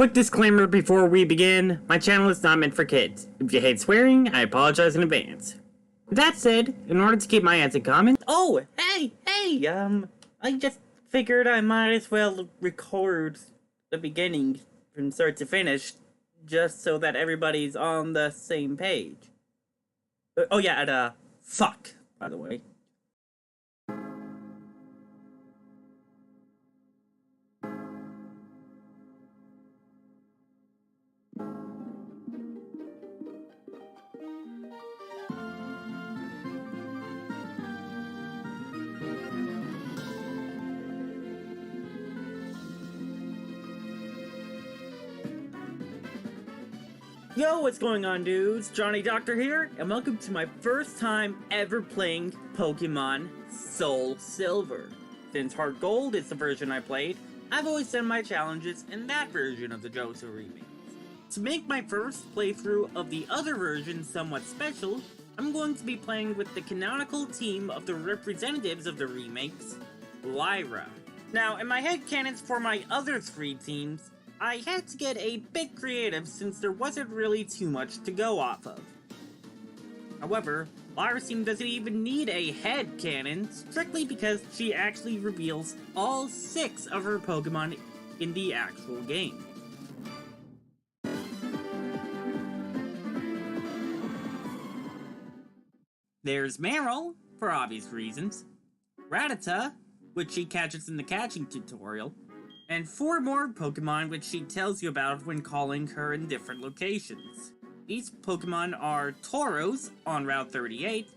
Quick disclaimer before we begin, my channel is not meant for kids. If you hate swearing, I apologize in advance. With that said, in order to keep my ads in common... Oh, hey, I just figured I might as well record the beginning from start to finish, just so that everybody's on the same page. Oh yeah, and fuck, by the way. Yo, what's going on, dudes? Johnny Doctor here, and welcome to my first time ever playing Pokemon Soulsilver. Since Heart Gold is the version I played, I've always done my challenges in that version of the Johto remake. To make my first playthrough of the other version somewhat special, I'm going to be playing with the canonical team of the representatives of the remakes, Lyra. Now, in my headcanons for my other three teams, I had to get a bit creative since there wasn't really too much to go off of. However, Lyra's team doesn't even need a headcanon, strictly because she actually reveals all 6 of her Pokemon in the actual game. There's Marill, for obvious reasons, Rattata, which she catches in the catching tutorial, and 4 more Pokemon which she tells you about when calling her in different locations. These Pokemon are Tauros on Route 38,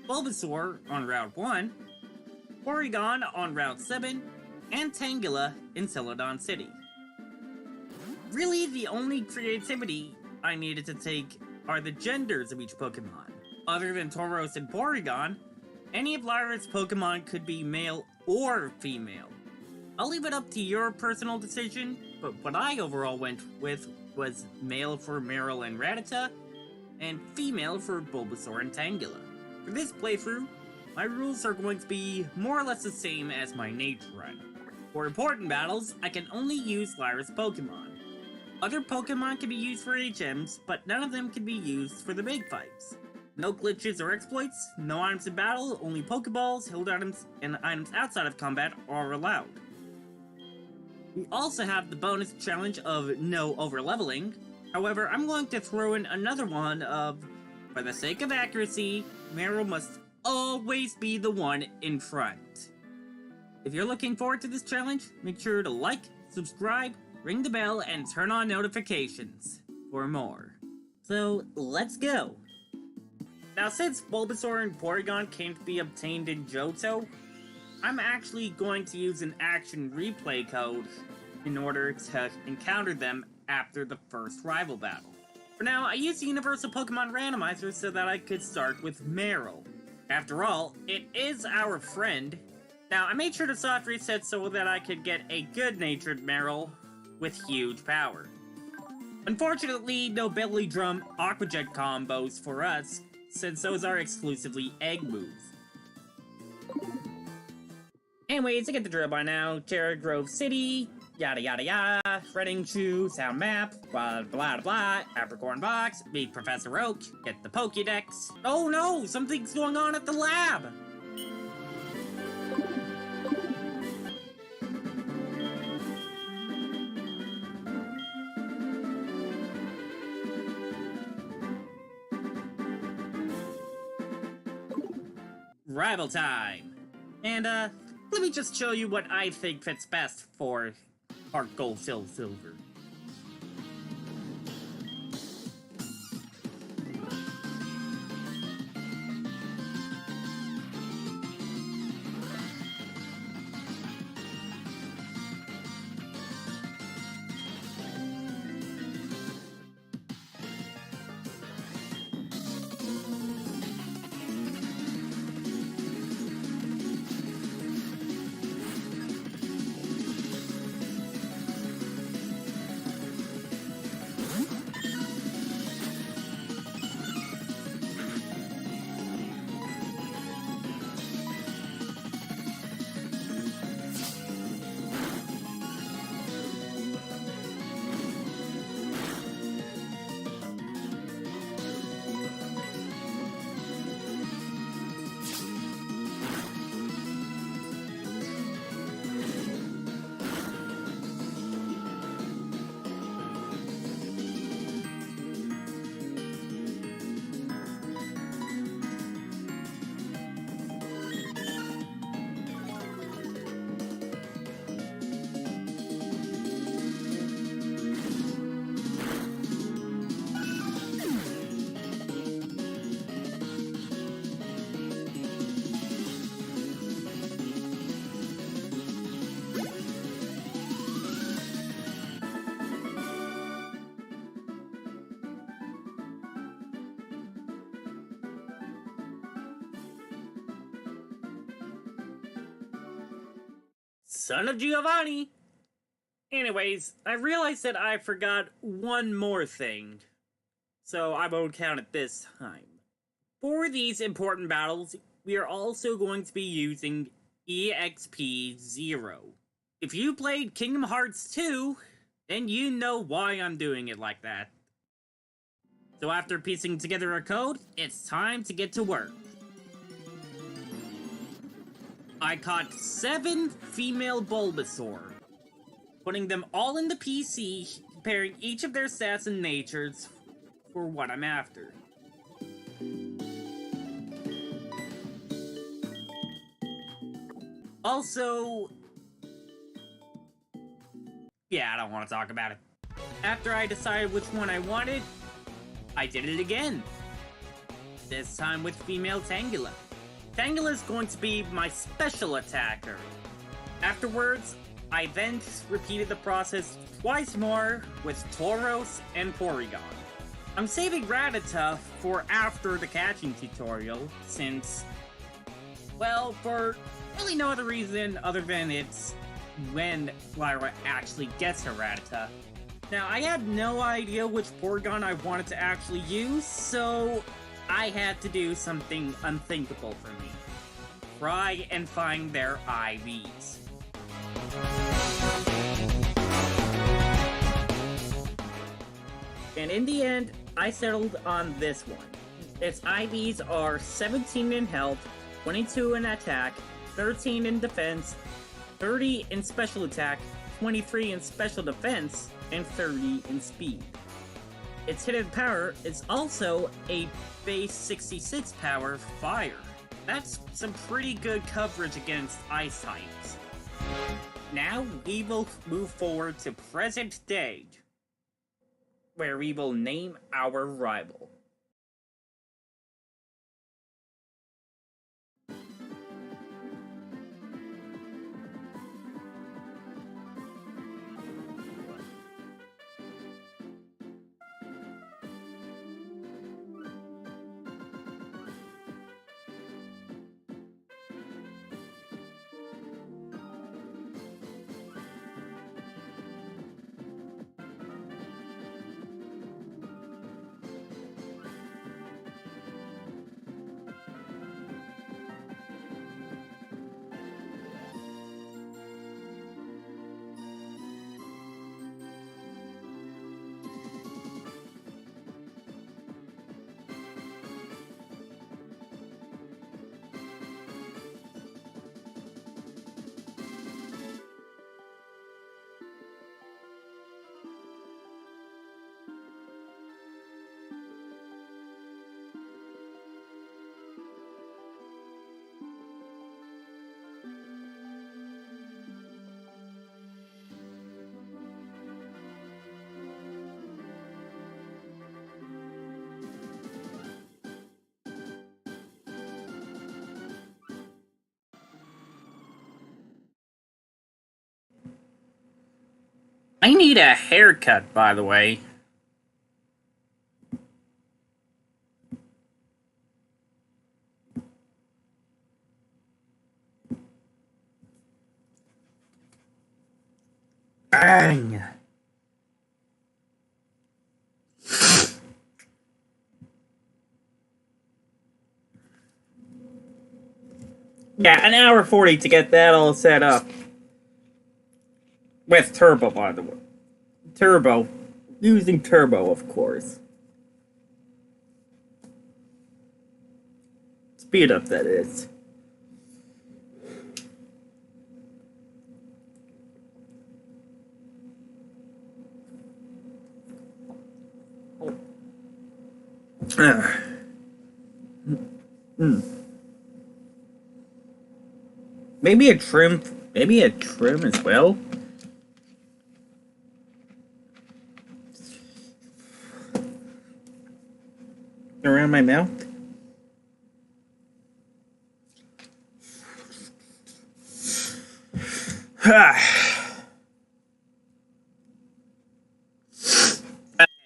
Bulbasaur on Route 1, Porygon on Route 7, and Tangela in Celadon City. Really, the only creativity I needed to take are the genders of each Pokemon. Other than Tauros and Porygon, any of Lyra's Pokemon could be male or female. I'll leave it up to your personal decision, but what I overall went with was male for Marill and Rattata, and female for Bulbasaur and Tangela. For this playthrough, my rules are going to be more or less the same as my nature run. For important battles, I can only use Lyra's Pokemon. Other Pokemon can be used for HMs, but none of them can be used for the big fights. No glitches or exploits, no items in battle, only Poké Balls, held items, and items outside of combat are allowed. We also have the bonus challenge of no overleveling. However, I'm going to throw in another one of, for the sake of accuracy, Marill must always be the one in front. If you're looking forward to this challenge, make sure to like, subscribe, ring the bell, and turn on notifications for more. So, let's go! Now, since Bulbasaur and Porygon can't be obtained in Johto, I'm actually going to use an action replay code in order to encounter them after the first rival battle. For now, I used the Universal Pokemon Randomizer so that I could start with Marill. After all, it is our friend. Now, I made sure to soft reset so that I could get a good-natured Marill with huge power. Unfortunately, no Belly Drum Aqua Jet combos for us, since those are exclusively egg moves. Anyways, I get the drill by now. Terra Grove City, yada yada yada, Shredding Shoe, Sound Map, blah blah blah, Apricorn Box, meet Professor Oak, get the Pokedex. Oh no, something's going on at the lab! Rival time! And, let me just show you what I think fits best for Heart Gold Soulsilver. son of Giovanni. Anyways, I realized that I forgot one more thing, so I won't count it this time. For these important battles, we are also going to be using EXP 0. If you played Kingdom Hearts 2, then you know why I'm doing it like that. So after piecing together a code, it's time to get to work. I caught 7 female Bulbasaur, putting them all in the PC, comparing each of their stats and natures for what I'm after. Also, yeah, I don't want to talk about it. After I decided which one I wanted, I did it again. This time with female Tangela. Tangela is going to be my special attacker. Afterwards, I then repeated the process twice more with Tauros and Porygon. I'm saving Rattata for after the catching tutorial, since, well, for really no other reason other than it's when Lyra actually gets her Rattata. Now, I had no idea which Porygon I wanted to actually use, so I had to do something unthinkable for me. Try and find their IVs. And in the end, I settled on this one. Its IVs are 17 in health, 22 in attack, 13 in defense, 30 in special attack, 23 in special defense, and 30 in speed. Its hidden power is also a base 66 power fire. That's some pretty good coverage against ice types. Now we will move forward to present day, where we will name our rival. I need a haircut, by the way. Bang! Yeah, an hour 40 to get that all set up. With turbo, by the way. Turbo. Using turbo, of course. Speed up, that is. Maybe a trim as well. Around my mouth.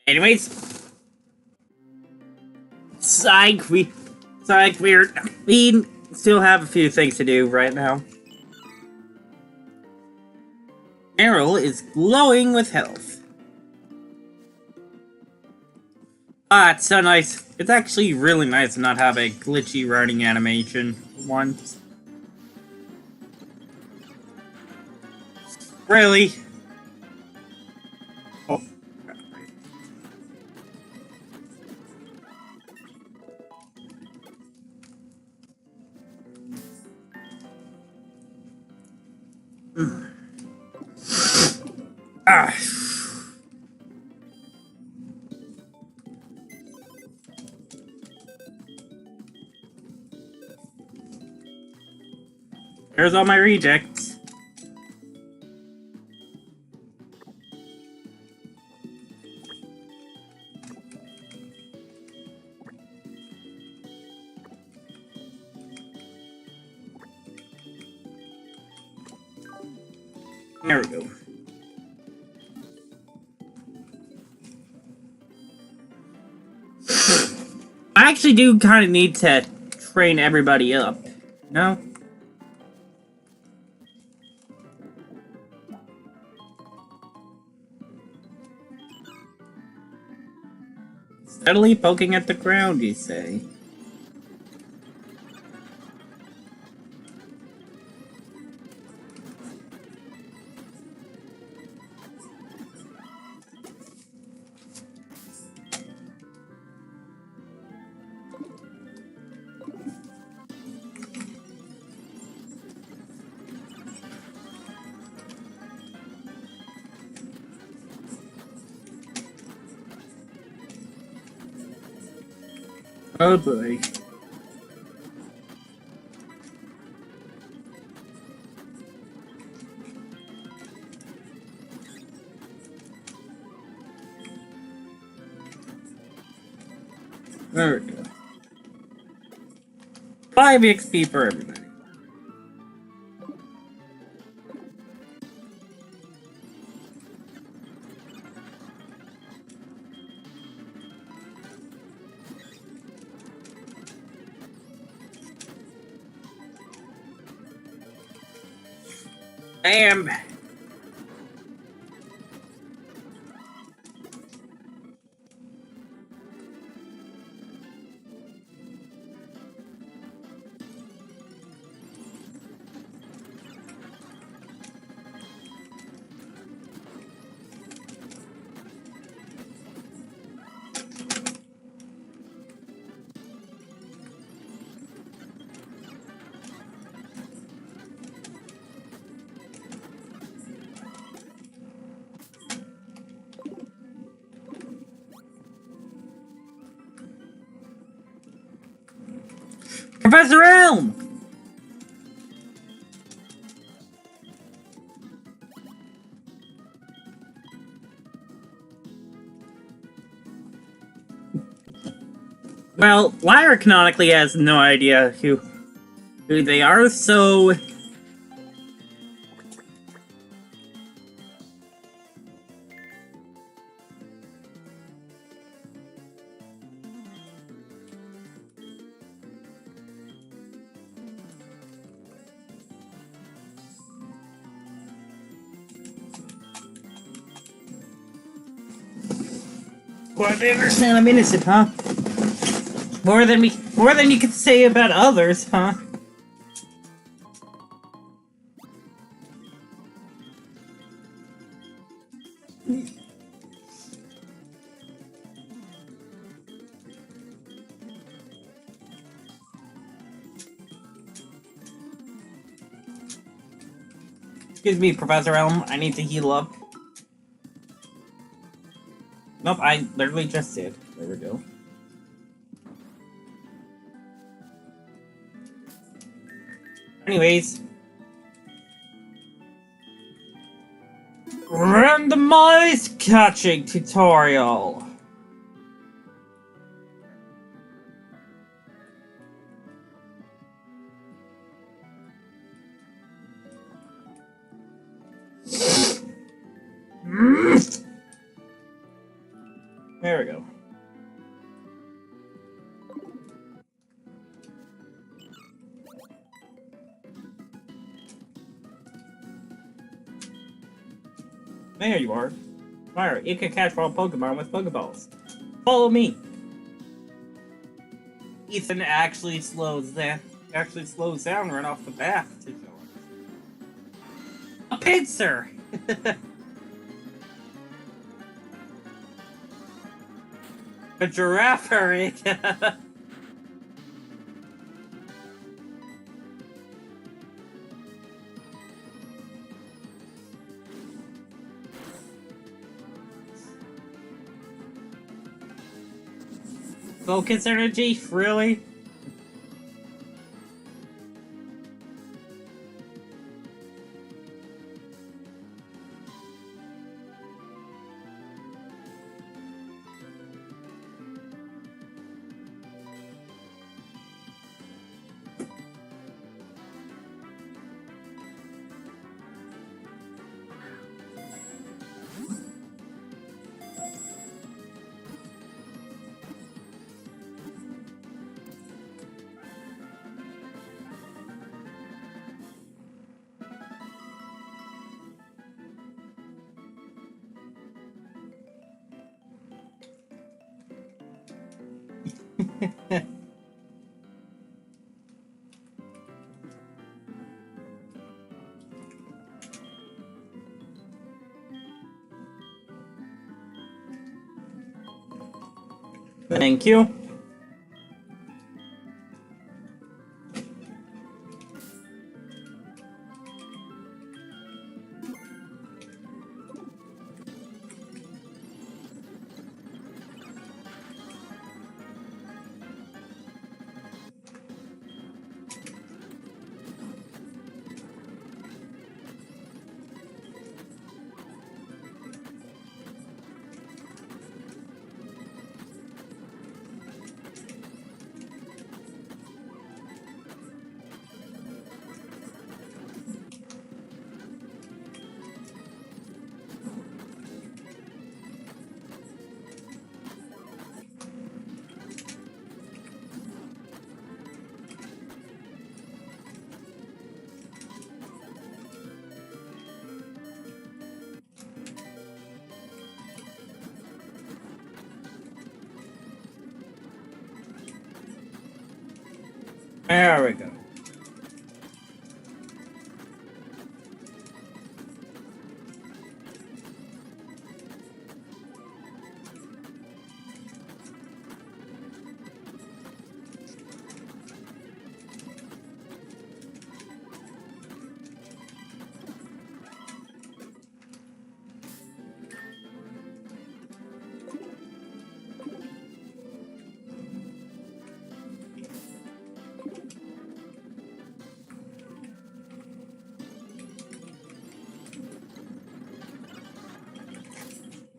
Anyways, we still have a few things to do right now. Marill is glowing with health. Ah, it's so nice. It's actually really nice to not have a glitchy running animation for once. Really? Oh. Ah. There's all my rejects. There we go. I actually do kind of need to train everybody up, you know? Steadily poking at the ground, you say? Oh boy. There we go. 5 XP for everybody. Damn. Professor Elm! Well, Lyra canonically has no idea who they are, so... Well, they understand I'm innocent, huh? More than you could say about others, huh? Excuse me, Professor Elm, I need to heal up. Nope, I literally just did. There we go. Anyways. Randomized catching tutorial. There we go. There you are. Lyra, you can catch wild Pokemon with Poké Balls. Follow me. Ethan actually slows down right off the bat to show us. A pincer! A giraffe, Eric! Focus energy? Really? Thank you. There we go.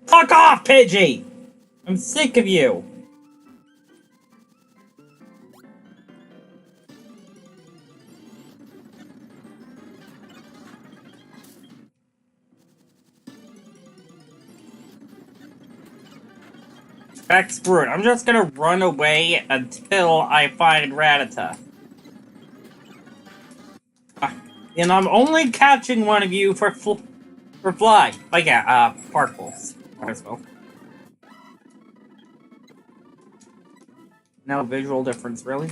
Fuck off, Pidgey! I'm sick of you! Heck, screw it. I'm just gonna run away until I find Rattata. And I'm only catching one of you for fly. Like, yeah, Sparkles. Might as well. No visual difference, really?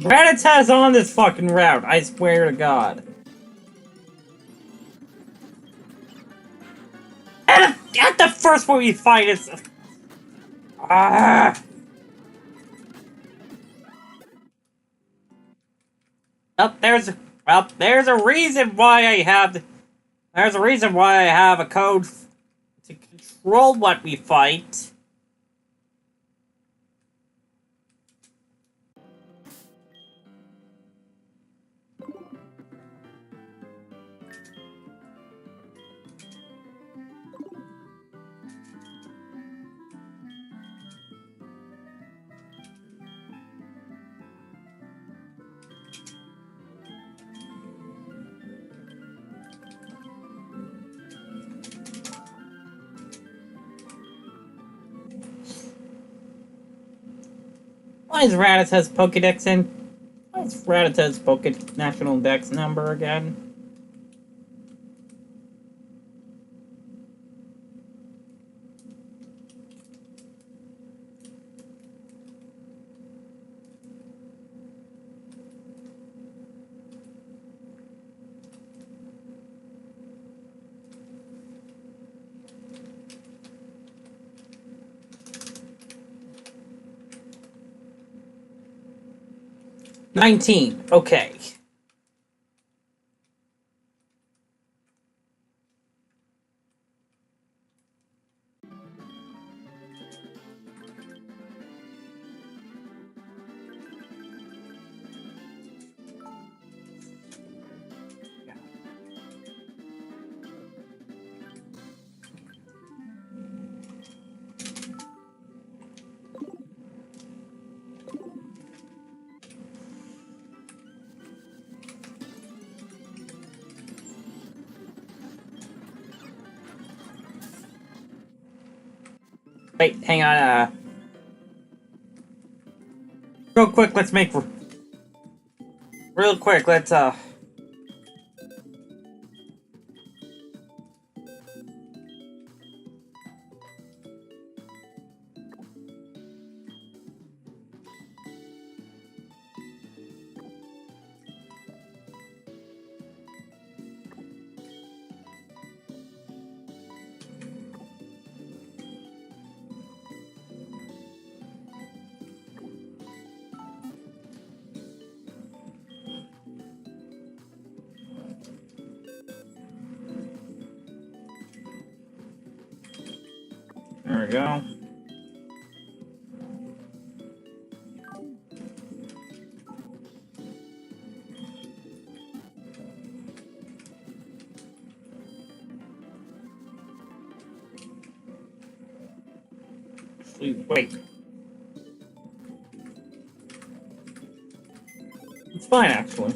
Rattata's on this fucking route, I swear to God. At the first one we fight, it's... there's a reason why I have... There's a reason why I have a code to control what we fight. Why is Rattata's Pokedex in? What's Rattata's National Dex number again? $19. Okay. Wait, hang on, real quick, let's make... Real quick, let's, there we go. Wait. It's fine, actually.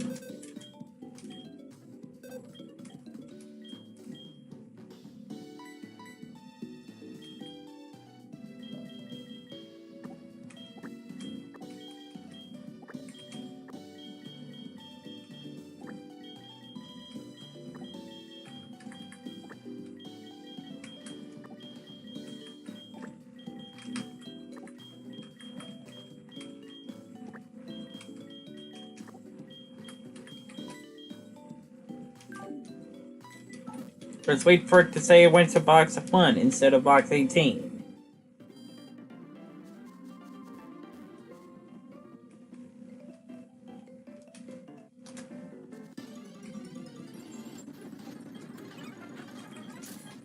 Let's wait for it to say it went to box 1 instead of box 18.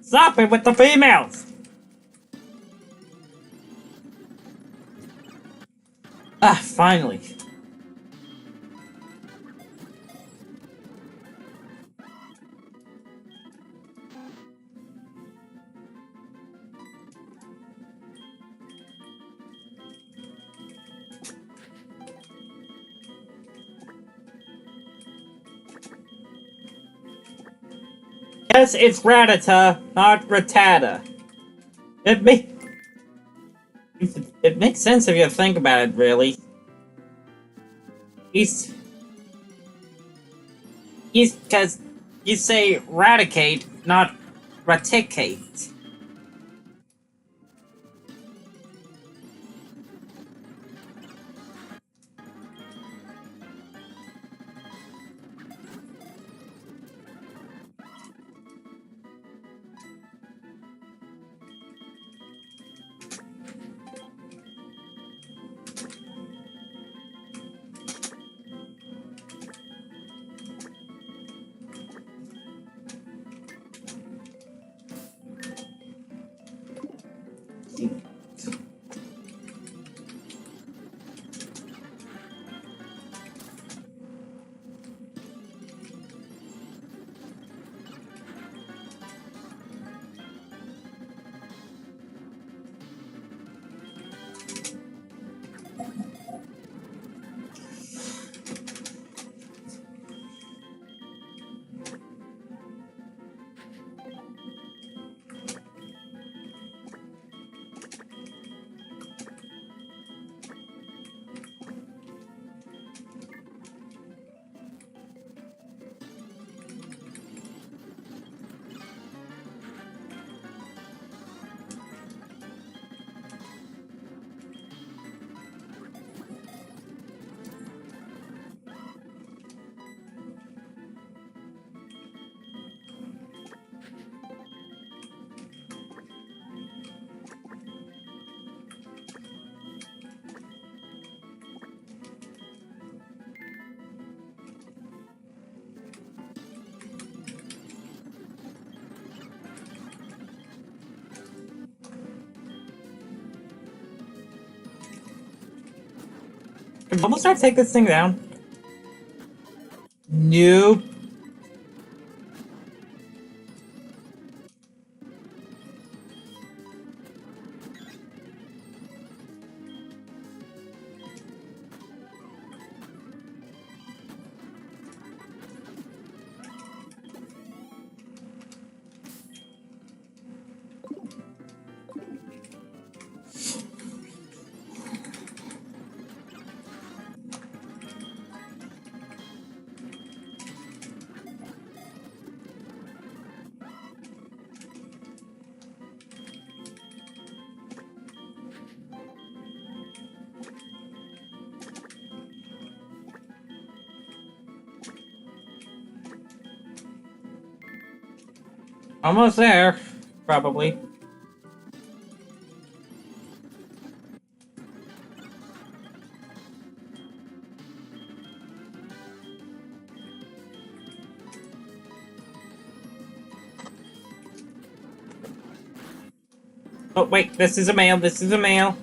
Stop it with the females! Ah, finally. Yes, it's Rattata, not Rattata. It makes sense if you think about it, really. He's because you say Raticate, not Raticate. Can Bubblestar take this thing down? Nope. Almost there, probably. Oh, wait, this is a male, this is a male.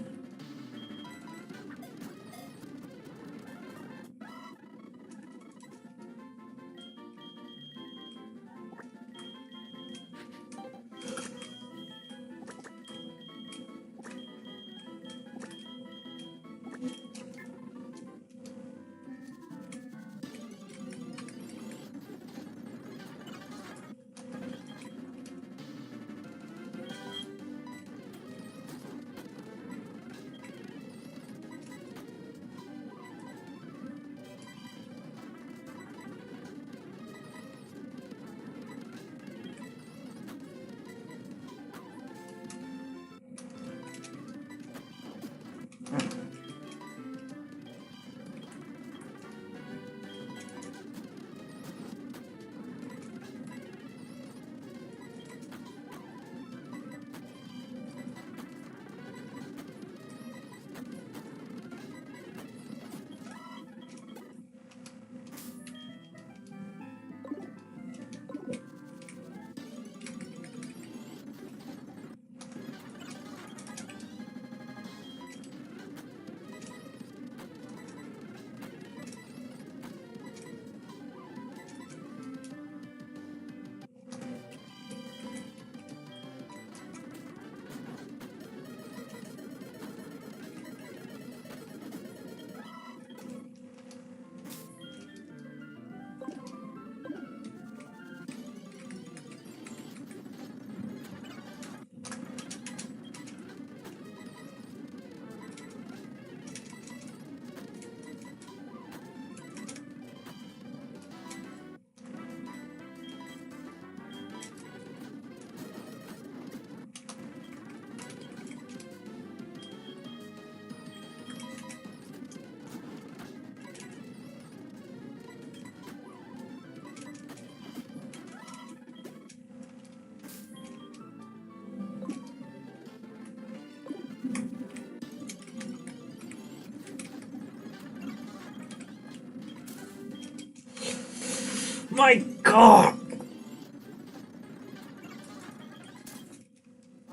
My God!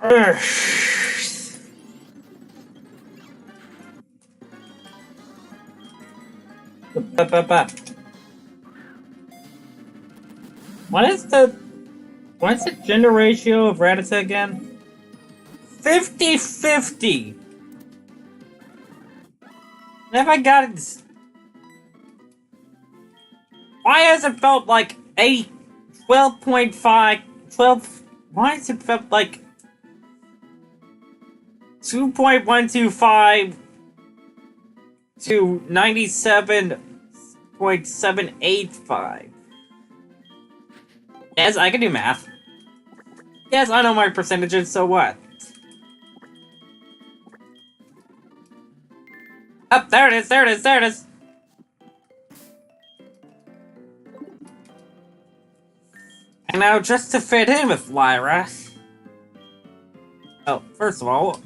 Ugh. What's the gender ratio of Rattata again? 50-50! Have I got it? Why has it felt like 12.5, 12... Why has it felt like 2.125 to 97.785? Yes, I can do math. Yes, I know my percentages, so what? Up, oh, there it is, there it is, there it is! And now, just to fit in with Lyra... Oh, first of all,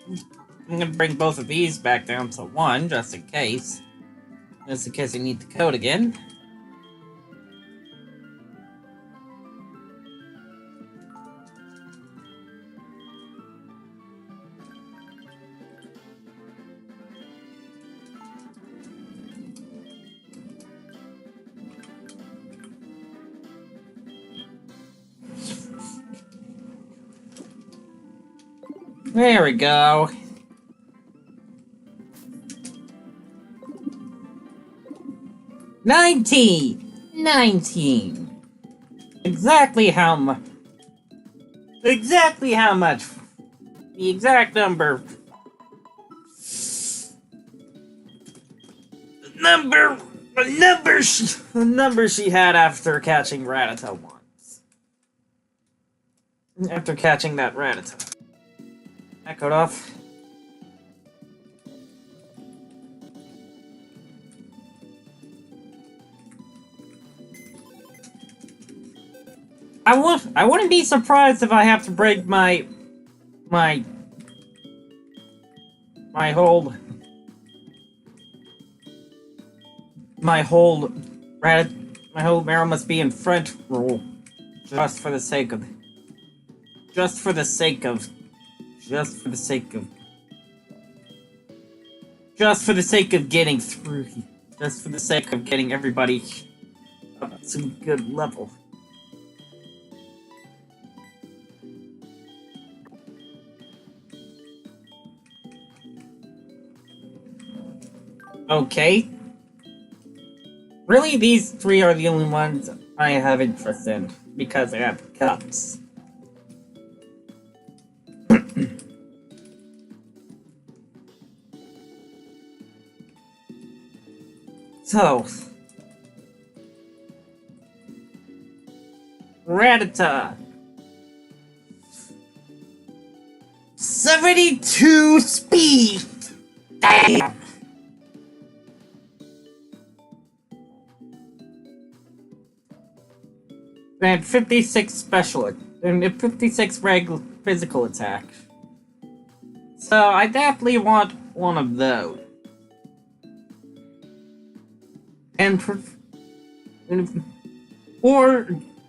I'm gonna bring both of these back down to 1, just in case. Just in case I need the code again. There we go. $19. Exactly how much? Exactly how much? The exact number. The number she had after catching Rattata once. After catching that Rattata. Echoed off. I wouldn't be surprised if I have to break my whole Marill must be in front rule just for the sake of getting through, just for the sake of getting everybody up to a good level. Okay. Really, these three are the only ones I have interest in, because they have cups. So... Rattata. 72 speed! Damn! And 56 special, and 56 regular physical attack. So I definitely want one of those. Or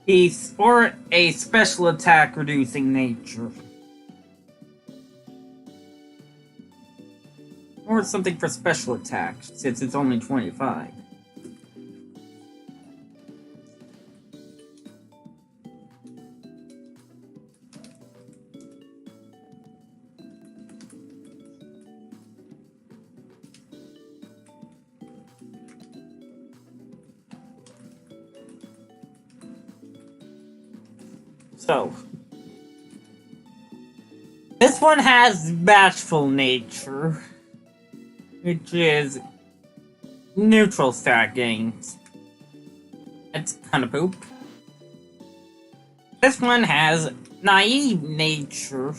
a special attack reducing nature. Or something for special attack, since it's only 25. So, this one has bashful nature, which is neutral stat gains. That's kind of poop. This one has naive nature,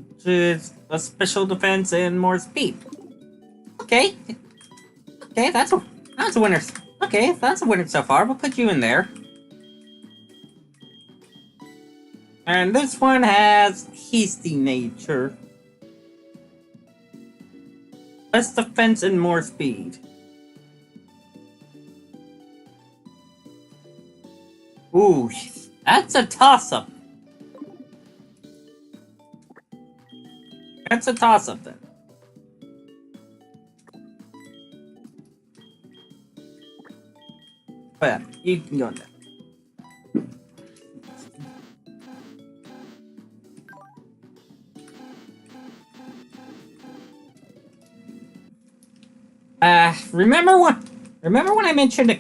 which is a special defense and more speed. Okay, that's a winner. Okay, that's a winner so far. We'll put you in there. And this one has hasty nature. Less defense and more speed. Ooh, that's a toss-up. That's a toss-up then. But yeah, you can go in there. Remember when I mentioned the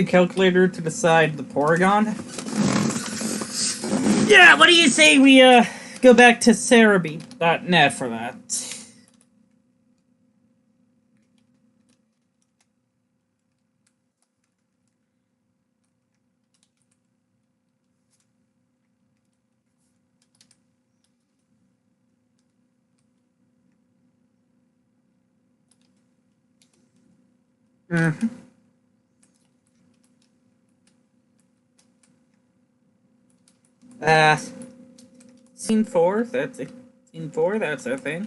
calculator to decide the Porygon? Yeah, what do you say we, go back to Cerebi.net for that? Mm-hmm. Scene 4, that's it. Scene 4, that's a thing.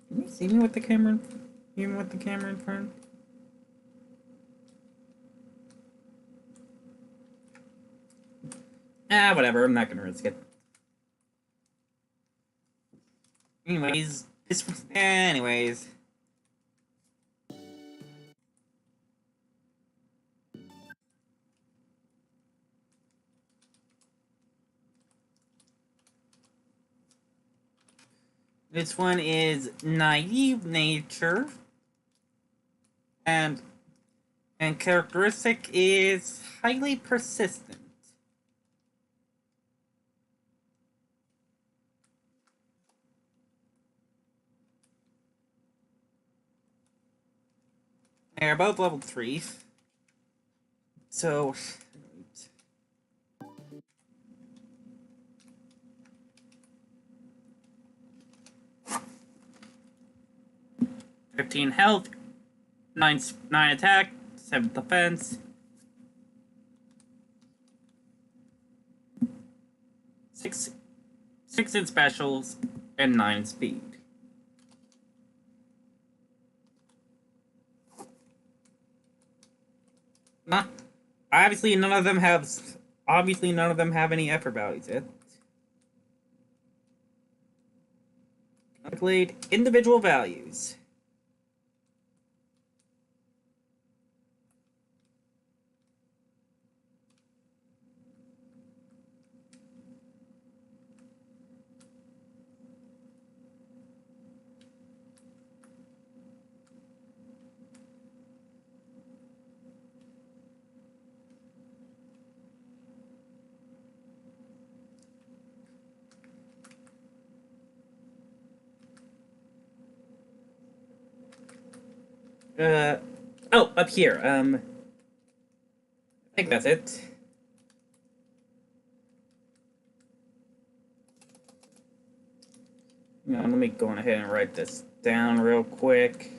Can you see me with the camera? Even with the camera in front? Whatever, I'm not gonna risk it. Anyways, Anyways. This one is naive nature, and characteristic is highly persistent. They're both level 3. So 15 health, 9 attack, 7 defense. 6 in specials, and 9 speed. Obviously none of them have any effort values yet. Calculate individual values. Oh, up here. I think that's it. Let me go on ahead and write this down real quick.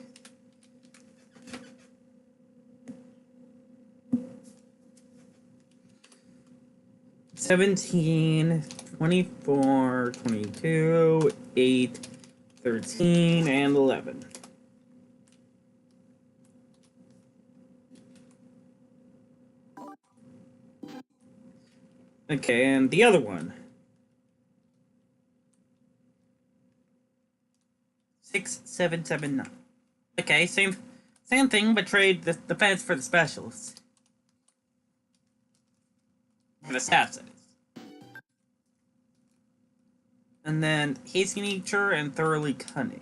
$17, $24, $22, $8, $13, and $11. Okay, and the other one. 6, 7, 7, 9. Okay, same thing, but trade the defense for the specials. For the stats, that is. And then hasty nature and thoroughly cunning.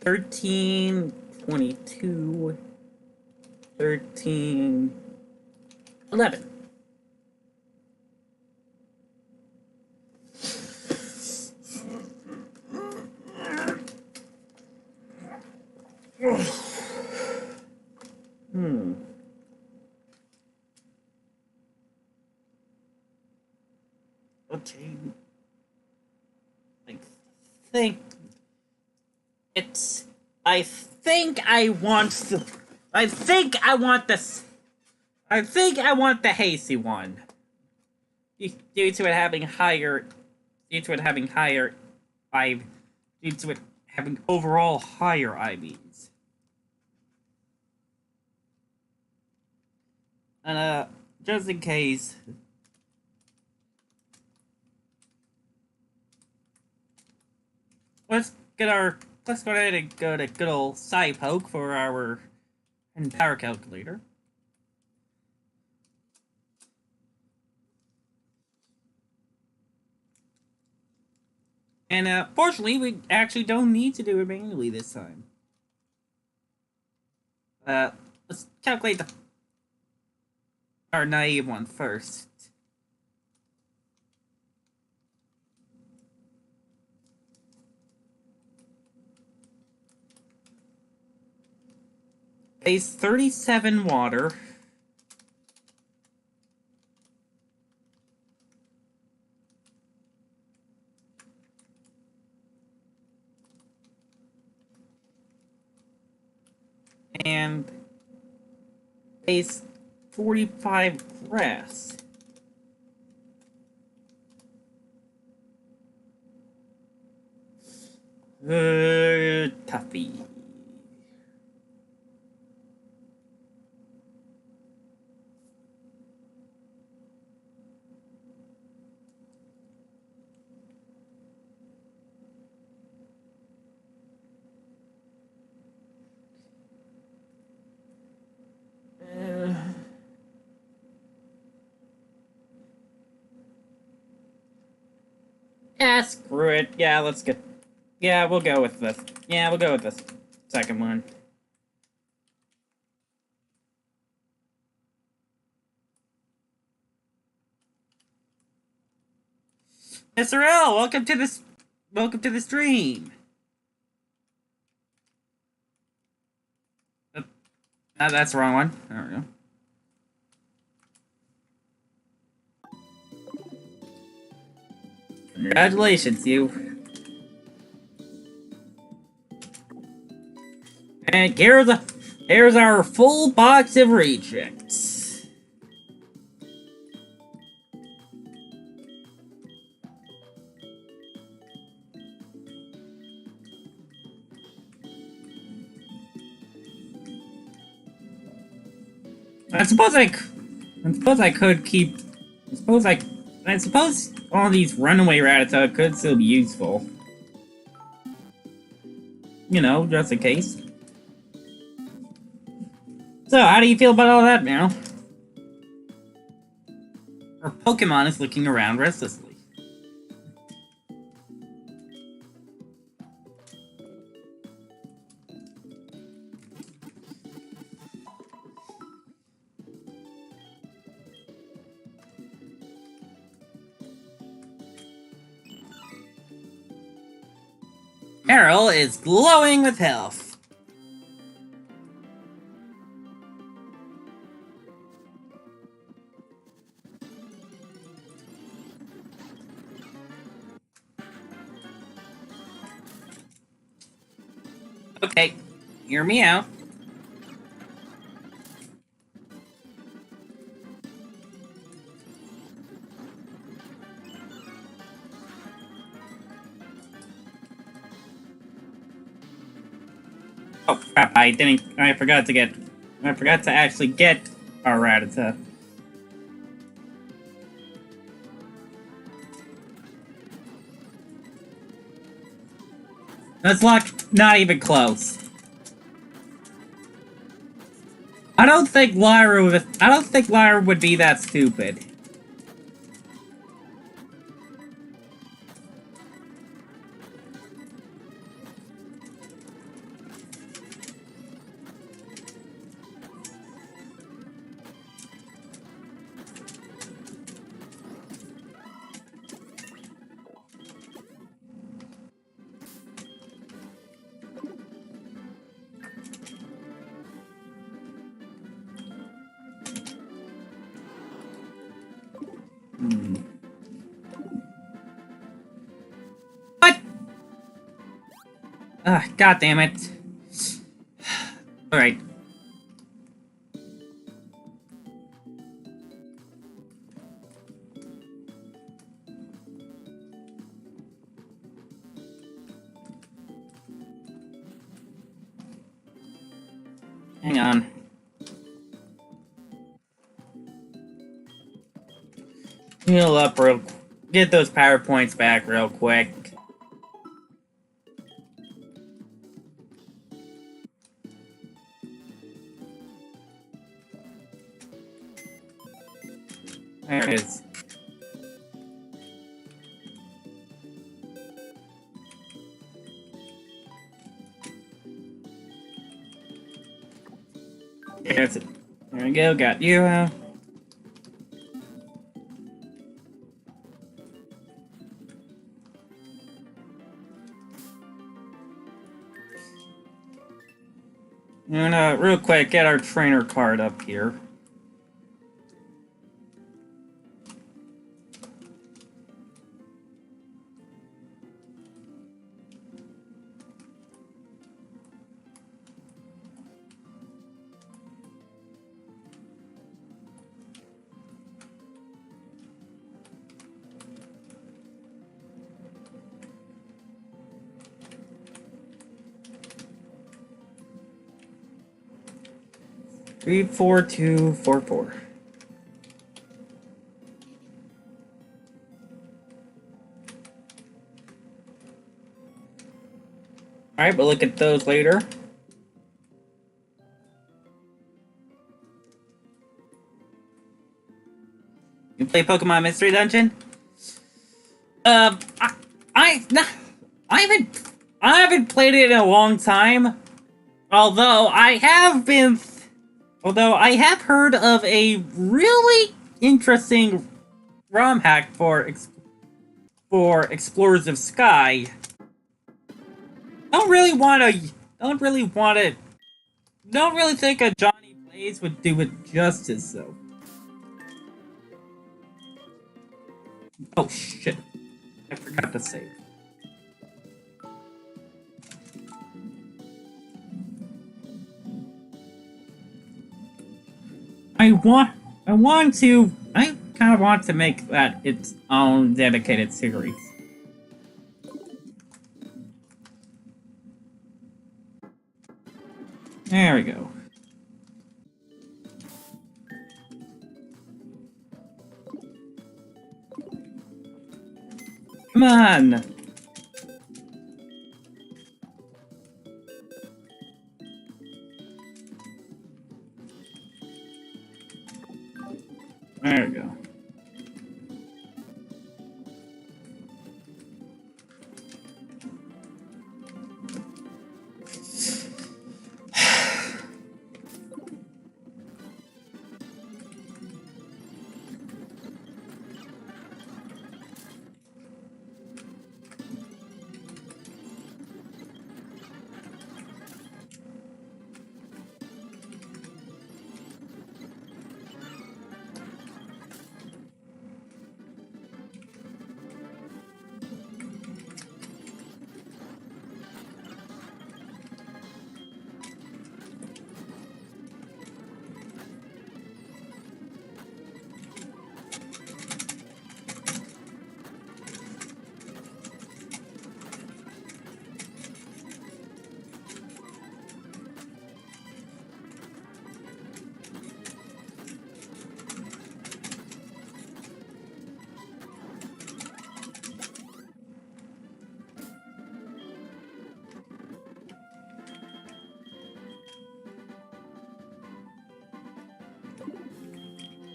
$13, $22, $13, $11. Okay. I think I want the hasty one. Due to it having overall higher IVs. And just in case, let's go ahead and go to good old Psypoke for our power calculator. And fortunately, we actually don't need to do it manually this time. Let's calculate our naive one first. Base 37 water. and base 45 grass. Tuffy. Yeah, screw it. Yeah, let's get... Yeah, we'll go with this. Yeah, we'll go with this second one. Mr. L, welcome to the stream. That's the wrong one. There we go. Congratulations, you. And here's our full box of rejects. I suppose I could keep. I suppose all these runaway Rattata could still be useful. You know, just in case. So, how do you feel about all that, Meryl? Our Pokemon is looking around restlessly. Meryl is glowing with health. Okay, hear me out. Oh crap, I forgot to actually get our Rattata. That's not even close. I don't think Lyra would be that stupid. What? God damn it. Alright. Hang on. Heal up real quick. Get those power points back real quick. There it is. That's it. There we go, got you. And real quick, get our trainer card up here. 34244. Alright, we'll look at those later. You play Pokemon Mystery Dungeon? I haven't played it in a long time. Although I have heard of a really interesting ROM hack for Explorers of Sky. Don't really think a Johnny Blaze would do it justice, though. Oh shit. I forgot to save. I kind of want to make that its own dedicated series. There we go. Come on! There we go.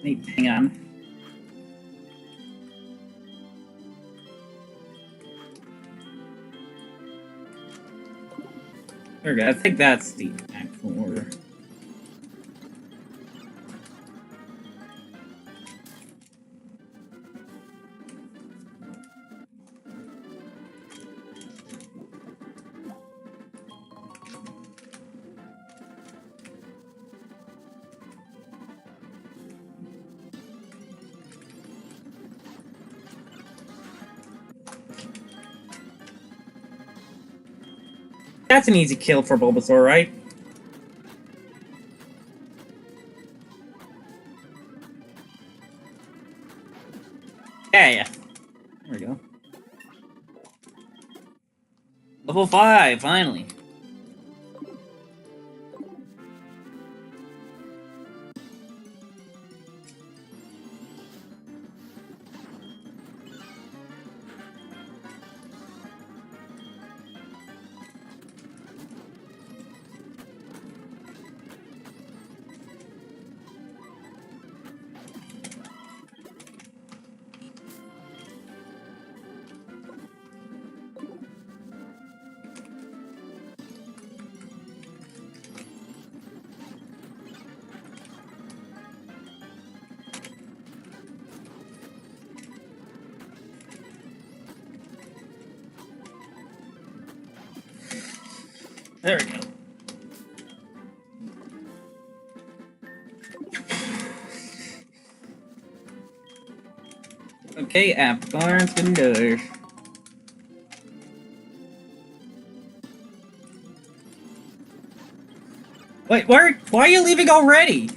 Wait, hang on. There we go. I think that's the actual order. That's an easy kill for Bulbasaur, right? Yeah. There we go. Level 5, finally. There we go. Okay, Apricorn's been done. Wait, why are you leaving already?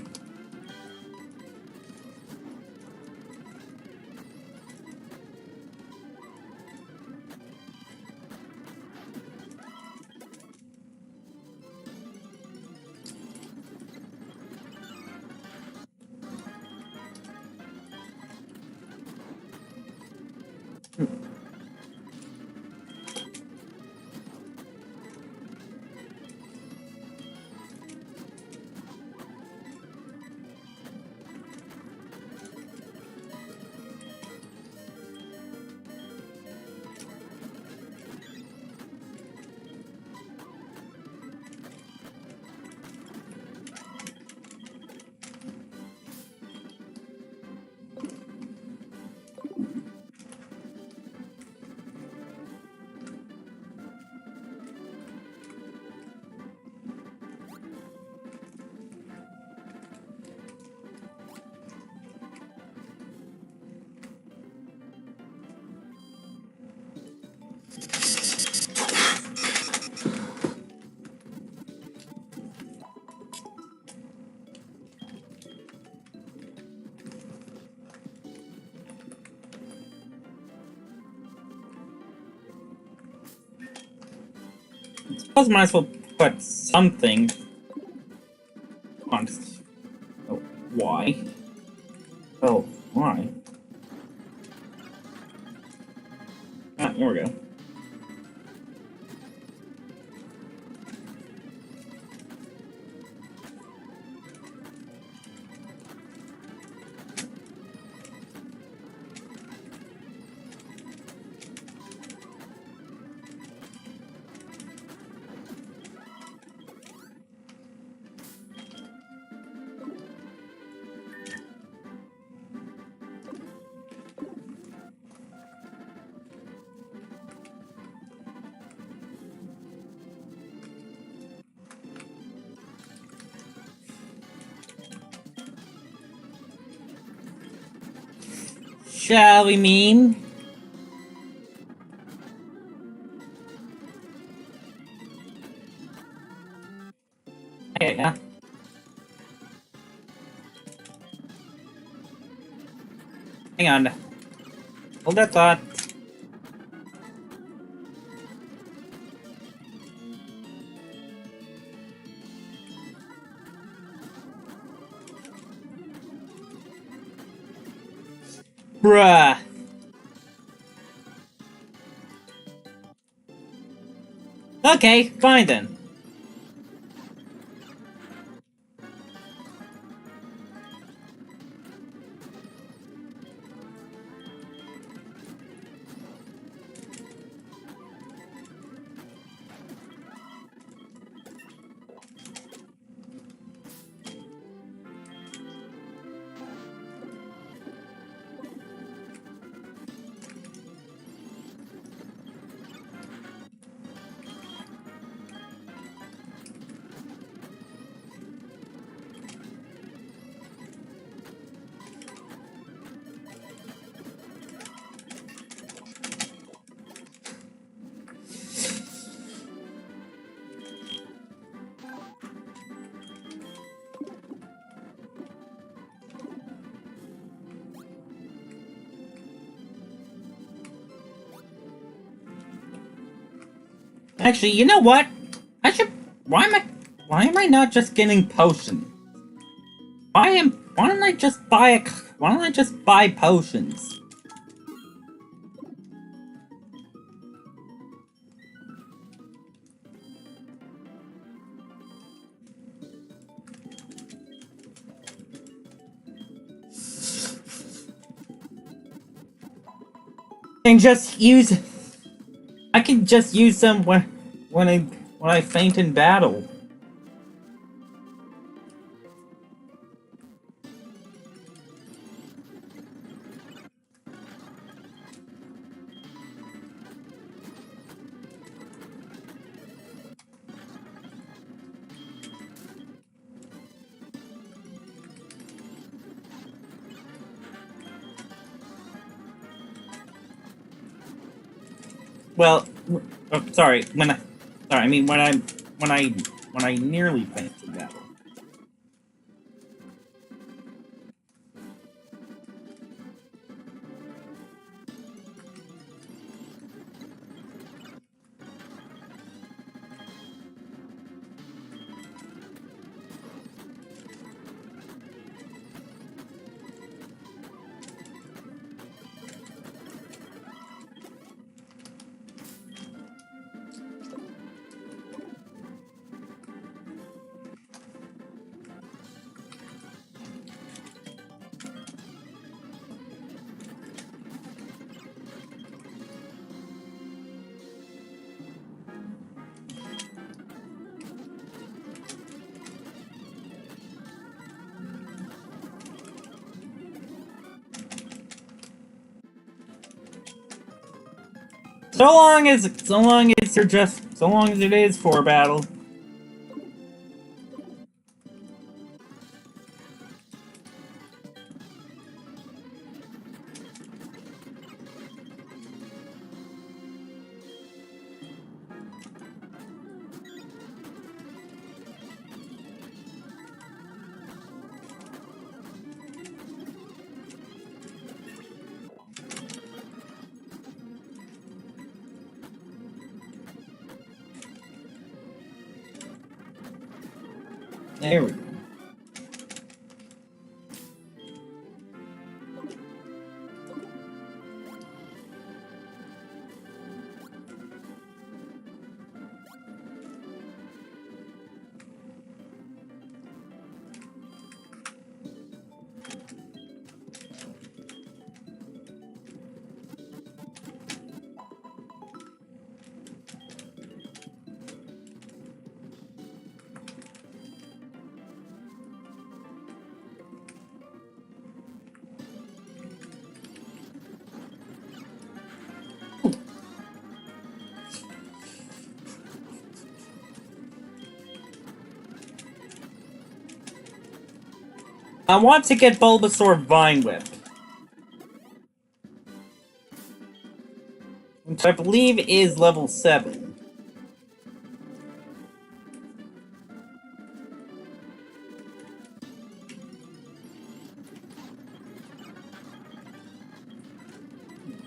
suppose might as well put something on. Oh, why? Oh, why? Ah, here we go. Shall we meme? Okay, yeah. Hang on. Hold that thought. Bruh. Okay, fine then. Actually, you know what? I should. Why am I not just getting potions? Why don't I just buy why don't I just buy potions? And just use. I can just use them when I faint in battle. Well, oh, sorry. I mean when I nearly faint in battle. So long as it is for battle. There we go. I want to get Bulbasaur Vine Whip, which I believe is level 7.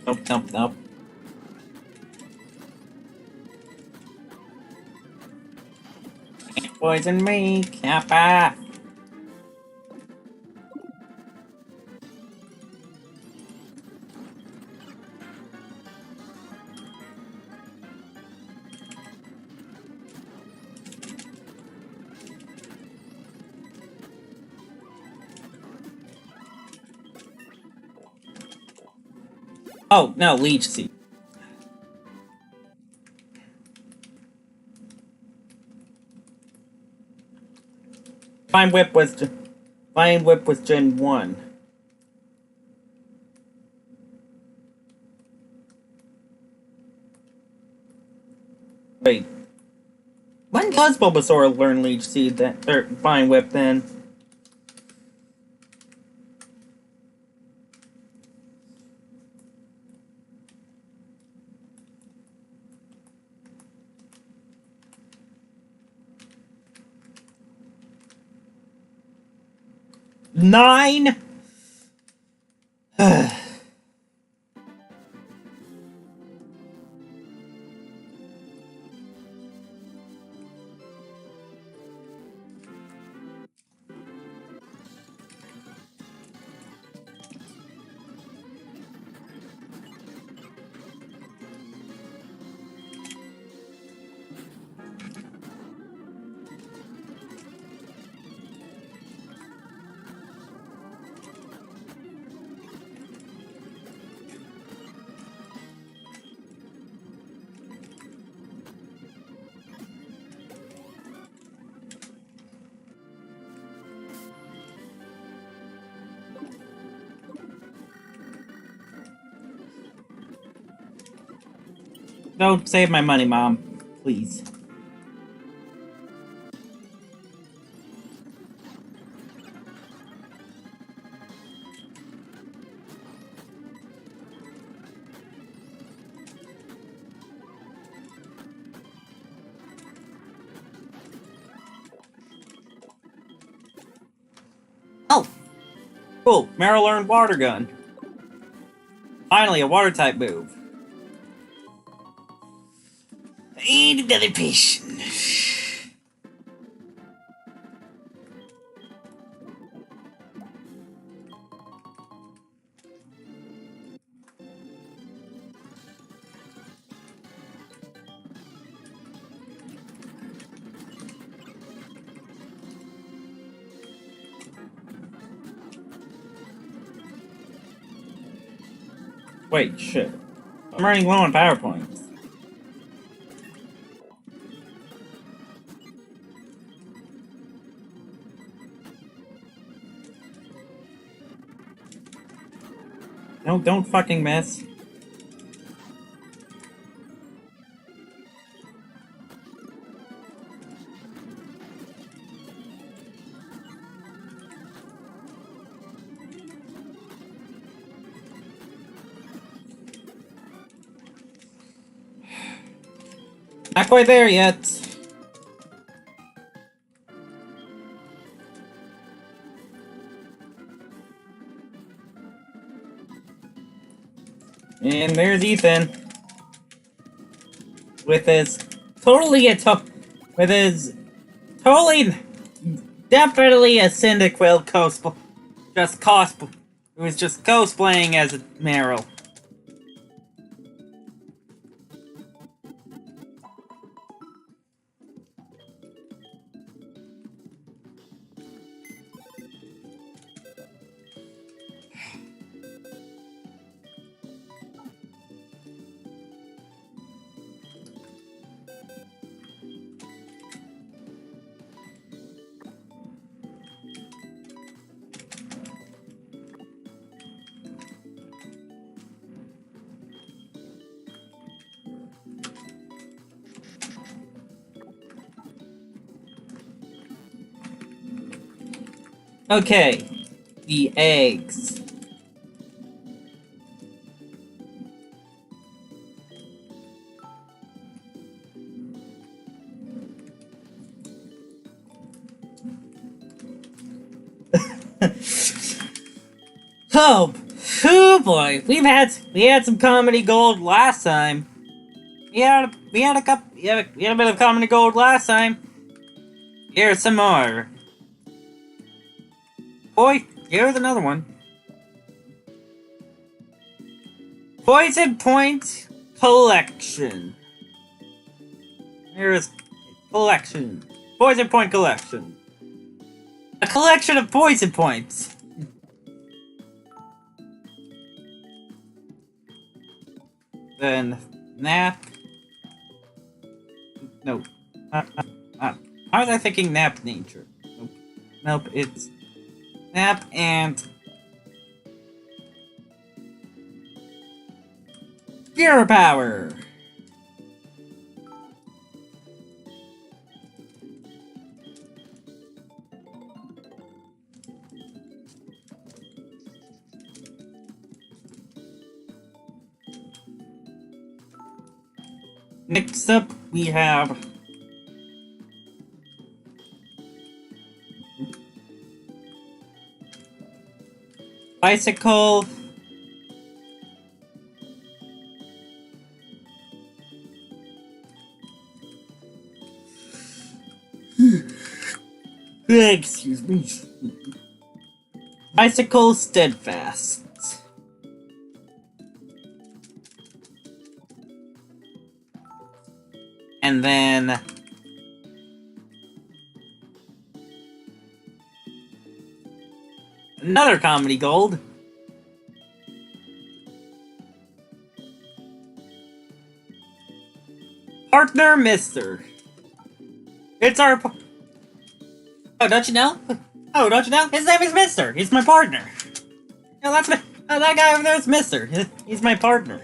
Nope, nope, nope. Can't poison me, Kappa! Oh, no, Leech Seed. Vine Whip was Gen 1. Wait. When does Bulbasaur learn Leech Seed then? Or Vine Whip then? Nine? Don't save my money, Mom. Please. Oh! Cool. Marill learned Water Gun. Finally, a water-type move. I need another potion. Wait, shit. I'm running low on power points. No, don't fucking mess. Not quite there yet. And there's Ethan. With his totally Definitely a Cyndaquil cosplay. Just cosplay. It was just cosplaying as a Marill. Okay, the eggs. Oh boy, we had some comedy gold last time. We had a bit of comedy gold last time. Here's some more. Boy, here's another one. Poison Point Collection. Here's collection. Poison Point Collection. A collection of poison points. Then nap. No. How was I thinking nap nature? Nope. Nope, it's nap and Gear Power. Next up, we have Bicycle. Excuse me. Bicycle Steadfast. And then another comedy gold. Partner Mister. It's our... Oh, don't you know? Oh, don't you know? His name is Mister. He's my partner. No, that's my... Oh, that guy over there is Mister. He's my partner.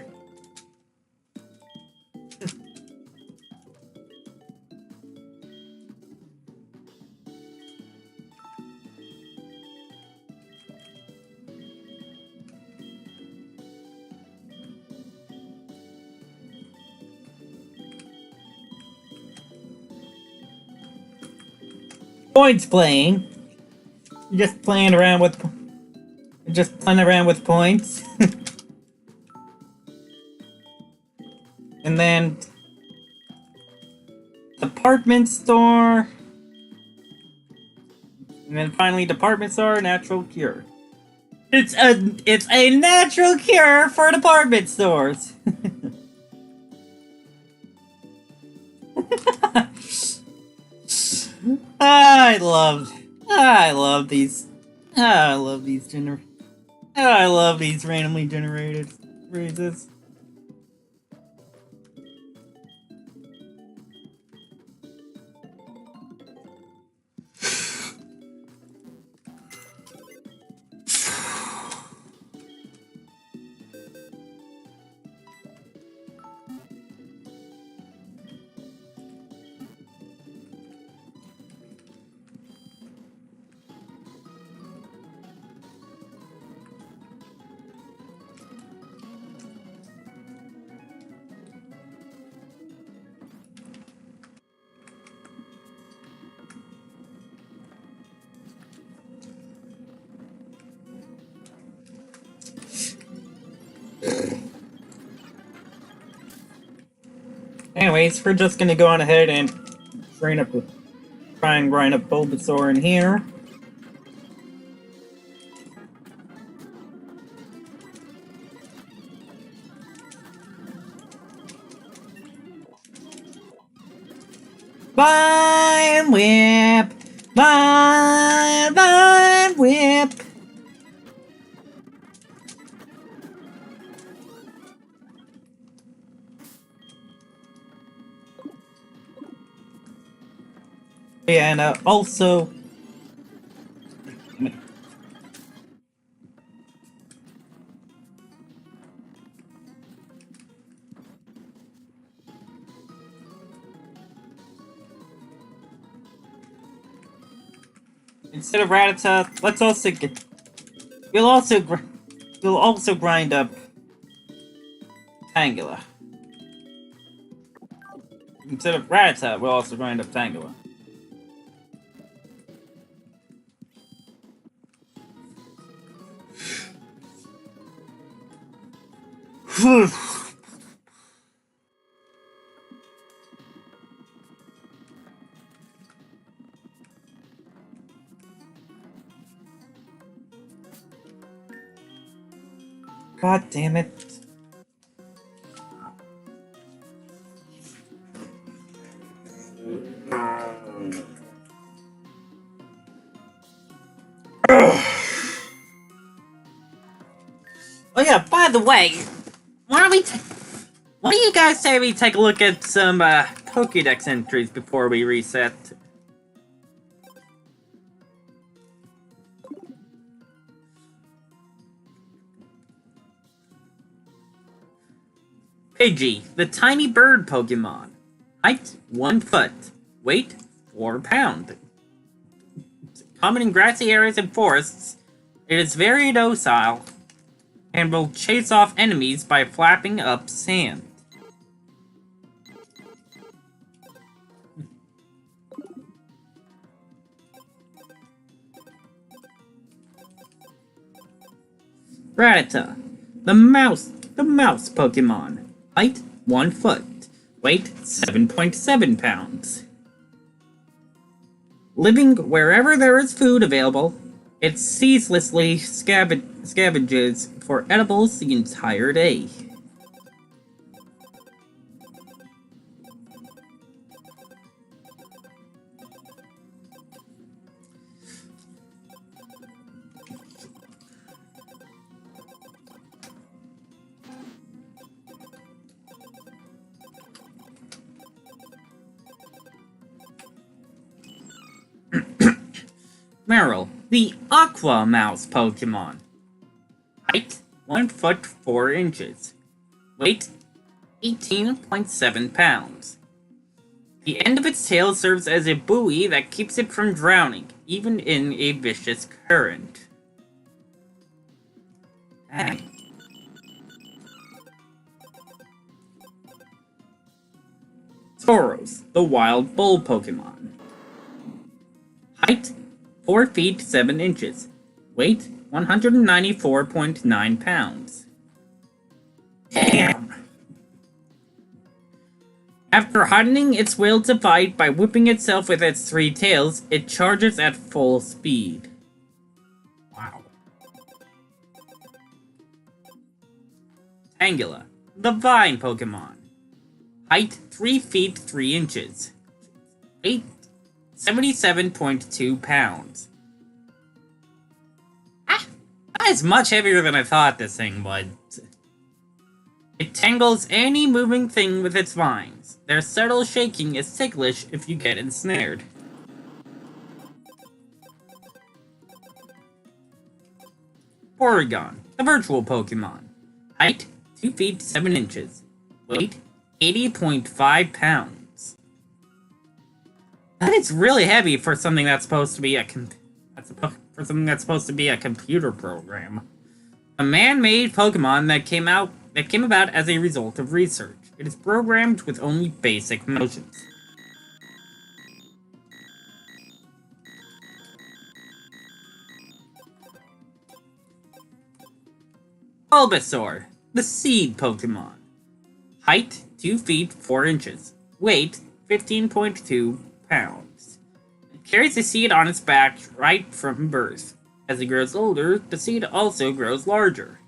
Points playing. You're just playing around with points. And then department store. And then finally department store, natural cure. It's a natural cure for department stores. I love these. I love these randomly generated phrases. Anyways, we're just gonna go on ahead and train up with try and grind up Bulbasaur in here. Vine Whip! Vine Whip! Yeah, and also... Instead of Rattata, let's also get... We'll also grind up Tangela. Instead of Rattata, we'll also grind up Tangela. God damn it. Oh yeah, by the way, why don't you guys say we take a look at some Pokedex entries before we reset? Pidgey, the tiny bird Pokemon. Height 1 foot. Weight 4 pounds. Common in grassy areas and forests, it is very docile and will chase off enemies by flapping up sand. Rattata, the mouse Pokemon. Height 1 foot. Weight 7.7 pounds. Living wherever there is food available, it ceaselessly scavenges for edibles the entire day. Marill, the Aqua Mouse Pokemon. Height 1 foot 4 inches. Weight 18.7 pounds. The end of its tail serves as a buoy that keeps it from drowning, even in a vicious current. Dang. Tauros, the wild bull Pokemon. Height 4 feet 7 inches. Weight 194.9 pounds. Damn! After hardening its will to fight by whipping itself with its 3 tails, it charges at full speed. Wow. Tangela, the vine Pokemon. Height 3 feet 3 inches. Weight 77.2 pounds. That is much heavier than I thought this thing would. It tangles any moving thing with its vines. Their subtle shaking is ticklish if you get ensnared. Porygon, the virtual Pokemon. Height 2 feet 7 inches. Weight 80.5 pounds. That is really heavy for something that's supposed to be a computer program. A man-made Pokemon that came about as a result of research. It is programmed with only basic motions. Bulbasaur, the seed Pokemon. Height 2 feet 4 inches. Weight 15.2 pounds. carries a seed on its back right from birth. As it grows older, the seed also grows larger.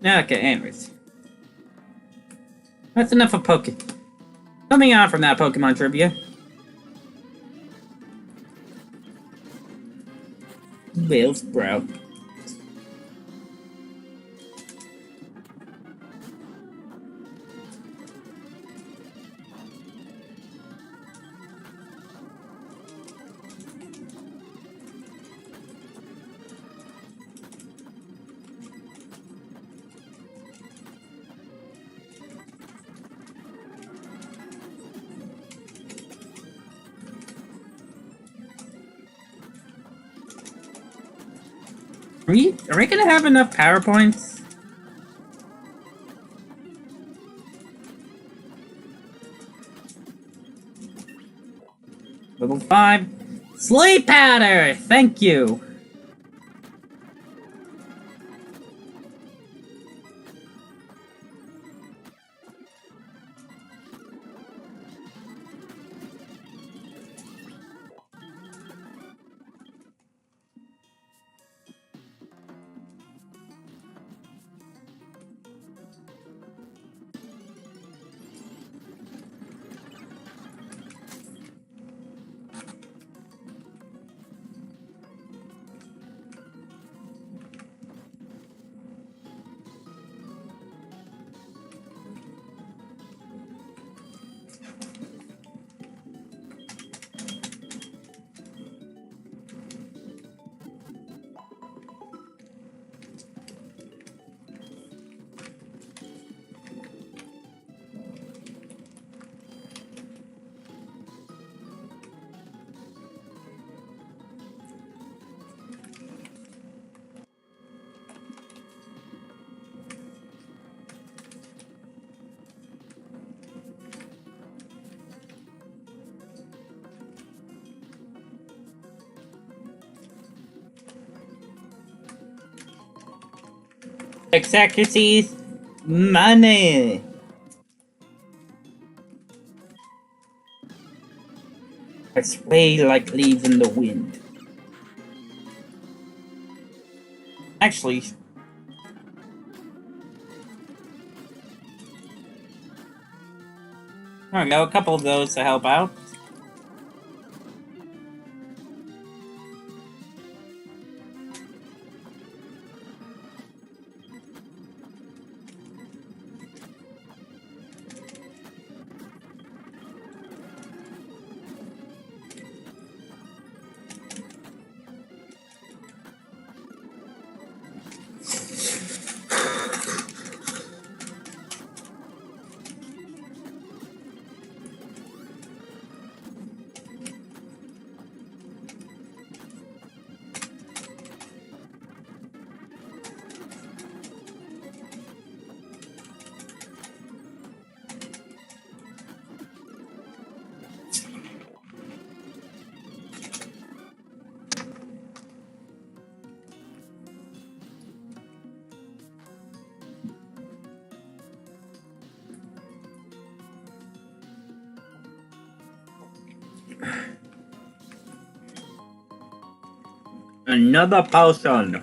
Okay, anyways. That's enough of Coming on from that Pokemon trivia. Sprout. Are we gonna have enough PowerPoints? Level 5. Sleep powder! Thank you! Accuracies, money. I sway like leaves in the wind. Actually, there we go. A couple of those to help out. Another potion.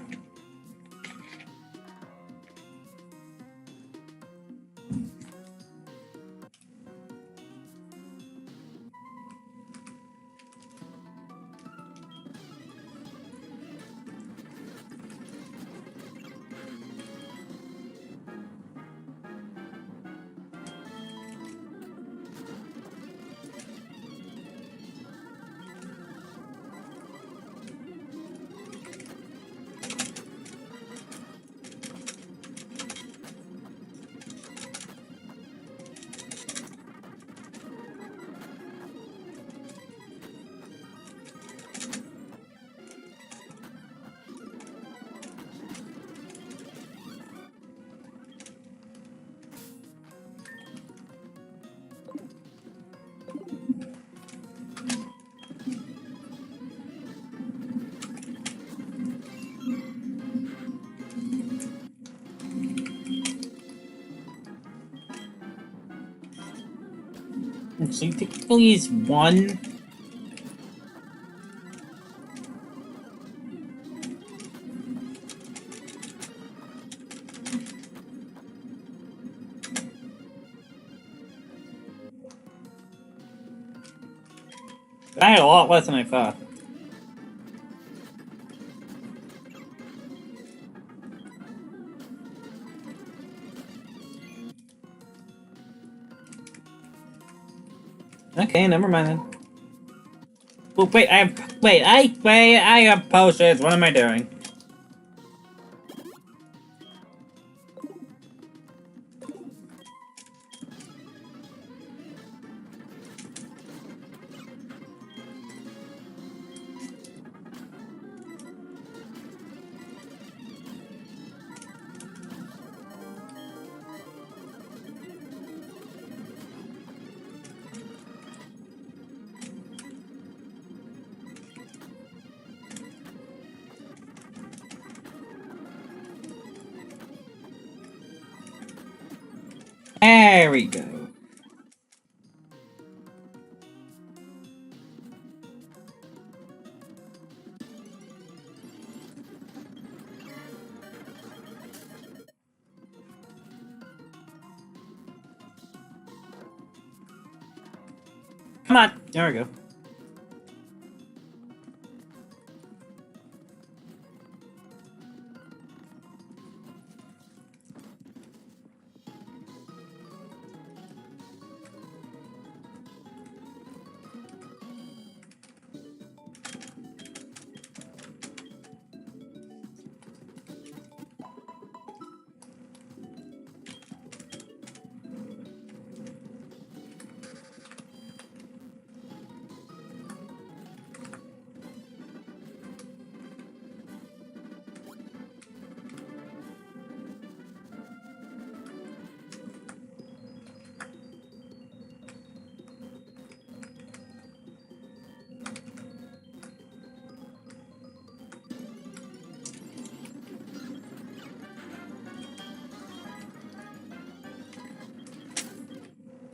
So you technically use one. I had a lot less than I thought. Okay, never mind then. Oh, wait, I have potions. What am I doing? There we go. Come on. There we go.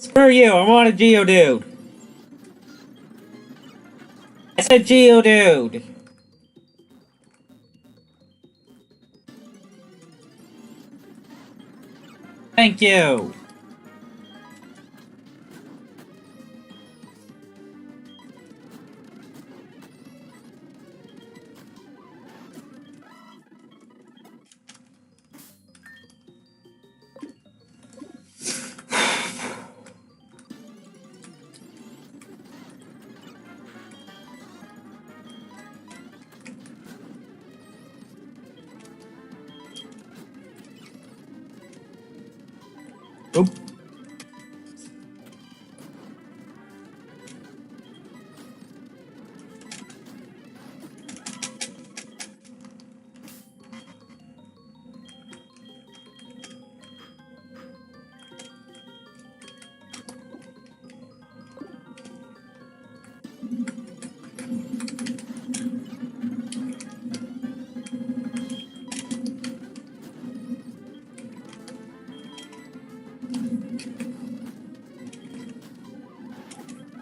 Screw you, I want a Geodude. I said Geodude. Thank you. Oop.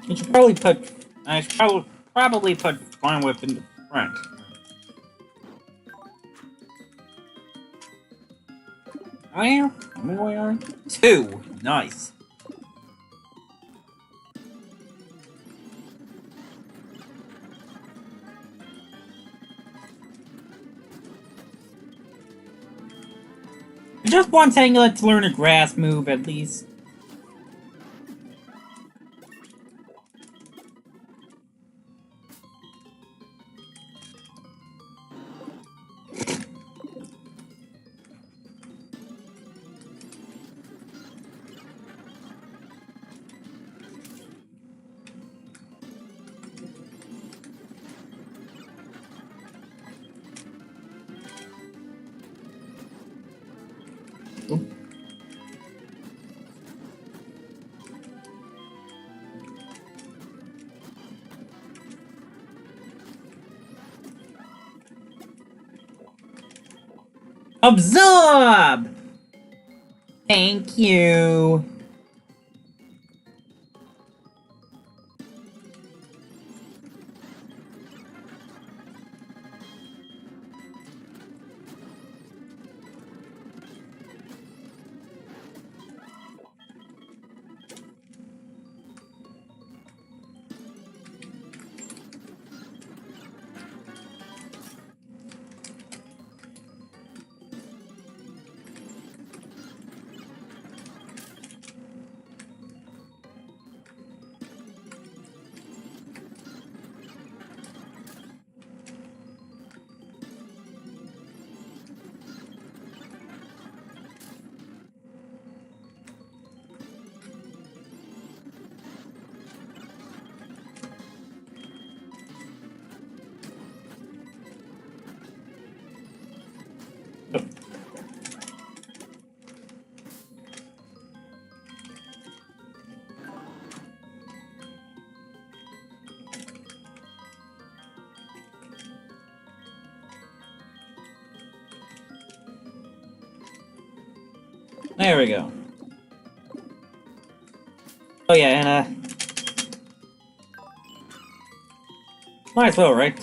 I should probably put. I should probably put Flying Whip in the front. Where? How many are? 2. Nice. I just want Tangela to learn a grass move at least. Absorb! Thank you. There we go. Oh yeah, and might as well, right?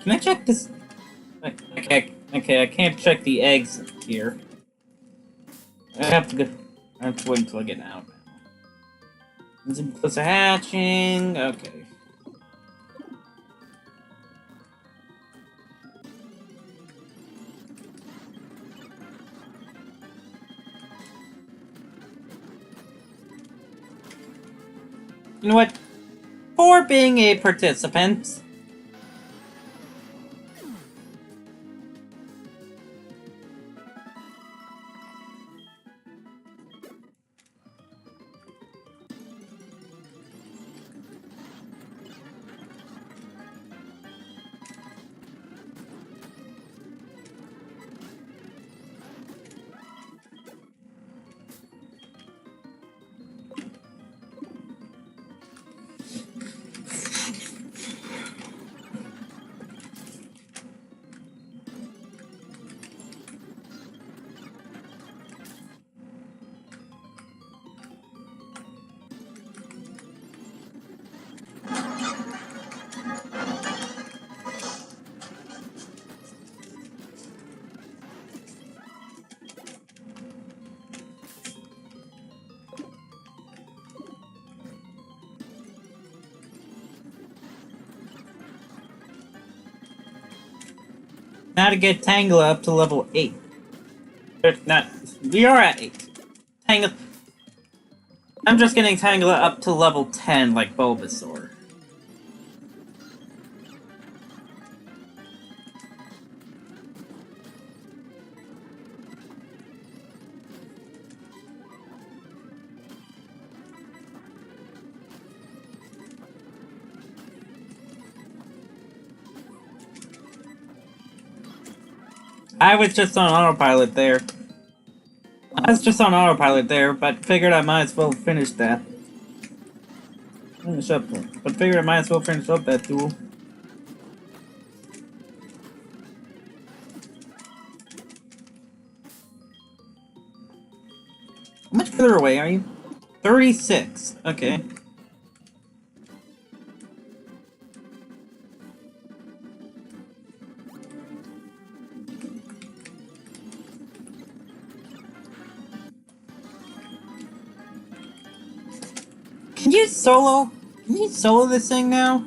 Can I check this? Okay, I can't check the eggs here. I have to go. I have to wait until I get out now. Close to hatching. Okay. You know what? For being a participant. Now to get Tangela up to level 8. Not, we are at 8. Tangela. I'm just getting Tangela up to level 10 like Bulbasaur. I was just on autopilot there. But figured I might as well finish that. But figured I might as well finish up that duel. How much further away are you? 36. Okay. Can you solo this thing now?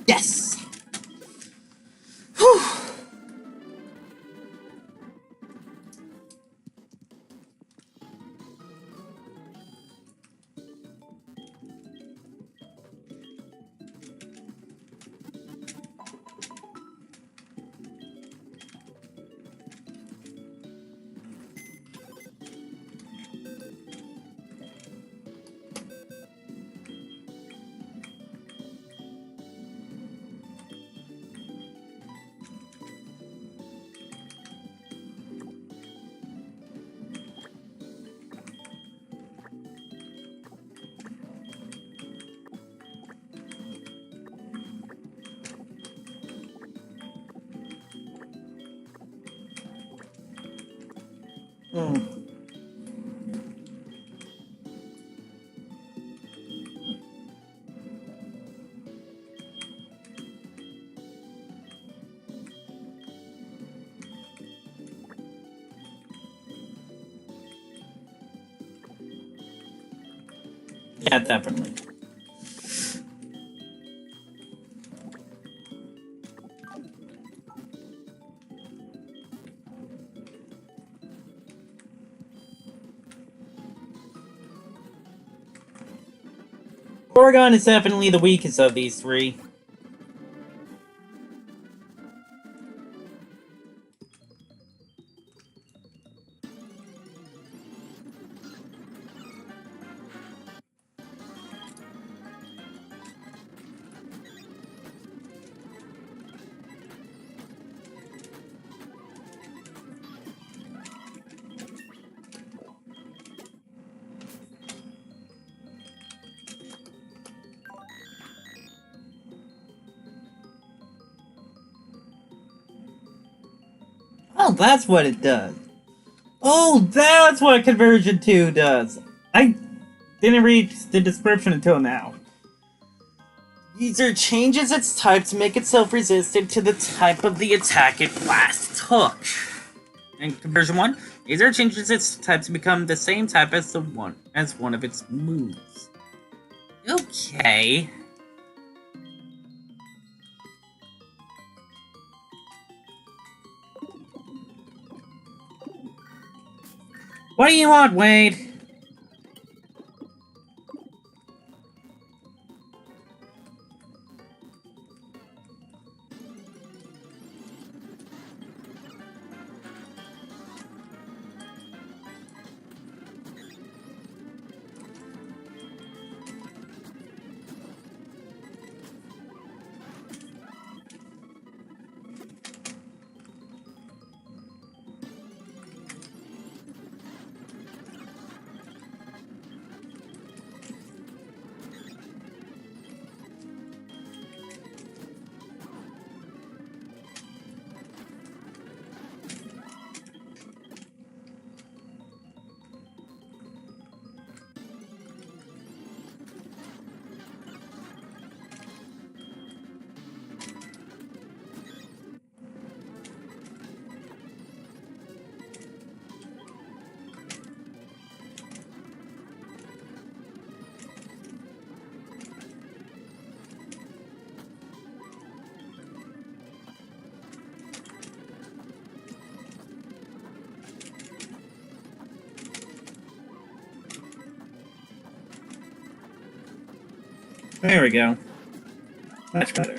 Yes! Whew. Yeah, definitely. Porygon is definitely the weakest of these three. Oh, that's what it does. Oh, that's what Conversion 2 does. I didn't read the description until now. User changes its type to make itself resistant to the type of the attack it last took. In Conversion 1, user changes its type to become the same type as one of its moves. Okay. What do you want, Wade? There we go. Much better.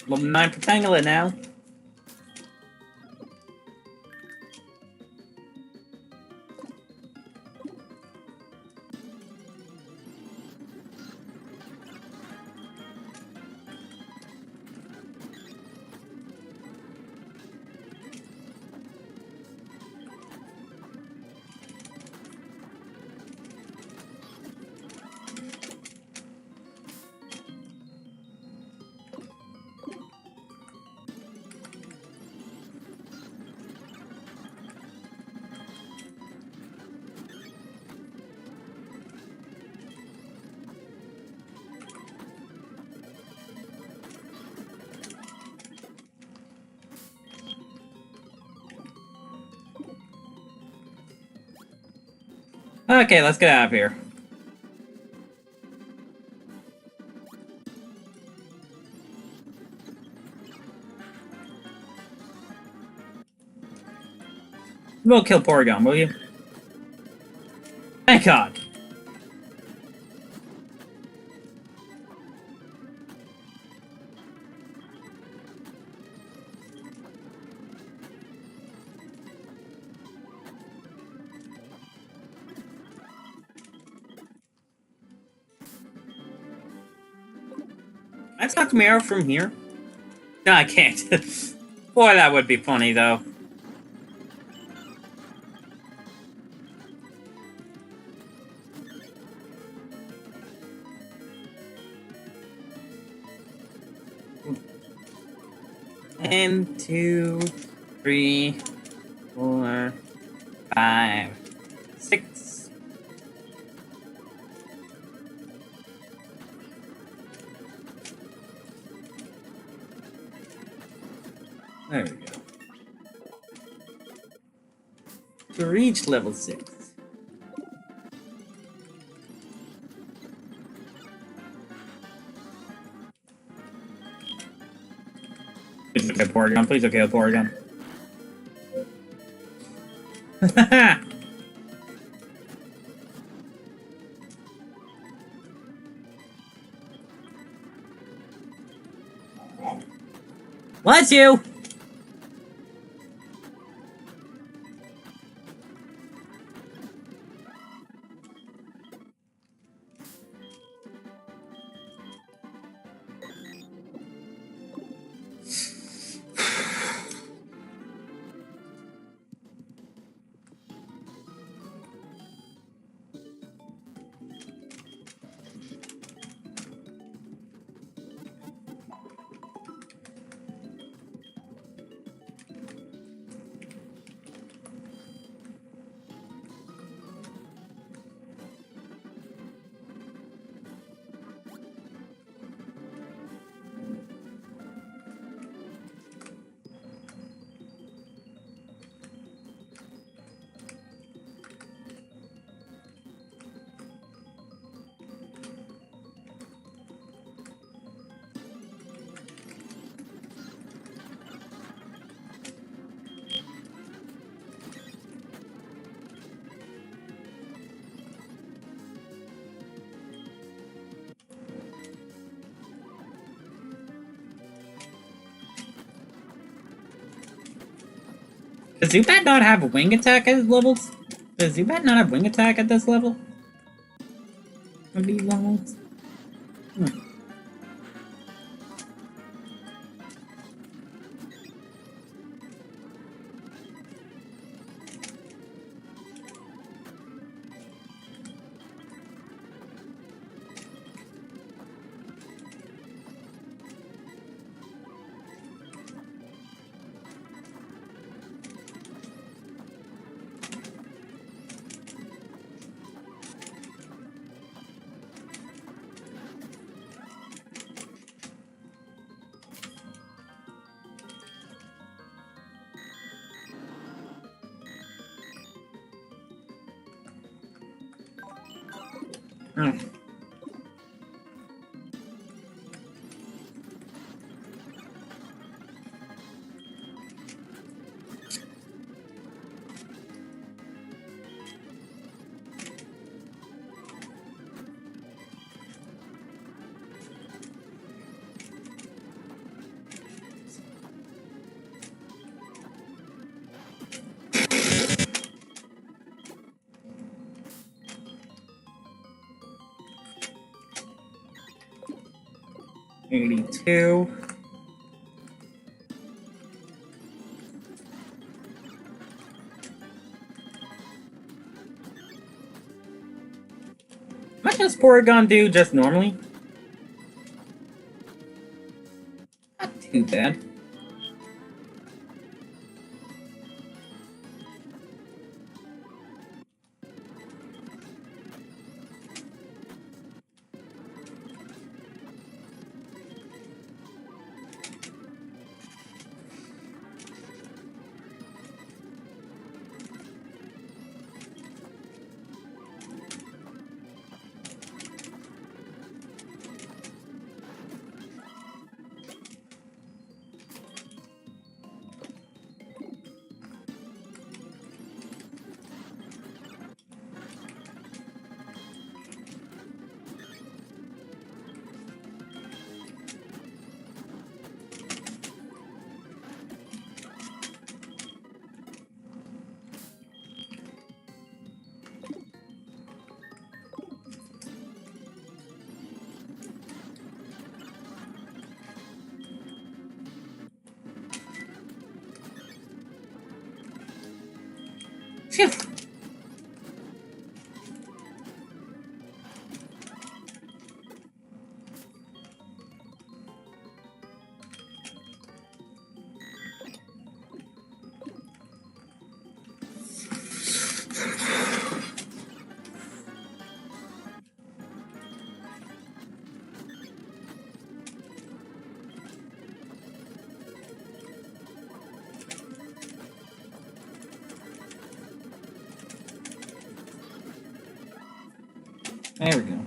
Level 9 for Tangela now. Okay, let's get out of here. You won't kill Porygon, will you? Thank God. Let's talk to Mara from here. No, I can't. Boy, that would be funny, though. One, 2, 3, 4, 5, 6. There we go. To reach level 6. Please don't kill Porygon. Please don't kill Porygon. Bless you! Does Zubat not have a wing attack at levels? Does Zubat not have wing attack at this level? Of these levels? Oh. $82. How much does Porygon do just normally? Not too bad. Phew. There we go.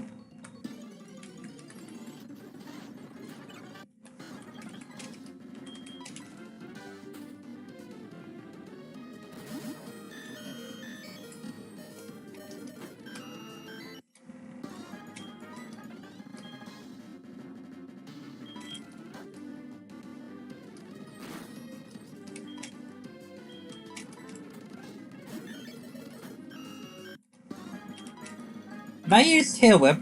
If I use Tail Whip,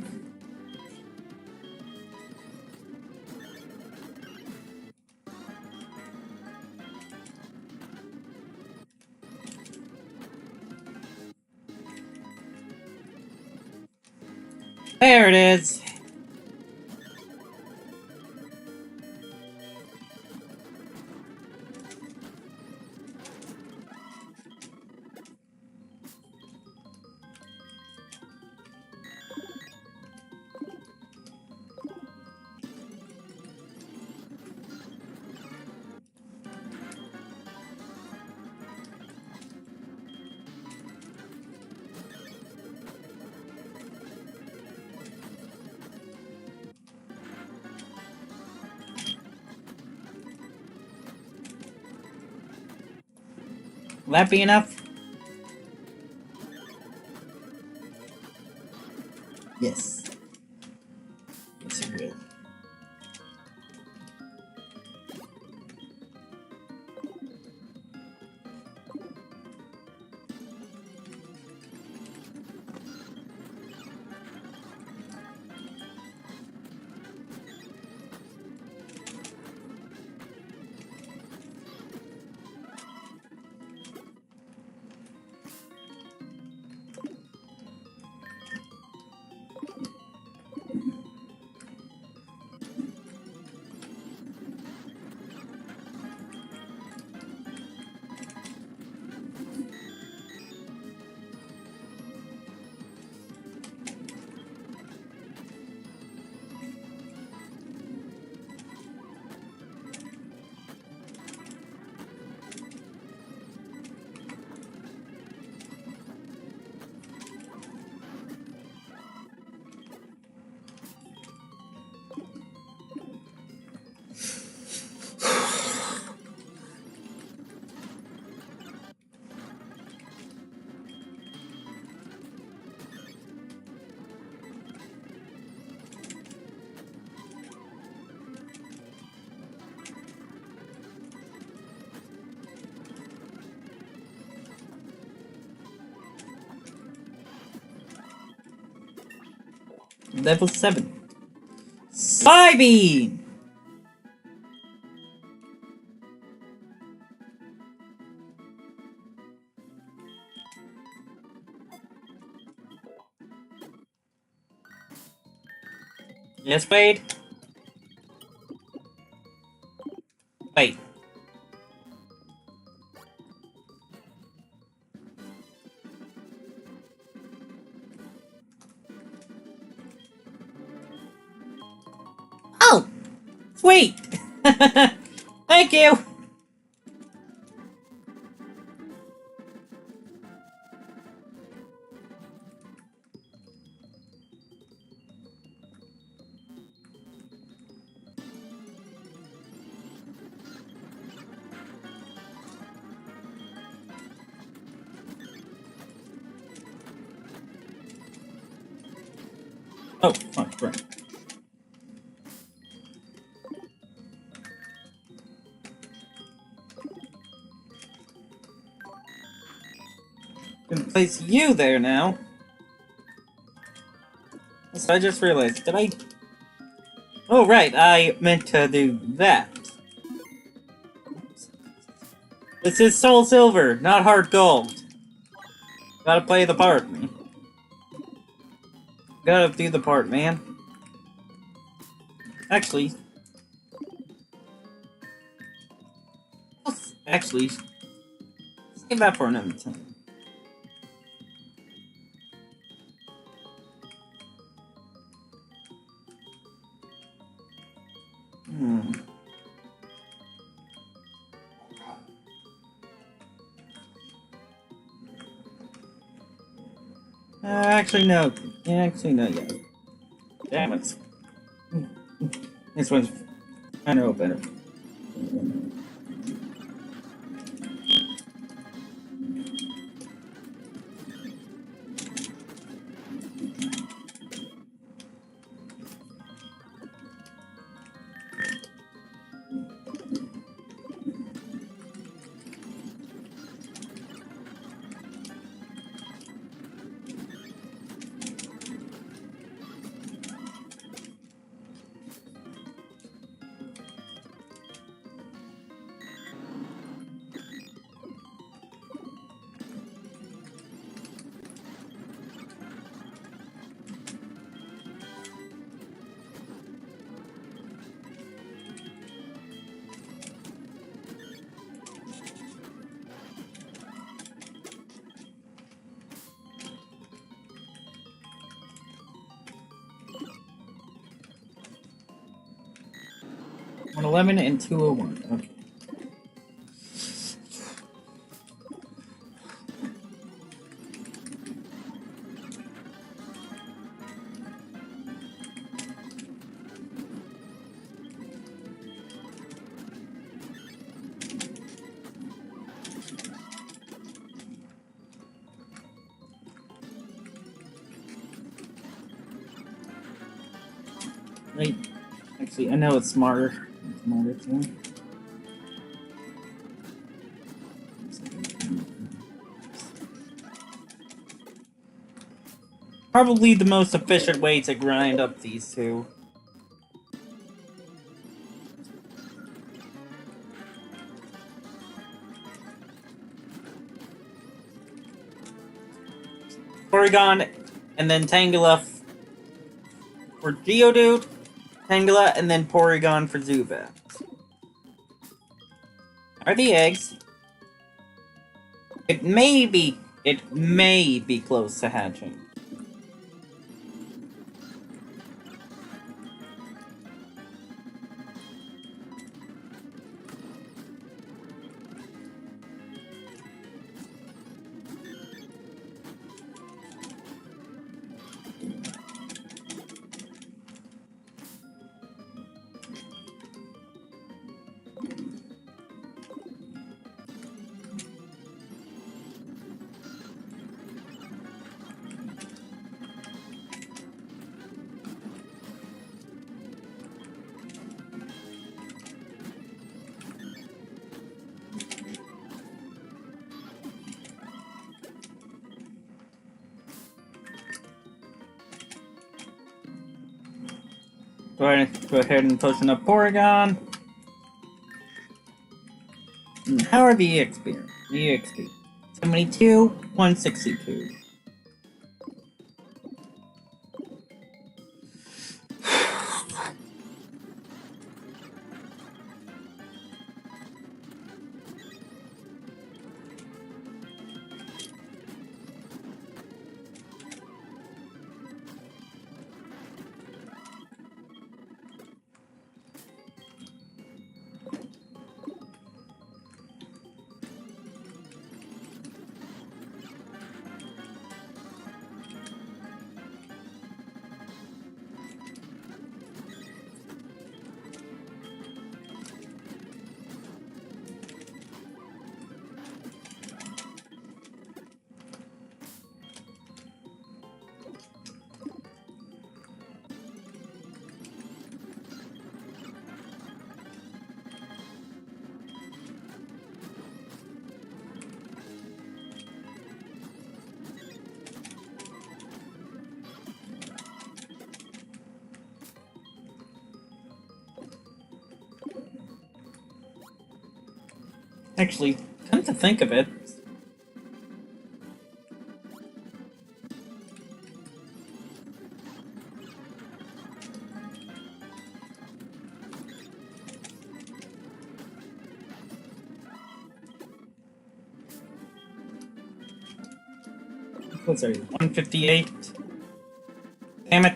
there it is. Will that be enough? Yes. Yes, it will. Level 7. Psybeam! Yes, Wade? Wait. Oh! Sweet! Thank you! Oh, fuck, right. Gonna place you there now. So I just realized, did I... Oh, right, I meant to do that. This is Soulsilver, not hard gold. Gotta play the part, man. Gotta do the part, man. Actually, save that for another time. Actually, no. Actually, no, yeah. Damn it. This one's kind of better. One 11 and 201. Okay. Right. Actually, I know it's smarter. It's smarter too. Probably the most efficient way to grind up these two. Porygon, and then Tangela for Geodude, Tangela, and then Porygon for Zubat. Are the eggs? It may be close to hatching. Go ahead and potion up Porygon. And how are the EXP? EXP 72, 162. Actually, come to think of it, What's that? 158. Damn it.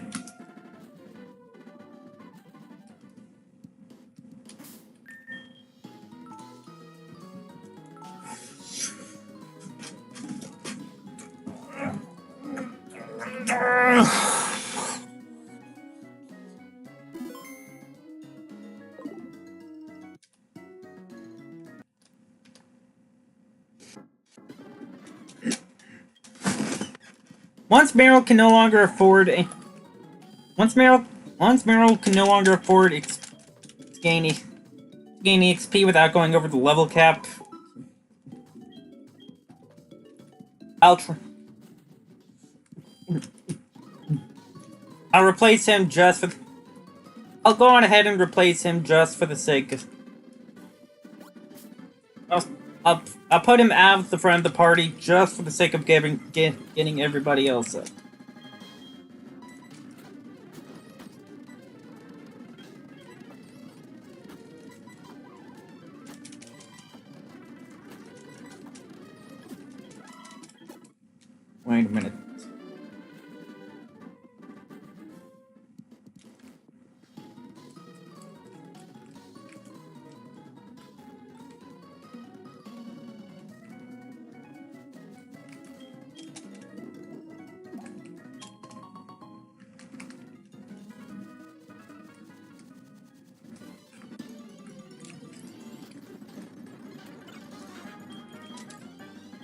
Once Marill can no longer afford gaining XP without going over the level cap, I'll replace him just for. I'll go on ahead and replace him just for the sake of. I'll put him out of the front of the party just for the sake of getting everybody else up. Wait a minute.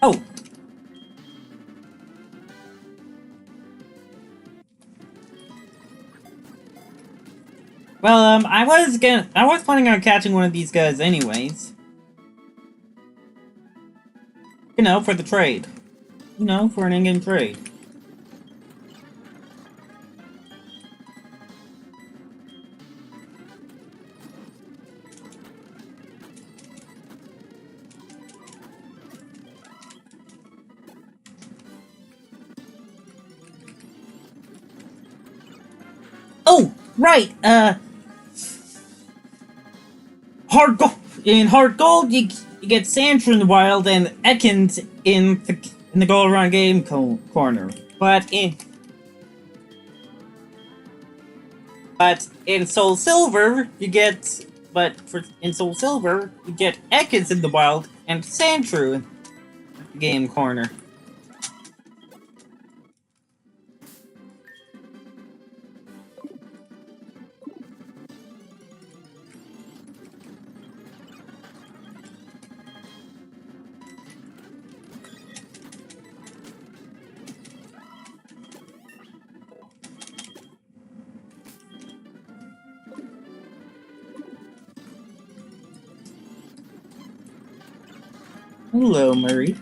Oh! Well, I was planning on catching one of these guys anyways. You know, for the trade. You know, for an in-game trade. Oh, right, in Hard Gold, you get Sandshrew in the wild and Ekans in the Go Around Game corner. But in Soulsilver, you get Ekans in the wild and Sandshrew in the game corner. Hello, Murray.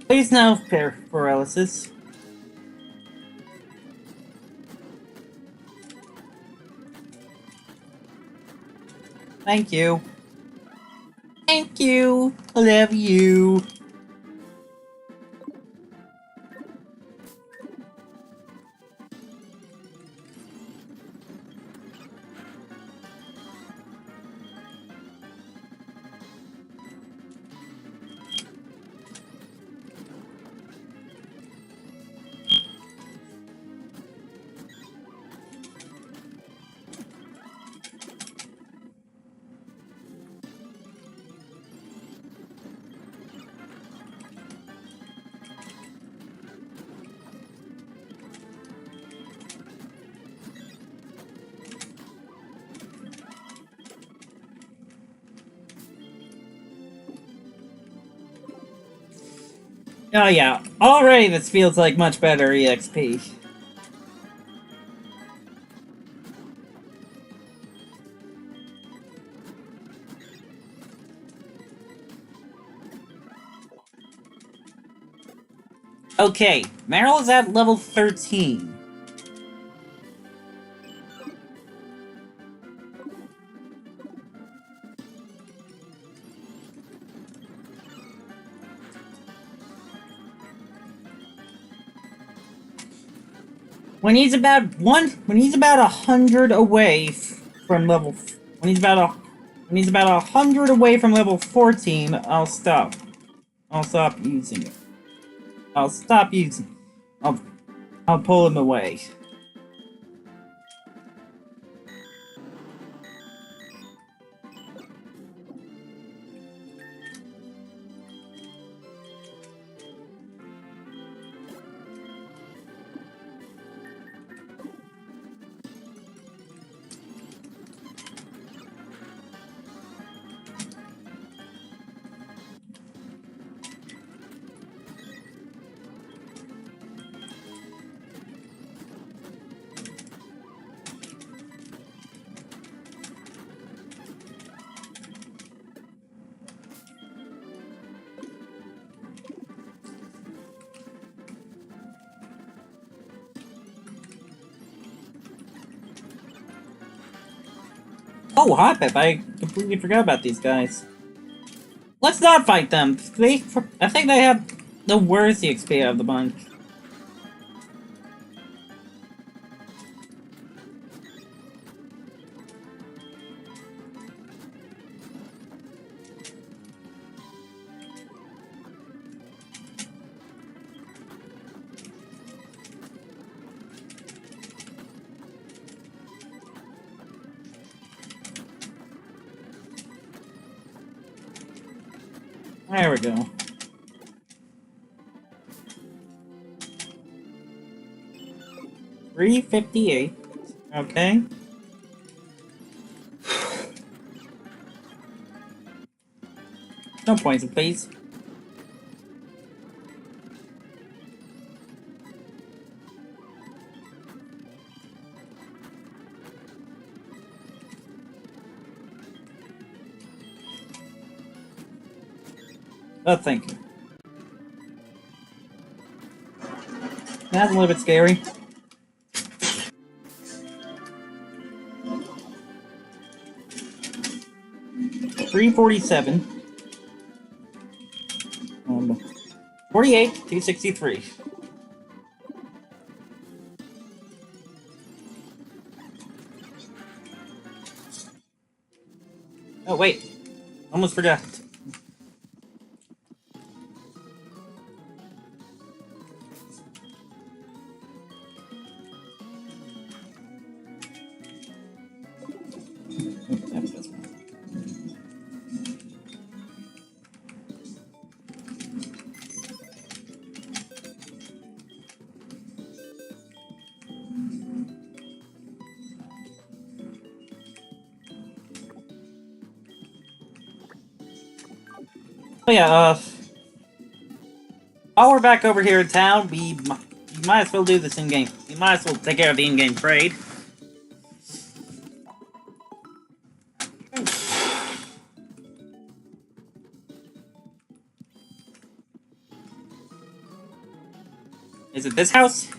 Please no paralysis. Thank you. Thank you. I love you. Oh yeah, already this feels like much better EXP. Okay, Marill is at level 13. When he's about 100 away from level, when he's about 100 away from level 14, I'll stop. I'll stop using it. I'll stop using it. I'll pull him away. Oh, Hot Pep, I completely forgot about these guys. Let's not fight them. I think they have the worst XP out of the bunch. There we go. $358. Okay. No poison, please. Oh, thank you. That's a little bit scary. $347. 48, 263. Oh, wait. Almost forgot. Oh yeah, while we're back over here in town, we might as well do this in-game. We might as well take care of the in-game trade. Is it this house?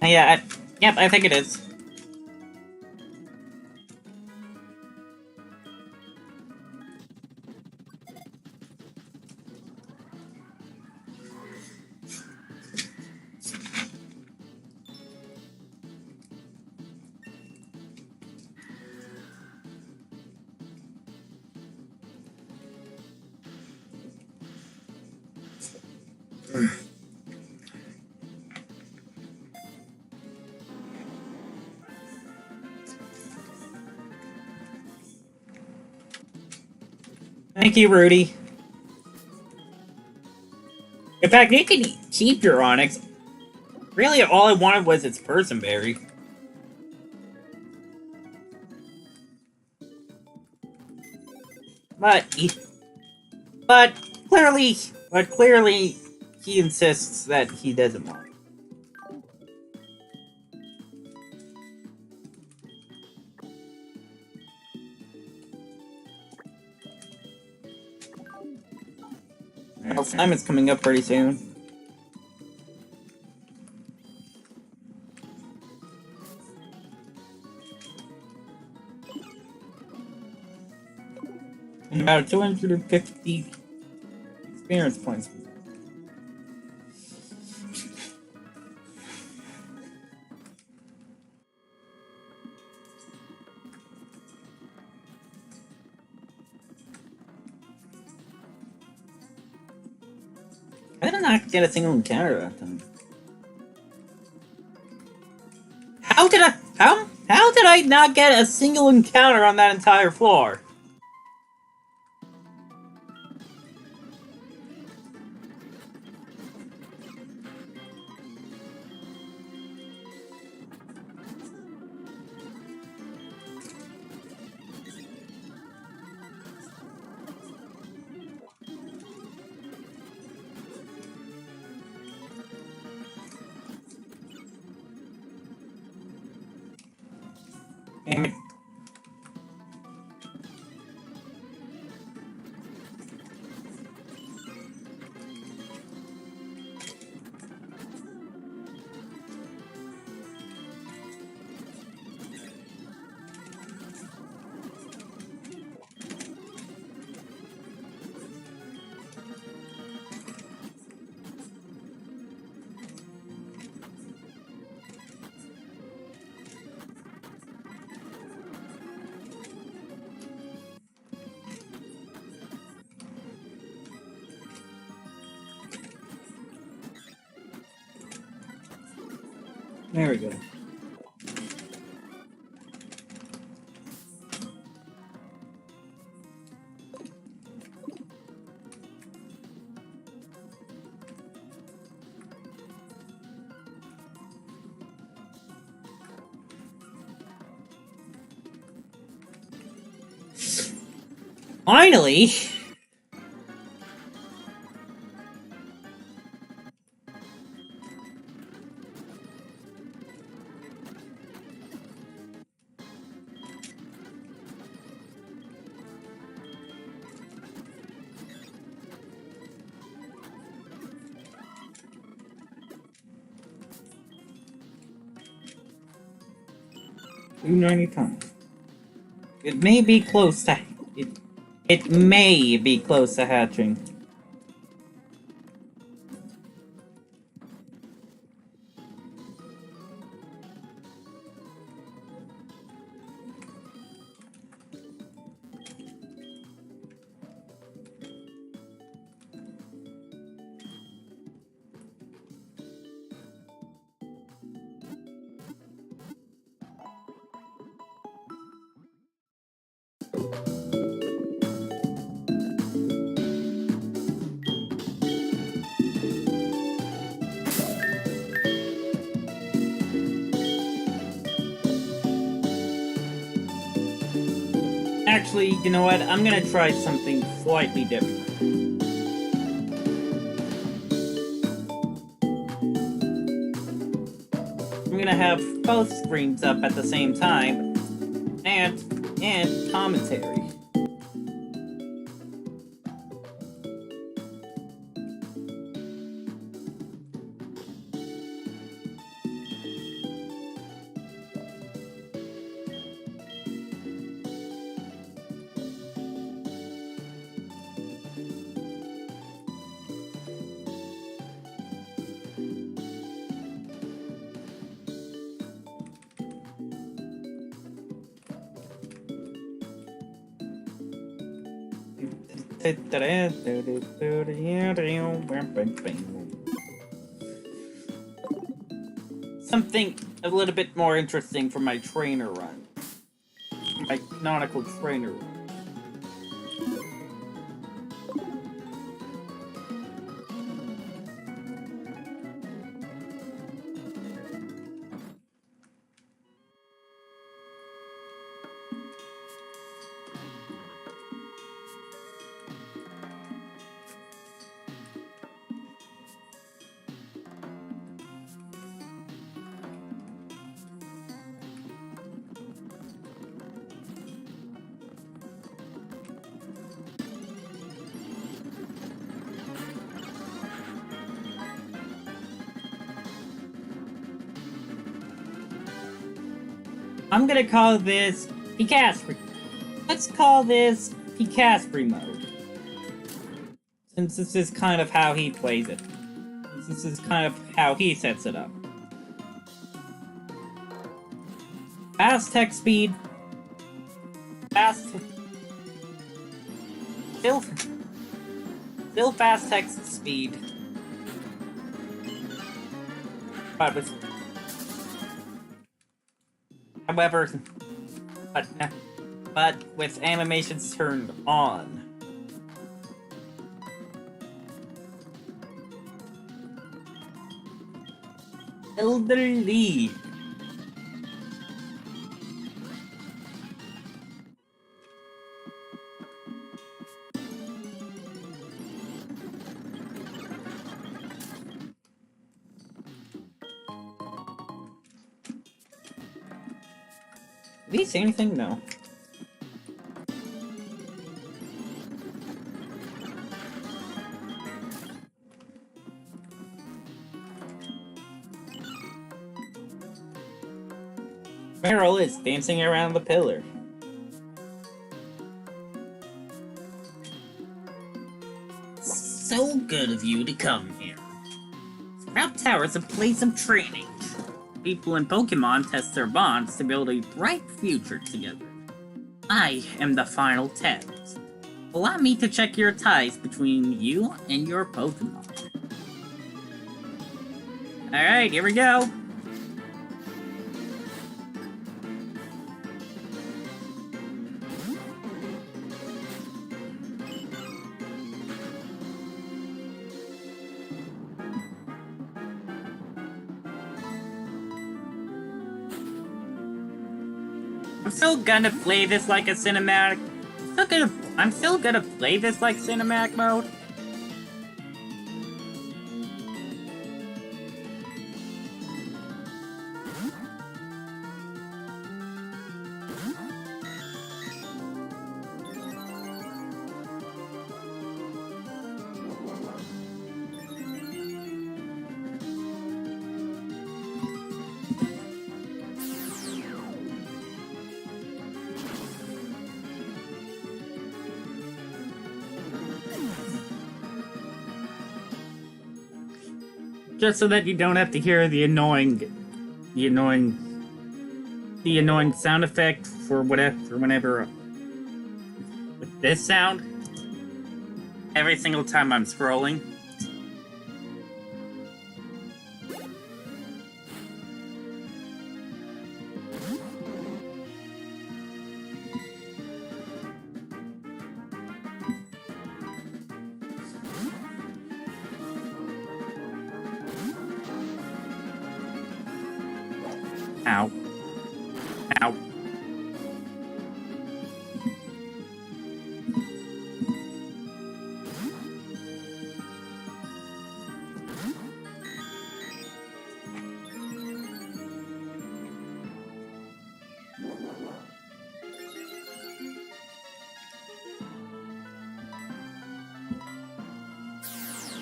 Yeah, yep, I think it is. Thank you, Rudy. In fact, you can keep your Onyx. Really, all I wanted was its Person Berry. But clearly, he insists that he doesn't want it. Well, Simon's coming up pretty soon. And about 250 experience points. I did not get a single encounter that time. How did I not get a single encounter on that entire floor? Damn it. There we go. Finally! $2.90. It may be close to it may be close to hatching. Actually, you know what? I'm gonna try something slightly different. I'm gonna have both screens up at the same time, and commentary. Something a little bit more interesting for my trainer run. My Canonical trainer run. I'm gonna call this Picaspery. Let's call this Picaspery mode. Since this is kind of how he plays it. This is kind of how he sets it up. Fast text speed. Still fast text speed. But with, however, but with animations turned on. Elderly. Did he say anything? No. Marill is dancing around the pillar. So good of you to come here. Sprout Tower is a place of training. People and Pokemon test their bonds to build a bright future together. I am the final test. Allow me to check your ties between you and your Pokemon. Alright, here we go. I'm still gonna play this like a cinematic. I'm still gonna play this like cinematic mode. Just so that you don't have to hear the annoying sound effect for whenever with this sound every single time I'm scrolling. Ow. Ow.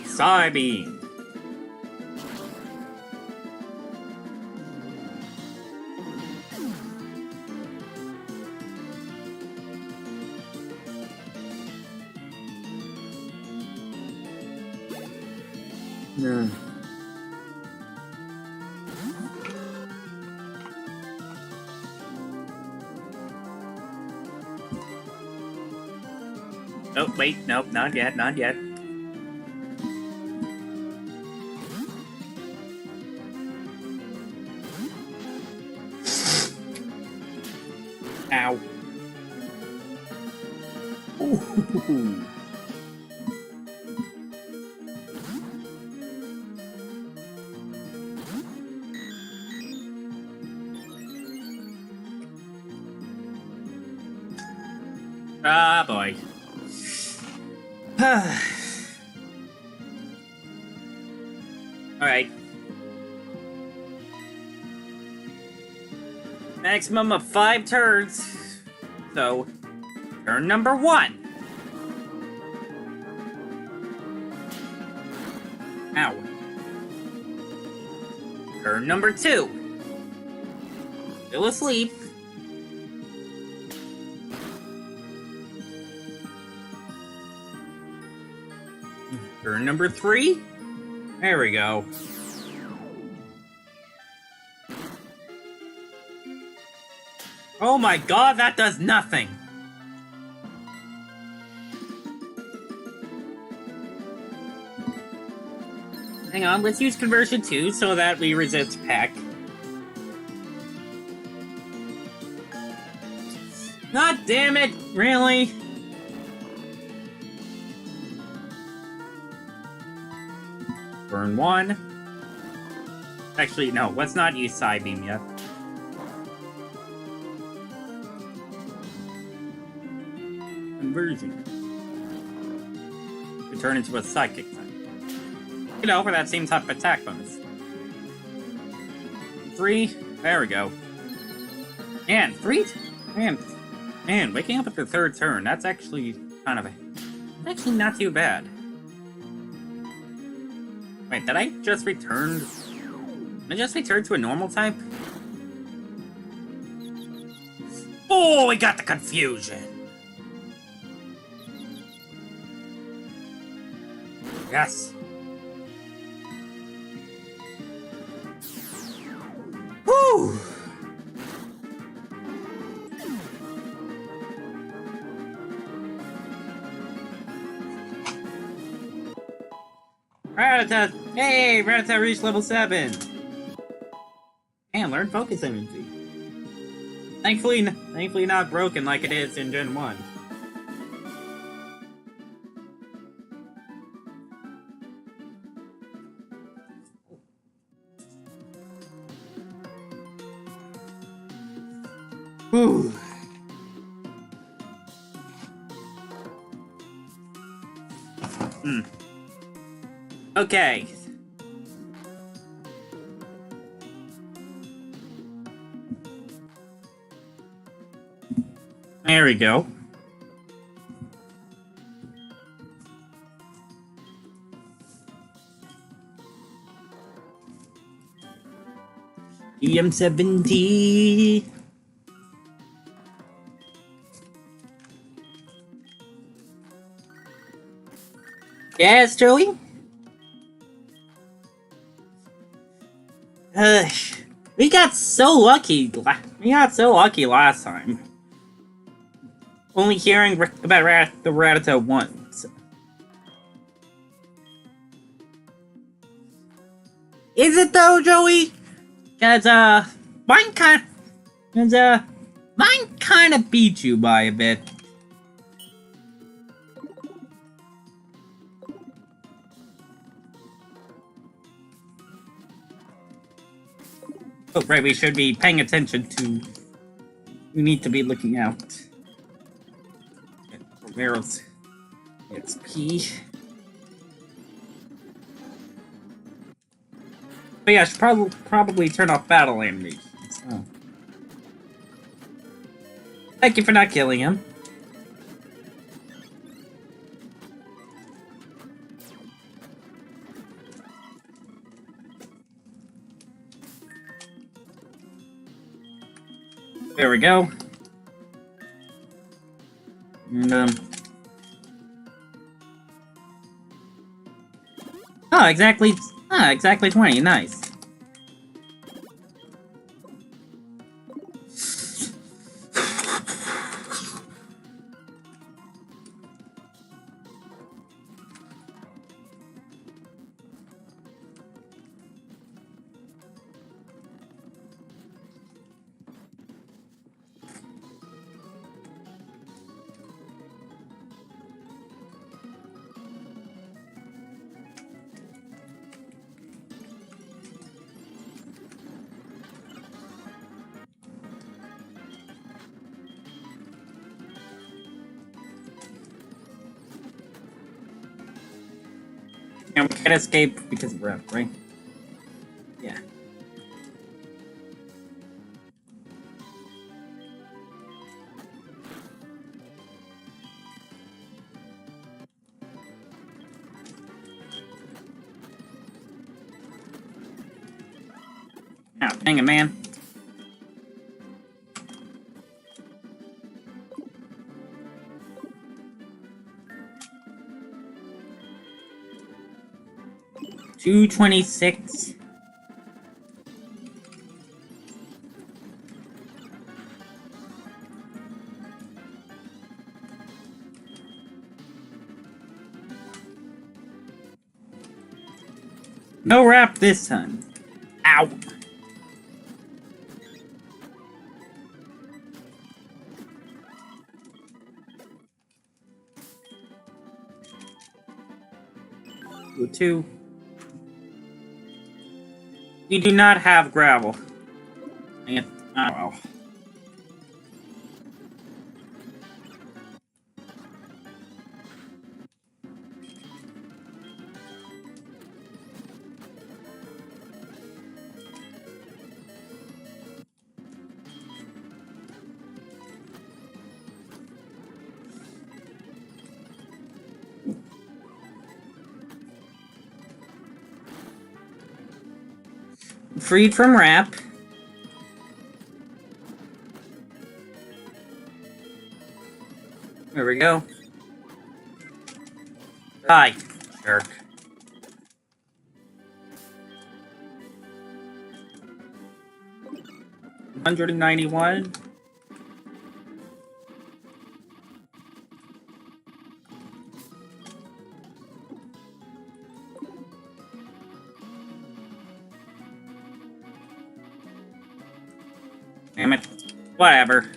Psybeam. Yeah. Oh, wait, nope, not yet, not yet. Ow. Ooh. Ah, boy. Alright. Maximum of 5 turns. So, turn number 1. Ow. Turn number 2. Still asleep. Turn number 3. There we go. Oh my god, that does nothing! Hang on, let's use Conversion 2 so that we resist Peck. God damn it! Really? Burn 1. Actually, no, let's not use Psybeam yet. Conversion. To turn into a Psychic type. You know, for that same type of attack bonus. 3. There we go. And 3? Man, waking up at the third turn, that's actually kind of actually not too bad. Wait, did I just return? Did I just return to a normal type? Oh, we got the confusion! Yes! Whew! Rattata! Hey! Rattata reached level 7! And learned Focus Energy. Thankfully not broken like it is in Gen 1. Whew. Okay. There we go. EM70. Yes, Joey? We got so lucky. We got so lucky last time. Only hearing about the Rattata once. Is it though, Joey? Cause mine kinda beat you by a bit. Oh, right, we should be paying attention to... We need to be looking out. Romero's XP. But yeah, I should probably turn off battle animations. Oh. Thank you for not killing him. There we go. And, exactly 20, nice. And we can't escape because of rep, right? Yeah. Oh, dang it, man. $226. No wrap this time. Ow. Two. You do not have gravel. Dang it. Oh well. Freed from wrap. There we go. Die, jerk. $191. Damn it. Whatever.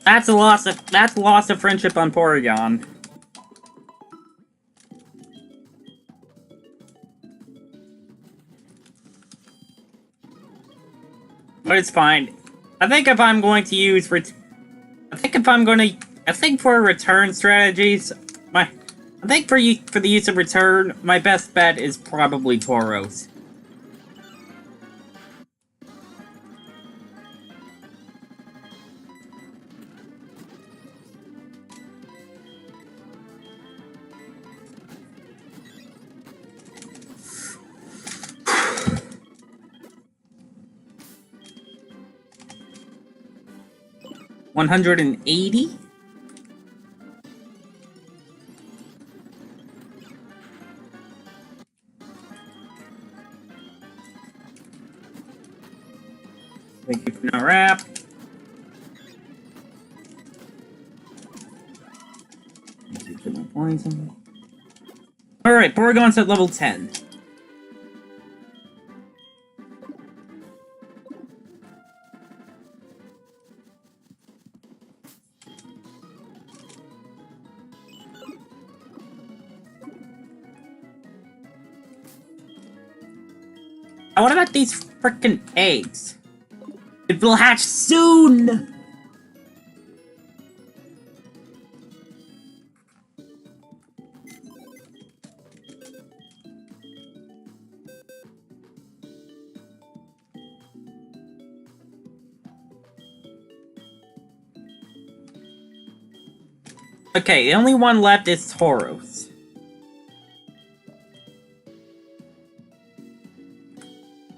That's a loss of friendship on Porygon. But it's fine. I think for return strategies, for the use of return, my best bet is probably Tauros. $180? Thank you for no wrap. Alright, Porygon's at level 10. What about these frickin' eggs? It will hatch soon! Okay, the only one left is Tauros.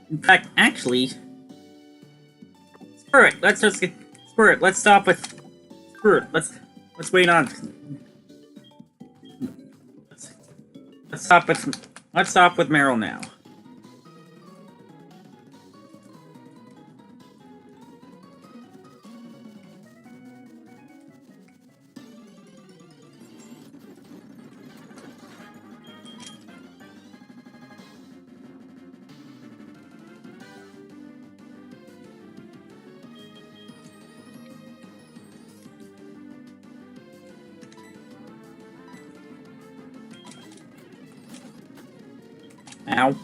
In fact, actually, screw it. Let's just get screw it. Let's stop with screw it. Let's wait on. Let's stop with Marill now. Ow.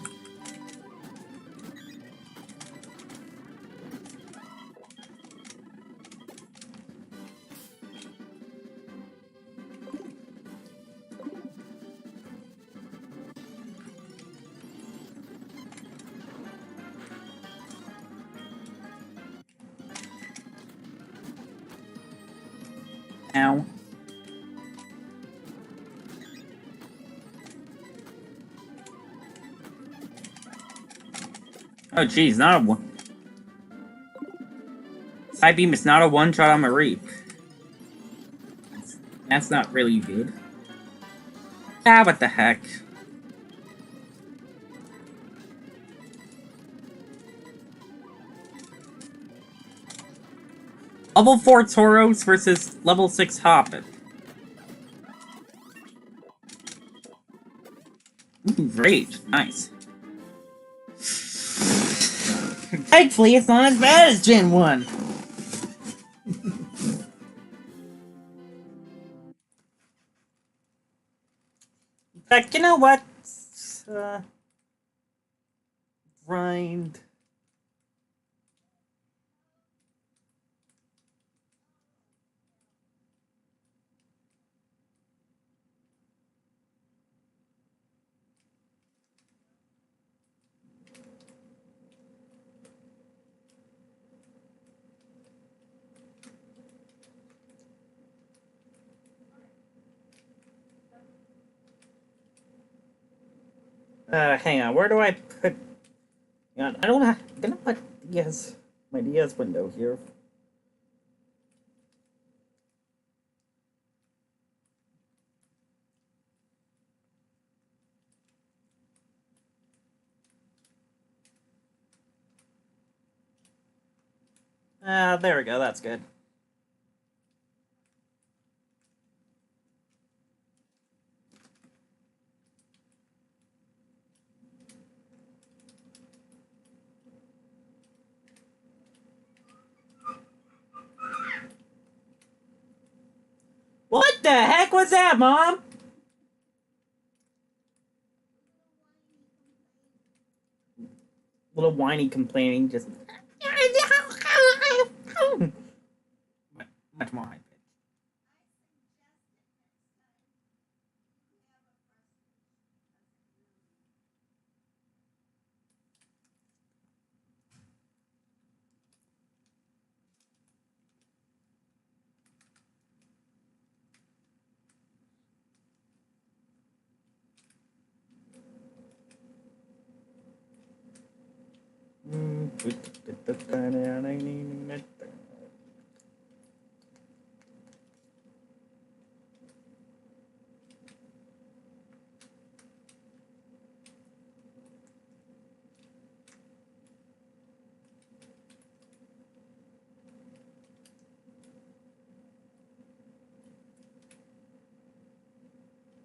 Ow. Oh geez, not a one. Side beam is not a one-shot on Marill. That's not really good. Ah, what the heck. Level 4 Tauros versus level 6 Hoppet. Rage, nice. Thankfully, it's not as bad as Gen 1. But you know what? Grind. Hang on, where do I put... Hang on, I don't have... I'm gonna put DS... my DS window here. There we go, that's good. What the heck was that, Mom? Little whiny complaining, just... Much more high pitch.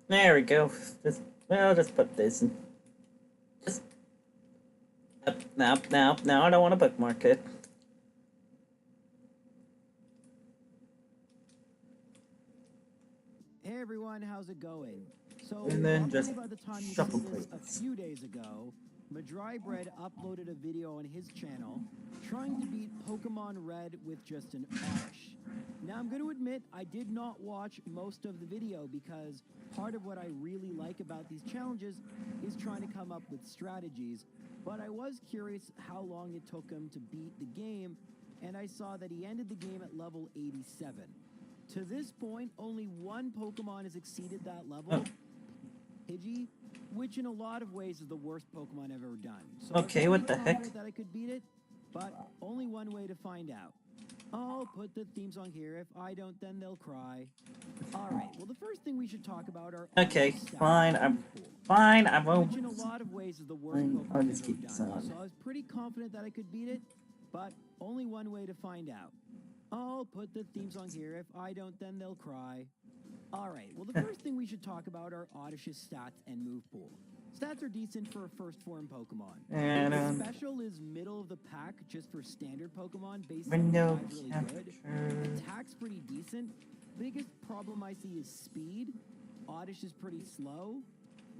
There we go. I'll just put this in. Just... No, I don't want to bookmark it. Hey everyone, how's it going? So, And then just by the time you shuffle see this plates. a few days ago, Madrybread uploaded a video on his channel trying to beat Pokemon Red with just an Oddish. Now I'm going to admit I did not watch most of the video because part of what I really like about these challenges is trying to come up with strategies, but I was curious how long it took him to beat the game, and I saw that he ended the game at level 87. To this point, only one Pokemon has exceeded that level, Pidgey, which in a lot of ways is the worst Pokemon I've ever done. So Okay, what the heck? that I could beat it, but only one way to find out. I'll put the theme song here. If I don't, then they'll cry. All right. Well, the first thing we should talk about are Okay, fine. I won't. which in a lot of ways is the worst Fine, Pokemon I'll I've just ever keep this done. on. So I was pretty confident that I could beat it, but only one way to find out. I'll put the theme song here. If I don't, then they'll cry. All right. Well, the first thing we should talk about are Oddish's stats and move pool. Stats are decent for a first form Pokemon. And Special is middle of the pack just for standard Pokemon. Basic window really capture. good. Attack's pretty decent. Biggest problem I see is speed. Oddish is pretty slow.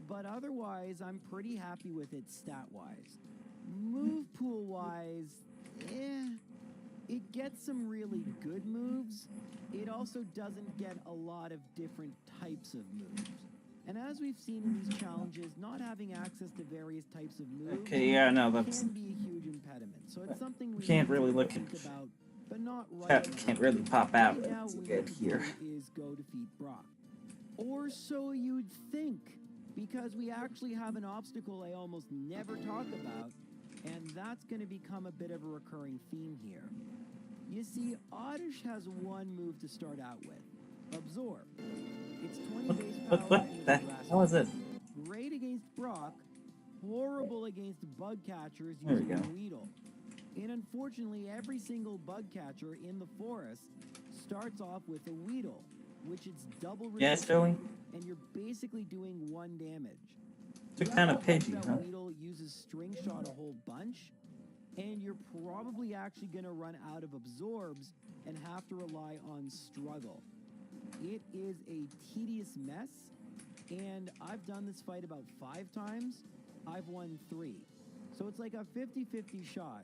But otherwise, I'm pretty happy with it stat-wise. Move pool-wise, it gets some really good moves. It also doesn't get a lot of different types of moves. And as we've seen in these challenges, not having access to various types of moves Okay, yeah, no, that's... can be a huge impediment. So it's something we Can't need really to look think at... about, but not right now. Can't really pop out. Right now, It's what we good need to here. do is go defeat Brock. Or so you'd think, because we actually have an obstacle I almost never talk about, and that's going to become a bit of a recurring theme here. You see, Oddish has one move to start out with, Absorb. It's 20 base power. What the hell is this? Great against Brock, horrible against bug catchers There we using go. Weedle. And unfortunately, every single bug catcher in the forest starts off with a Weedle, which is double resistance, Yes, Joey? and you're basically doing 1 damage. Took down a Pidgey, that huh? Weedle uses String Shot a whole bunch, and you're probably actually going to run out of absorbs and have to rely on Struggle. It is a tedious mess, and I've done this fight about 5 times. I've won 3. So it's like a 50-50 shot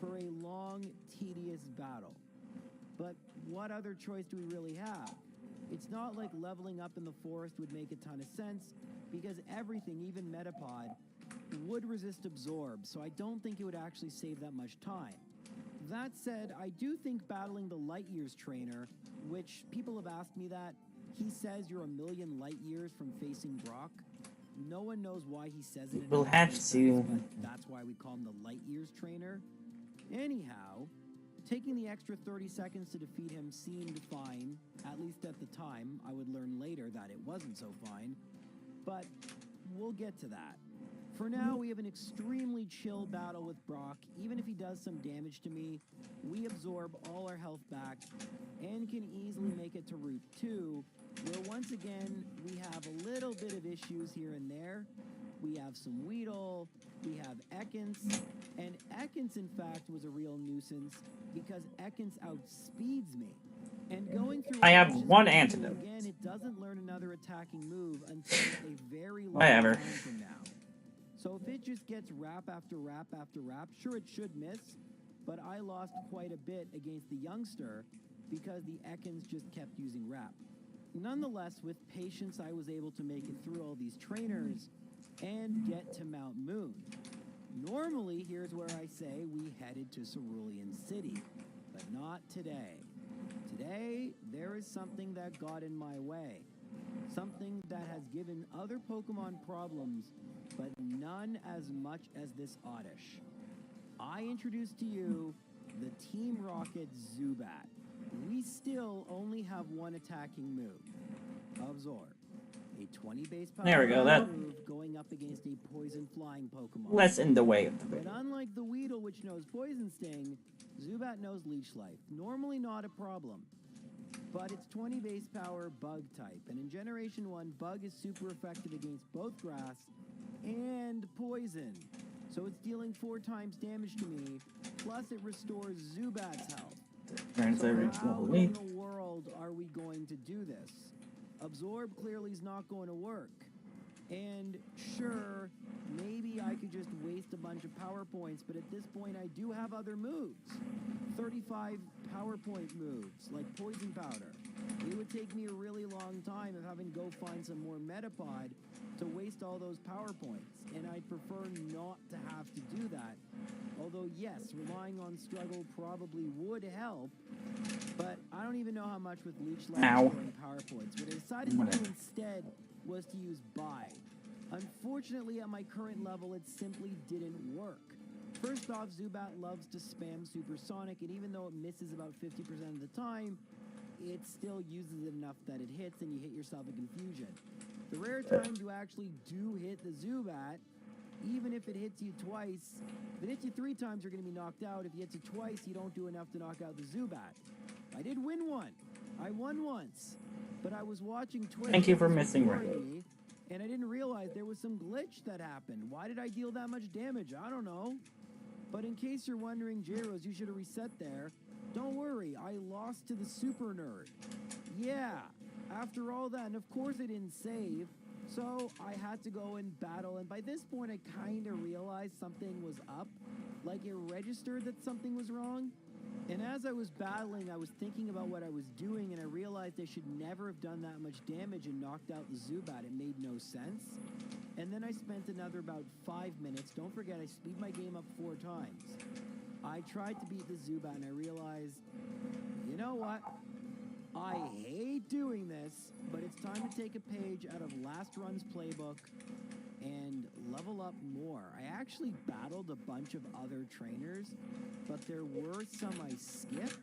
for a long, tedious battle. But what other choice do we really have? It's not like leveling up in the forest would make a ton of sense, because everything, even Metapod, would resist Absorb, so I don't think it would actually save that much time. That said, I do think battling the Light Years trainer, which people have asked me that, he says you're a million light years from facing Brock. No one knows why he says it. We'll have to. That's why we call him the Light Years trainer. Anyhow, taking the extra 30 seconds to defeat him seemed fine, at least at the time. I would learn later that it wasn't so fine, but we'll get to that. For now, we have an extremely chill battle with Brock. Even if he does some damage to me, we absorb all our health back and can easily make it to Route 2, where once again, we have a little bit of issues here and there. We have some Weedle, we have Ekans, and Ekans, in fact, was a real nuisance because Ekans outspeeds me. And going through I have one antidote. Again, it doesn't learn another attacking move until a very long Whatever. time from now. So if it just gets wrap after wrap after wrap, sure it should miss, but I lost quite a bit against the youngster because the Ekans just kept using wrap. Nonetheless, with patience, I was able to make it through all these trainers and get to Mount Moon. Normally, here's where I say we headed to Cerulean City, but not today. Today, there is something that got in my way. Something that has given other Pokemon problems, but none as much as this Oddish. I introduce to you the Team Rocket Zubat. We still only have one attacking move, Absorb. A 20 base power There we go, that- move going up against a poison flying Pokemon. Less in the way of the But video. unlike the Weedle, which knows Poison Sting, Zubat knows Leech Life. Normally not a problem. But it's 20 base power Bug type, and in Generation 1, Bug is super effective against both Grass and Poison. So it's dealing 4 times damage to me, plus it restores Zubat's health. Turns So every how single in week. the world are we going to do this? Absorb clearly is not going to work. And sure, maybe I could just waste a bunch of power points, but at this point I do have other moves. 35 PowerPoint moves, like Poison Powder. It would take me a really long time of having to go find some more Metapod to waste all those PowerPoints, and I'd prefer not to have to do that. Although yes, relying on Struggle probably would help, but I don't even know how much with Leech Life Ow. storing PowerPoints. What I decided to do instead was to use Buy. Unfortunately, at my current level, it simply didn't work. First off, Zubat loves to spam Supersonic, and even though it misses about 50% of the time, it still uses it enough that it hits and you hit yourself a confusion. The rare times you actually do hit the Zubat, even if it hits you twice, if it hits you 3 times, you're going to be knocked out. If it hits you twice, you don't do enough to knock out the Zubat. I did win one. I won once. But I was watching Twitch. Thank you for was missing recording me, and I didn't realize there was some glitch that happened. Why did I deal that much damage? I don't know. But in case you're wondering, J-Rose, you should have reset there. Don't worry, I lost to the Super Nerd. Yeah, after all that, and of course I didn't save, so I had to go and battle, and by this point I kind of realized something was up. Like it registered that something was wrong. And as I was battling, I was thinking about what I was doing, and I realized I should never have done that much damage and knocked out the Zubat. It made no sense. And then I spent another about 5 minutes. Don't forget, I speed my game up 4 times. I tried to beat the Zubat, and I realized, you know what? I hate doing this, but it's time to take a page out of Last Run's playbook and level up more. I actually battled a bunch of other trainers, but there were some I skipped.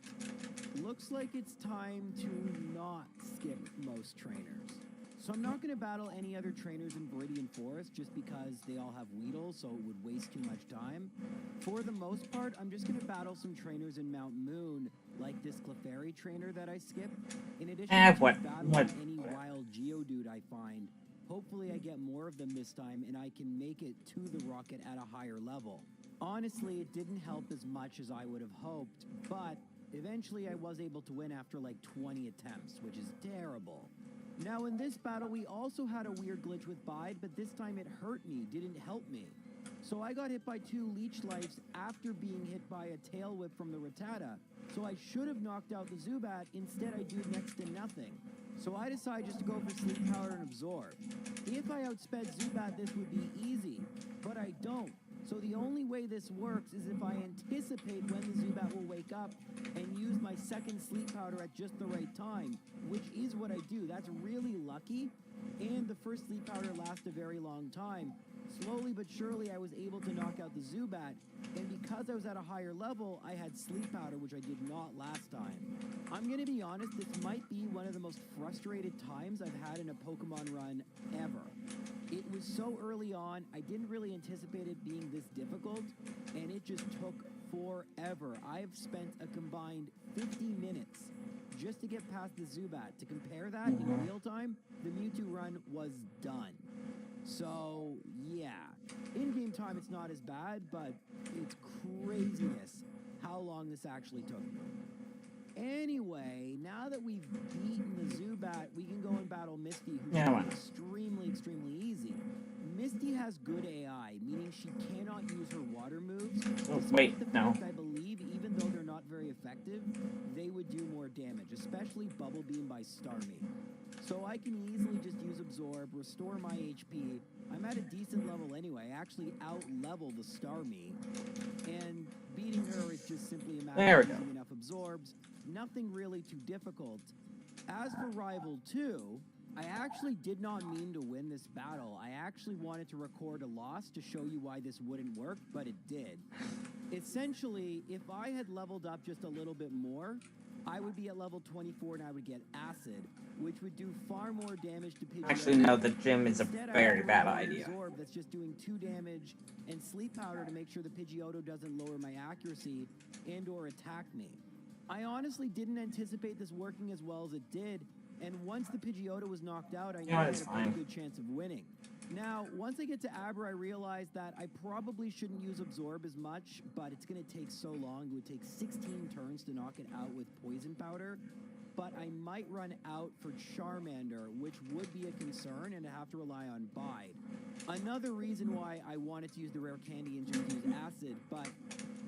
Looks like it's time to not skip most trainers. So I'm not going to battle any other trainers in Viridian Forest just because they all have Weedle, so it would waste too much time. For the most part, I'm just going to battle some trainers in Mount Moon, like this Clefairy trainer that I skipped. In addition to battling any wild Geodude I find Hopefully I get more of them this time and I can make it to the rocket at a higher level. Honestly, it didn't help as much as I would have hoped, but eventually I was able to win after like 20 attempts, which is terrible. Now in this battle we also had a weird glitch with Bide, but this time it hurt me, didn't help me. So I got hit by 2 leech lives after being hit by a tail whip from the Rattata. So I should have knocked out the Zubat, instead I do next to nothing. So I decided just to go for Sleep Powder and Absorb. If I outsped Zubat, this would be easy, but I don't. So the only way this works is if I anticipate when the Zubat will wake up and use my second Sleep Powder at just the right time, which is what I do. That's really lucky, and the first Sleep Powder lasts a very long time. Slowly but surely I was able to knock out the Zubat, and because I was at a higher level, I had Sleep Powder, which I did not last time. I'm gonna be honest, this might be one of the most frustrated times I've had in a Pokemon run ever. It was so early on, I didn't really anticipate it being this difficult, and it just took forever. I've spent a combined 50 minutes just to get past the Zubat. To compare that in real time, the Mewtwo run was done. So, yeah. In-game time, it's not as bad, but it's craziness how long this actually took me. Anyway, now that we've beaten the Zubat, we can go and battle Misty, who's extremely easy. Misty has good AI, meaning she cannot use her water moves. I believe, even though they're not very effective, they would do more damage, especially Bubble Beam by Starmie. So I can easily just use Absorb, restore my HP. I'm at a decent level anyway. I actually out-level the Starmie. And beating her is just simply a matter of using enough Absorbs. Nothing really too difficult. As for Rival 2, I actually did not mean to win this battle. I actually wanted to record a loss to show you why this wouldn't work, but it did. Essentially, if I had leveled up just a little bit more, I would be at level 24 and I would get Acid, which would do far more damage to Pidgey. Actually, no, the gym is a very bad idea. Absorb that's just doing 2 damage, and Sleep Powder to make sure the Pidgeotto doesn't lower my accuracy and or attack me. I honestly didn't anticipate this working as well as it did, and once the Pidgeotto was knocked out, I knew I had a pretty good chance of winning. Now, once I get to Abra, I realized that I probably shouldn't use Absorb as much, but it's going to take so long. It would take 16 turns to knock it out with Poison Powder, but I might run out for Charmander, which would be a concern, and I have to rely on Bide. Another reason why I wanted to use the Rare Candy and just use Acid, but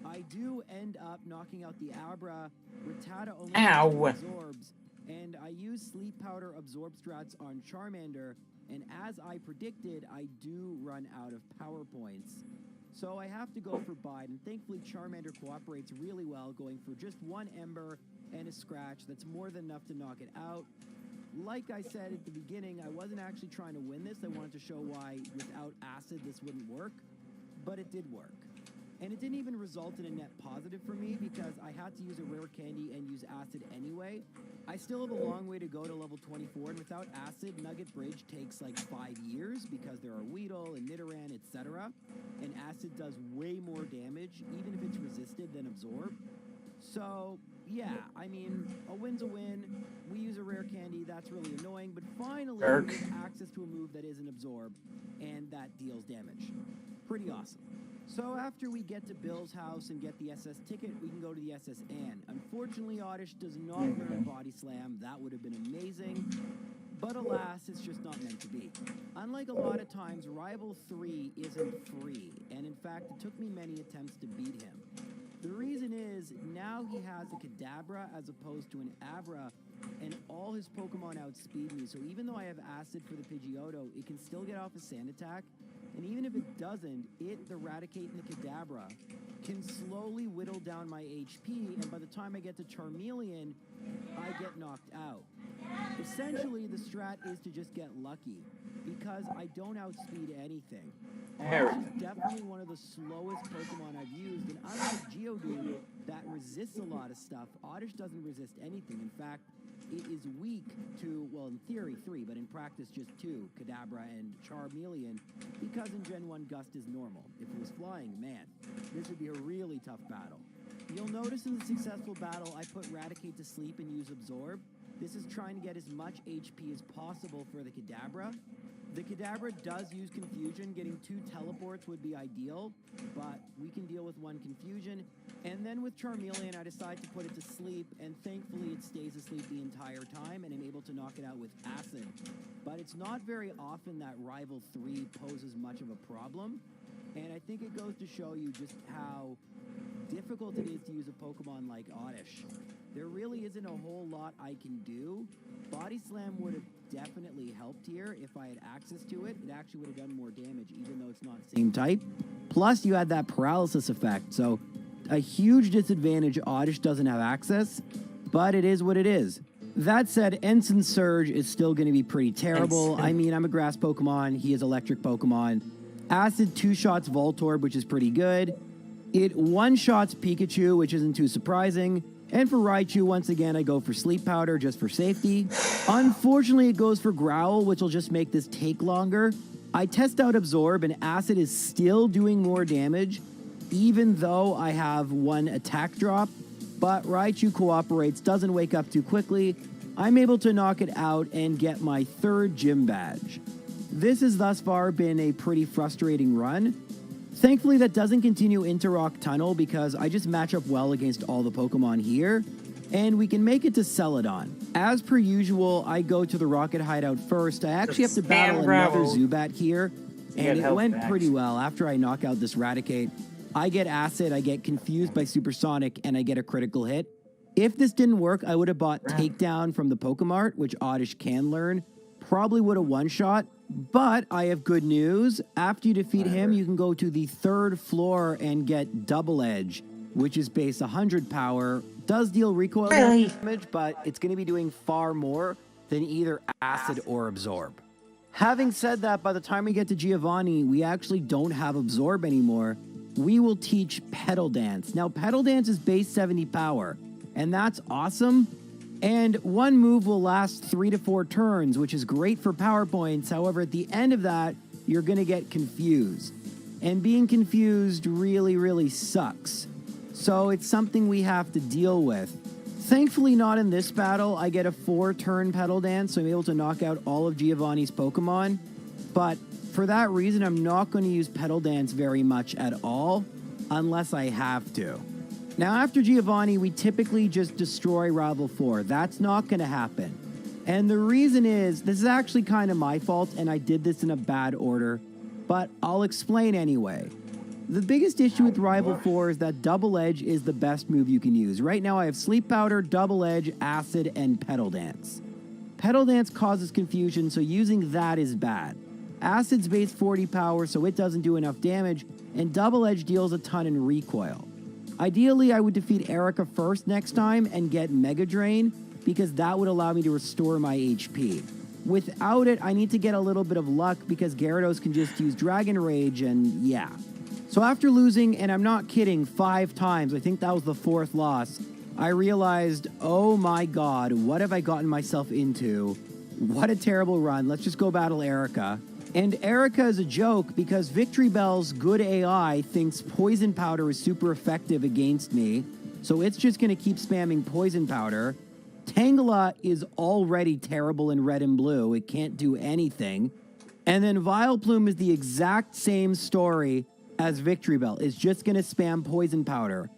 I do end up knocking out the Abra. Rattata only absorbs, and I use Sleep Powder Absorb strats on Charmander, and as I predicted, I do run out of power points. So I have to go for Bide, and thankfully Charmander cooperates really well, going for just 1 Ember and a Scratch. That's more than enough to knock it out. Like I said at the beginning, I wasn't actually trying to win this. I wanted to show why without Acid this wouldn't work, but it did work. And it didn't even result in a net positive for me because I had to use a Rare Candy and use Acid anyway. I still have a long way to go to level 24, and without Acid, Nugget Bridge takes like 5 years because there are Weedle and Nidoran, etc. And Acid does way more damage, even if it's resisted, than Absorb. So, yeah, I mean, a win's a win. We use a Rare Candy, that's really annoying, but finally we have access to a move that isn't Absorb, and that deals damage. Pretty awesome. So after we get to Bill's house and get the SS ticket, we can go to the SS Anne. Unfortunately, Oddish does not learn Body Slam. That would have been amazing. But alas, it's just not meant to be. Unlike a lot of times, Rival 3 isn't free. And in fact, it took me many attempts to beat him. The reason is, now he has a Kadabra as opposed to an Abra, and all his Pokemon outspeed me. So even though I have Acid for the Pidgeotto, it can still get off a Sand Attack. And even if it doesn't, the Raticate and the Kadabra can slowly whittle down my HP, and by the time I get to Charmeleon, I get knocked out. Essentially, the strat is to just get lucky, because I don't outspeed anything. Oddish is definitely one of the slowest Pokemon I've used, and unlike Geodude, that resists a lot of stuff, Oddish doesn't resist anything. In fact, it is weak to, well, in theory 3, but in practice just 2, Kadabra and Charmeleon, because in Gen 1 Gust is normal. If it was flying, man, this would be a really tough battle. You'll notice in the successful battle, I put Raticate to sleep and use Absorb. This is trying to get as much HP as possible for the Kadabra. The Kadabra does use Confusion. Getting 2 teleports would be ideal, but we can deal with 1 Confusion. And then with Charmeleon, I decide to put it to sleep, and thankfully it stays asleep the entire time, and I'm able to knock it out with Acid. But it's not very often that Rival 3 poses much of a problem, and I think it goes to show you just how difficult it is to use a Pokemon like Oddish. There really isn't a whole lot I can do. Body Slam would have definitely helped here if I had access to it. It actually would have done more damage, even though it's not same type. Plus, you had that paralysis effect, so a huge disadvantage Oddish doesn't have access, but it is what it is. That said, Ensign Surge is still going to be pretty terrible. I mean, I'm a grass Pokemon. He is electric Pokemon. Acid 2-shots Voltorb, which is pretty good. It 1-shots Pikachu, which isn't too surprising. And for Raichu, once again, I go for Sleep Powder just for safety. Unfortunately, it goes for Growl, which will just make this take longer. I test out Absorb, and Acid is still doing more damage, even though I have 1 attack drop. But Raichu cooperates, doesn't wake up too quickly. I'm able to knock it out and get my 3rd gym badge. This has thus far been a pretty frustrating run. Thankfully, that doesn't continue into Rock Tunnel because I just match up well against all the Pokemon here, and we can make it to Celadon. As per usual, I go to the Rocket Hideout first. I actually have to battle another Zubat here, and it went pretty well. After I knock out this Raticate, I get Acid, I get confused by Supersonic, and I get a critical hit. If this didn't work, I would have bought Takedown from the Pokemart, which Oddish can learn. Probably would have 1-shot, but I have good news. After you defeat him, you can go to the 3rd floor and get Double Edge, which is base 100 power. Does deal recoil damage, but it's going to be doing far more than either Acid or Absorb. Having said that, by the time we get to Giovanni, we actually don't have Absorb anymore. We will teach Petal Dance. Now, Petal Dance is base 70 power, and that's awesome. And 1 move will last 3 to 4 turns, which is great for power points. However, at the end of that, you're going to get confused. And being confused really, really sucks. So it's something we have to deal with. Thankfully, not in this battle. I get a 4-turn Petal Dance, so I'm able to knock out all of Giovanni's Pokemon. But for that reason, I'm not going to use Petal Dance very much at all, unless I have to. Now, after Giovanni, we typically just destroy Rival 4. That's not going to happen. And the reason is, this is actually kind of my fault, and I did this in a bad order, but I'll explain anyway. The biggest issue with Rival 4 is that Double Edge is the best move you can use. Right now, I have Sleep Powder, Double Edge, Acid, and Petal Dance. Petal Dance causes confusion, so using that is bad. Acid's base 40 power, so it doesn't do enough damage, and Double Edge deals a ton in recoil. Ideally, I would defeat Erica first next time and get Mega Drain, because that would allow me to restore my HP. Without it, I need to get a little bit of luck because Gyarados can just use Dragon Rage, and yeah. So after losing, and I'm not kidding, 5 times, I think that was the 4th loss, I realized, oh my god, what have I gotten myself into? What a terrible run. Let's just go battle Erica. And Erica is a joke because Victory Bell's good AI thinks Poison Powder is super effective against me, so it's just going to keep spamming Poison Powder. Tangela is already terrible in red and blue. It can't do anything. And then Vileplume is the exact same story as Victory Bell. It's just going to spam Poison Powder.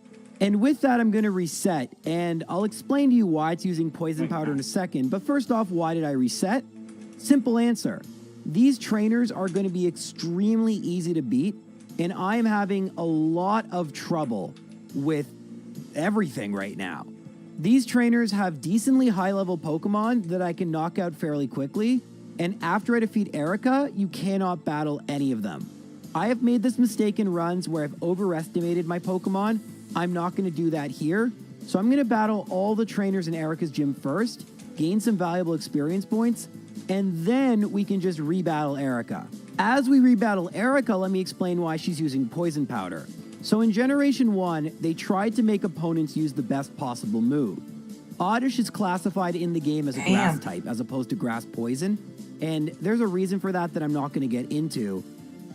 And with that, I'm going to reset, and I'll explain to you why it's using Poison Powder in a second. But first off, why did I reset? Simple answer. These trainers are going to be extremely easy to beat, and I'm having a lot of trouble with everything right now. These trainers have decently high-level Pokemon that I can knock out fairly quickly, and after I defeat Erica, you cannot battle any of them. I have made this mistake in runs where I've overestimated my Pokemon. I'm not going to do that here, so I'm going to battle all the trainers in Erica's gym first, gain some valuable experience points, and then we can just rebattle Erica. As we rebattle Erica, let me explain why she's using Poison Powder. So in Generation 1, they tried to make opponents use the best possible move. Oddish is classified in the game as a grass type as opposed to grass poison, and there's a reason for that I'm not going to get into.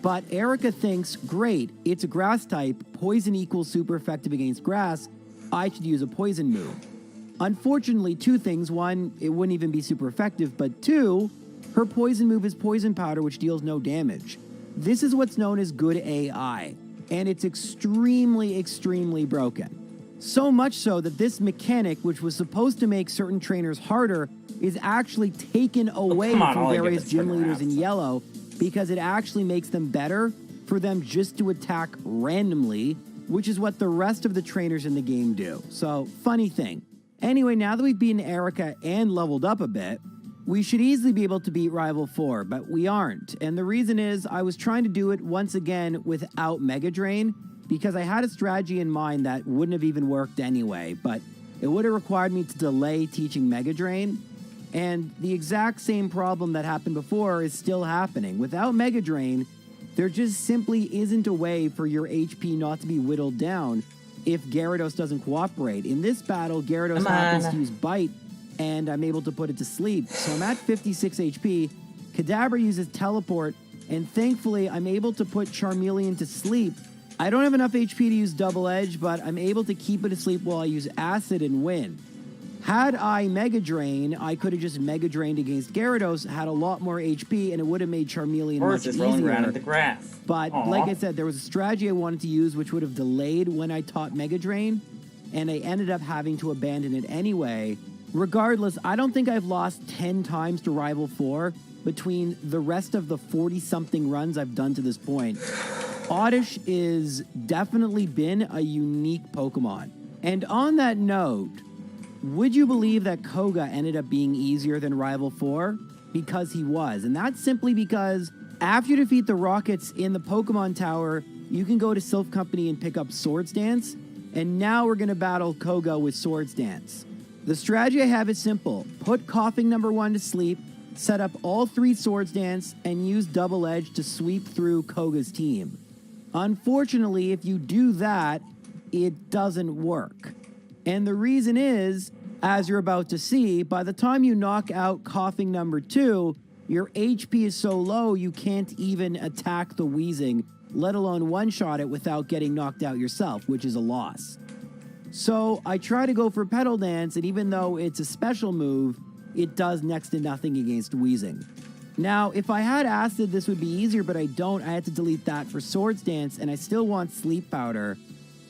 But Erica thinks, great, it's a grass type, poison equals super effective against grass, I should use a poison move. Unfortunately, 2 things. 1, it wouldn't even be super effective, but 2, Her poison move is Poison Powder, which deals no damage. This is what's known as good AI, and it's extremely, extremely broken. So much so that this mechanic, which was supposed to make certain trainers harder, is actually taken away from various gym leaders in yellow because it actually makes them better for them just to attack randomly, which is what the rest of the trainers in the game do. So, funny thing. Anyway, now that we've beaten Erica and leveled up a bit, we should easily be able to beat Rival 4, but we aren't. And the reason is I was trying to do it once again without Mega Drain, because I had a strategy in mind that wouldn't have even worked anyway, but it would have required me to delay teaching Mega Drain, and the exact same problem that happened before is still happening. Without Mega Drain, there just simply isn't a way for your HP not to be whittled down if Gyarados doesn't cooperate. In this battle, Gyarados happens to use Bite, and I'm able to put it to sleep. So I'm at 56 HP, Kadabra uses Teleport, and thankfully I'm able to put Charmeleon to sleep. I don't have enough HP to use Double Edge, but I'm able to keep it asleep while I use Acid and win. Had I Mega Drain, I could have just Mega Drained against Gyarados, had a lot more HP, and it would have made Charmeleon much easier. Rolling around in the grass. But like I said, there was a strategy I wanted to use which would have delayed when I taught Mega Drain, and I ended up having to abandon it anyway. Regardless, I don't think I've lost 10 times to Rival 4 between the rest of the 40-something runs I've done to this point. Oddish is definitely been a unique Pokemon. And on that note, would you believe that Koga ended up being easier than Rival 4? Because he was. And that's simply because after you defeat the Rockets in the Pokemon Tower, you can go to Silph Company and pick up Swords Dance. And now we're going to battle Koga with Swords Dance. The strategy I have is simple. Put Coughing number 1 to sleep, set up all 3 Swords Dance, and use Double Edge to sweep through Koga's team. Unfortunately, if you do that, it doesn't work. And the reason is, as you're about to see, by the time you knock out Coughing number 2, your HP is so low you can't even attack the Weezing, let alone one-shot it without getting knocked out yourself, which is a loss. So I try to go for Petal Dance, and even though it's a special move, it does next to nothing against Weezing. Now, if I had Acid, this would be easier, but I don't. I had to delete that for Swords Dance, and I still want Sleep Powder.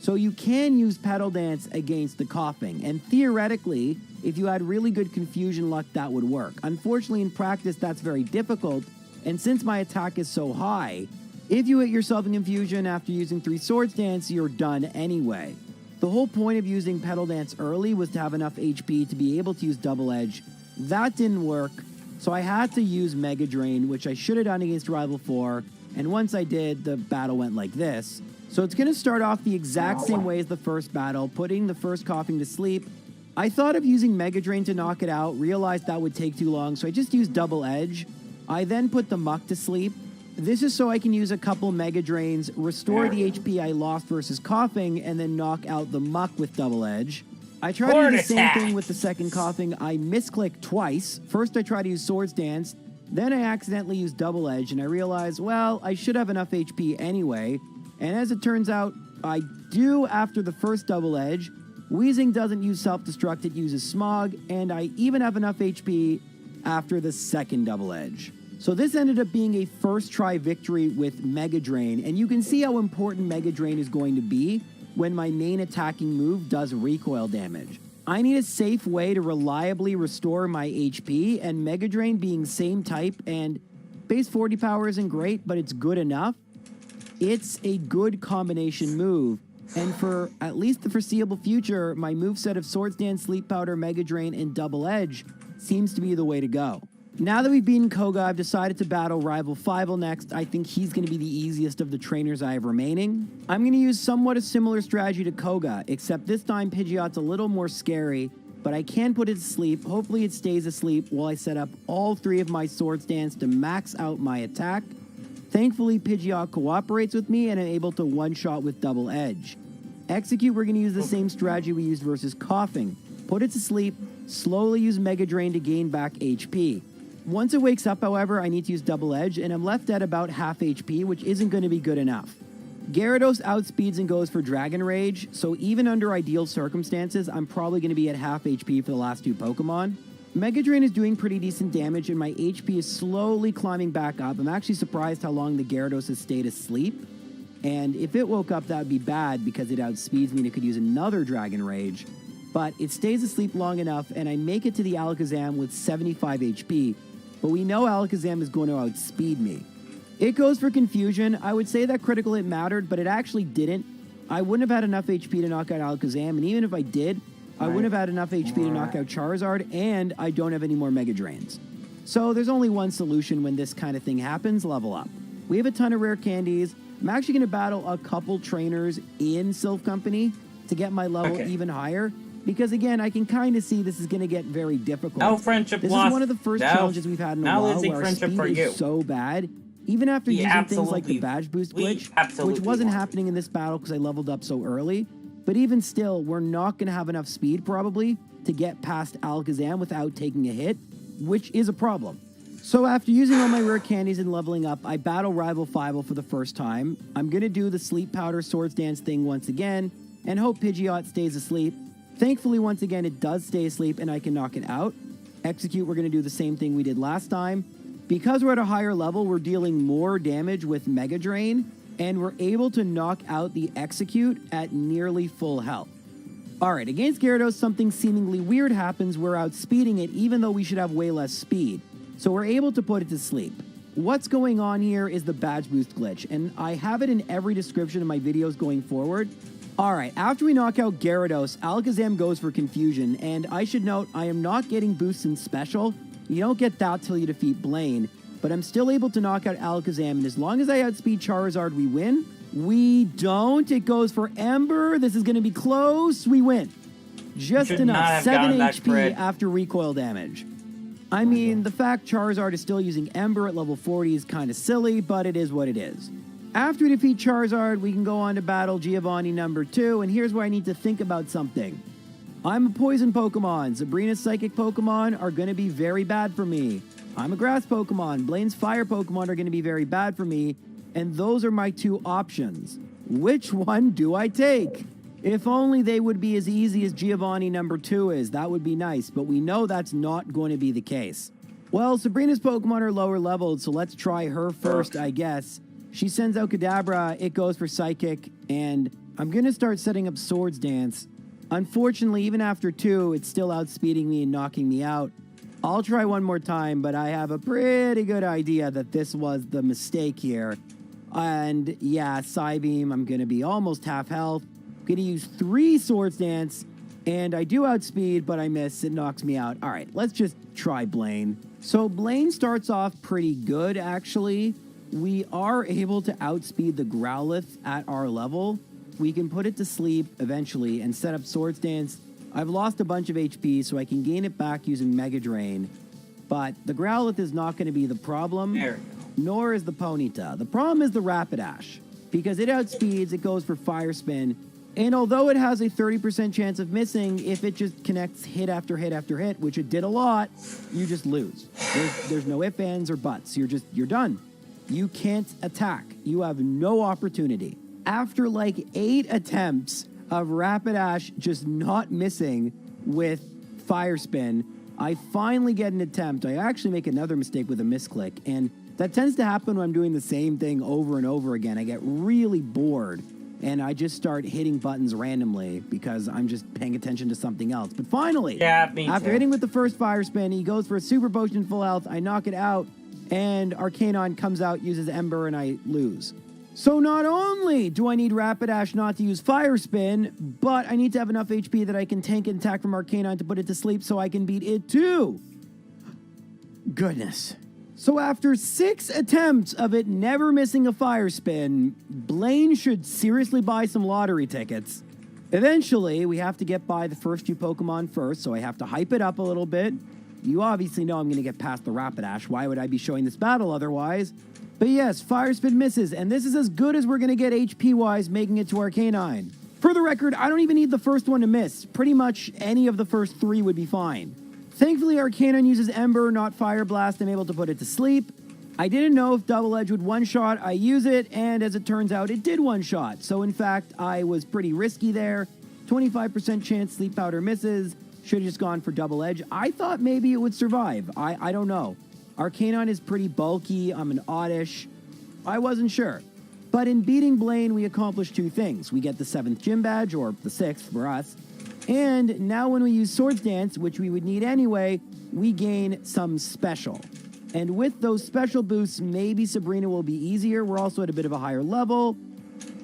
So you can use Petal Dance against the Coughing, and theoretically, if you had really good Confusion luck, that would work. Unfortunately, in practice, that's very difficult, and since my attack is so high, if you hit yourself in Confusion after using 3 Swords Dance, you're done anyway. The whole point of using Petal Dance early was to have enough HP to be able to use Double Edge. That didn't work, so I had to use Mega Drain, which I should have done against Rival 4, and once I did, the battle went like this. So it's going to start off the exact same way as the first battle, putting the first Coughing to sleep. I thought of using Mega Drain to knock it out, realized that would take too long, so I just used Double Edge. I then put the Muck to sleep. This is so I can use a couple Mega Drains, restore the HP I lost versus Coughing, and then knock out the Muck with Double Edge. I tried to do the same thing with the second Coughing. I misclicked twice. First I tried to use Swords Dance, then I accidentally used Double Edge, and I realized, well, I should have enough HP anyway. And as it turns out, I do after the first Double Edge. Weezing doesn't use Self-Destruct, it uses Smog, and I even have enough HP after the second Double Edge. So this ended up being a first try victory with Mega Drain, and you can see how important Mega Drain is going to be when my main attacking move does recoil damage. I need a safe way to reliably restore my HP, and Mega Drain being same type and base 40 power isn't great, but it's good enough. It's a good combination move, and for at least the foreseeable future, my moveset of Swords Dance, Sleep Powder, Mega Drain, and Double Edge seems to be the way to go. Now that we've beaten Koga, I've decided to battle Rival 5 next. I think he's going to be the easiest of the trainers I have remaining. I'm going to use somewhat a similar strategy to Koga, except this time Pidgeot's a little more scary, but I can put it to sleep. Hopefully it stays asleep while I set up all 3 of my Swords Dance to max out my attack. Thankfully, Pidgeot cooperates with me and I'm able to one-shot with Double Edge. Execute, we're going to use the same strategy we used versus Coughing. Put it to sleep, slowly use Mega Drain to gain back HP. Once it wakes up, however, I need to use Double Edge, and I'm left at about half HP, which isn't going to be good enough. Gyarados outspeeds and goes for Dragon Rage, so even under ideal circumstances, I'm probably going to be at half HP for the last 2 Pokemon. Mega Drain is doing pretty decent damage, and my HP is slowly climbing back up. I'm actually surprised how long the Gyarados has stayed asleep. And if it woke up, that would be bad because it outspeeds me and it could use another Dragon Rage. But it stays asleep long enough, and I make it to the Alakazam with 75 HP. But we know Alakazam is going to outspeed me. It goes for Confusion. I would say that critical hit mattered, but it actually didn't. I wouldn't have had enough HP to knock out Alakazam, and even if I did, I wouldn't have had enough HP to knock out Charizard, and I don't have any more Mega Drains. So there's only one solution when this kind of thing happens: level up. We have a ton of rare candies. I'm actually going to battle a couple trainers in Sylph Company to get my level even higher. Because again, I can kind of see this is going to get very difficult. No friendship This lost. is one of the first challenges we've had in a while where our speed is so bad. Even after using things like the badge boost glitch, which wasn't happening in this battle because I leveled up so early. But even still, we're not going to have enough speed probably to get past Alakazam without taking a hit, which is a problem. So after using all my rare candies and leveling up, I battle Rival Fivel for the first time. I'm going to do the Sleep Powder Swords Dance thing once again and hope Pidgeot stays asleep. Thankfully, once again, it does stay asleep and I can knock it out. Execute, we're going to do the same thing we did last time. Because we're at a higher level, we're dealing more damage with Mega Drain, and we're able to knock out the Execute at nearly full health. Alright, against Gyarados, something seemingly weird happens. We're outspeeding it even though we should have way less speed. So we're able to put it to sleep. What's going on here is the badge boost glitch, and I have it in every description of my videos going forward. Alright, after we knock out Gyarados, Alakazam goes for Confusion, and I should note I am not getting boosts in Special. You don't get that till you defeat Blaine, but I'm still able to knock out Alakazam, and as long as I outspeed Charizard, we win. We don't. It goes for Ember. This is going to be close. We win. Just enough. 7 HP after recoil damage. I mean, the fact Charizard is still using Ember at level 40 is kind of silly, but it is what it is. After we defeat Charizard, we can go on to battle Giovanni number 2, and here's where I need to think about something. I'm a poison Pokemon. Sabrina's psychic Pokemon are going to be very bad for me. I'm a grass Pokemon. Blaine's fire Pokemon are going to be very bad for me, and those are my two options. Which one do I take? If only they would be as easy as Giovanni number 2 is. That would be nice, but we know that's not going to be the case. Well, Sabrina's Pokemon are lower leveled, so let's try her first, I guess. She sends out Kadabra, it goes for Psychic, and I'm going to start setting up Swords Dance. Unfortunately, even after 2, it's still outspeeding me and knocking me out. I'll try one more time, but I have a pretty good idea that this was the mistake here. And yeah, Psybeam, I'm going to be almost half health. I'm going to use 3 Swords Dance, and I do outspeed, but I miss. It knocks me out. All right, let's just try Blaine. So Blaine starts off pretty good, actually. We are able to outspeed the Growlithe at our level. We can put it to sleep eventually and set up Swords Dance. I've lost a bunch of HP, so I can gain it back using Mega Drain. But the Growlithe is not going to be the problem, nor is the Ponyta. The problem is the Rapidash, because it outspeeds, it goes for Fire Spin, and although it has a 30% chance of missing, if it just connects hit after hit after hit, which it did a lot, you just lose. There's no ifs, ands, or buts. You're done. You can't attack. You have no opportunity. After like 8 attempts of Rapidash just not missing with Fire Spin, I finally get an attempt. I actually make another mistake with a misclick, and that tends to happen when I'm doing the same thing over and over again. I get really bored, and I just start hitting buttons randomly because I'm just paying attention to something else. But finally, after hitting with the first Fire Spin, he goes for a Super Potion full health. I knock it out, and Arcanine comes out, uses Ember, and I lose. So not only do I need Rapidash not to use Fire Spin, but I need to have enough HP that I can tank an attack from Arcanine to put it to sleep so I can beat it too. Goodness. So after 6 attempts of it never missing a Fire Spin, Blaine should seriously buy some lottery tickets. Eventually, we have to get by the first few Pokemon first, so I have to hype it up a little bit. You obviously know I'm going to get past the Rapidash. Why would I be showing this battle otherwise? But yes, Fire Spin misses, and this is as good as we're going to get HP-wise, making it to Arcanine. For the record, I don't even need the first one to miss. Pretty much any of the first 3 would be fine. Thankfully, Arcanine uses Ember, not Fire Blast. I'm able to put it to sleep. I didn't know if Double Edge would one-shot. I use it, and as it turns out, it did one-shot. So in fact, I was pretty risky there. 25% chance Sleep Powder misses. Should have just gone for Double Edge. I thought maybe it would survive. I don't know. Arcanine is pretty bulky. I'm an Oddish. I wasn't sure. But in beating Blaine, we accomplished 2 things. We get the 7th gym badge, or the 6th for us. And now when we use Swords Dance, which we would need anyway, we gain some special. And with those special boosts, maybe Sabrina will be easier. We're also at a bit of a higher level.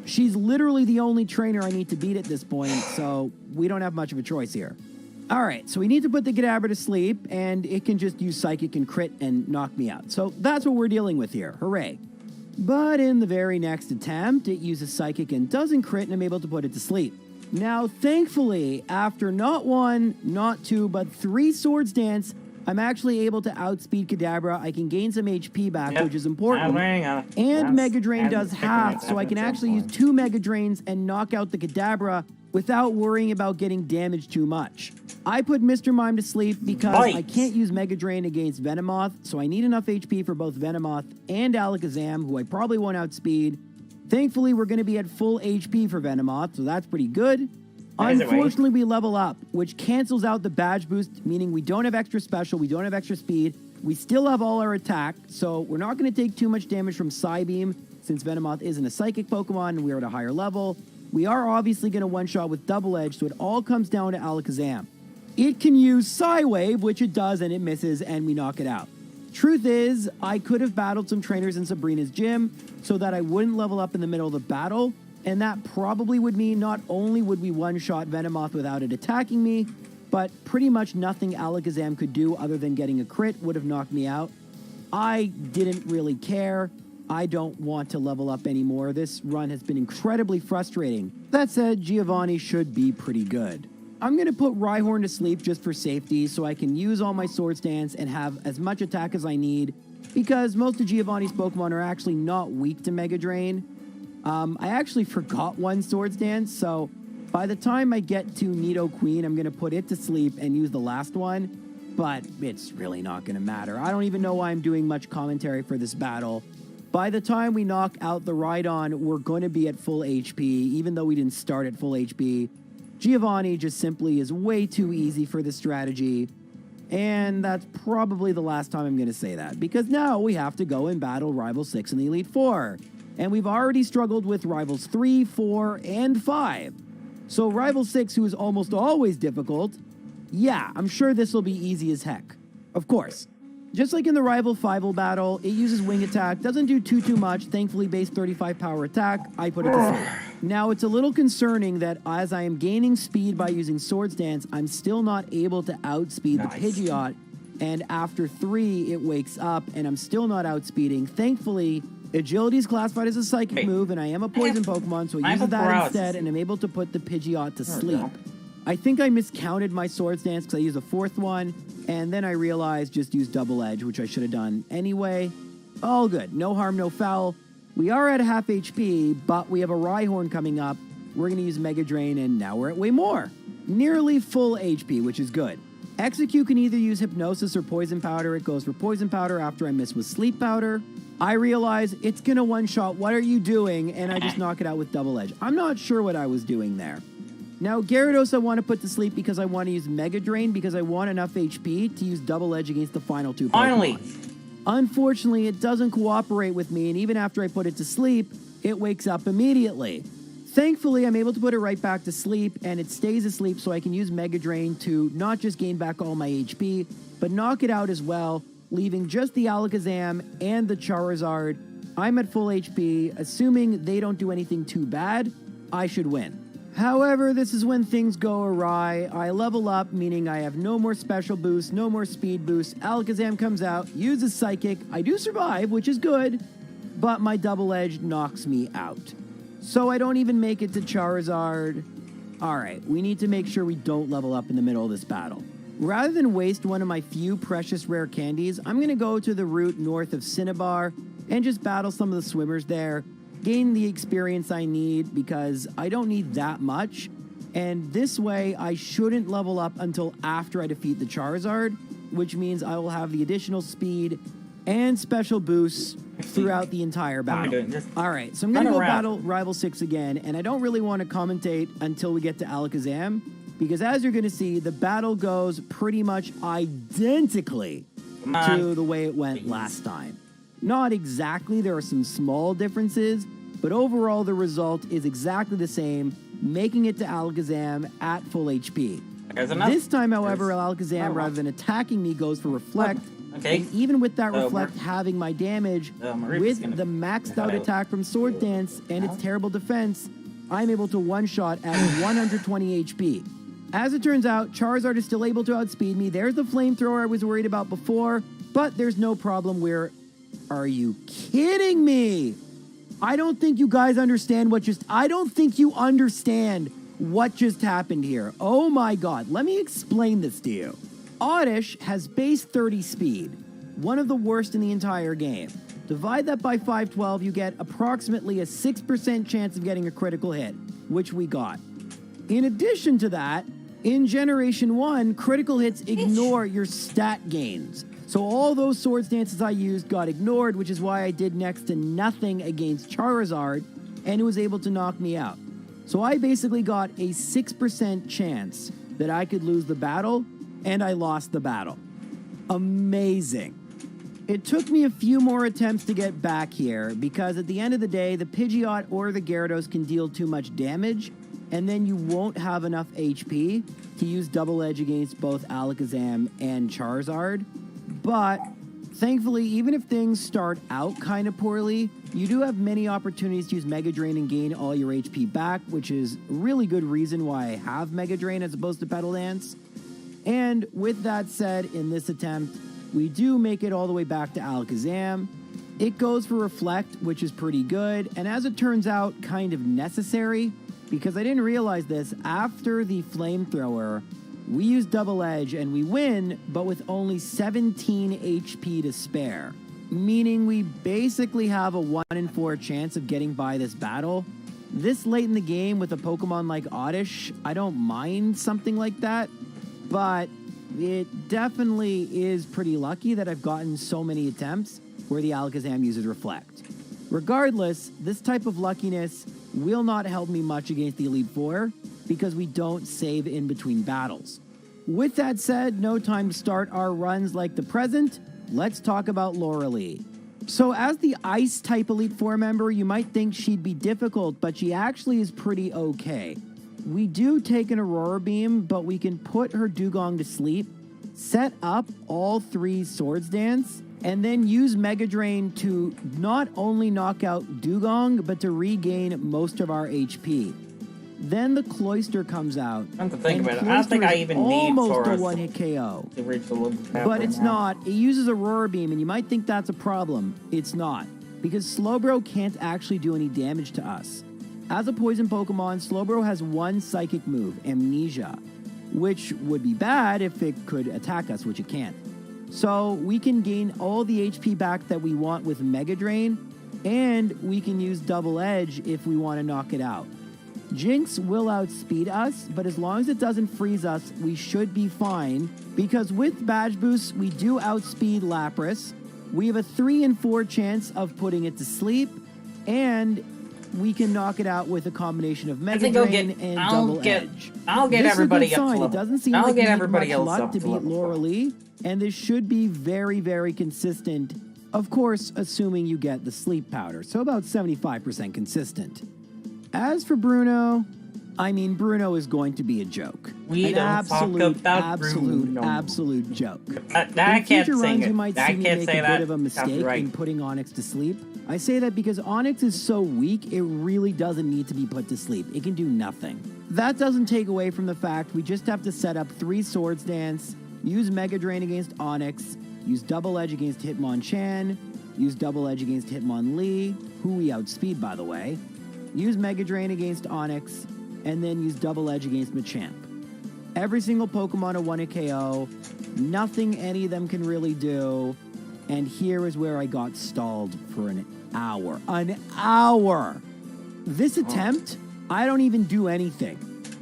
She's literally the only trainer I need to beat at this point, so we don't have much of a choice here. All right, so we need to put the Kadabra to sleep, and it can just use Psychic and Crit and knock me out. So that's what we're dealing with here. Hooray. But in the very next attempt, it uses Psychic and doesn't crit, and I'm able to put it to sleep. Now, thankfully, after not 1, not 2, but 3 Swords Dance, I'm actually able to outspeed Kadabra. I can gain some HP back, which is important. And Mega Drain does half, so I can actually use 2 Mega Drains and knock out the Kadabra without worrying about getting damaged too much. I put Mr. Mime to sleep because I can't use Mega Drain against Venomoth, so I need enough HP for both Venomoth and Alakazam, who I probably won't outspeed. Thankfully, we're going to be at full HP for Venomoth, so that's pretty good. Unfortunately, we level up, which cancels out the badge boost, meaning we don't have extra special, we don't have extra speed. We still have all our attack, so we're not going to take too much damage from Psybeam, since Venomoth isn't a Psychic Pokemon and we're at a higher level. We are obviously going to one-shot with Double Edge, so it all comes down to Alakazam. It can use Psywave, which it does, and it misses, and we knock it out. Truth is, I could have battled some trainers in Sabrina's gym so that I wouldn't level up in the middle of the battle, and that probably would mean not only would we one-shot Venomoth without it attacking me, but pretty much nothing Alakazam could do other than getting a crit would have knocked me out. I didn't really care. I don't want to level up anymore. This run has been incredibly frustrating. That said, Giovanni should be pretty good. I'm going to put Rhyhorn to sleep just for safety so I can use all my Swords Dance and have as much attack as I need, because most of Giovanni's Pokemon are actually not weak to Mega Drain. I actually forgot 1 Swords Dance, so by the time I get to Nidoqueen, I'm going to put it to sleep and use the last one, but it's really not going to matter. I don't even know why I'm doing much commentary for this battle. By the time we knock out the Rhydon, we're going to be at full HP, even though we didn't start at full HP. Giovanni just simply is way too easy for this strategy, and that's probably the last time I'm going to say that, because now we have to go and battle Rival 6 in the Elite Four, and we've already struggled with Rivals 3, 4, and 5. So Rival 6, who is almost always difficult, yeah, I'm sure this will be easy as heck. Of course. Just like in the Rival 5 battle, it uses Wing Attack, doesn't do too much, thankfully base 35 power attack, I put it to sleep. Now, it's a little concerning that as I am gaining speed by using Swords Dance, I'm still not able to outspeed the Pidgeot, and after 3, it wakes up, and I'm still not outspeeding. Thankfully, Agility is classified as a Psychic move, and I am a Poison Pokemon, so I use that instead, and I'm able to put the Pidgeot to sleep. I think I miscounted my Swords Dance because I used a 4th one, and then I realized just use Double Edge, which I should have done anyway. All good. No harm, no foul. We are at half HP, but we have a Rhyhorn coming up. We're going to use Mega Drain, and now we're at way more. Nearly full HP, which is good. Execute can either use Hypnosis or Poison Powder. It goes for Poison Powder after I miss with Sleep Powder. I realize it's going to one-shot. What are you doing? And I just knock it out with Double Edge. I'm not sure what I was doing there. Now, Gyarados I want to put to sleep because I want to use Mega Drain because I want enough HP to use Double Edge against the final 2 Pokemon. Finally! Unfortunately, it doesn't cooperate with me, and even after I put it to sleep, it wakes up immediately. Thankfully, I'm able to put it right back to sleep, and it stays asleep so I can use Mega Drain to not just gain back all my HP, but knock it out as well, leaving just the Alakazam and the Charizard. I'm at full HP. Assuming they don't do anything too bad, I should win. However, this is when things go awry. I level up, meaning I have no more special boosts, no more speed boosts. Alakazam comes out, uses Psychic. I do survive, which is good, but my Double Edge knocks me out. So I don't even make it to Charizard. Alright, we need to make sure we don't level up in the middle of this battle. Rather than waste one of my few precious rare candies, I'm going to go to the route north of Cinnabar and just battle some of the swimmers there. Gain the experience I need because I don't need that much, and this way I shouldn't level up until after I defeat the Charizard, which means I will have the additional speed and special boosts throughout the entire battle. Alright, so I'm going to go battle Rival 6 again, and I don't really want to commentate until we get to Alakazam, because as you're going to see, the battle goes pretty much identically to the way it went last time. Not exactly, there are some small differences, but overall the result is exactly the same, making it to Alakazam at full HP. This time, however, Alakazam, rather than attacking me, goes for Reflect. Okay. And even with that Reflect having my damage, with the maxed out attack from Sword Dance and its terrible defense, I'm able to one-shot at 120 HP. As it turns out, Charizard is still able to outspeed me. There's the Flamethrower I was worried about before, but there's no problem where... Are you kidding me? I don't think you guys understand what just... I don't think you understand what just happened here. Oh my god, let me explain this to you. Oddish has base 30 speed, one of the worst in the entire game. Divide that by 512, you get approximately a 6% chance of getting a critical hit, which we got. In addition to that, in Generation 1, critical hits ignore your stat gains. So all those Swords Dances I used got ignored, which is why I did next to nothing against Charizard, and it was able to knock me out. So I basically got a 6% chance that I could lose the battle, and I lost the battle. Amazing. It took me a few more attempts to get back here, because at the end of the day, the Pidgeot or the Gyarados can deal too much damage, and then you won't have enough HP to use Double Edge against both Alakazam and Charizard. But thankfully, even if things start out kind of poorly, you do have many opportunities to use Mega Drain and gain all your HP back, which is a really good reason why I have Mega Drain as opposed to Petal Dance. And with that said, in this attempt, we do make it all the way back to Alakazam. It goes for Reflect, which is pretty good, and as it turns out, kind of necessary, because I didn't realize this, after the Flamethrower, we use Double Edge and we win, but with only 17 HP to spare. Meaning we basically have a 1 in 4 chance of getting by this battle. This late in the game with a Pokemon like Oddish, I don't mind something like that, but it definitely is pretty lucky that I've gotten so many attempts where the Alakazam uses Reflect. Regardless, this type of luckiness will not help me much against the Elite Four because we don't save in between battles. With that said, no time to start our runs like the present. Let's talk about Laurelie. So as the Ice type Elite Four member, you might think she'd be difficult, but she actually is pretty okay. We do take an Aurora Beam, but we can put her Dugong to sleep, set up all 3 Swords Dance, and then use Mega Drain to not only knock out Dugong, but to regain most of our HP. Then the Cloyster comes out. I have to think about it. I don't think I even need almost a one-hit KO. To reach the little but it's not. It uses Aurora Beam, and you might think that's a problem. It's not, because Slowbro can't actually do any damage to us. As a poison Pokemon, Slowbro has one psychic move, Amnesia, which would be bad if it could attack us, which it can't. So we can gain all the HP back that we want with Mega Drain, and we can use Double Edge if we want to knock it out. Jinx will outspeed us, but as long as it doesn't freeze us, we should be fine, because with Badge Boost, we do outspeed Lapras. We have a 3 in 4 chance of putting it to sleep, and we can knock it out with a combination of Mega Drain and Double Edge. I'll get everybody up to level. It doesn't seem like we need much luck to beat Laurelie, and this should be very, very consistent. Of course, assuming you get the sleep powder, so about 75% consistent. As for Bruno, I mean, Bruno is going to be a joke. We don't talk about Bruno. Absolute joke. I can't future say runs, it. you might I see me can't make say a that. bit of a mistake Right. in putting Onix to sleep. I say that because Onix is so weak, it really doesn't need to be put to sleep. It can do nothing. That doesn't take away from the fact we just have to set up 3 Swords Dance, use Mega Drain against Onix, use Double Edge against Hitmonchan, use Double Edge against Hitmonlee, who we outspeed, by the way, use Mega Drain against Onix, and then use Double Edge against Machamp. Every single Pokemon a 1-hit KO, nothing any of them can really do, and here is where I got stalled for an hour. An hour! This attempt, I don't even do anything.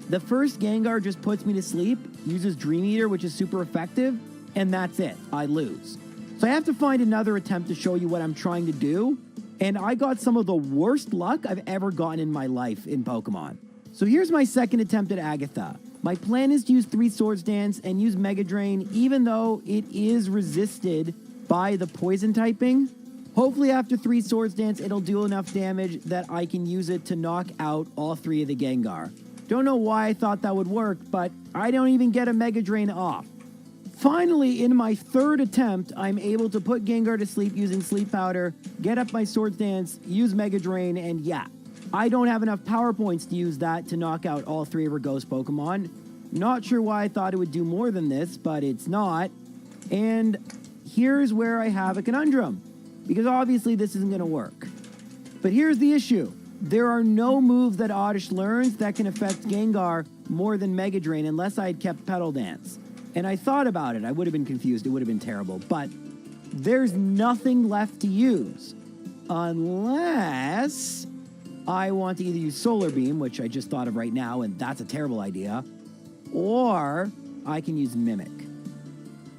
The first Gengar just puts me to sleep, uses Dream Eater, which is super effective, and that's it. I lose. So I have to find another attempt to show you what I'm trying to do, and I got some of the worst luck I've ever gotten in my life in Pokemon. So here's my second attempt at Agatha. My plan is to use 3 Swords Dance and use Mega Drain, even though it is resisted by the poison typing. Hopefully after 3 Swords Dance, it'll do enough damage that I can use it to knock out all 3 of the Gengar. Don't know why I thought that would work, but I don't even get a Mega Drain off. Finally, in my 3rd attempt, I'm able to put Gengar to sleep using Sleep Powder, get up my Swords Dance, use Mega Drain, and yeah, I don't have enough power points to use that to knock out all 3 of her ghost Pokemon. Not sure why I thought it would do more than this, but it's not. And here's where I have a conundrum, because obviously this isn't going to work. But here's the issue. There are no moves that Oddish learns that can affect Gengar more than Mega Drain unless I had kept Petal Dance. And I thought about it. I would have been confused. It would have been terrible. But there's nothing left to use unless I want to either use Solar Beam, which I just thought of right now, and that's a terrible idea, or I can use Mimic.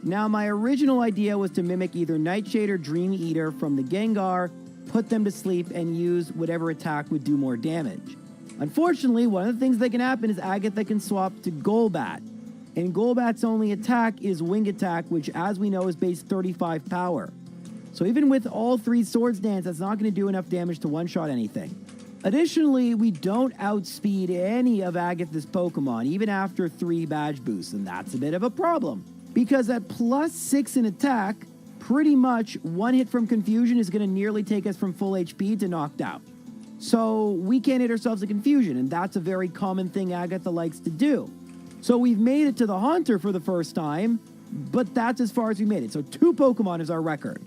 Now, my original idea was to mimic either Nightshade or Dream Eater from the Gengar, put them to sleep, and use whatever attack would do more damage. Unfortunately, one of the things that can happen is Agatha can swap to Golbat. And Golbat's only attack is Wing Attack, which, as we know, is base 35 power. So even with all 3 Swords Dance, that's not going to do enough damage to one-shot anything. Additionally, we don't outspeed any of Agatha's Pokemon, even after 3 badge boosts, and that's a bit of a problem. Because at +6 in attack, pretty much one hit from Confusion is going to nearly take us from full HP to knocked out. So we can't hit ourselves a Confusion, and that's a very common thing Agatha likes to do. So we've made it to the Haunter for the first time, but that's as far as we made it. So 2 Pokemon is our record.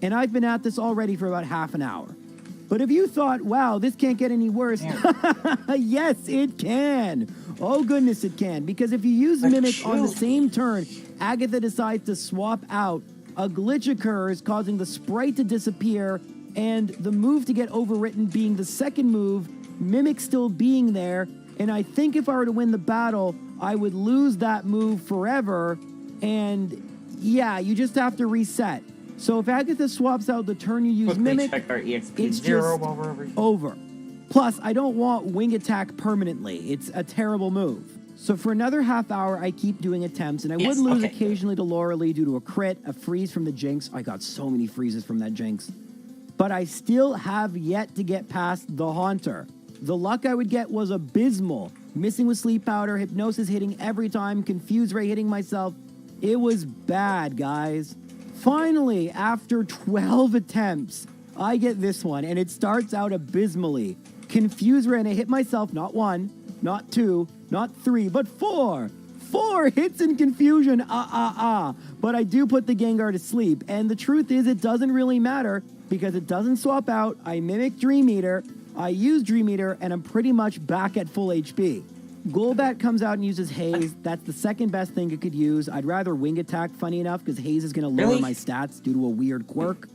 And I've been at this already for about half an hour. But if you thought, wow, this can't get any worse, yes, it can. Oh, goodness, it can. Because if you use Mimic on the same turn, Agatha decides to swap out, a glitch occurs, causing the sprite to disappear, and the move to get overwritten being the second move, Mimic still being there, and I think if I were to win the battle, I would lose that move forever, and yeah, you just have to reset. So if Agatha swaps out the turn you use Mimic, it's just over. Plus, I don't want Wing Attack permanently. It's a terrible move. So for another half hour, I keep doing attempts, and I would lose occasionally to Loralee due to a crit, a freeze from the Jinx. I got so many freezes from that Jinx. But I still have yet to get past the Haunter. The luck I would get was abysmal. Missing with Sleep Powder, Hypnosis hitting every time, Confuse Ray hitting myself. It was bad, guys. Finally, after 12 attempts, I get this one, and it starts out abysmally. Confuse Ray, and I hit myself not 1, not 2, not 3, but 4. 4 hits in confusion, But I do put the Gengar to sleep, and the truth is it doesn't really matter because it doesn't swap out. I mimic Dream Eater, I use Dream Eater, and I'm pretty much back at full HP. Golbat comes out and uses Haze. That's the second best thing it could use. I'd rather Wing Attack, funny enough, because Haze is going to lower my stats due to a weird quirk.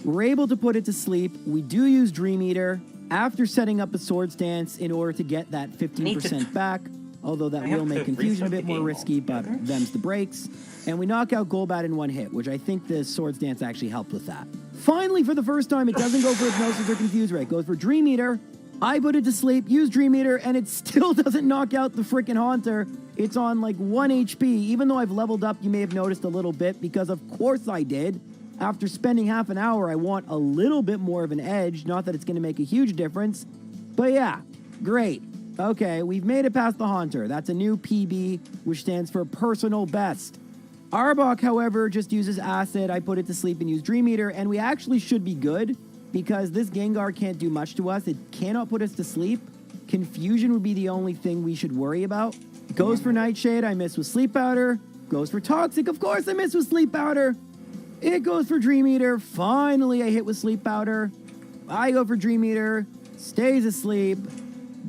We're able to put it to sleep. We do use Dream Eater after setting up a Swords Dance in order to get that 15% back, although that will make Confusion a bit more risky, but them's the breaks. And we knock out Golbat in one hit, which I think the Swords Dance actually helped with that. Finally, for the first time, it doesn't go for Hypnosis or Confuse Ray. It goes for Dream Eater. I put it to sleep, use Dream Eater, and it still doesn't knock out the frickin' Haunter. It's on like 1 HP. Even though I've leveled up, you may have noticed a little bit, because of course I did. After spending half an hour, I want a little bit more of an edge. Not that it's going to make a huge difference. But yeah, great. Okay, we've made it past the Haunter. That's a new PB, which stands for Personal Best. Arbok, however, just uses Acid. I put it to sleep and use Dream Eater, and we actually should be good, because this Gengar can't do much to us. It cannot put us to sleep. Confusion would be the only thing we should worry about. Goes for Nightshade. I miss with Sleep Powder. Goes for Toxic. Of course I miss with Sleep Powder. It goes for Dream Eater. Finally, I hit with Sleep Powder. I go for Dream Eater. Stays asleep.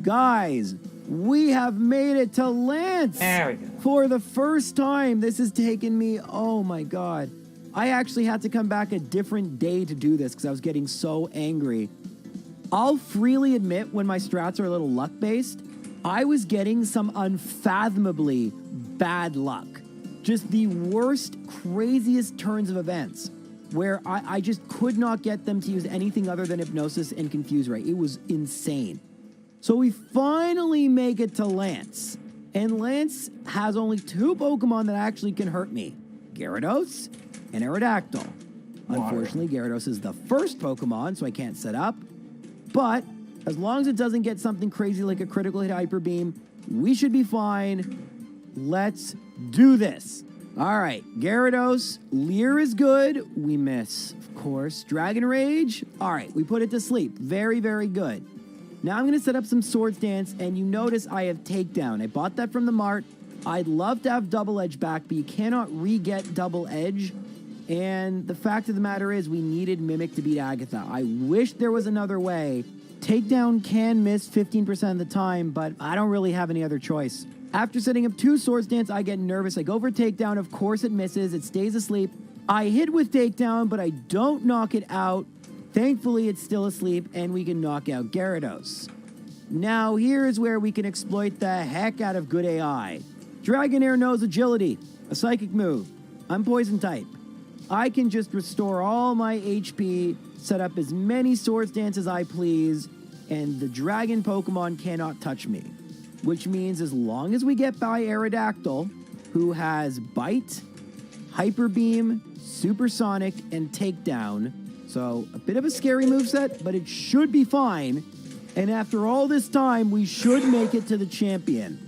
Guys, we have made it to Lance. There we go. For the first time. This has taken me, oh my God. I actually had to come back a different day to do this because I was getting so angry. I'll freely admit when my strats are a little luck-based, I was getting some unfathomably bad luck. Just the worst, craziest turns of events where I just could not get them to use anything other than Hypnosis and Confuse Ray. It was insane. So we finally make it to Lance. And Lance has only 2 Pokemon that actually can hurt me. Gyarados and Aerodactyl. Unfortunately, Gyarados is the first Pokemon, so I can't set up. But as long as it doesn't get something crazy like a critical hit Hyper Beam, we should be fine. Let's do this. All right, Gyarados, Lyra is good. We miss, of course. Dragon Rage. All right, we put it to sleep. Very, very good. Now I'm going to set up some Swords Dance, and you notice I have Takedown. I bought that from the mart. I'd love to have Double Edge back, but you cannot re-get Double Edge. And the fact of the matter is we needed Mimic to beat Agatha. I wish there was another way. Takedown can miss 15% of the time, but I don't really have any other choice. After setting up 2 Swords Dance, I get nervous. I go for Takedown. Of course it misses. It stays asleep. I hit with Takedown, but I don't knock it out. Thankfully, it's still asleep, and we can knock out Gyarados. Now, here's where we can exploit the heck out of good AI. Dragonair knows Agility, a Psychic move. I'm Poison type. I can just restore all my HP, set up as many Swords Dance as I please, and the Dragon Pokemon cannot touch me. Which means as long as we get by Aerodactyl, who has Bite, Hyper Beam, Supersonic, and Takedown. So a bit of a scary moveset, but it should be fine. And after all this time, we should make it to the champion.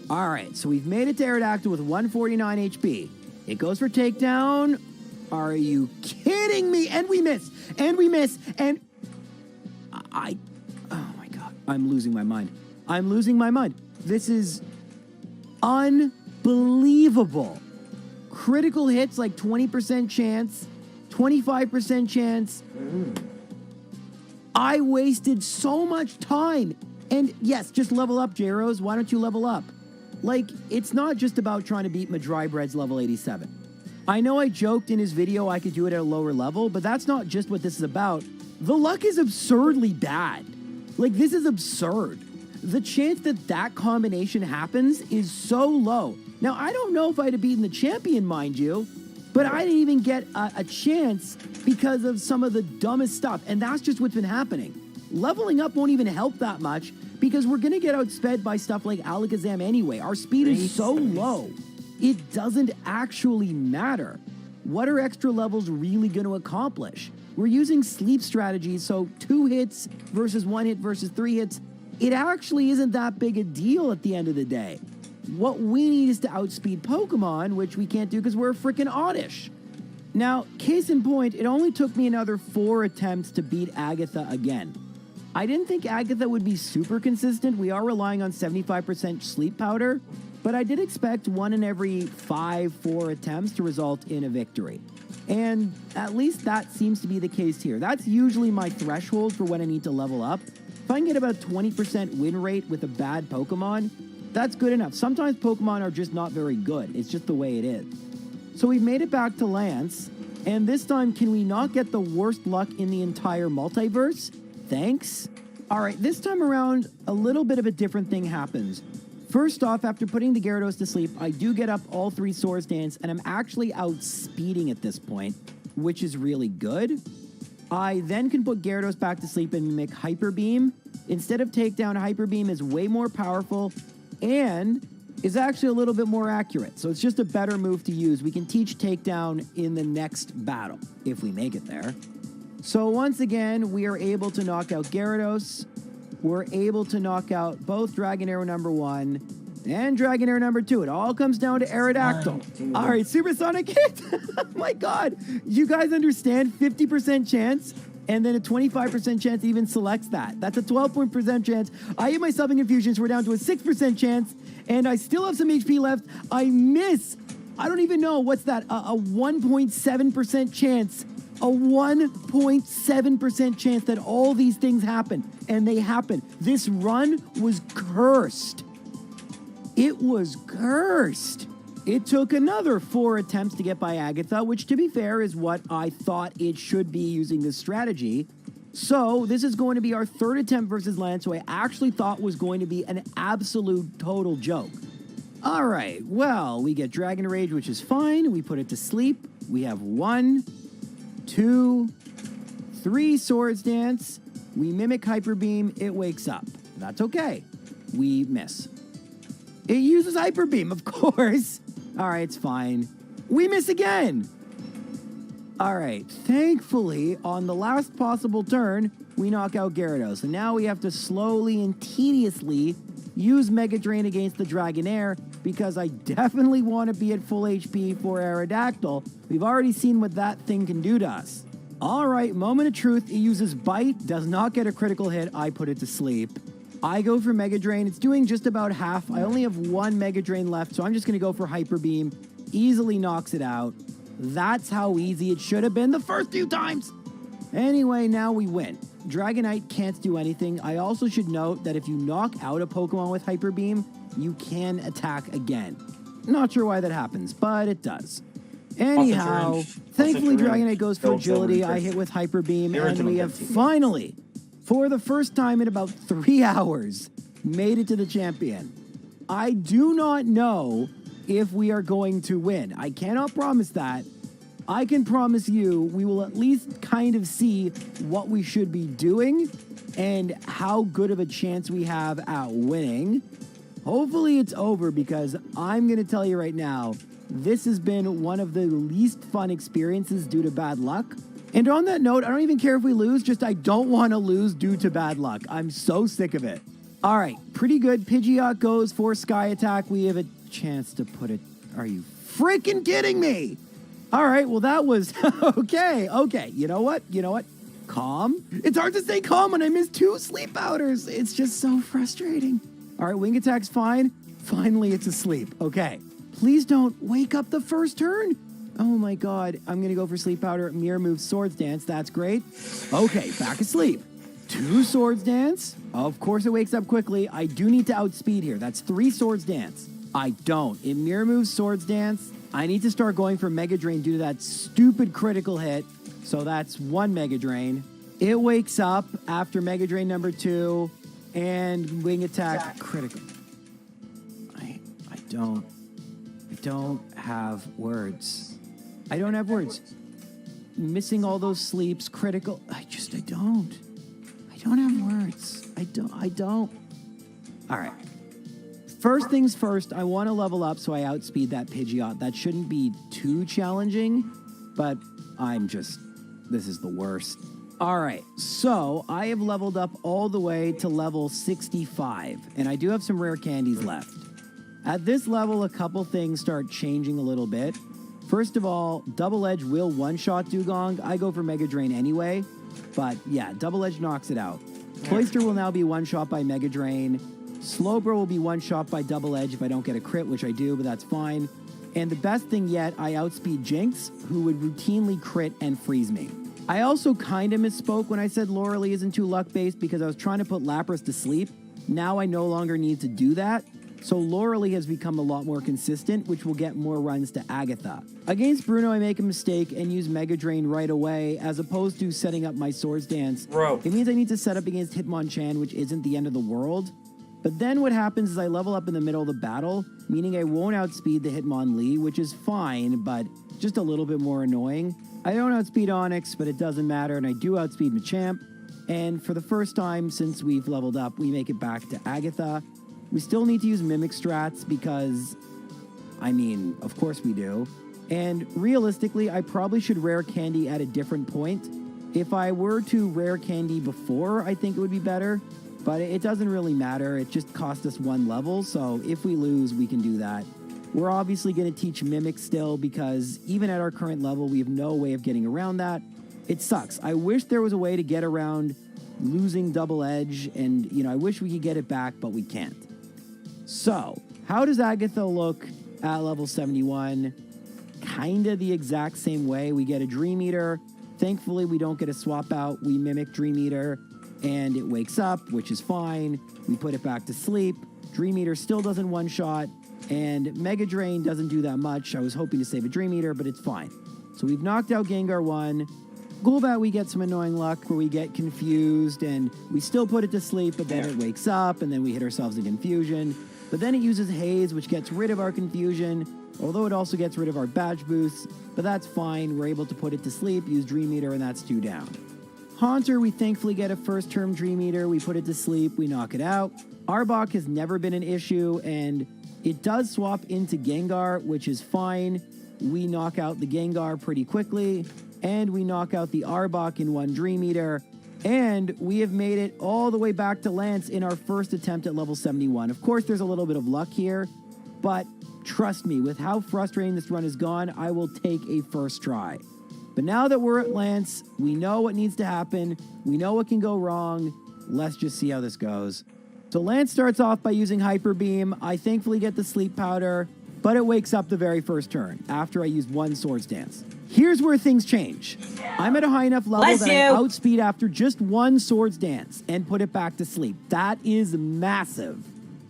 All right, so we've made it to Aerodactyl with 149 HP. It goes for Takedown. Are you kidding me? And we miss, and we miss, and oh my God, I'm losing my mind. I'm losing my mind. This is unbelievable. Critical hits like 20% chance, 25% chance. I wasted so much time. And yes, just level up, Gyros. Why don't you level up? Like, it's not just about trying to beat Madrybred's level 87. I know I joked in his video I could do it at a lower level, but that's not just what this is about. The luck is absurdly bad. Like, this is absurd. The chance that that combination happens is so low. Now, I don't know if I'd have beaten the champion, mind you, but I didn't even get a chance because of some of the dumbest stuff, and that's just what's been happening. Leveling up won't even help that much because we're going to get outsped by stuff like Alakazam anyway. Our speed is so low, it doesn't actually matter. What are extra levels really going to accomplish? We're using sleep strategies, so 2 hits versus 1 hit versus 3 hits. It actually isn't that big a deal at the end of the day. What we need is to outspeed Pokemon, which we can't do because we're freaking oddish. Now, case in point, it only took me another 4 attempts to beat Agatha again. I didn't think Agatha would be super consistent. We are relying on 75% sleep powder, but I did expect 1 in every 4 attempts to result in a victory. And at least that seems to be the case here. That's usually my threshold for when I need to level up. If I can get about 20% win rate with a bad Pokemon, that's good enough. Sometimes Pokemon are just not very good. It's just the way it is. So we've made it back to Lance, and this time, can we not get the worst luck in the entire multiverse? Thanks. All right, this time around, a little bit of a different thing happens. First off, after putting the Gyarados to sleep, I do get up all 3 Swords Dance, and I'm actually outspeeding at this point, which is really good. I then can put Gyarados back to sleep and make Hyper Beam. Instead of Takedown, Hyper Beam is way more powerful and is actually a little bit more accurate. So it's just a better move to use. We can teach Takedown in the next battle, if we make it there. So once again, we are able to knock out Gyarados. We're able to knock out both Dragonair number 1 and Dragonair number 2. It all comes down to Aerodactyl. All right, Supersonic hit. Oh my God. You guys understand 50% chance and then a 25% chance even selects that. That's a 12% chance. I hit myself in confusion, so we're down to a 6% chance, and I still have some HP left. I miss. I don't even know. What's that? A 1.7% chance. A 1.7% chance that all these things happen, and they happen. This run was cursed. It was cursed. It took another 4 attempts to get by Agatha, which, to be fair, is what I thought it should be using this strategy. So this is going to be our 3rd attempt versus Lance, who I actually thought was going to be an absolute total joke. All right, well, we get Dragon Rage, which is fine. We put it to sleep. We have 1, 2, 3 Swords Dance. We mimic Hyper Beam. It wakes up. That's okay. We miss. It uses Hyper Beam, of course. All right, it's fine. We miss again. All right, thankfully, on the last possible turn, we knock out Gyarados. And now we have to slowly and tediously use Mega Drain against the Dragonair because I definitely want to be at full HP for Aerodactyl. We've already seen what that thing can do to us. All right, moment of truth. It uses Bite, does not get a critical hit. I put it to sleep. I go for Mega Drain. It's doing just about half. I only have one Mega Drain left, so I'm just going to go for Hyper Beam. Easily knocks it out. That's how easy it should have been the first few times. Anyway, now we win. Dragonite can't do anything. I also should note that if you knock out a Pokemon with Hyper Beam, you can attack again. Not sure why that happens, but it does. Anyhow, thankfully Dragonite goes for agility. I hit with Hyper Beam, and we have finally, for the first time in about 3 hours, made it to the champion. I do not know if we are going to win. I cannot promise that. I can promise you we will at least kind of see what we should be doing and how good of a chance we have at winning. Hopefully it's over because I'm going to tell you right now, this has been one of the least fun experiences due to bad luck. And on that note, I don't even care if we lose, just I don't want to lose due to bad luck. I'm so sick of it. All right, pretty good. Pidgeot goes for Sky Attack. We have a chance to put it. Are you freaking kidding me? All right, well, that was okay. You know what? Calm. It's hard to stay calm when I miss 2 sleep powders. It's just so frustrating. All right, Wing Attack's fine. Finally, it's asleep. Okay. Please don't wake up the first turn. Oh my God. I'm going to go for Sleep Powder. Mirror Move Swords Dance. That's great. Okay, back asleep. 2 Swords Dance. Of course, it wakes up quickly. I do need to outspeed here. That's 3 Swords Dance. I don't. It Mirror Moves Swords Dance. I need to start going for Mega Drain due to that stupid critical hit. So that's 1 Mega Drain. It wakes up after Mega Drain number 2 and Wing Attack critical. I don't have words. I don't have words. Missing all those sleeps, critical. I don't. I don't have words. I don't. All right. First things first, I want to level up so I outspeed that Pidgeot. That shouldn't be too challenging, but this is the worst. All right, so I have leveled up all the way to level 65, and I do have some rare candies left. At this level, a couple things start changing a little bit. First of all, Double Edge will one-shot Dugong. I go for Mega Drain anyway, but yeah, Double Edge knocks it out. Cloyster will now be one-shot by Mega Drain. Slowbro will be one-shot by Double Edge if I don't get a crit, which I do, but that's fine. And the best thing yet, I outspeed Jinx, who would routinely crit and freeze me. I also kind of misspoke when I said Lorelee isn't too luck-based because I was trying to put Lapras to sleep. Now I no longer need to do that. So Lorelee has become a lot more consistent, which will get more runs to Agatha. Against Bruno, I make a mistake and use Mega Drain right away, as opposed to setting up my Swords Dance. Bro. It means I need to set up against Hitmonchan, which isn't the end of the world. But then what happens is I level up in the middle of the battle, meaning I won't outspeed the Hitmonlee, which is fine, but just a little bit more annoying. I don't outspeed Onyx, but it doesn't matter, and I do outspeed Machamp. And for the first time since we've leveled up, we make it back to Agatha. We still need to use Mimic Strats because, of course we do. And realistically, I probably should rare candy at a different point. If I were to rare candy before, I think it would be better. But it doesn't really matter. It just cost us 1 level, so if we lose, we can do that. We're obviously going to teach Mimic still because even at our current level, we have no way of getting around that. It sucks. I wish there was a way to get around losing Double Edge, and, I wish we could get it back, but we can't. So, how does Agatha look at level 71? Kind of the exact same way. We get a Dream Eater. Thankfully, we don't get a swap out. We mimic Dream Eater. And it wakes up, which is fine. We put it back to sleep. Dream Eater still doesn't one-shot, and Mega Drain doesn't do that much. I was hoping to save a Dream Eater, but it's fine. So we've knocked out Gengar 1. Golbat, we get some annoying luck where we get confused, and we still put it to sleep, but then it wakes up, and then we hit ourselves in confusion. But then it uses Haze, which gets rid of our confusion, although it also gets rid of our badge boosts. But that's fine. We're able to put it to sleep, use Dream Eater, and that's 2 down. Haunter, we thankfully get a first-term Dream Eater. We put it to sleep. We knock it out. Arbok has never been an issue, and It does swap into Gengar, which is fine. We knock out the Gengar pretty quickly, and we knock out the Arbok in one Dream Eater, and we have made it all the way back to Lance in our first attempt at level 71. Of course, there's a little bit of luck here, but trust me, with how frustrating this run has gone, I will take a first try. But now that we're at Lance, we know what needs to happen. We know what can go wrong. Let's just see how this goes. So Lance starts off by using Hyper Beam. I thankfully get the Sleep Powder, but it wakes up the very first turn after I use one Swords Dance. Here's where things change. I'm at a high enough level that I outspeed after just one Swords Dance and put it back to sleep. That is massive.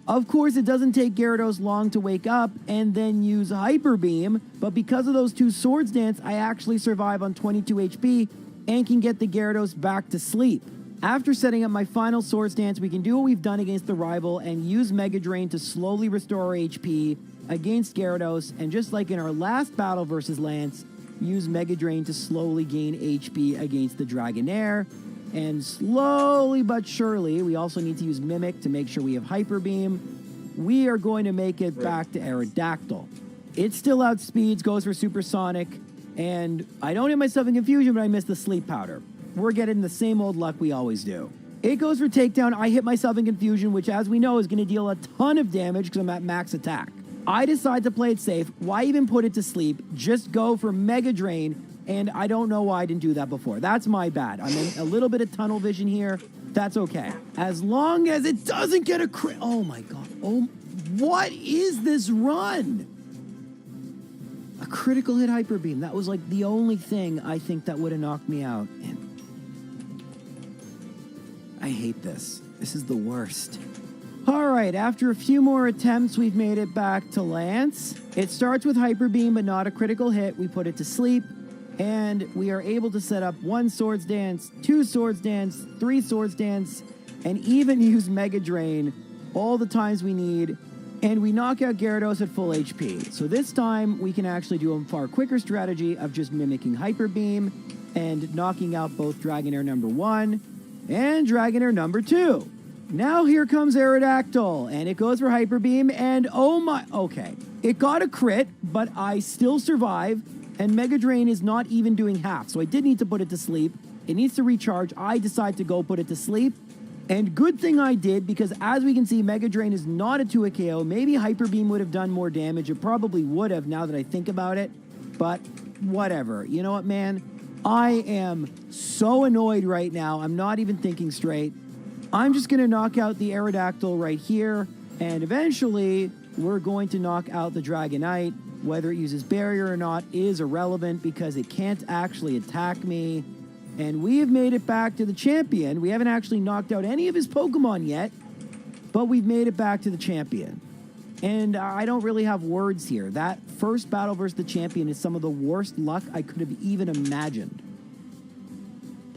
Of course, it doesn't take Gyarados long to wake up and then use Hyper Beam, but because of those two Swords Dance, I actually survive on 22 HP and can get the Gyarados back to sleep. After setting up my final Swords Dance, we can do what we've done against the rival and use Mega Drain to slowly restore our HP against Gyarados, and just like in our last battle versus Lance, use Mega Drain to slowly gain HP against the Dragonair. And slowly but surely, we also need to use Mimic to make sure we have Hyper Beam. We are going to make it back to Aerodactyl. It still outspeeds, goes for Supersonic, and I don't hit myself in Confusion, but I miss the Sleep Powder. We're getting the same old luck we always do. It goes for Takedown. I hit myself in Confusion, which, as we know, is going to deal a ton of damage because I'm at max attack. I decide to play it safe. Why even put it to sleep? Just go for Mega Drain, and I don't know why I didn't do that before. That's my bad. I'm in a little bit of tunnel vision here. That's okay. As long as it doesn't get a crit. Oh my God. Oh, what is this run? A critical hit Hyper Beam. That was like the only thing I think that would have knocked me out. And I hate this. This is the worst. All right, after a few more attempts, we've made it back to Lance. It starts with Hyper Beam, but not a critical hit. We put it to sleep, and we are able to set up one Swords Dance, two Swords Dance, three Swords Dance, and even use Mega Drain all the times we need, and we knock out Gyarados at full HP. So this time, we can actually do a far quicker strategy of just mimicking Hyper Beam and knocking out both Dragonair number 1 and Dragonair number 2. Now here comes Aerodactyl, and it goes for Hyper Beam, and oh my, okay. It got a crit, but I still survive, and Mega Drain is not even doing half, so I did need to put it to sleep. It needs to recharge. I decide to go put it to sleep, and good thing I did, because as we can see, Mega Drain is not a 2-hit KO. Maybe Hyper Beam would have done more damage. It probably would have, now that I think about it, but whatever. You know what, man? I am so annoyed right now. I'm not even thinking straight. I'm just going to knock out the Aerodactyl right here, and eventually we're going to knock out the Dragonite. Whether it uses Barrier or not is irrelevant because it can't actually attack me. And we have made it back to the champion. We haven't actually knocked out any of his Pokemon yet, but we've made it back to the champion. And I don't really have words here. That first battle versus the champion is some of the worst luck I could have even imagined.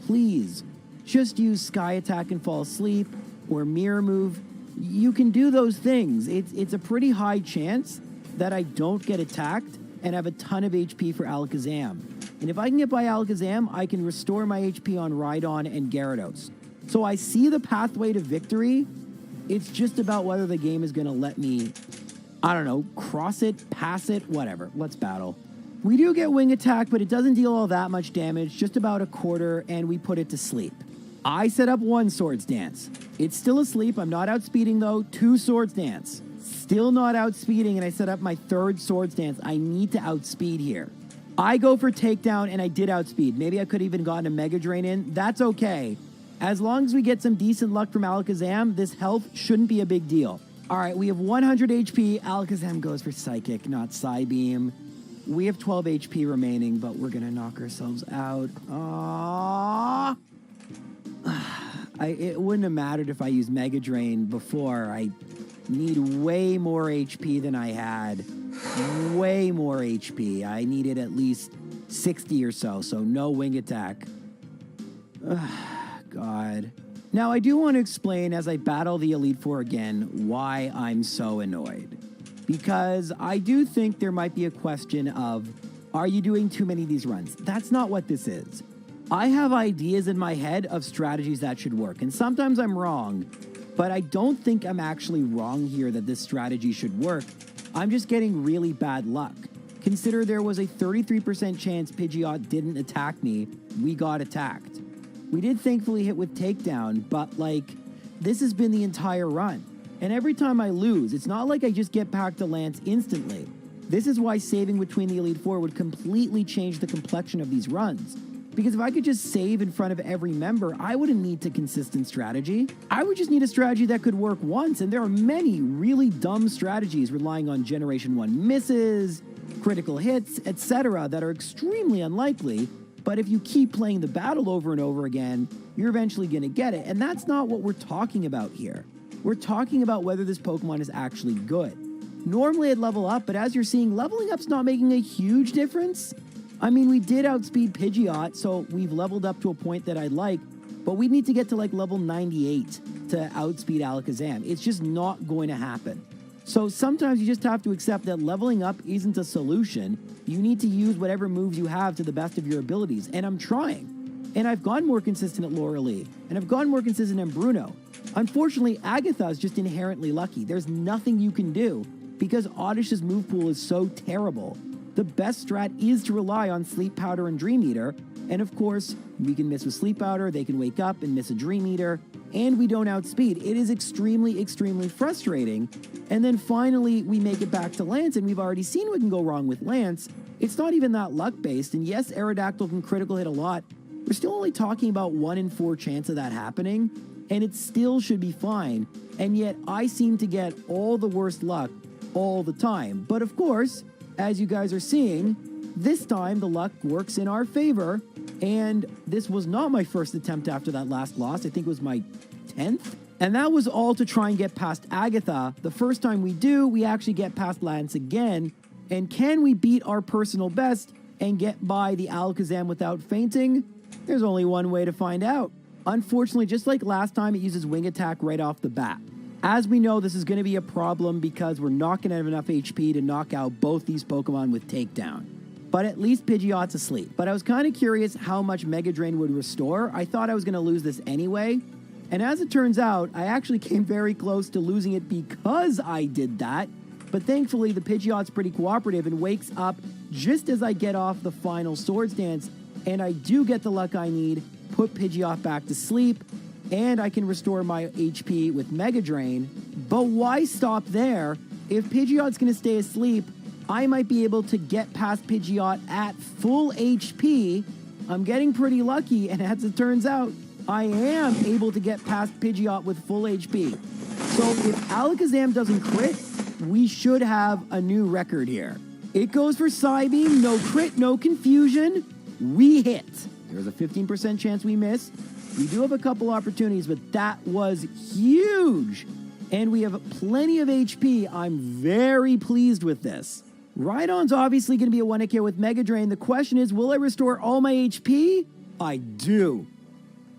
Please, just use Sky Attack and fall asleep, or Mirror Move. You can do those things. It's a pretty high chance that I don't get attacked and have a ton of HP for Alakazam. And if I can get by Alakazam, I can restore my HP on Rhydon and Gyarados. So I see the pathway to victory. It's just about whether the game is going to let me, I don't know, cross it, pass it, whatever. Let's battle. We do get Wing Attack, but it doesn't deal all that much damage, just about a quarter, and we put it to sleep. I set up one Swords Dance. It's still asleep. I'm not outspeeding, though. 2 Swords Dance. Still not outspeeding, and I set up my 3rd Swords Dance. I need to outspeed here. I go for Takedown, and I did outspeed. Maybe I could have even gotten a Mega Drain in. That's okay. As long as we get some decent luck from Alakazam, this health shouldn't be a big deal. All right, we have 100 HP. Alakazam goes for Psychic, not Psybeam. We have 12 HP remaining, but we're going to knock ourselves out. Aww. It wouldn't have mattered if I used Mega Drain before. I need way more HP than I had. Way more HP. I needed at least 60 or so no Wing Attack. God. Now, I do want to explain, as I battle the Elite Four again, why I'm so annoyed. Because I do think there might be a question of, are you doing too many of these runs? That's not what this is. I have ideas in my head of strategies that should work, and sometimes I'm wrong, but I don't think I'm actually wrong here that this strategy should work. I'm just getting really bad luck. Consider there was a 33% chance Pidgeot didn't attack me. We got attacked. We did thankfully hit with Takedown, but like, this has been the entire run. And every time I lose, it's not like I just get back to Lance instantly. This is why saving between the Elite Four would completely change the complexion of these runs. Because if I could just save in front of every member, I wouldn't need a consistent strategy. I would just need a strategy that could work once, and there are many really dumb strategies relying on Generation 1 misses, critical hits, etc. that are extremely unlikely, but if you keep playing the battle over and over again, you're eventually going to get it, and that's not what we're talking about here. We're talking about whether this Pokemon is actually good. Normally I'd level up, but as you're seeing, leveling up's not making a huge difference. I mean, we did outspeed Pidgeot, so we've leveled up to a point that I'd like, but we need to get to like level 98 to outspeed Alakazam. It's just not going to happen. So sometimes you just have to accept that leveling up isn't a solution. You need to use whatever moves you have to the best of your abilities, and I'm trying. And I've gotten more consistent at Lorelee, and I've gotten more consistent in Bruno. Unfortunately, Agatha is just inherently lucky. There's nothing you can do because Oddish's move pool is so terrible. The best strat is to rely on Sleep Powder and Dream Eater, and of course, we can miss with Sleep Powder, they can wake up and miss a Dream Eater, and we don't outspeed. It is extremely, extremely frustrating. And then finally, we make it back to Lance, and we've already seen what can go wrong with Lance. It's not even that luck-based, and yes, Aerodactyl can critical hit a lot. We're still only talking about 1 in 4 chance of that happening, and it still should be fine. And yet, I seem to get all the worst luck all the time. But of course, as you guys are seeing, this time the luck works in our favor, and this was not my first attempt after that last loss. I think it was my 10th. And that was all to try and get past Agatha. The first time we do, we actually get past Lance again. And can we beat our personal best and get by the Alakazam without fainting? There's only one way to find out. Unfortunately, just like last time, it uses Wing Attack right off the bat. As we know, this is going to be a problem because we're not going to have enough HP to knock out both these Pokemon with Takedown. But at least Pidgeot's asleep. But I was kind of curious how much Mega Drain would restore. I thought I was going to lose this anyway. And as it turns out, I actually came very close to losing it because I did that. But thankfully, the Pidgeot's pretty cooperative and wakes up just as I get off the final Swords Dance. And I do get the luck I need, put Pidgeot back to sleep, and I can restore my HP with Mega Drain. But why stop there? If Pidgeot's going to stay asleep, I might be able to get past Pidgeot at full HP. I'm getting pretty lucky, and as it turns out, I am able to get past Pidgeot with full HP. So if Alakazam doesn't crit, we should have a new record here. It goes for Psybeam, no crit, no confusion. We hit. There's a 15% chance we miss. We do have a couple opportunities, but that was huge. And we have plenty of HP. I'm very pleased with this. Rhydon's obviously going to be a 1-hit KO with Mega Drain. The question is, will I restore all my HP? I do.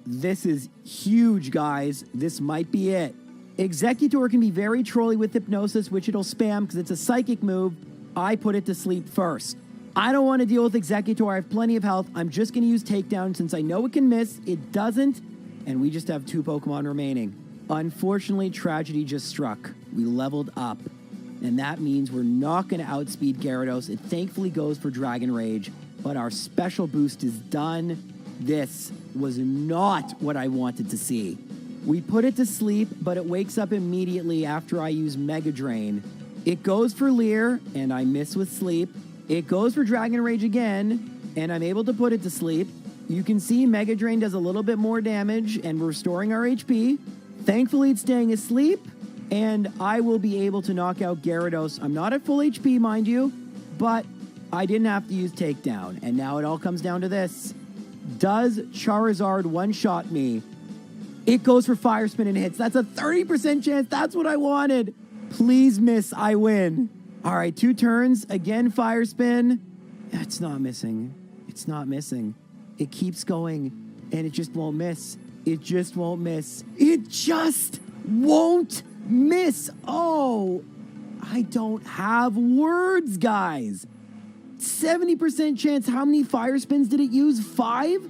This is huge, guys. This might be it. Executor can be very trolly with Hypnosis, which it'll spam because it's a psychic move. I put it to sleep first. I don't want to deal with Executor. I have plenty of health. I'm just going to use Takedown since I know it can miss. It doesn't, and we just have 2 Pokemon remaining. Unfortunately, tragedy just struck. We leveled up, and that means we're not going to outspeed Gyarados. It thankfully goes for Dragon Rage, but our special boost is done. This was not what I wanted to see. We put it to sleep, but it wakes up immediately after I use Mega Drain. It goes for Lyra, and I miss with sleep. It goes for Dragon Rage again, and I'm able to put it to sleep. You can see Mega Drain does a little bit more damage, and we're restoring our HP. Thankfully, it's staying asleep, and I will be able to knock out Gyarados. I'm not at full HP, mind you, but I didn't have to use Takedown, and now it all comes down to this. Does Charizard one-shot me? It goes for Fire Spin and hits. That's a 30% chance. That's what I wanted. Please miss. I win. All right, 2 turns. Again, Fire Spin. It's not missing. It's not missing. It keeps going, and it just won't miss. It just won't miss. It just won't miss. Oh, I don't have words, guys. 70% chance. How many Fire Spins did it use? 5?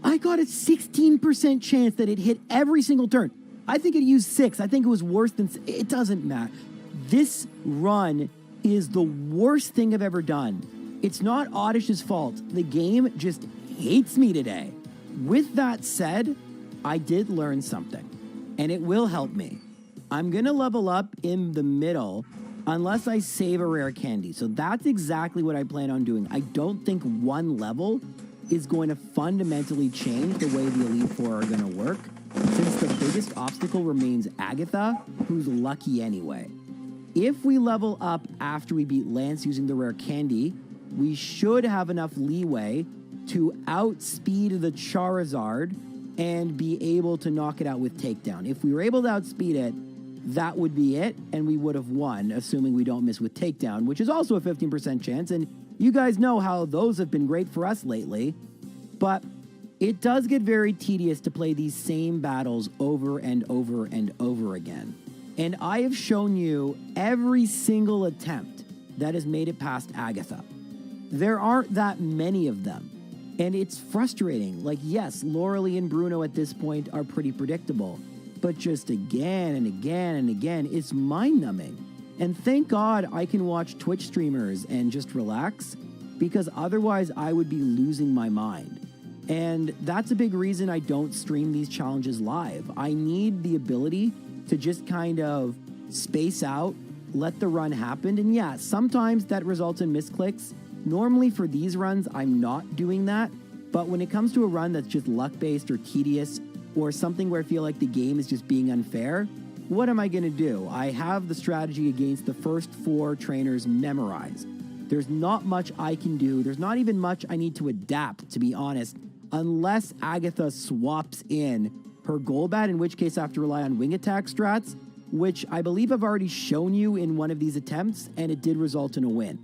I got a 16% chance that it hit every single turn. I think it used 6. I think it was worse than... It doesn't matter. This run is the worst thing I've ever done. It's not Oddish's fault. The game just hates me today. With that said, I did learn something, and it will help me. I'm going to level up in the middle unless I save a rare candy. So that's exactly what I plan on doing. I don't think one level is going to fundamentally change the way the Elite Four are going to work, since the biggest obstacle remains Agatha, who's lucky anyway. If we level up after we beat Lance using the rare candy, we should have enough leeway to outspeed the Charizard and be able to knock it out with Takedown. If we were able to outspeed it, that would be it, and we would have won, assuming we don't miss with Takedown, which is also a 15% chance, and you guys know how those have been great for us lately. But it does get very tedious to play these same battles over and over and over again. And I have shown you every single attempt that has made it past Agatha. There aren't that many of them. And it's frustrating. Like, yes, Laurelie and Bruno at this point are pretty predictable. But just again and again and again, it's mind-numbing. And thank God I can watch Twitch streamers and just relax, because otherwise I would be losing my mind. And that's a big reason I don't stream these challenges live. I need the ability to just kind of space out, let the run happen. And yeah, sometimes that results in misclicks. Normally for these runs, I'm not doing that. But when it comes to a run that's just luck-based or tedious, or something where I feel like the game is just being unfair, what am I going to do? I have the strategy against the first 4 trainers memorized. There's not much I can do. There's not even much I need to adapt, to be honest, unless Agatha swaps in her Golbat, in which case I have to rely on wing attack strats, which I believe I've already shown you in one of these attempts, and it did result in a win.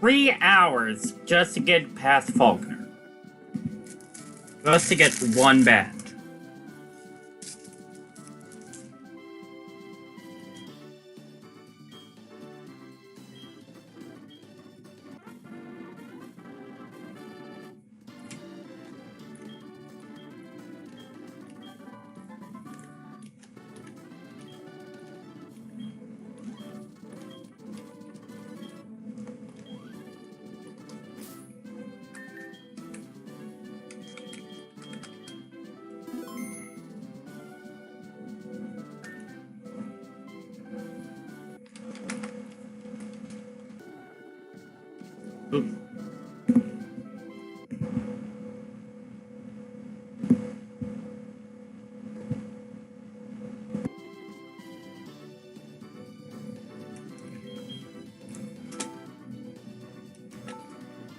3 hours just to get past Faulkner. Just to get one badge. Oops.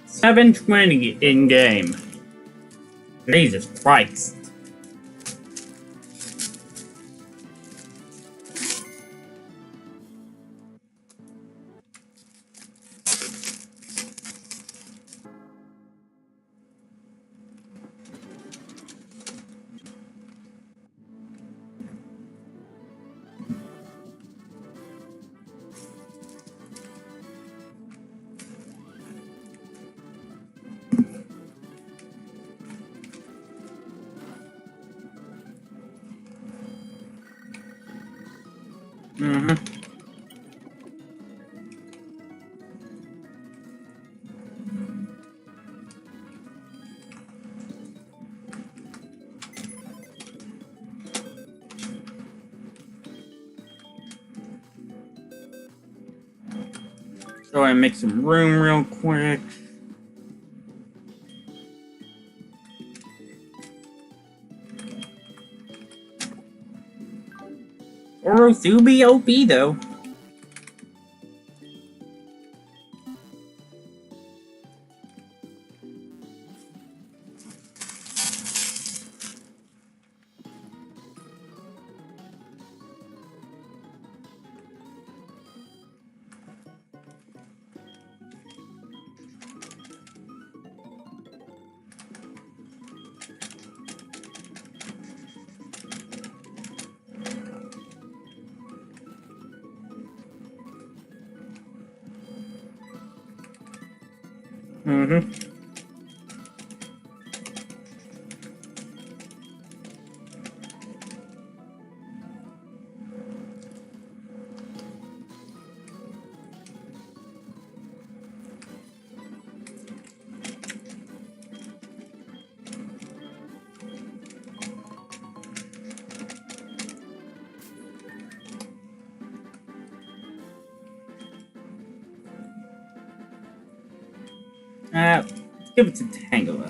$7.20 in game. Jesus Christ. Mm-hmm. So I make some room real quick. Orosubi OP though. Mm-hmm. Let's give it to Tangela.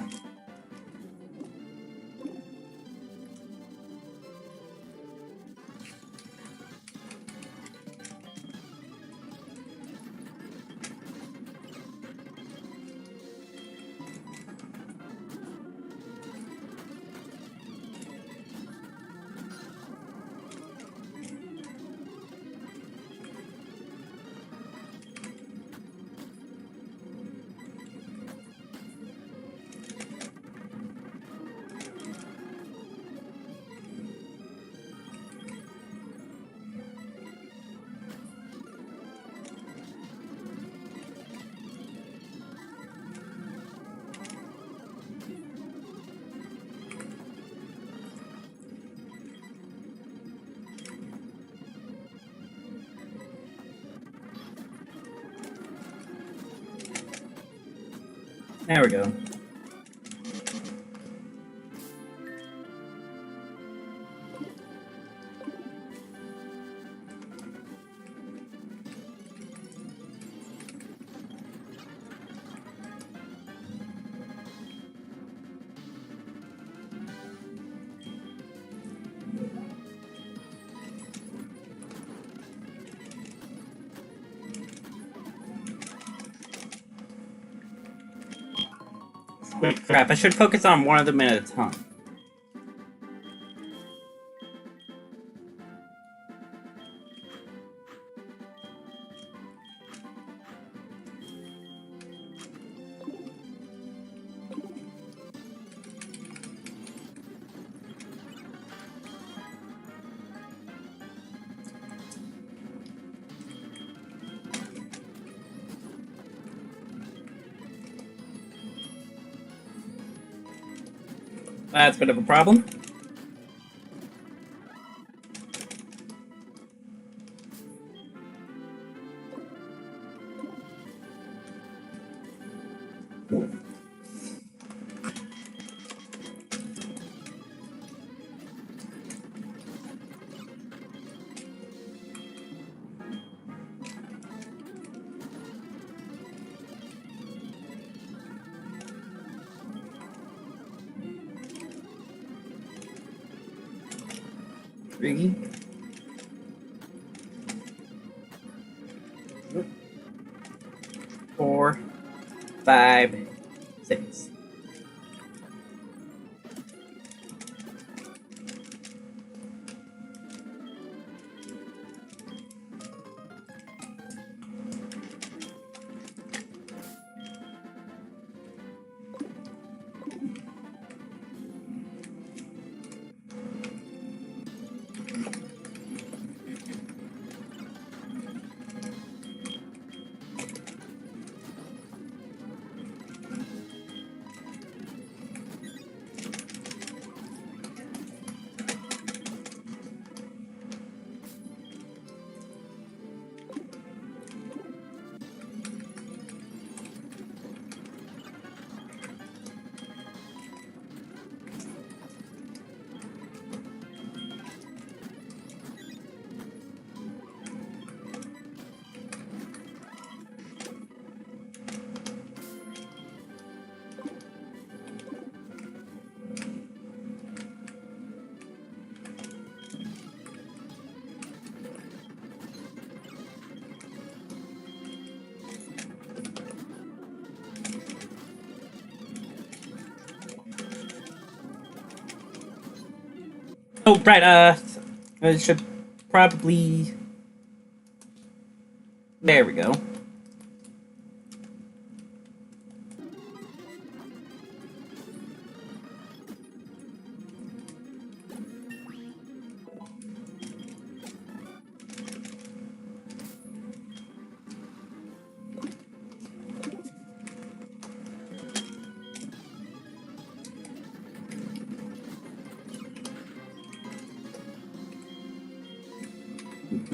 There we go. Wait, crap, I should focus on one of them at a time. That's a bit of a problem. Three. 4, 5, 6. Oh, right, I should probably... There we go.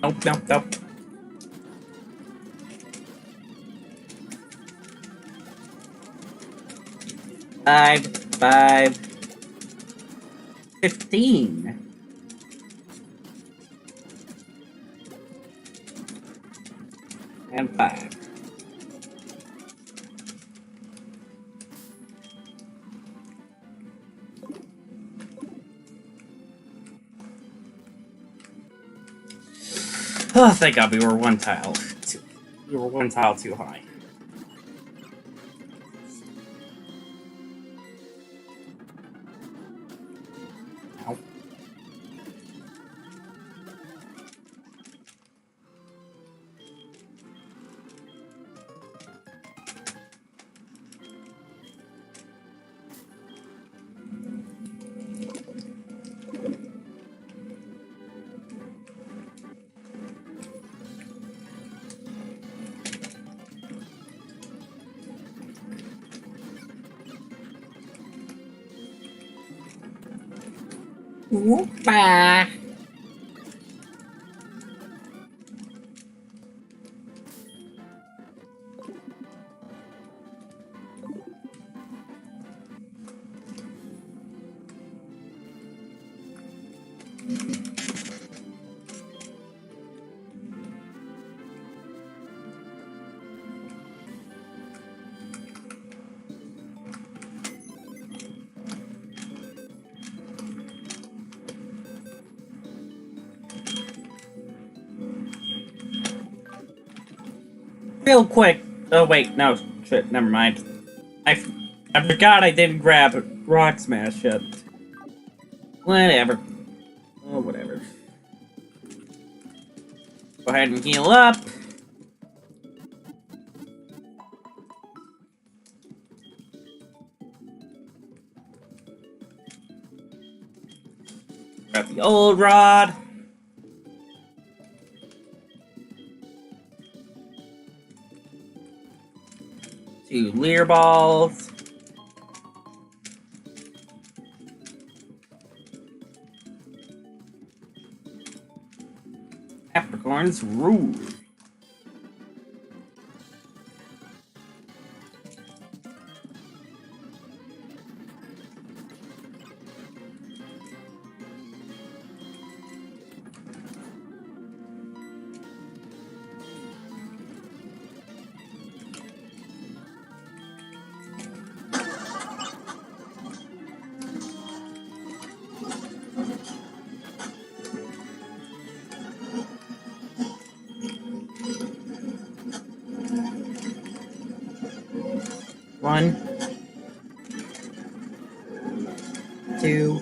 Nope, nope, nope. Five, 15. And 5. Oh, thank God we were one tile too high. Ow. Whoopah. Real quick. Oh wait, no, shit, never mind. I forgot I didn't grab Rock Smash yet. Whatever. Oh, whatever. Go ahead and heal up. Grab the old rod. Two Lyra balls. Capricorns rule. One, two,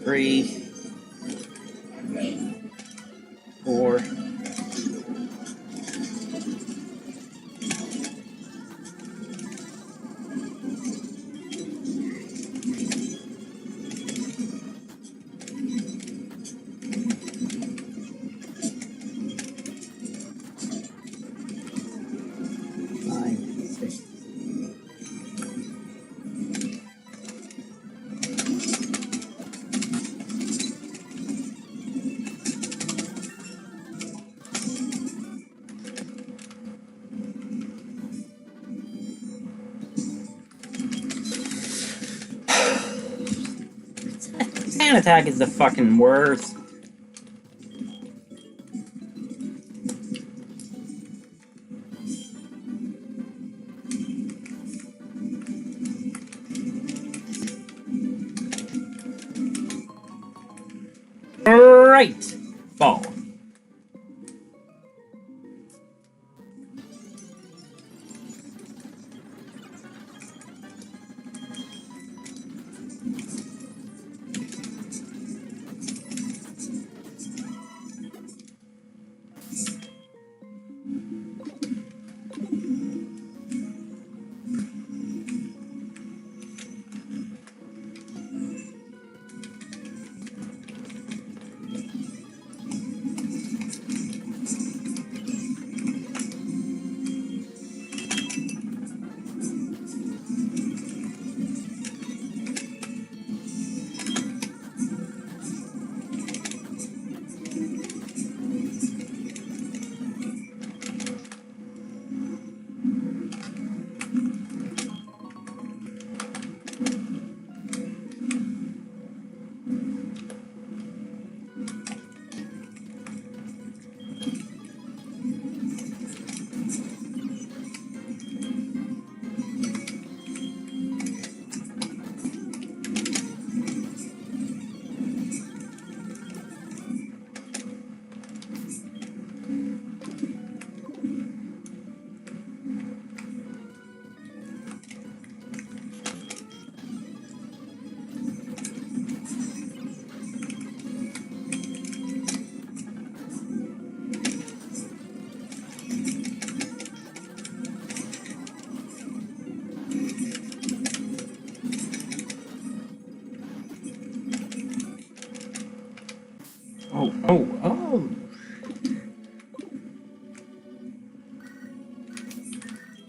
three, four, five, six. Sand attack is the fucking worst. Right. Ball. Oh.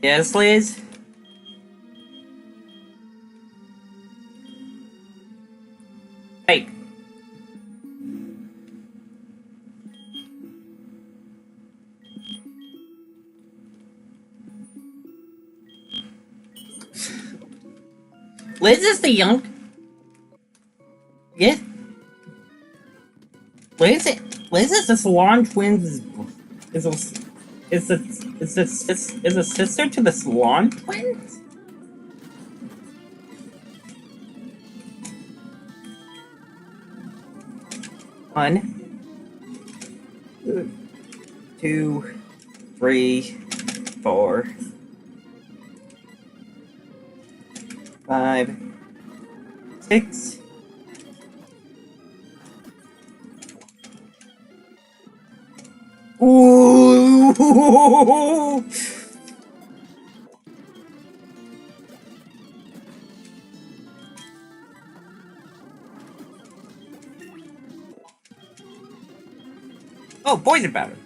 Yes, Liz? Hey. Liz is the young... Yeah. Liz is the Salon Twins is a sister to the Salon Twins? One, two, three, four, 5, 6. Ooh! Oh, poison powder.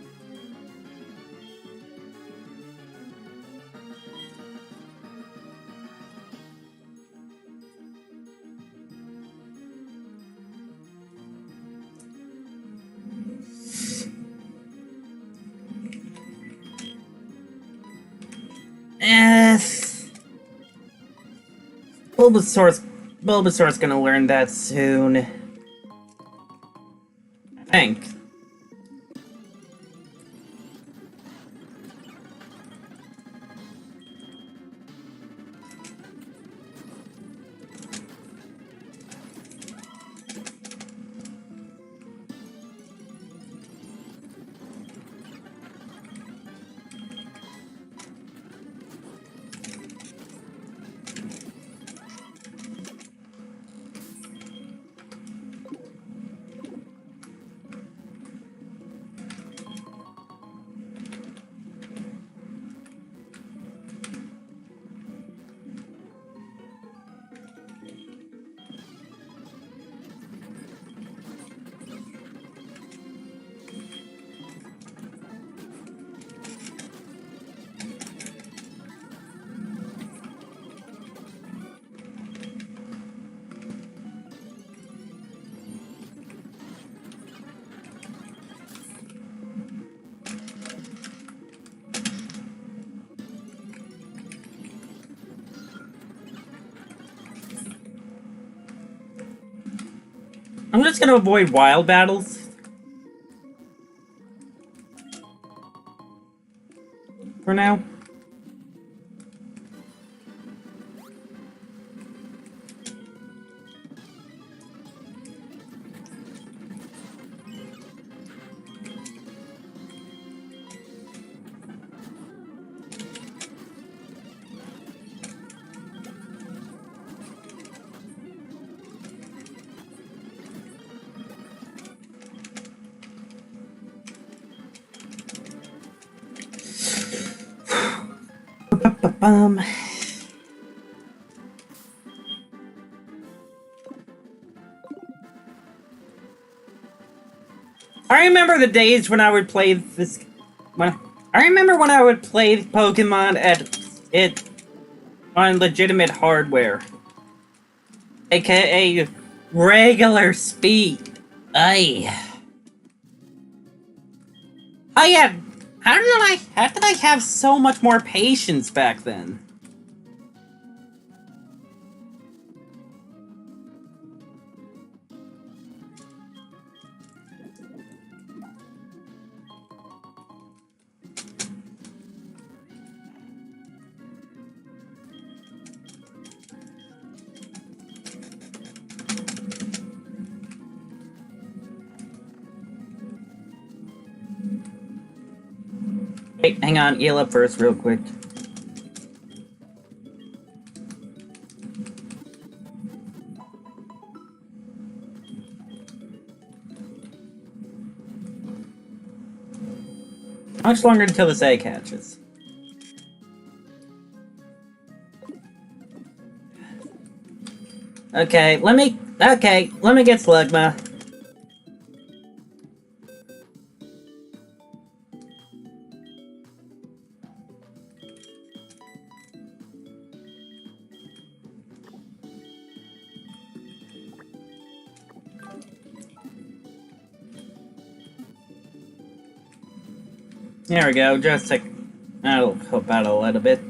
Bulbasaur's gonna learn that soon. I think. I'm just gonna avoid wild battles. For now. I remember the days when I would play this. I remember when I would play Pokemon on legitimate hardware, aka regular speed. How did I have so much more patience back then? Wait, hang on, heal up first real quick. How much longer until this egg hatches? Okay, let me get Slugma. There we go, just to... that'll help out a little bit.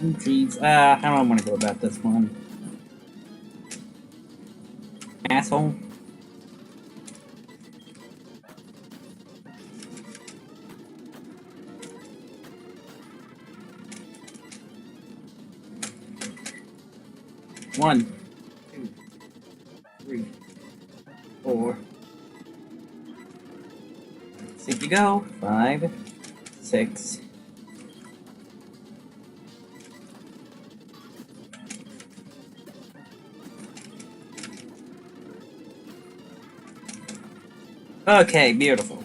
Jeez, I don't want to go about this one. Asshole. 1, 2, 3, 4. See if you go. 5, 6. Okay, beautiful.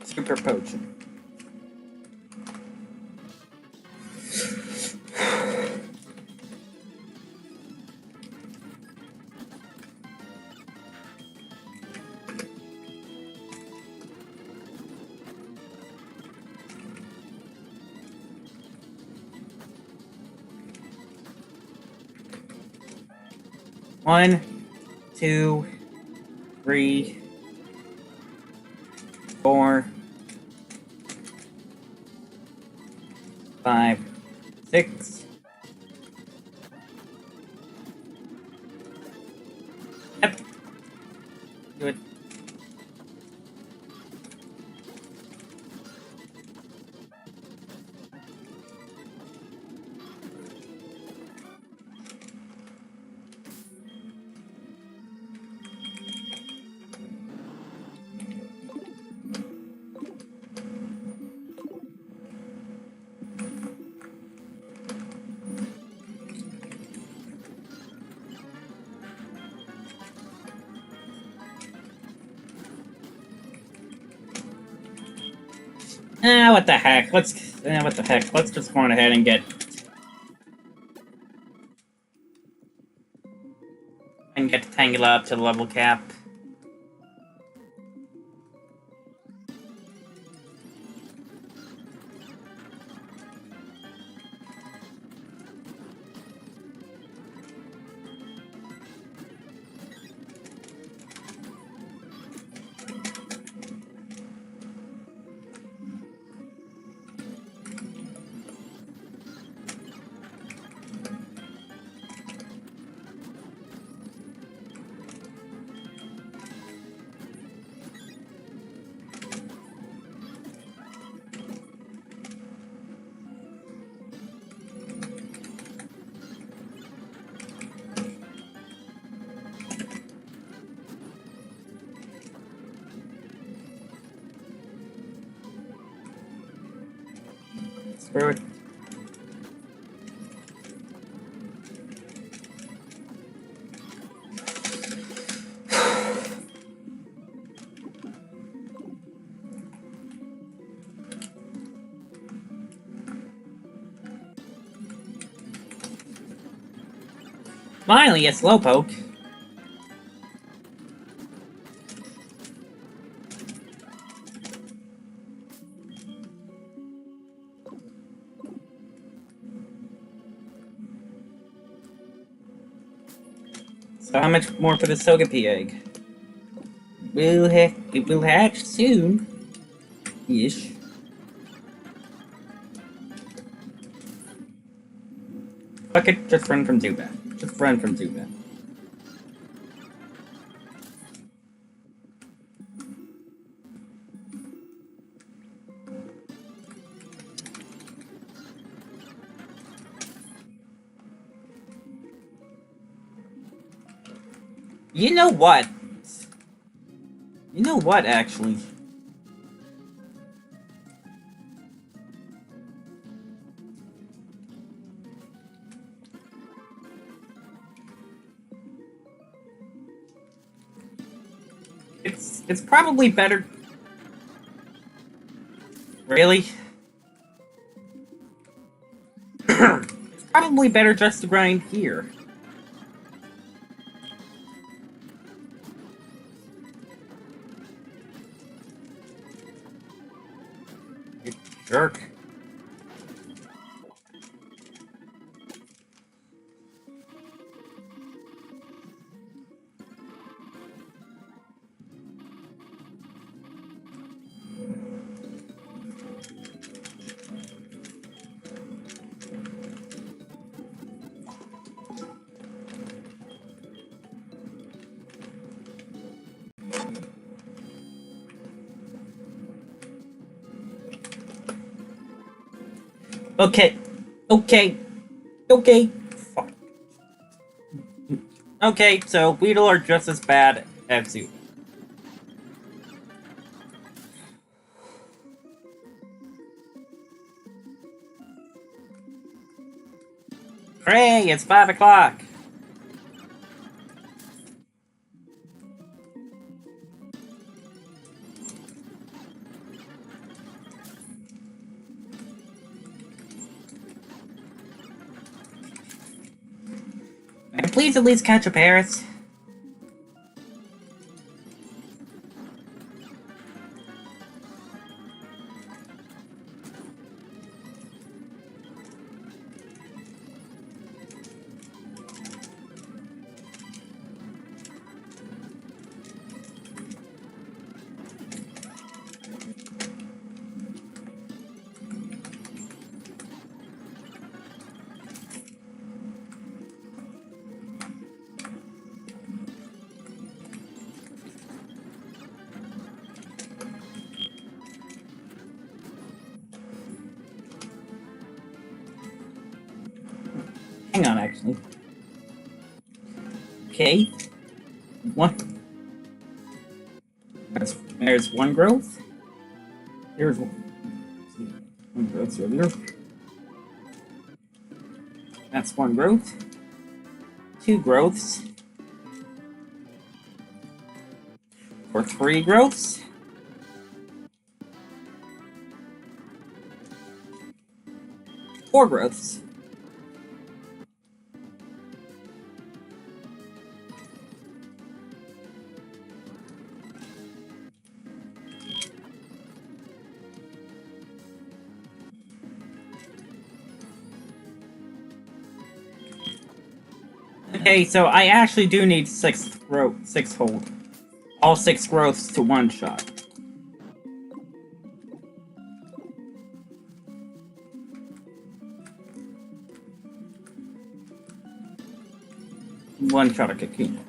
Super potion. One, 2, 3, 4, 5, 6. Yep. Do it. What the heck? What the heck? Let's just go on ahead and get Tangela up to the level cap. Screw it. Finally, a Slowpoke. So how much more for the Togepi egg? It will hatch soon. Ish. Fuck it, just run from Zubat. Just run from Zubat. You know what? You know what, actually? It's probably better. Really? It's probably better just to grind here. You jerk. Okay. Okay. Okay. Fuck. Okay, so Weedle are just as bad as Zubat. Hooray, it's 5 o'clock! And please at least catch a Paris. Hang on, actually. Okay. One. There's one growth. Here's one. One growth earlier. That's one growth. Two growths. For three growths. Four growths. Okay, so I actually do need six hold. All 6 growths to one shot. One shot of Cocoon.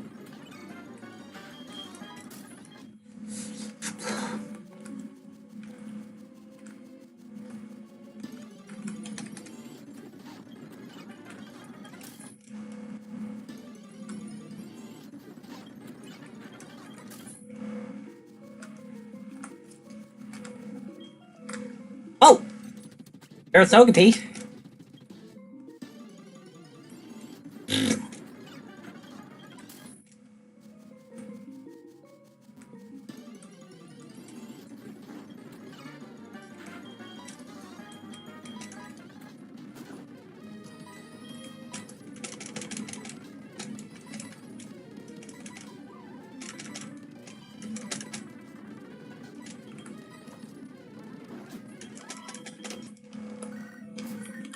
Oh! There's Togepi.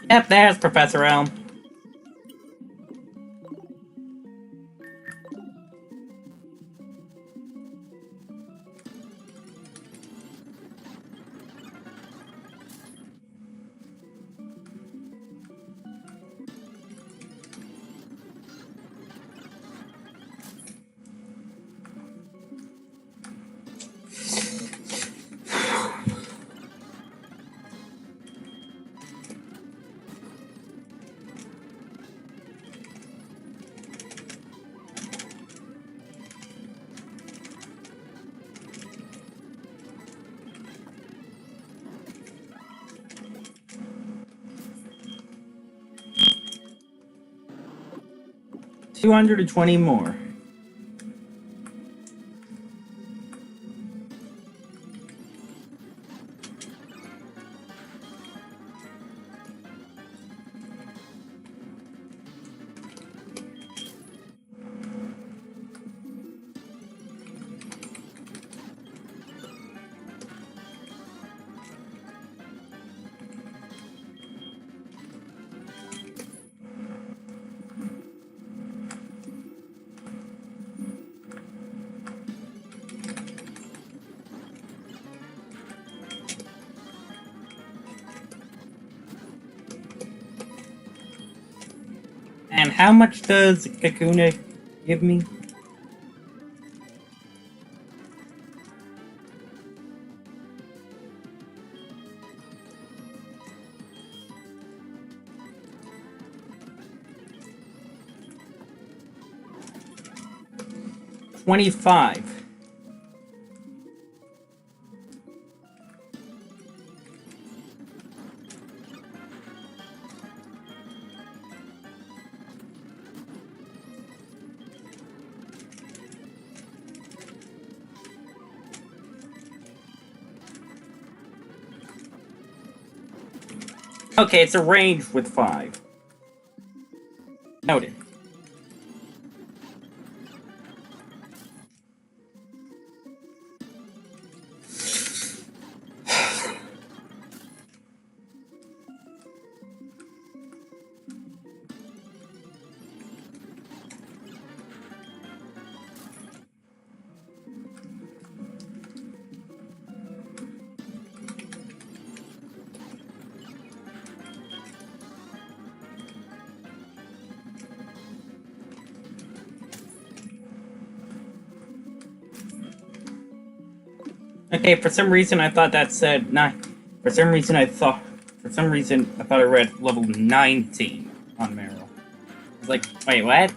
Yep, there's Professor Elm. $220 more. And how much does Kakuna give me? 25. Okay, it's a range with 5. Noted. Okay, for some reason I thought that said 9. For some reason I thought I read level 19 on Marill. I was like, wait, what?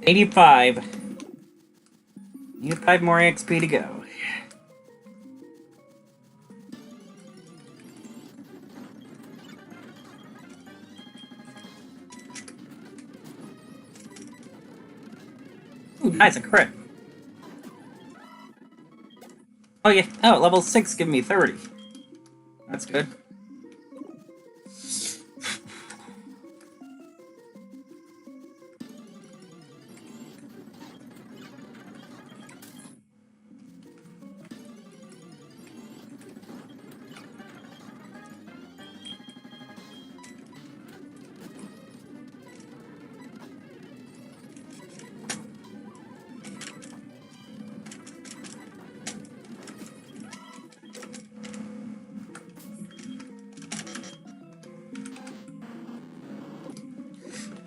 $85. Need 5 more XP to go. Ooh, nice, a crit. Oh yeah, oh, level 6 give me 30. That's good.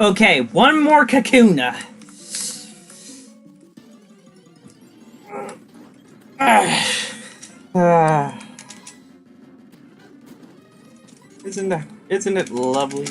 Okay, one more Kakuna. Isn't it lovely?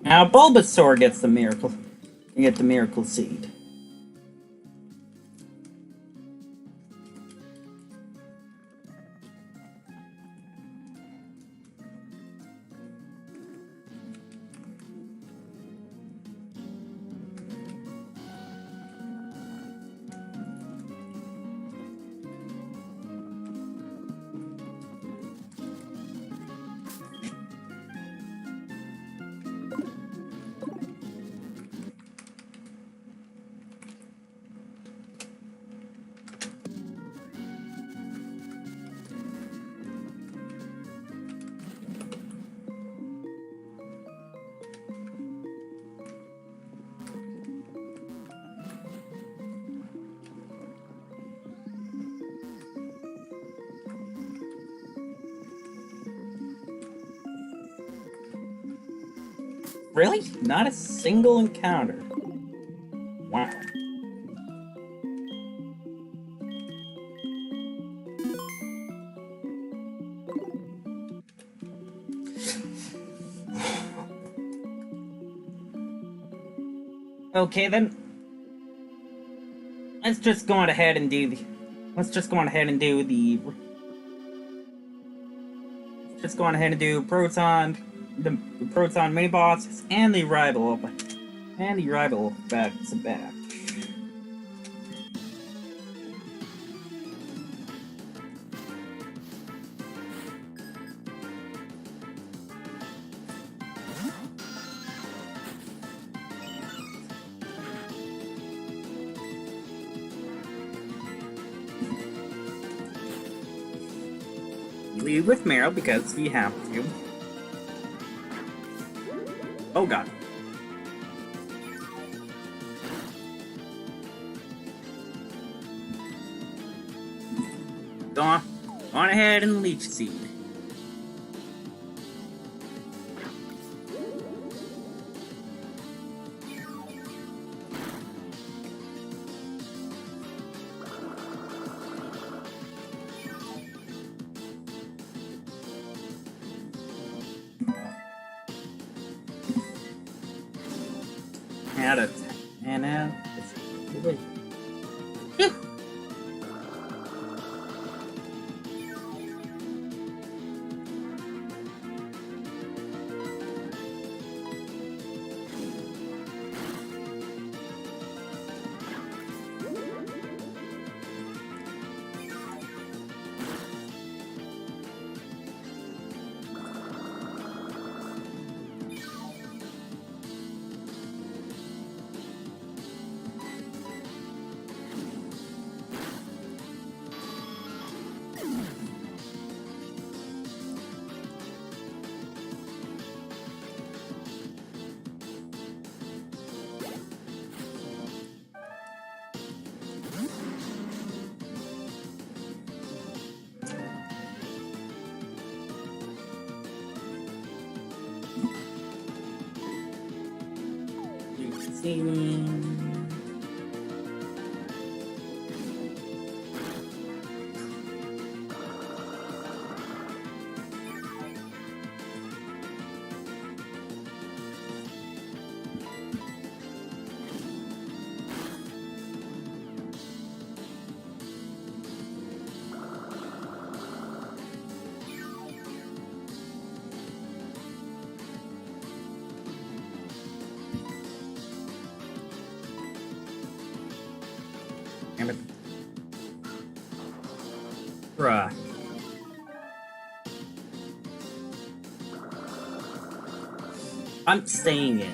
Now Bulbasaur gets the miracle. You get the miracle seed. Really? Not a single encounter. Wow. Okay then. Let's just go on ahead and do the. Let's just go on ahead and do the. Just go on ahead and do Proton, the Proton mini bosses, and the rival back to back. Lead with Marill because we have to. Oh god. Go on ahead and Leech Seed. And now it's Bruh. I'm staying in.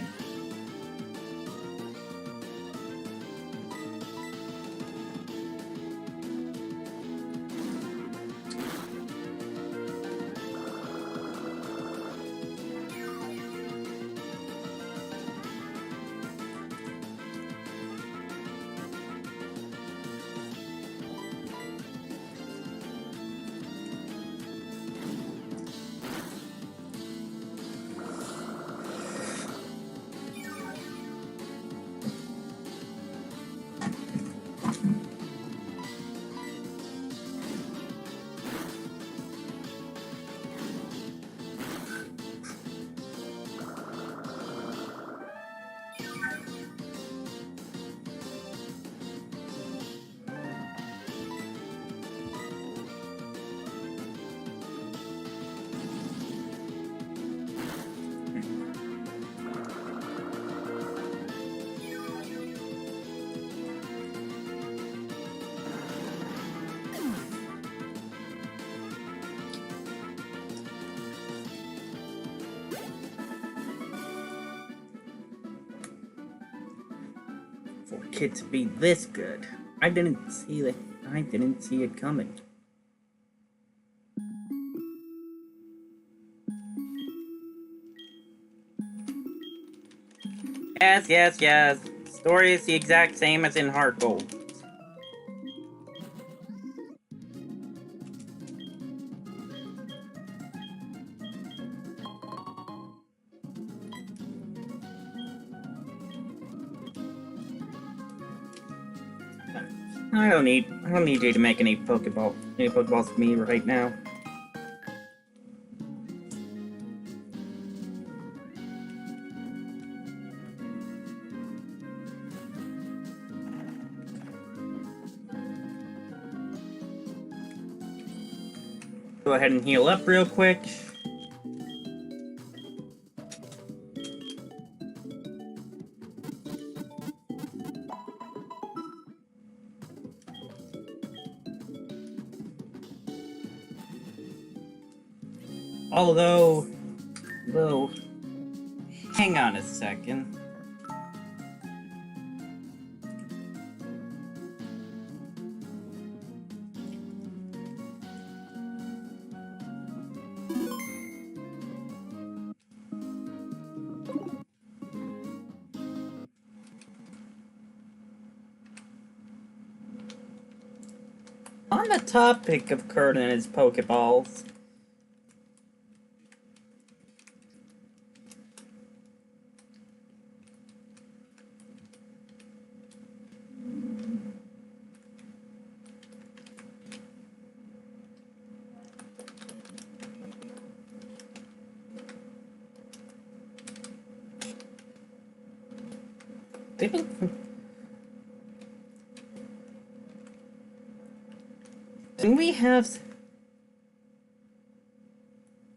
For a kid to be this good, I didn't see it coming. Yes. Story is the exact same as in Heart Gold. I don't need you to make any Pokeballs for me right now. Go ahead and heal up real quick. Although, hang on a second. On the topic of Kurt and his Pokeballs,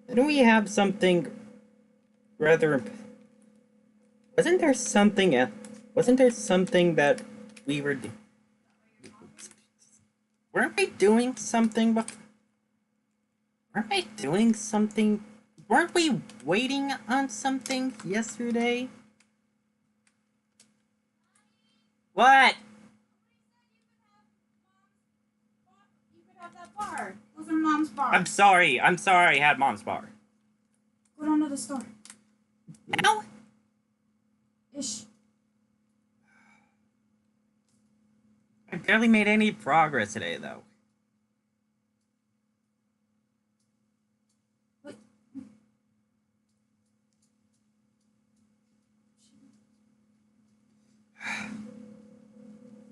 didn't we have something rather? Wasn't there something that we were? Weren't we doing something? Weren't we doing something? Weren't we waiting on something yesterday? What? You could have that bar. Those are Mom's bar. I'm sorry I had Mom's bar. Go down to the store. Now? Ish. I barely made any progress today, though. What?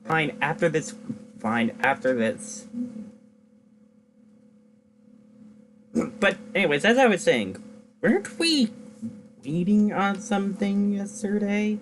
Fine, after this. But anyways, as I was saying, weren't we waiting on something yesterday?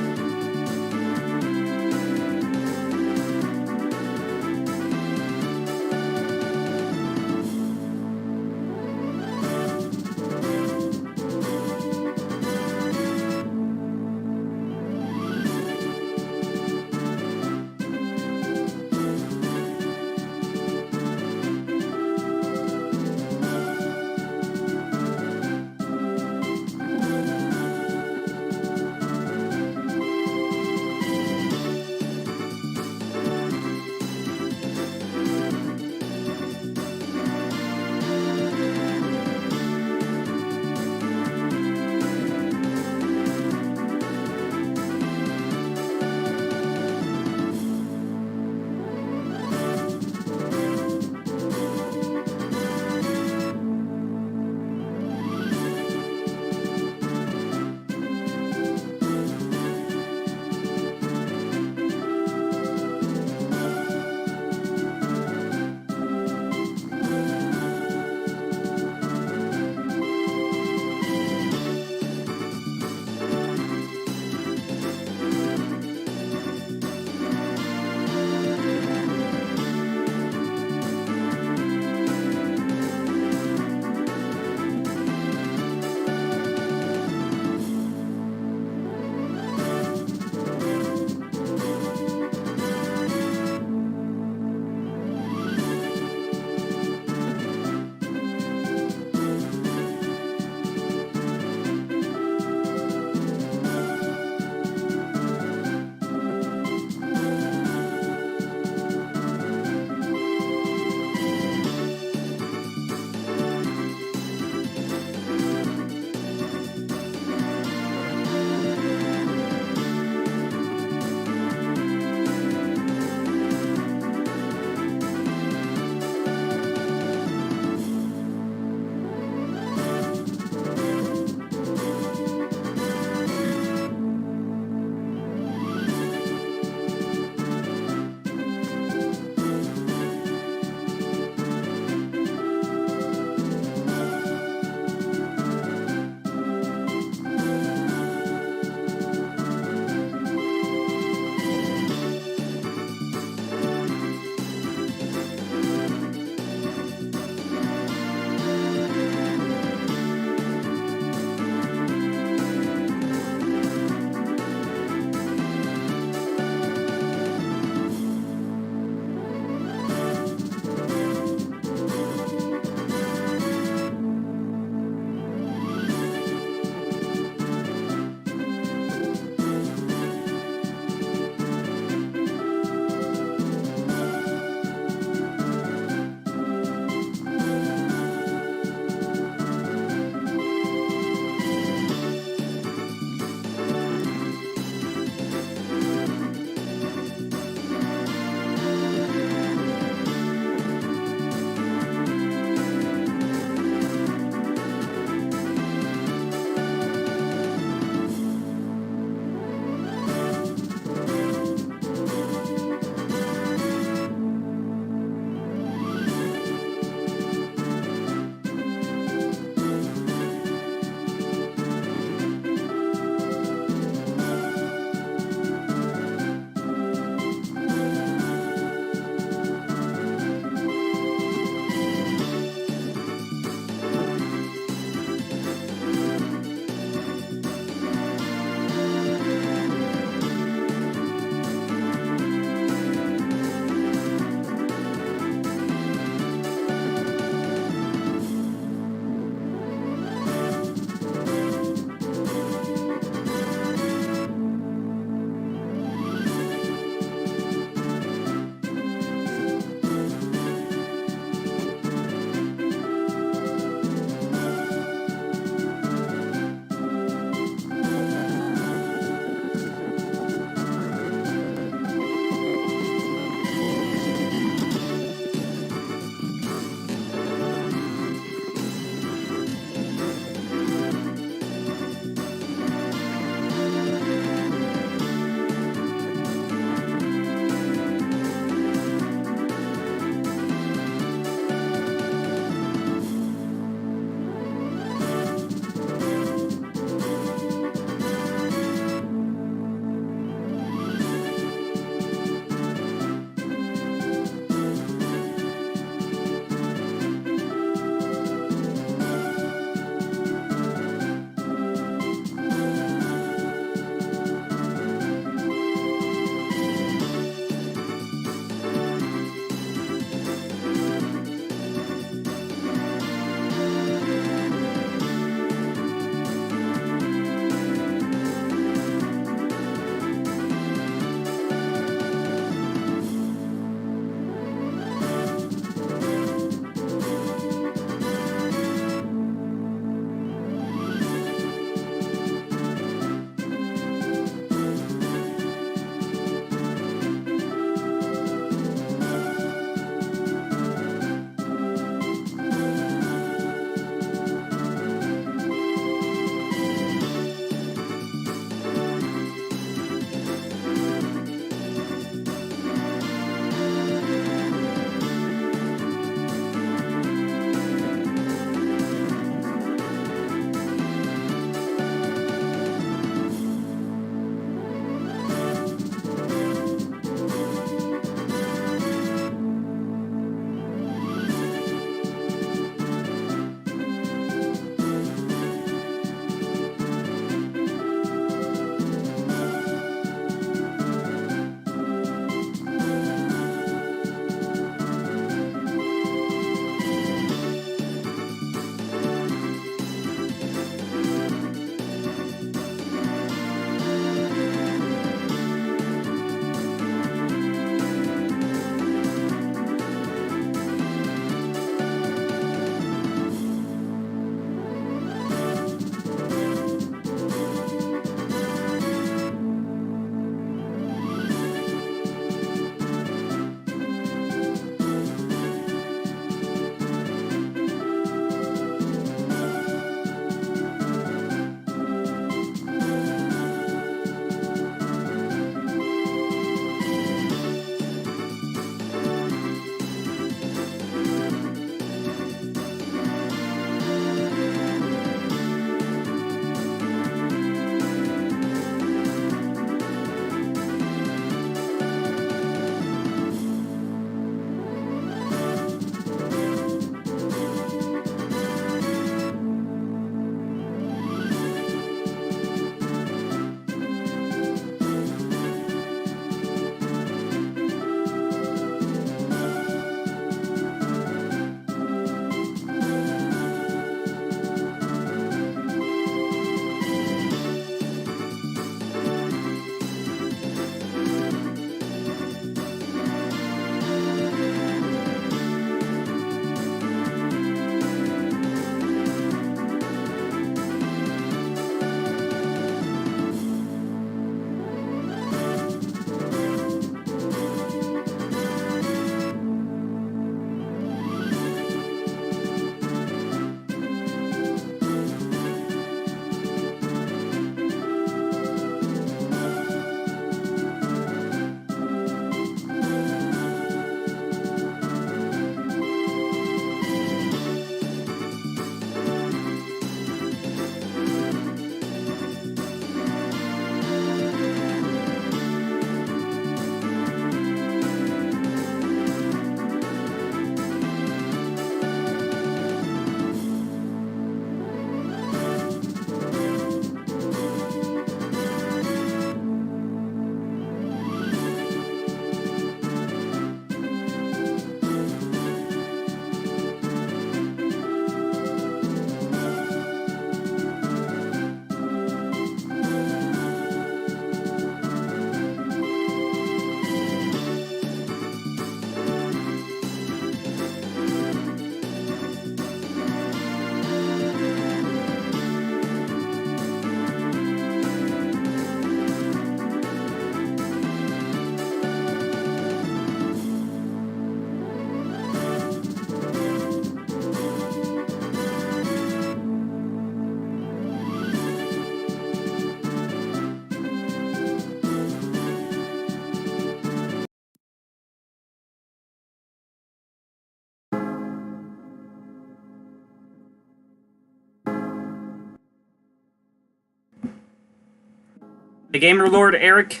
The Gamer Lord Eric,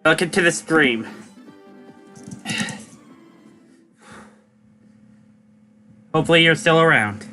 welcome to the stream. Hopefully you're still around.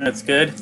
That's good.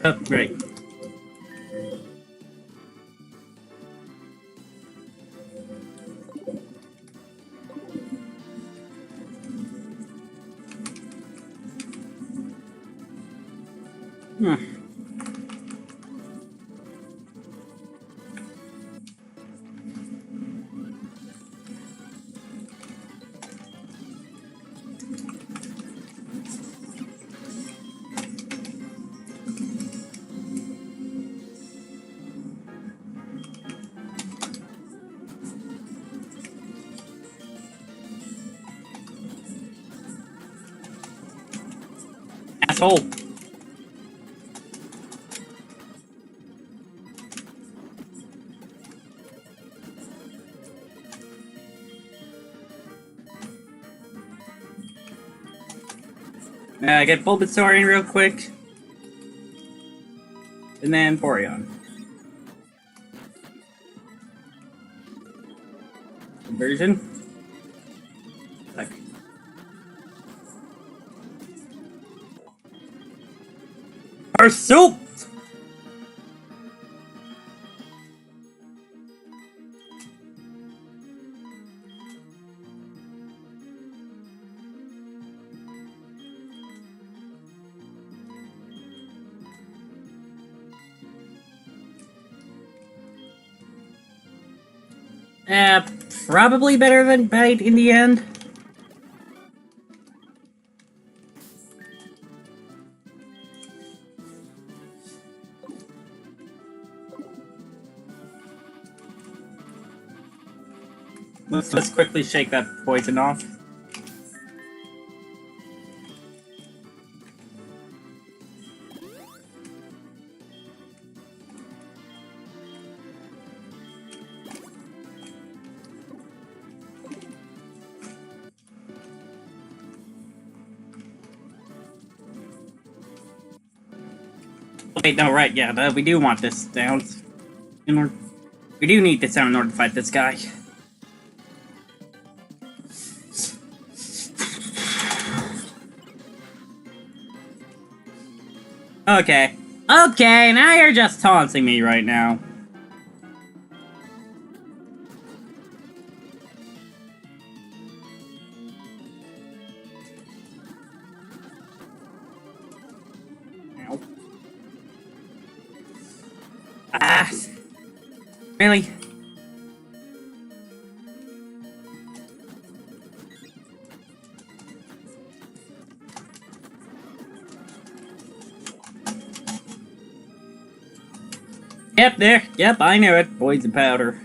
Oh, great. Asshole. Get Bulbasaur in real quick. And then Porygon. Conversion. Our soup! Probably better than Bite in the end. Let's quickly shake that poison off. Wait, no, right, yeah, we do want this down. We do need this down in order to fight this guy. Okay. Okay, now you're just taunting me right now. Ow. Ah! Really? Yep, there. Yep, I know it. Poison powder.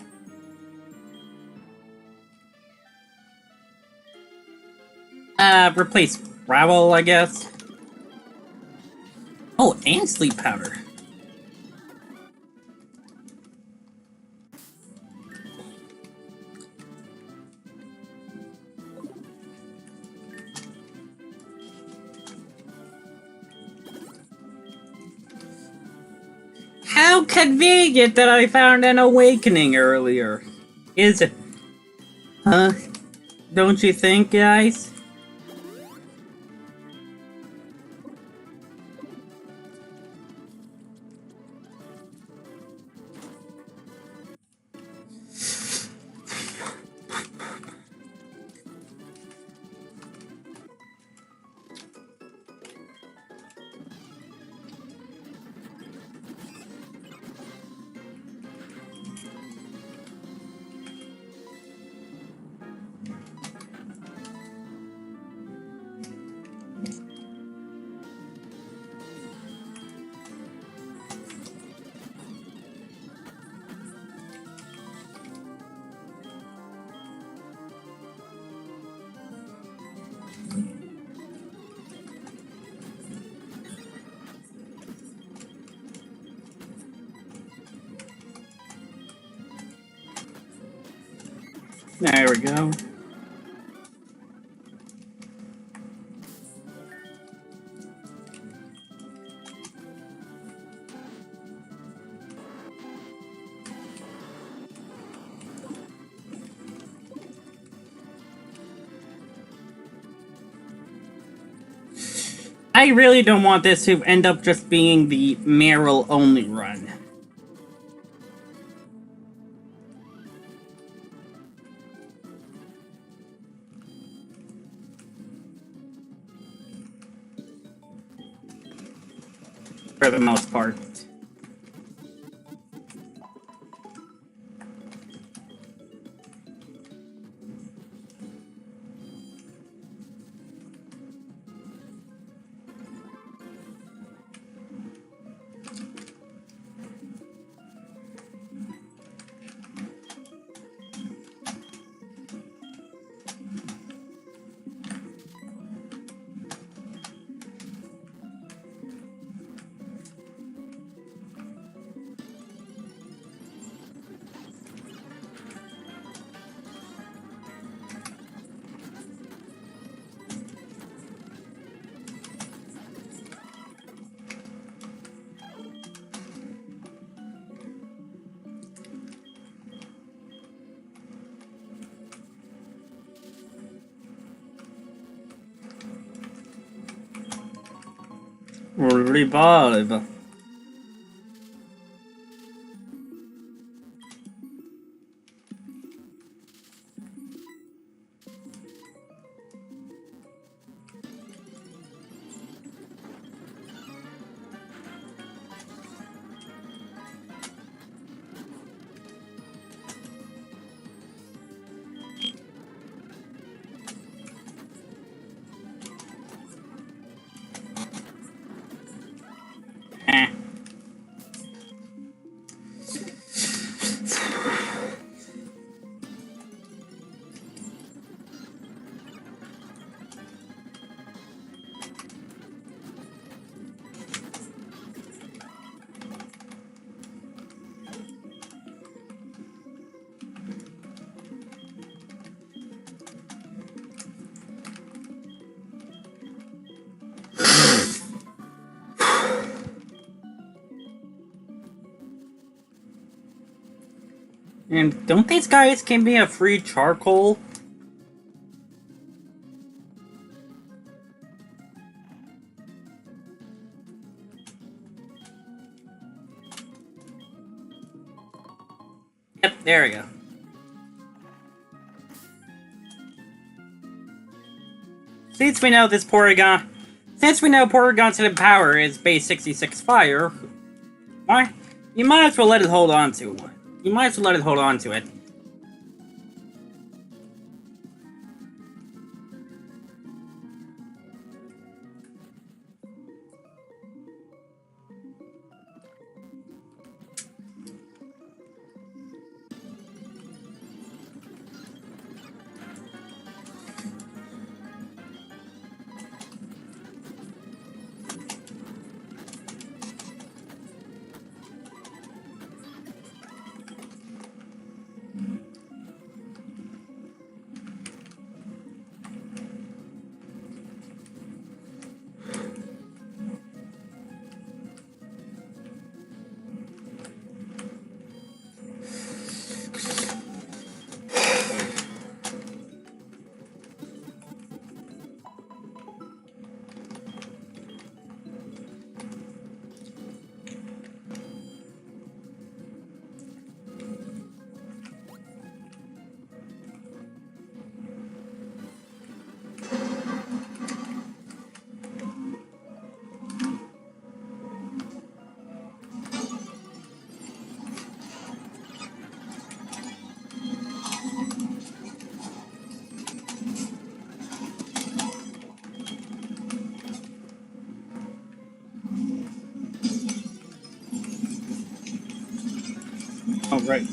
Replace gravel, I guess. Oh, and sleep powder. How convenient that I found an awakening earlier. Is it? Huh? Don't you think, guys? There we go. I really don't want this to end up just being the Marill only run. For the most part. Revive. And don't these guys give me a free charcoal? Yep, there we go. Since we know Porygon's hidden power is base 66 fire, why? You might as well let it hold on to one. You might as well let it hold on to it. Oh, right.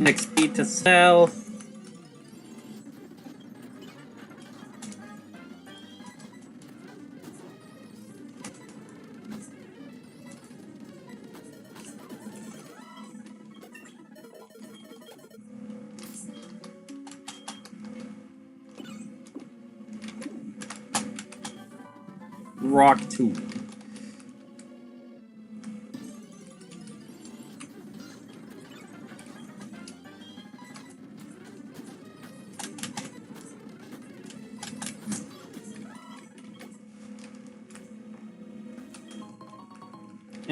XP to sell. Rock tool.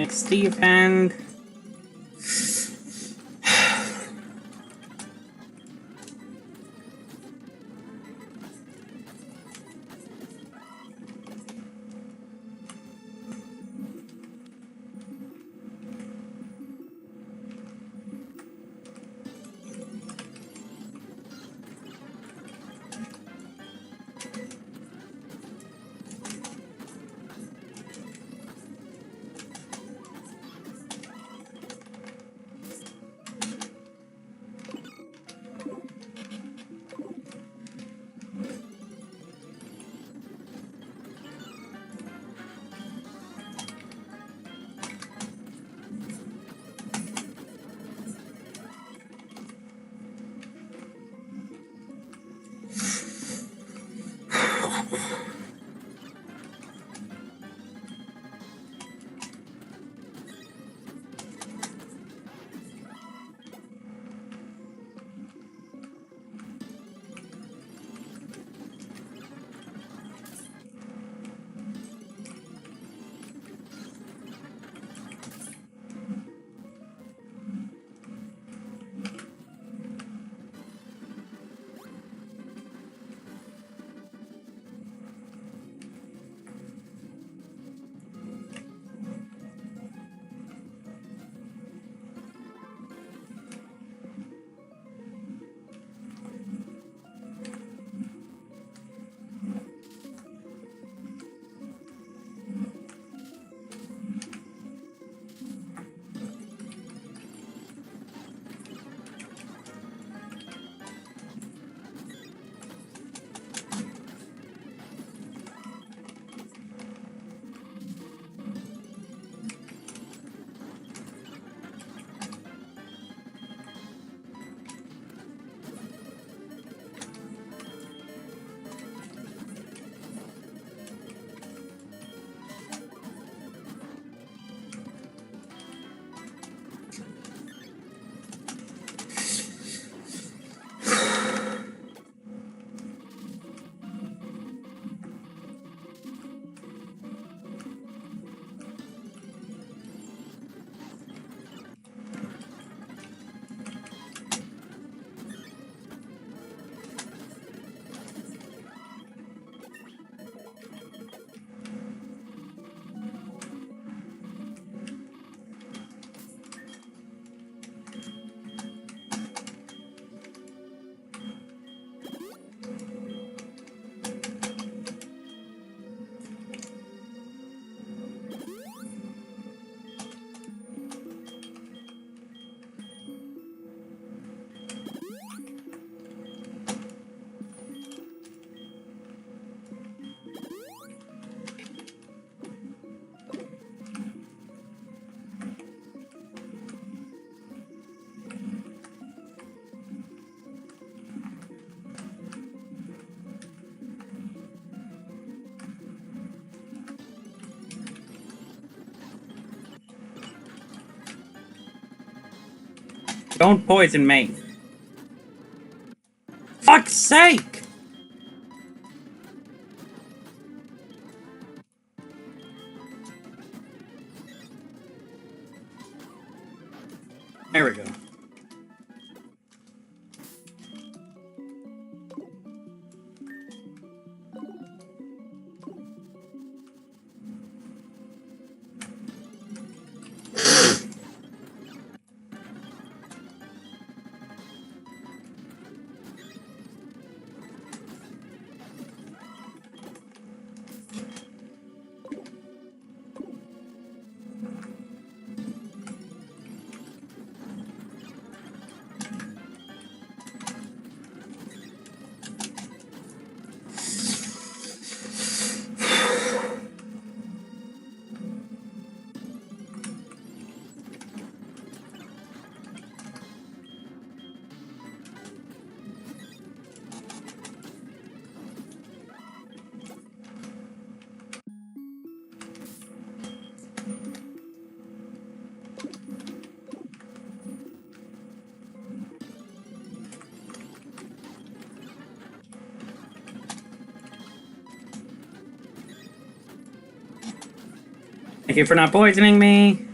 It's Steve and Don't poison me. Fuck's sake! There we go. Thank you for not poisoning me.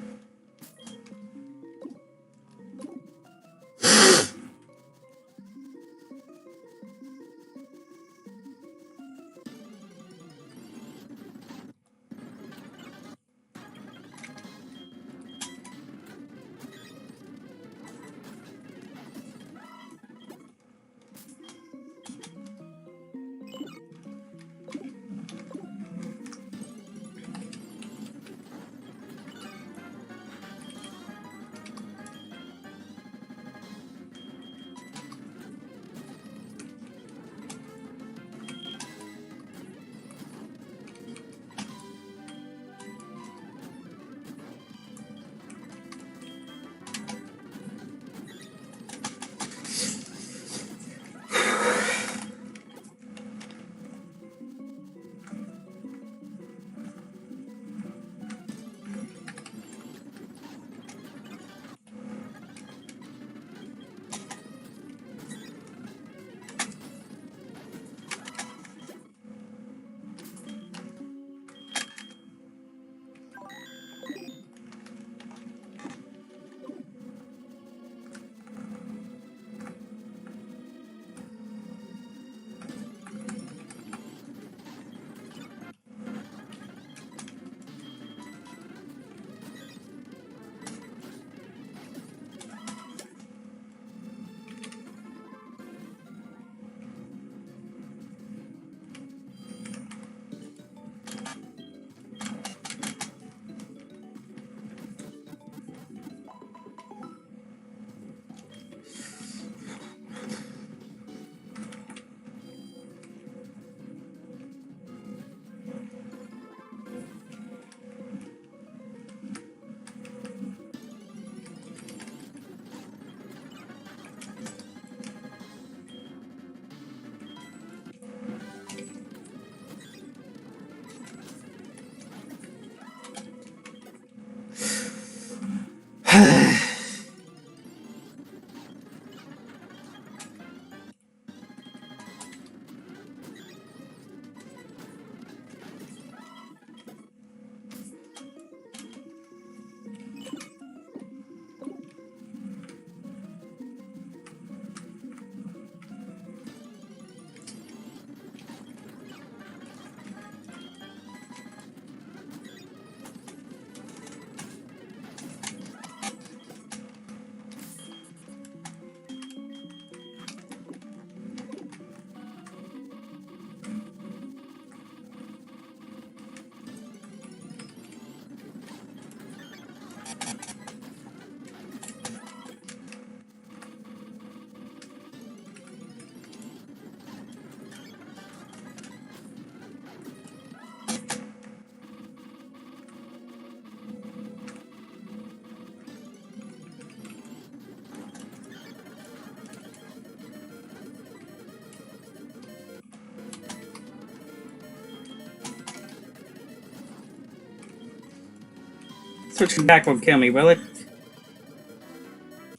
Switching back won't kill me, will it?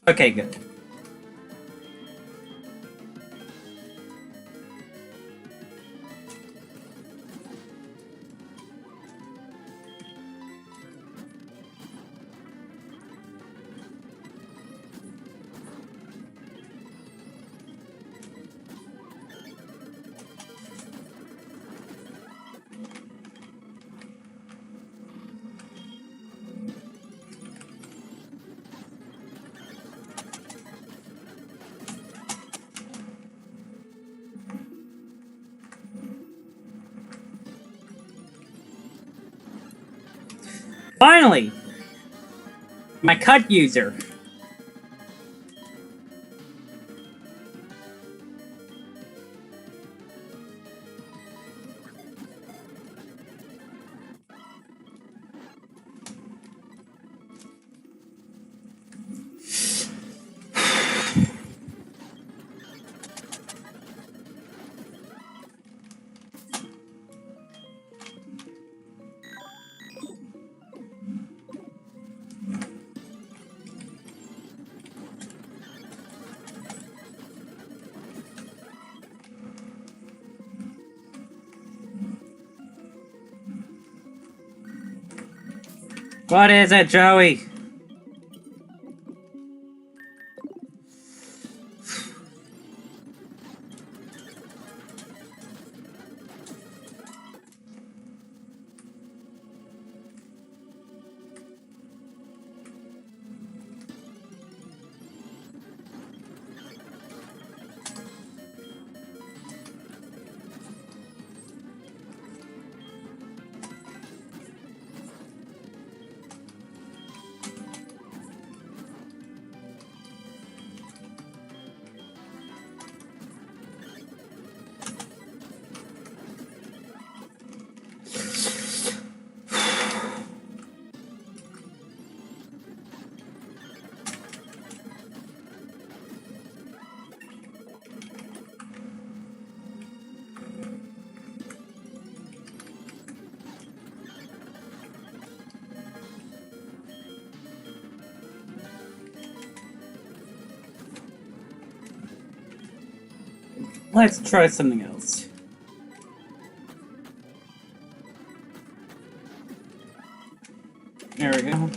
Okay, good. finally! My cut user. What is it, Joey? Let's try something else. There we go.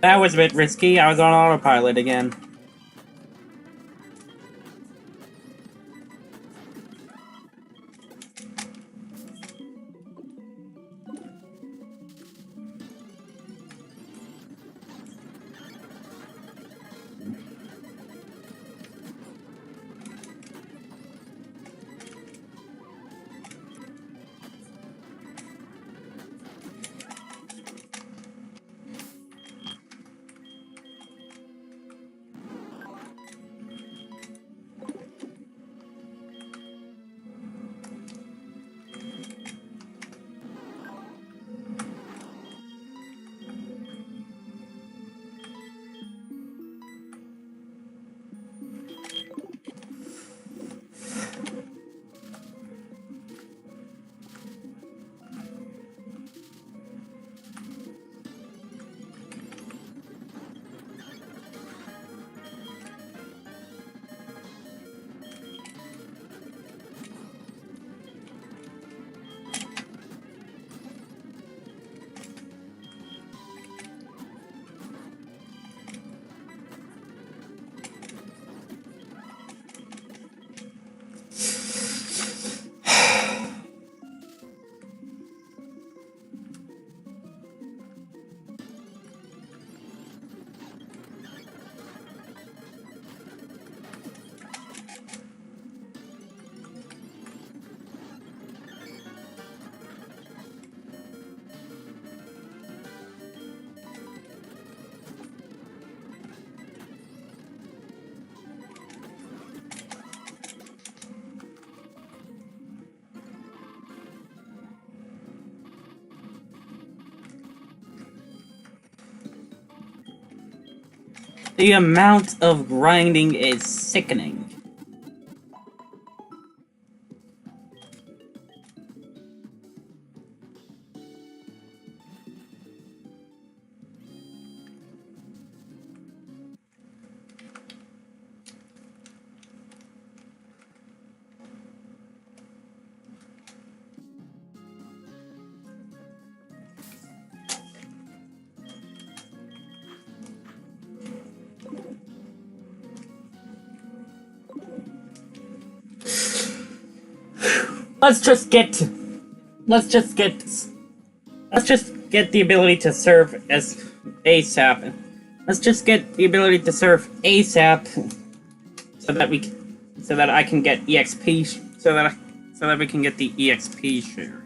That was a bit risky. I was on autopilot again. The amount of grinding is sickening. Let's just get the ability to serve as ASAP. Let's just get the ability to serve ASAP, so that I can get EXP, so that we can get the EXP share.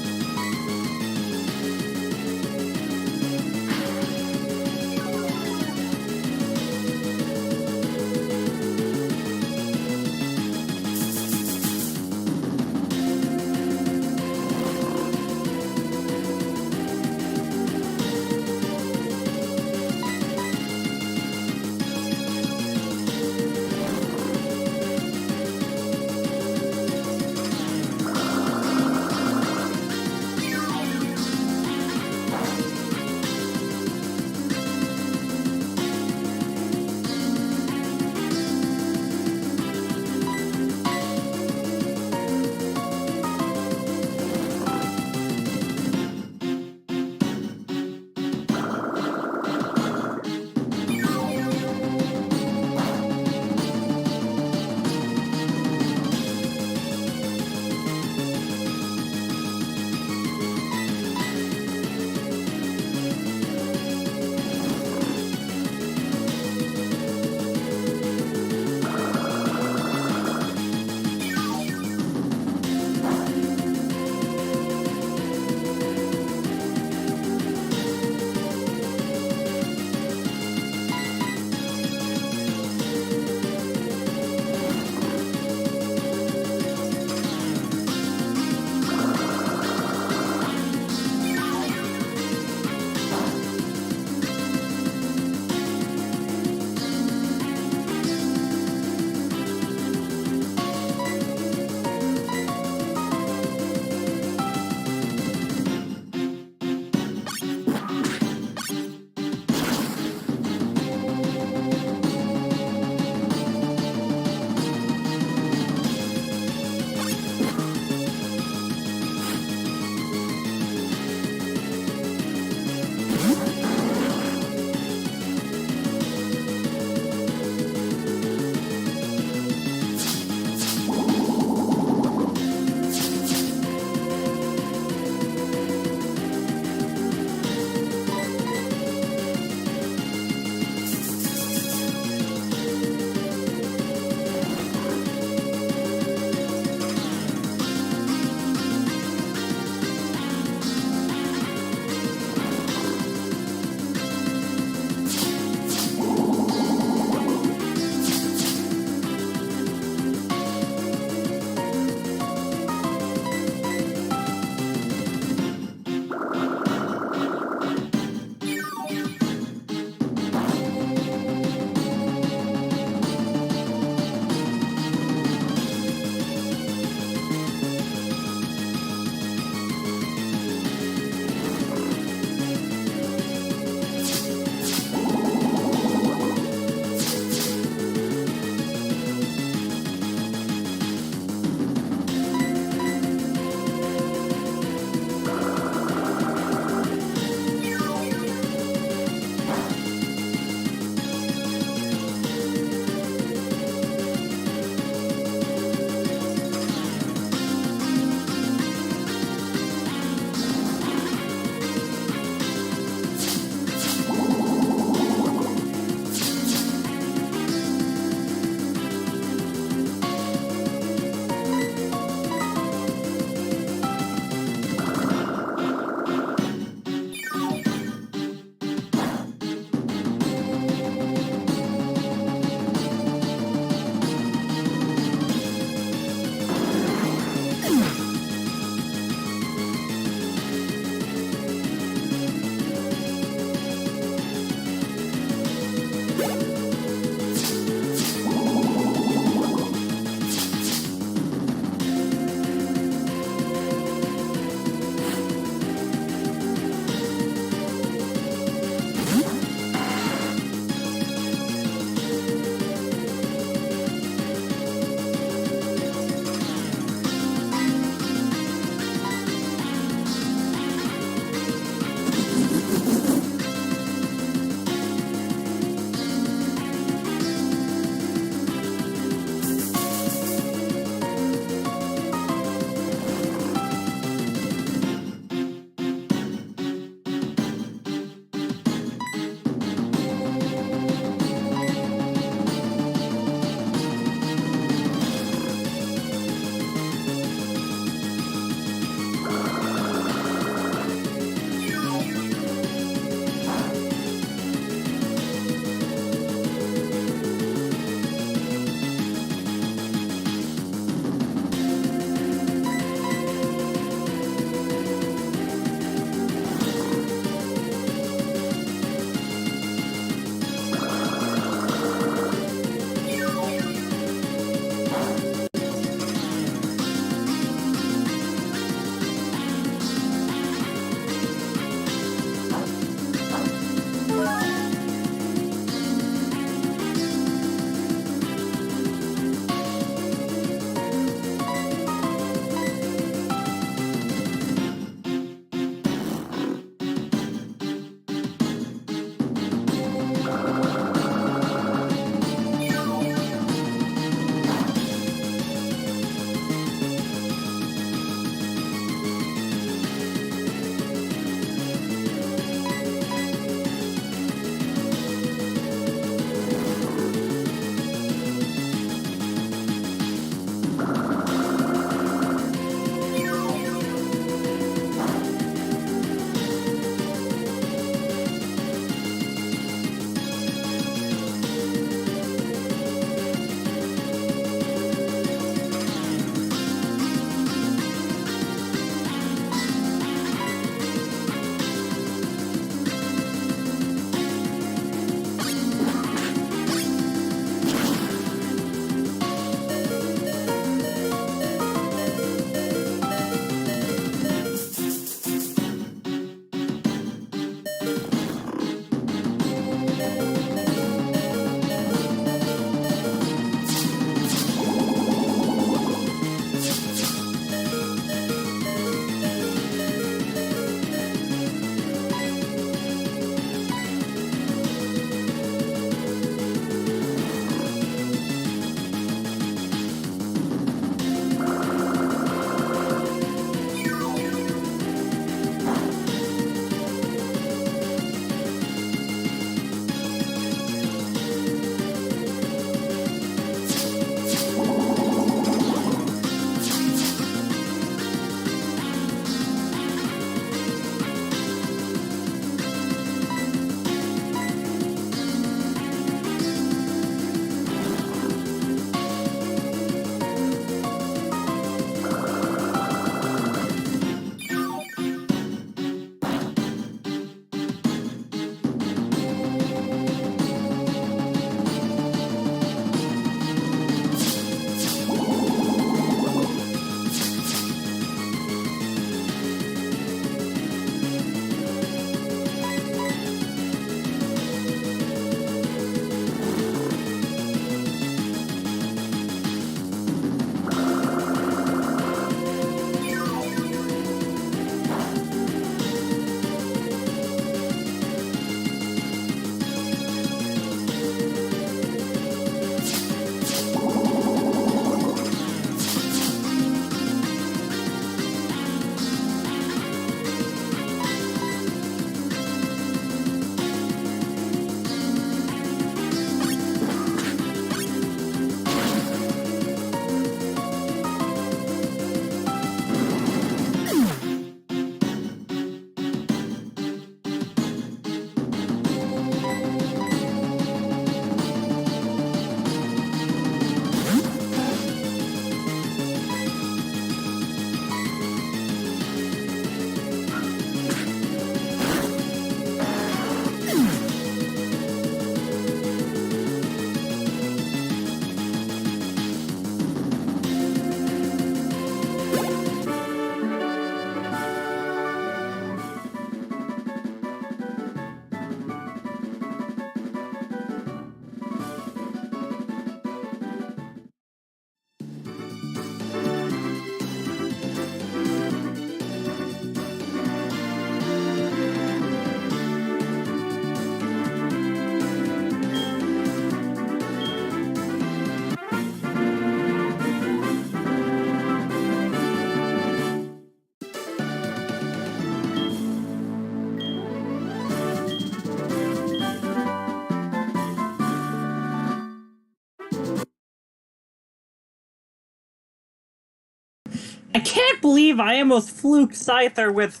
I can't believe I almost fluked Scyther with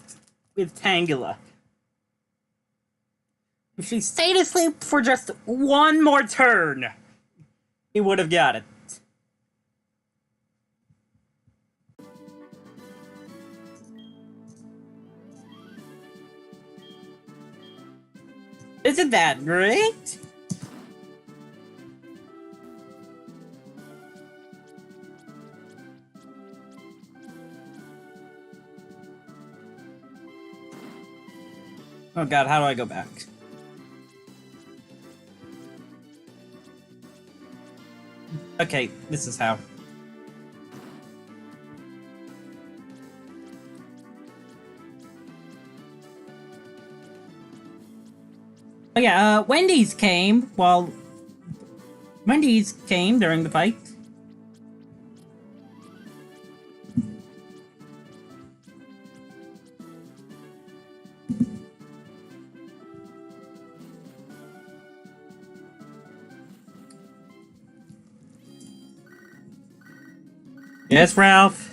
Tangela. If she stayed asleep for just one more turn, he would have got it. Isn't that great? Oh god, how do I go back? Okay, this is how. Oh yeah, Wendy's came during the fight. Yes, Ralph.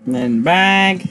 And then bag.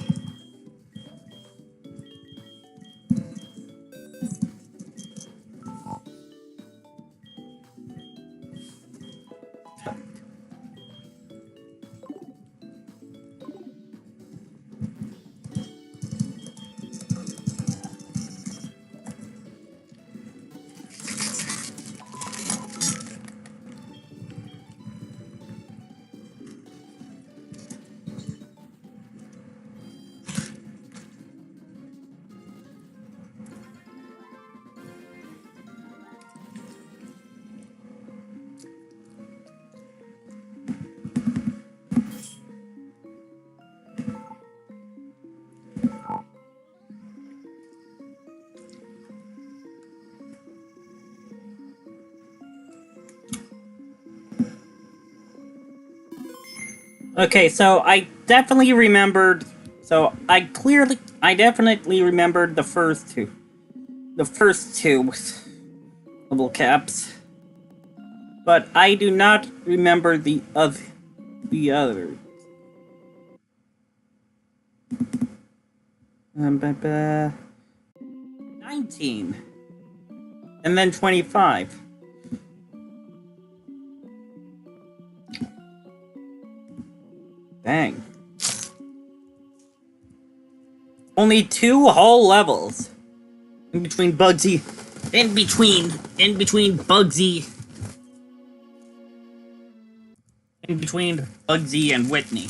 Okay, so I definitely remembered. So I definitely remembered the first two. The first two double caps, but I do not remember the others. 19, and then 25. Dang. Only 2 whole levels. In between Bugsy. In between Bugsy. In between Bugsy and Whitney.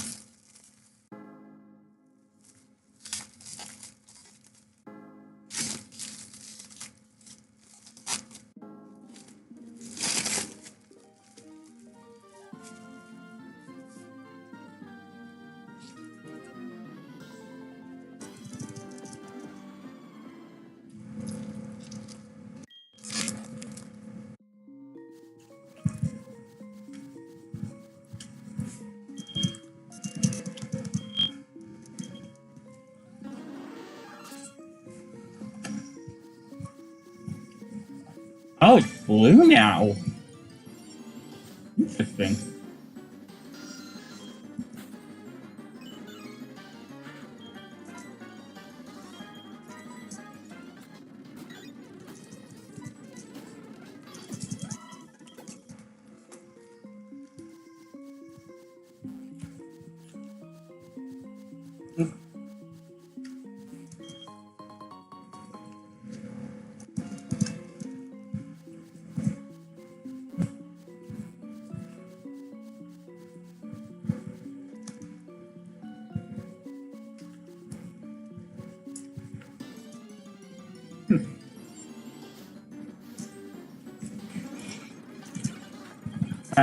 Oh, it's blue now. Interesting.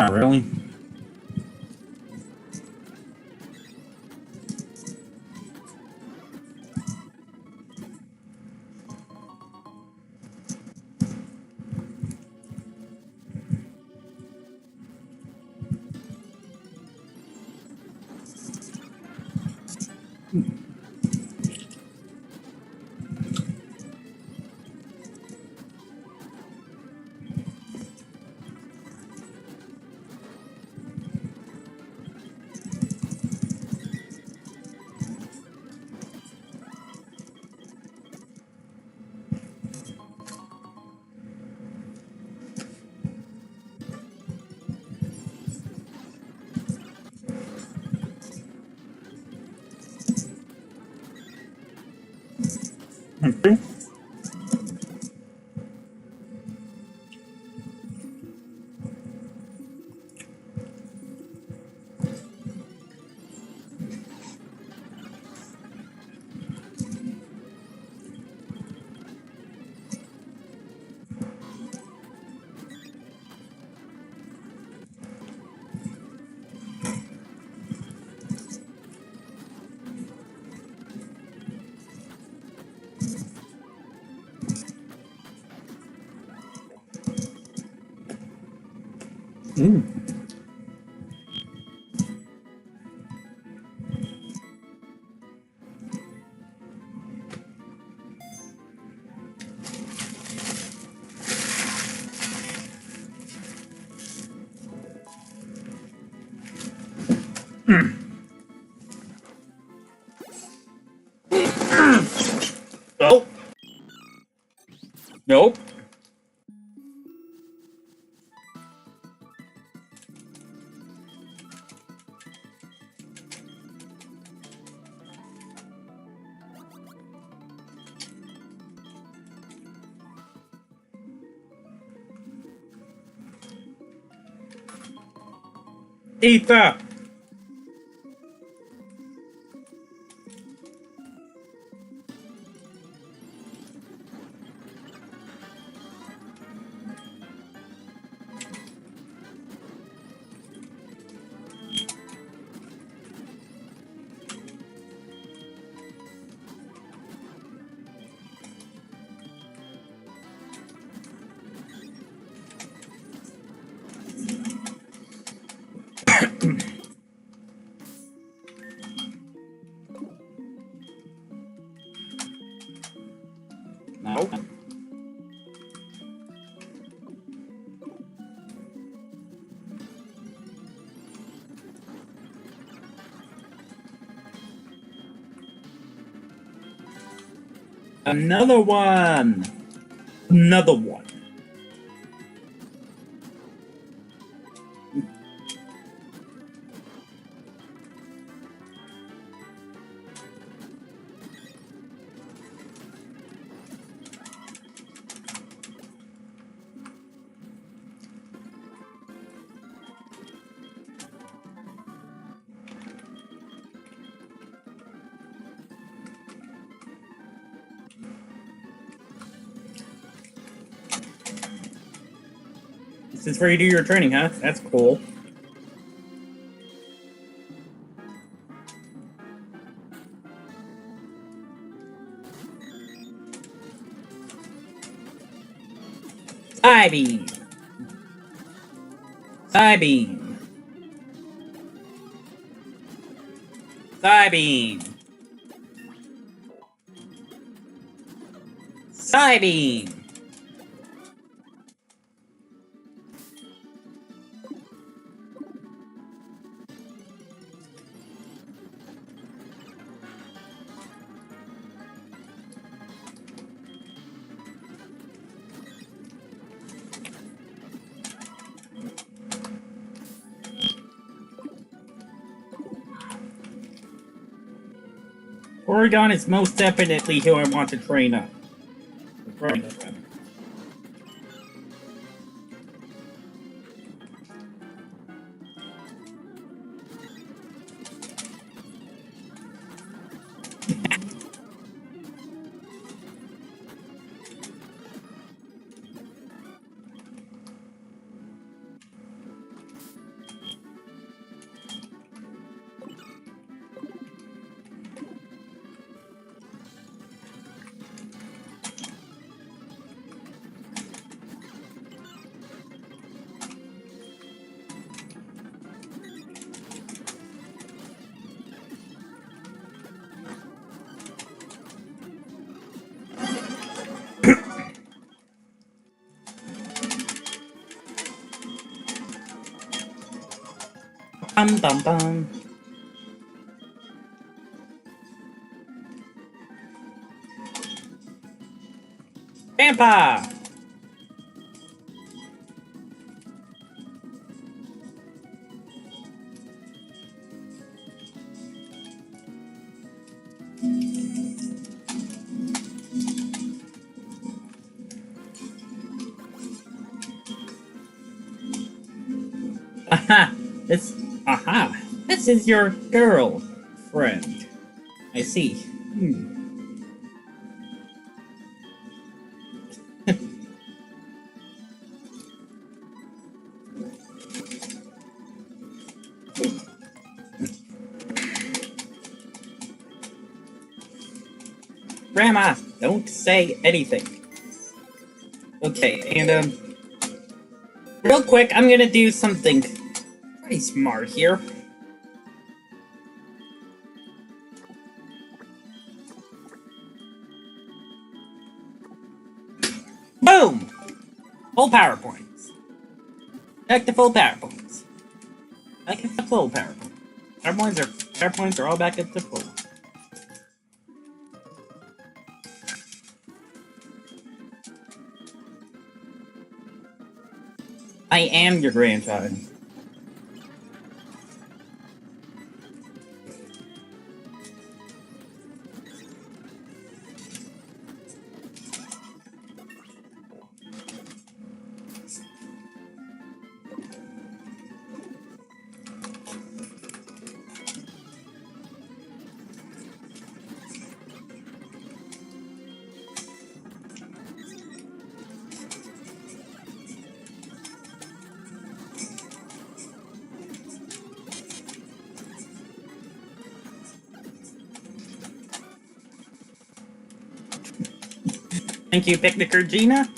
Oh, really? Okay. Ooh. Oh. Nope. Ether. Nope. Another one. Another one. This is where you do your training, huh? That's cool. Psybeam. Psybeam. Psybeam. Psybeam. Porygon is most definitely who I want to train up. Bum bum bum. Grandpa! Aha! This is your girlfriend. I see. Grandma, don't say anything. Okay, and real quick, I'm gonna do something pretty smart here. Boom! Full power points. Back to full power points. Back to full power points. Power points are all back up to full. I am your grandchild. Thank you, Picnicker Gina.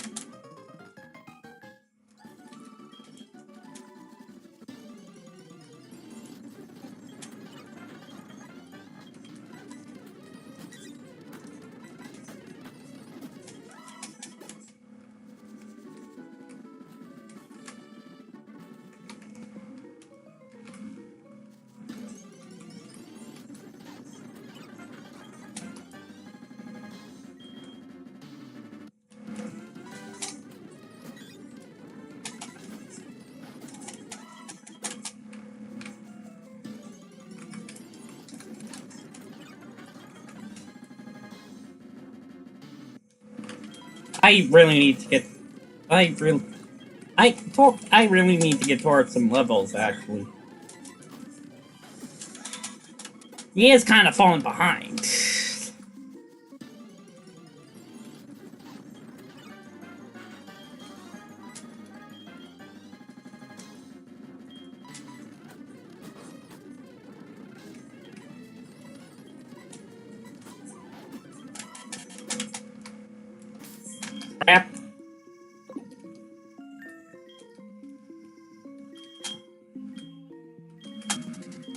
I really need to get. I really need to get towards some levels, actually. He is kind of falling behind. Crap.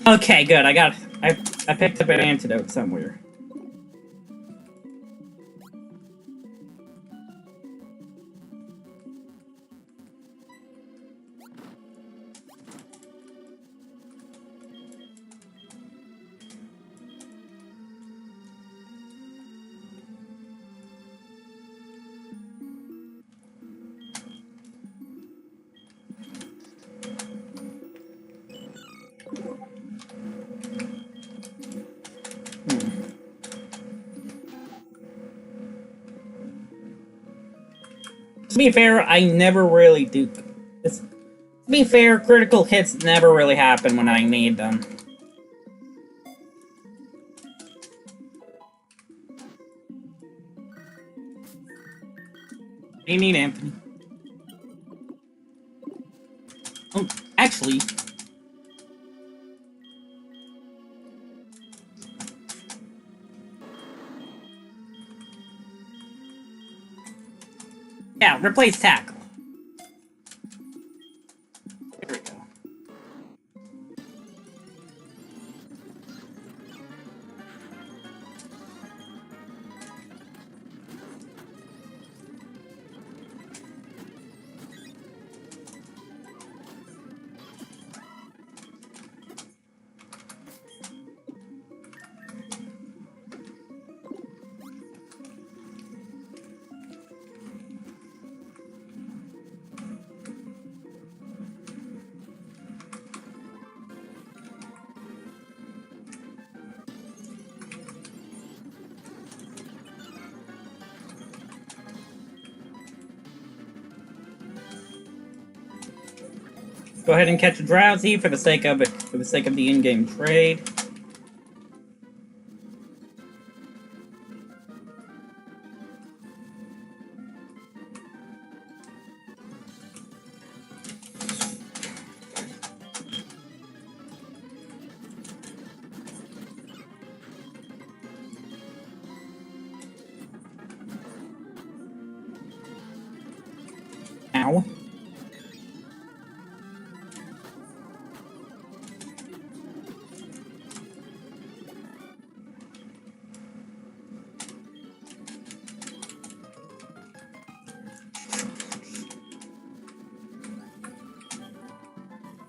Okay, good. I picked up an antidote somewhere. To be fair, I never really do. To be fair, critical hits never really happen when I need them. What do you need, Anthony? Oh, actually... Yeah, replace tackle. There we go. Go ahead and catch a Drowsy for the sake of it, for the sake of the in-game trade. Ow.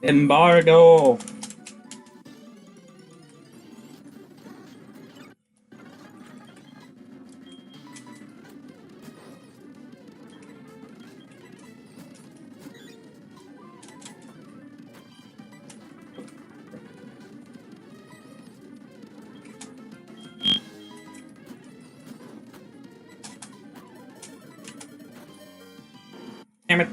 Embargo. Damn it.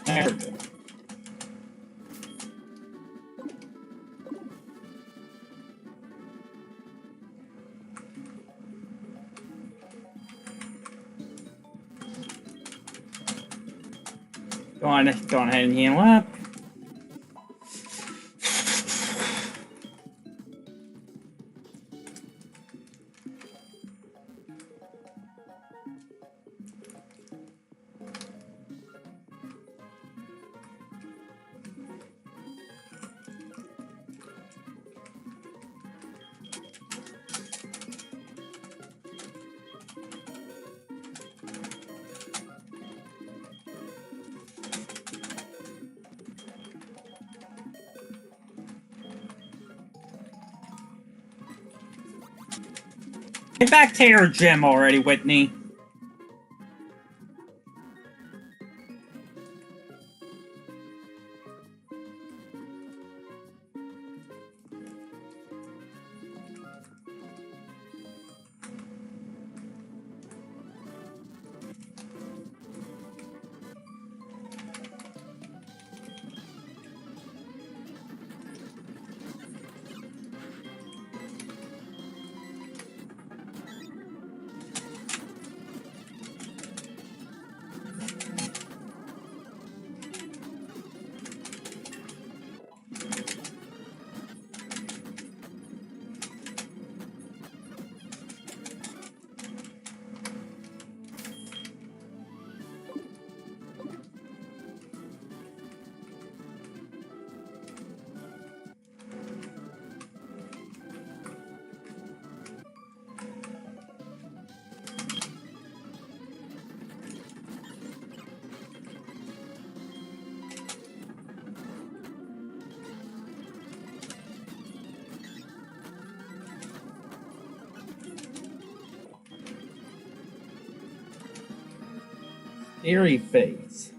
There we go. Go on ahead and heal up. Get back to your gym already, Whitney. Eerie face.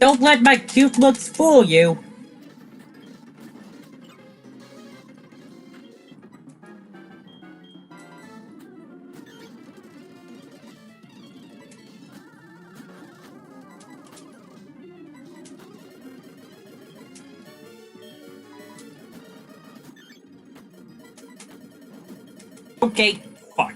Don't let my cute looks fool you. Okay, fuck.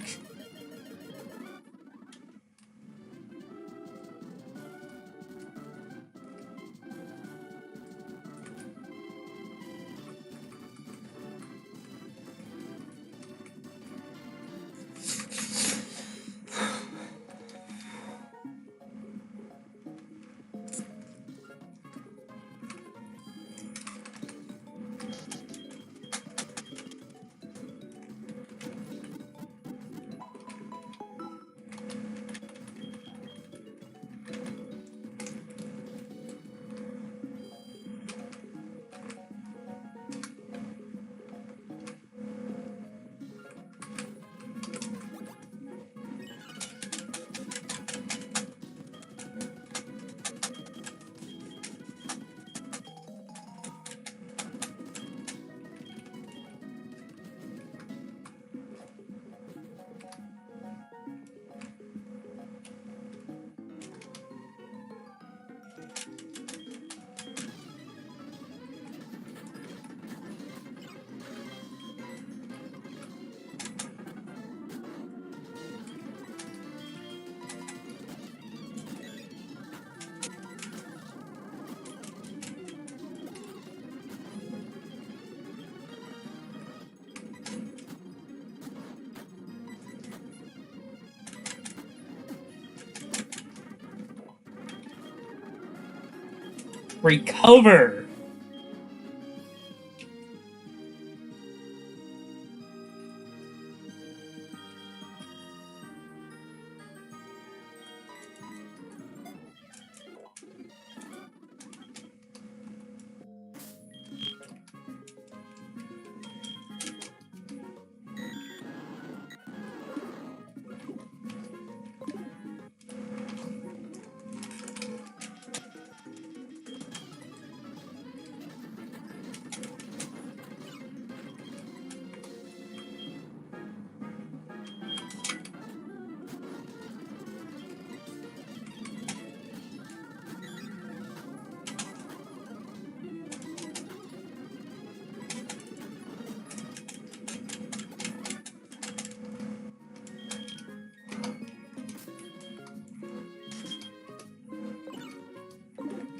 Recover!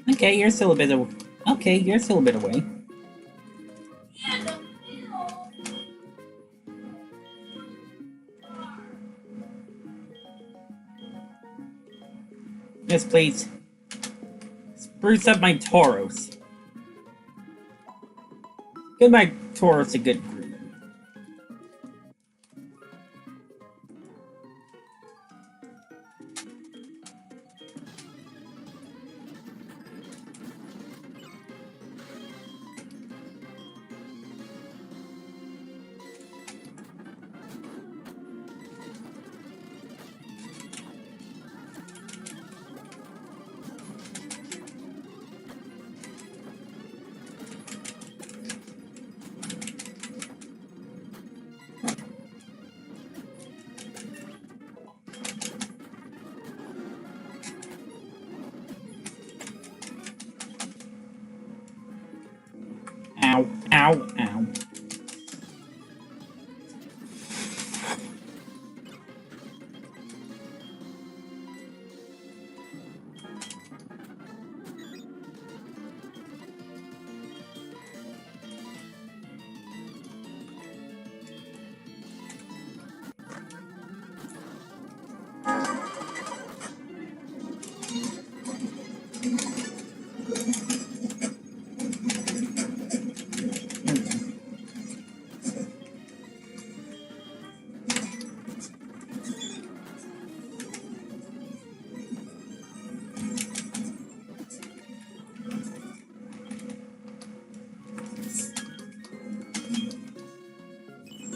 Okay, you're still a bit away. Okay, you're still a bit away. Yes, please. Spruce up my Tauros. Give my Tauros a good groove. Ow, ow, ow.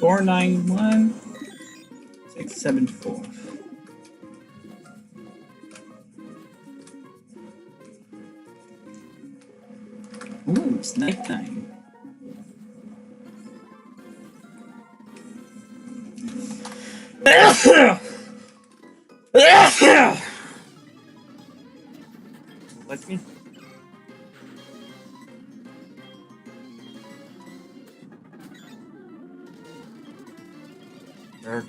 Four nine one 674. It's nighttime. Let me. Sure.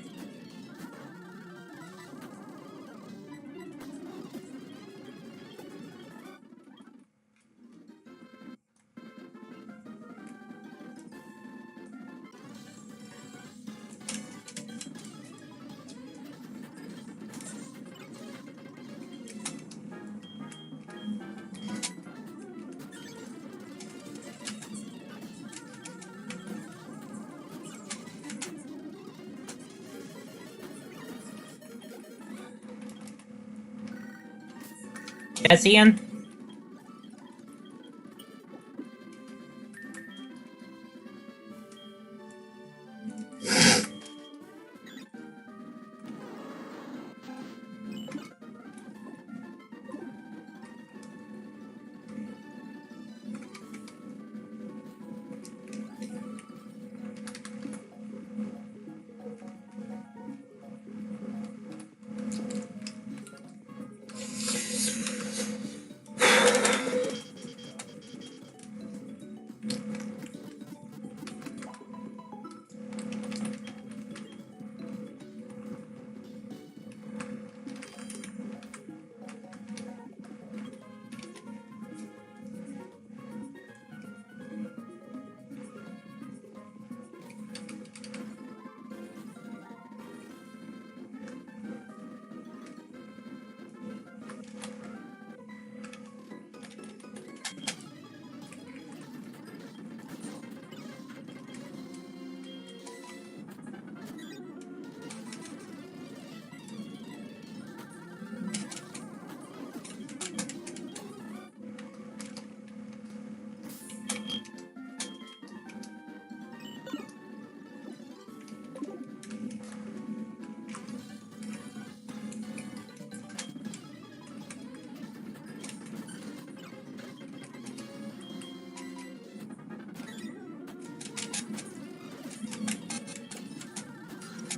Yes, Ian?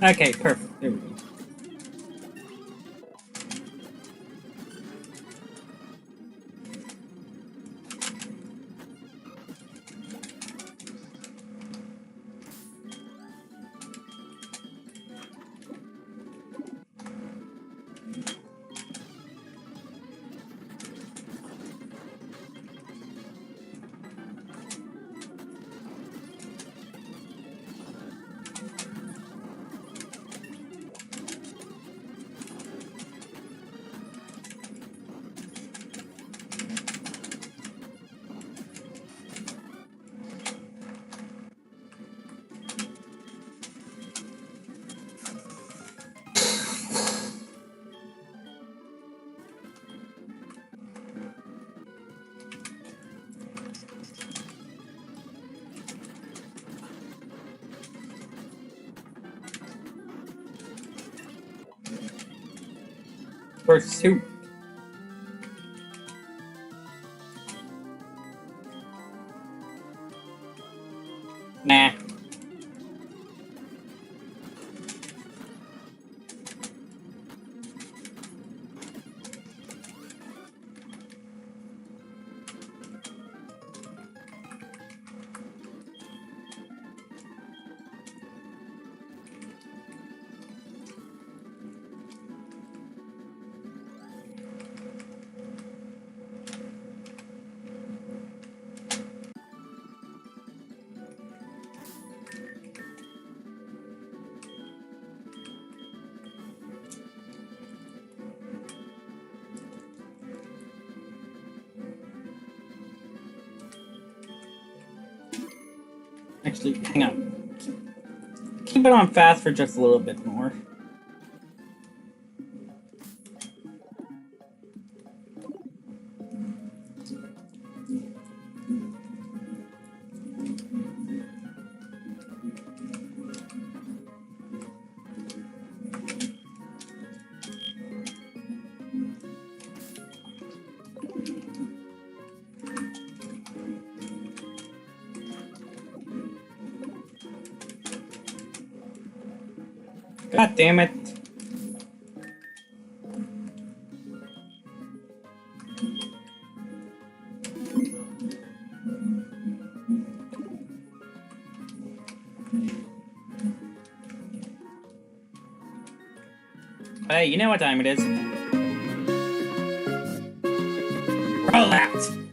Okay, perfect. There we go. Pursuit. Nah. Actually, hang on. Keep it on fast for just a little bit more. God damn it. Hey, you know what time it is. Roll out!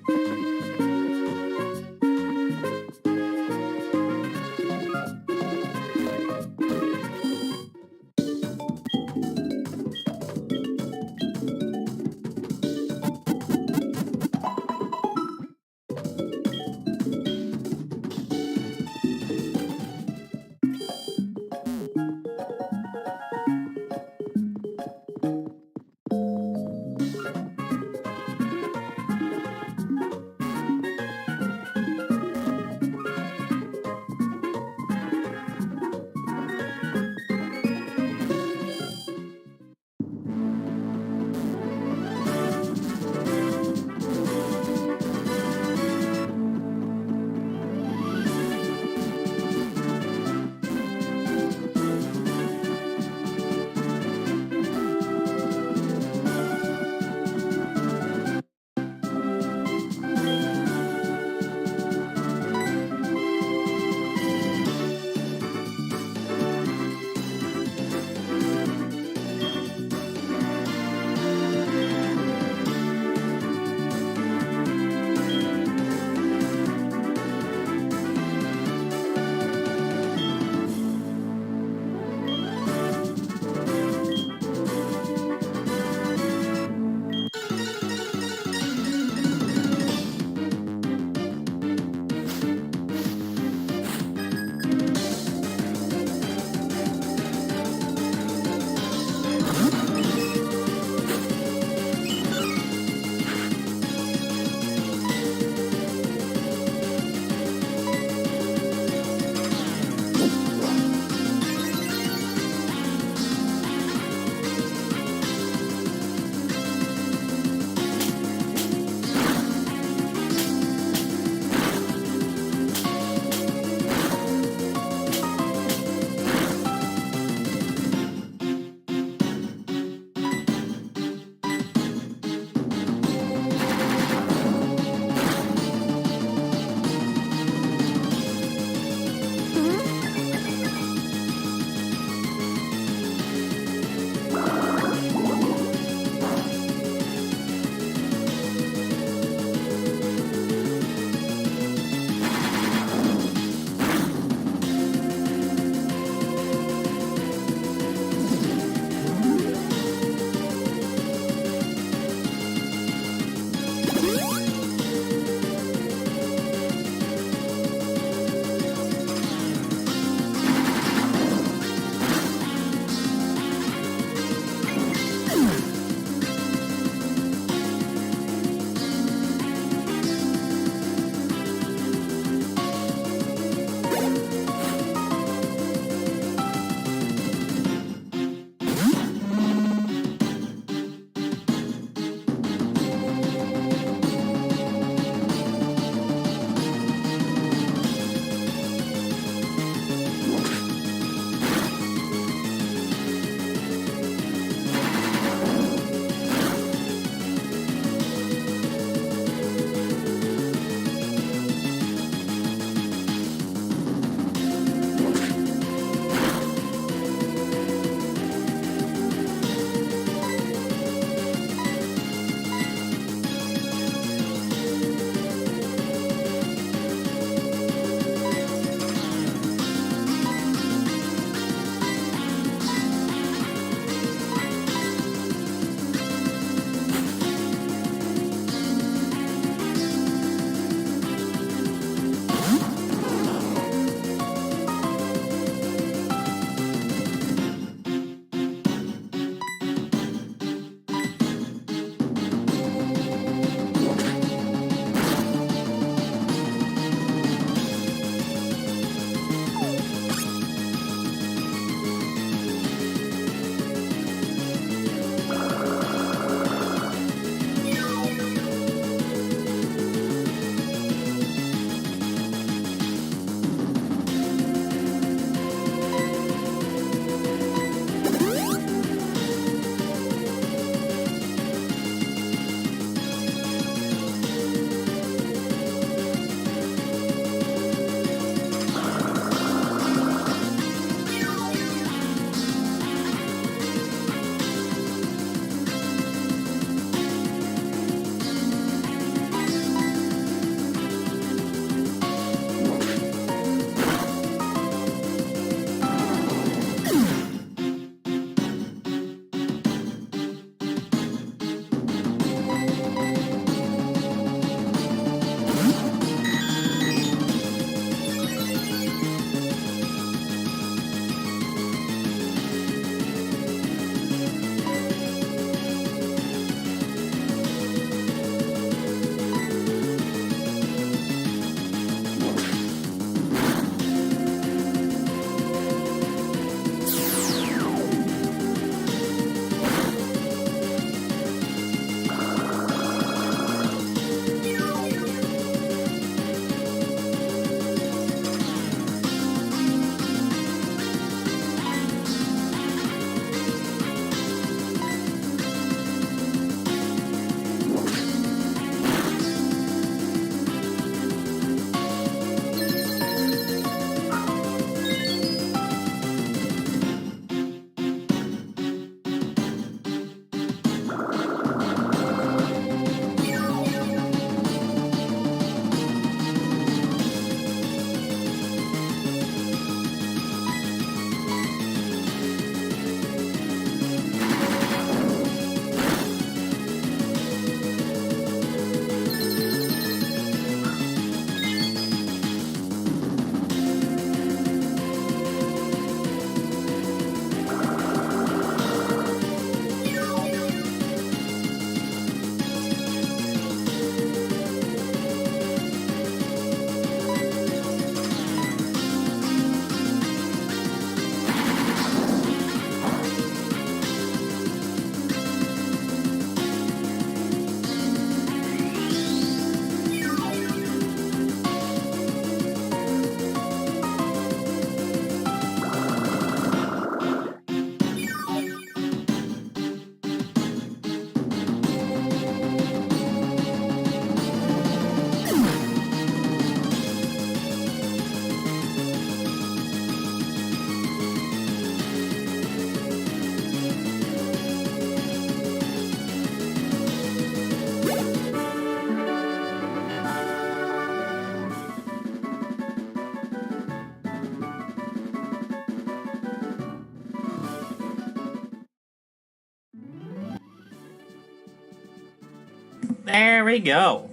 There we go.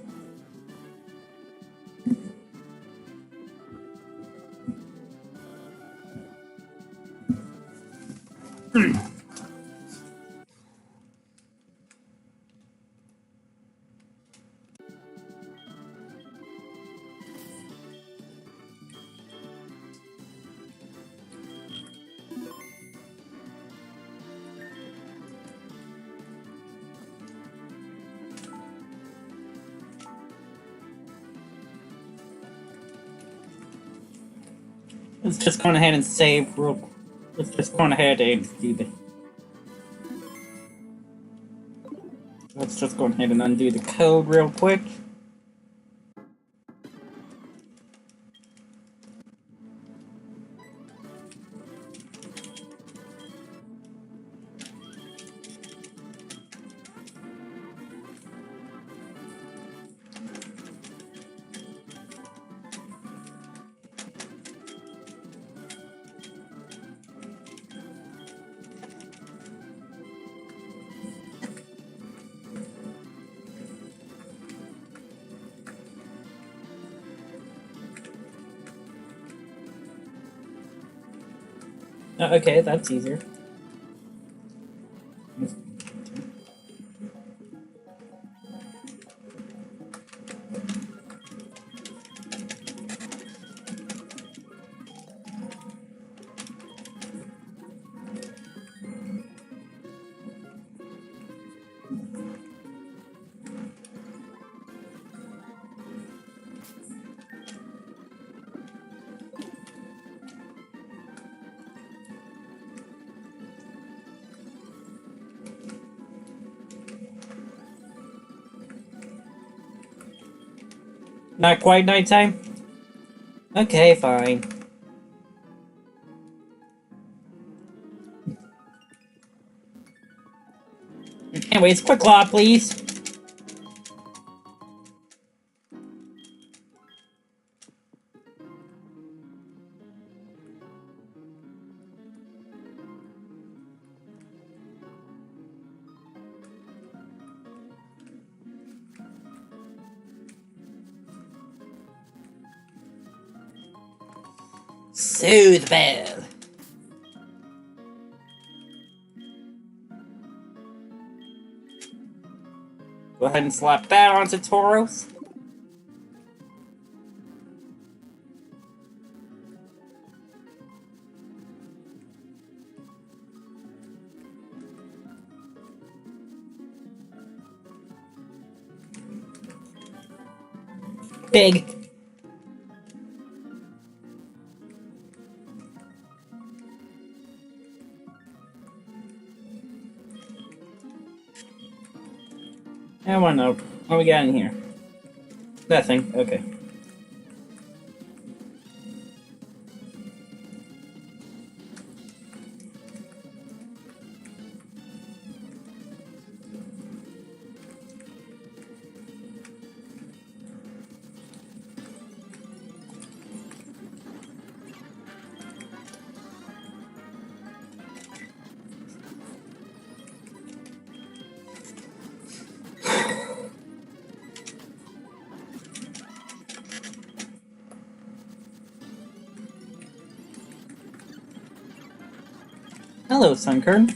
Let's just go ahead and save real quick. Let's just go ahead and do the... Let's just go ahead and undo the code real quick. Okay, that's easier. Not quite nighttime? Okay, fine. Anyways, quick claw, please. Soulsilver. Go ahead and slap that onto Tauros. Big. I want to know what we got in here. Nothing. Okay. Hello, Sunkern.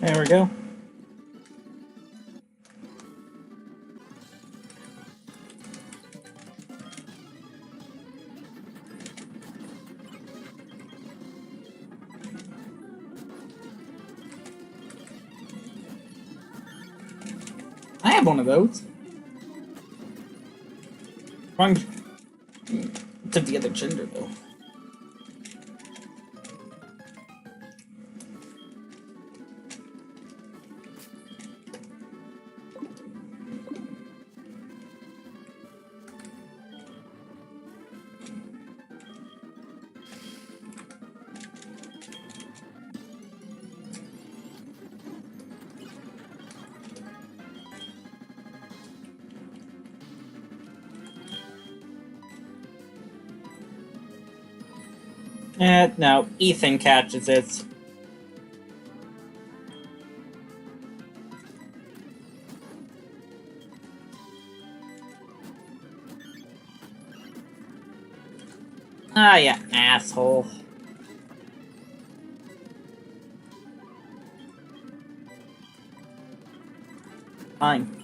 There we go. I have one of those. Wrong. Took the other gender though. No, Ethan catches it. Ah, yeah, asshole. Fine.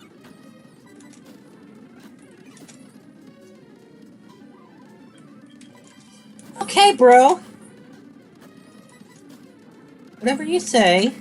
Okay, bro. Whatever you say.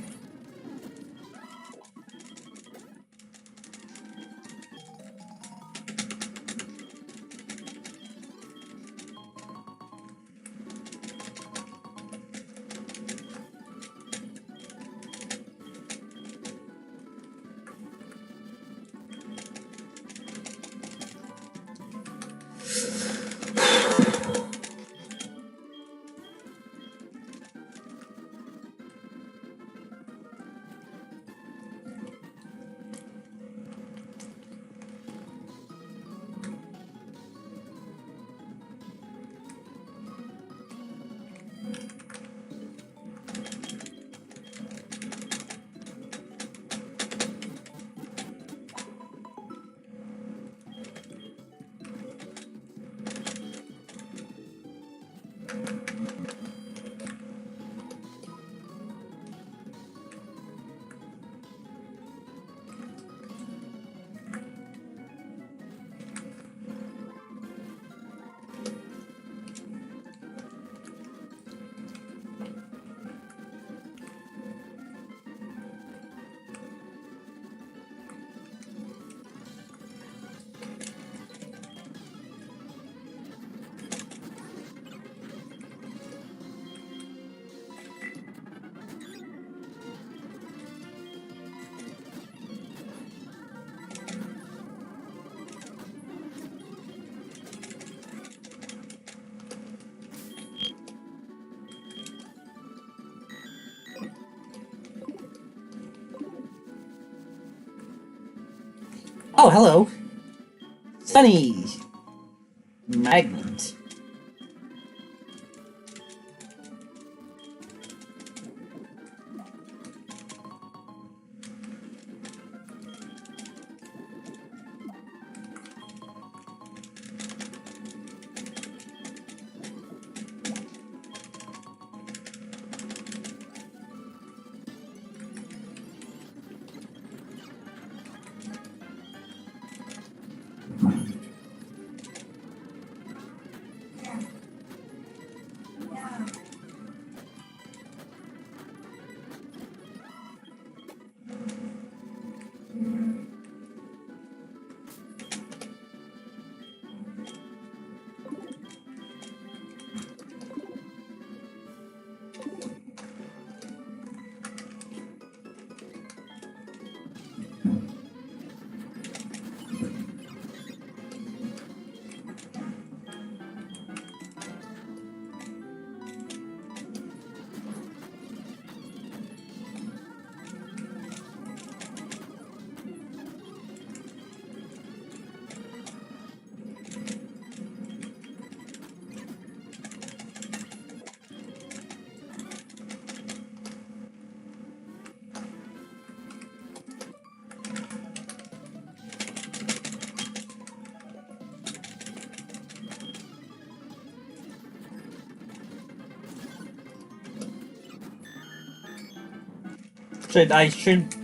Oh, hello. Sunny. Magnet.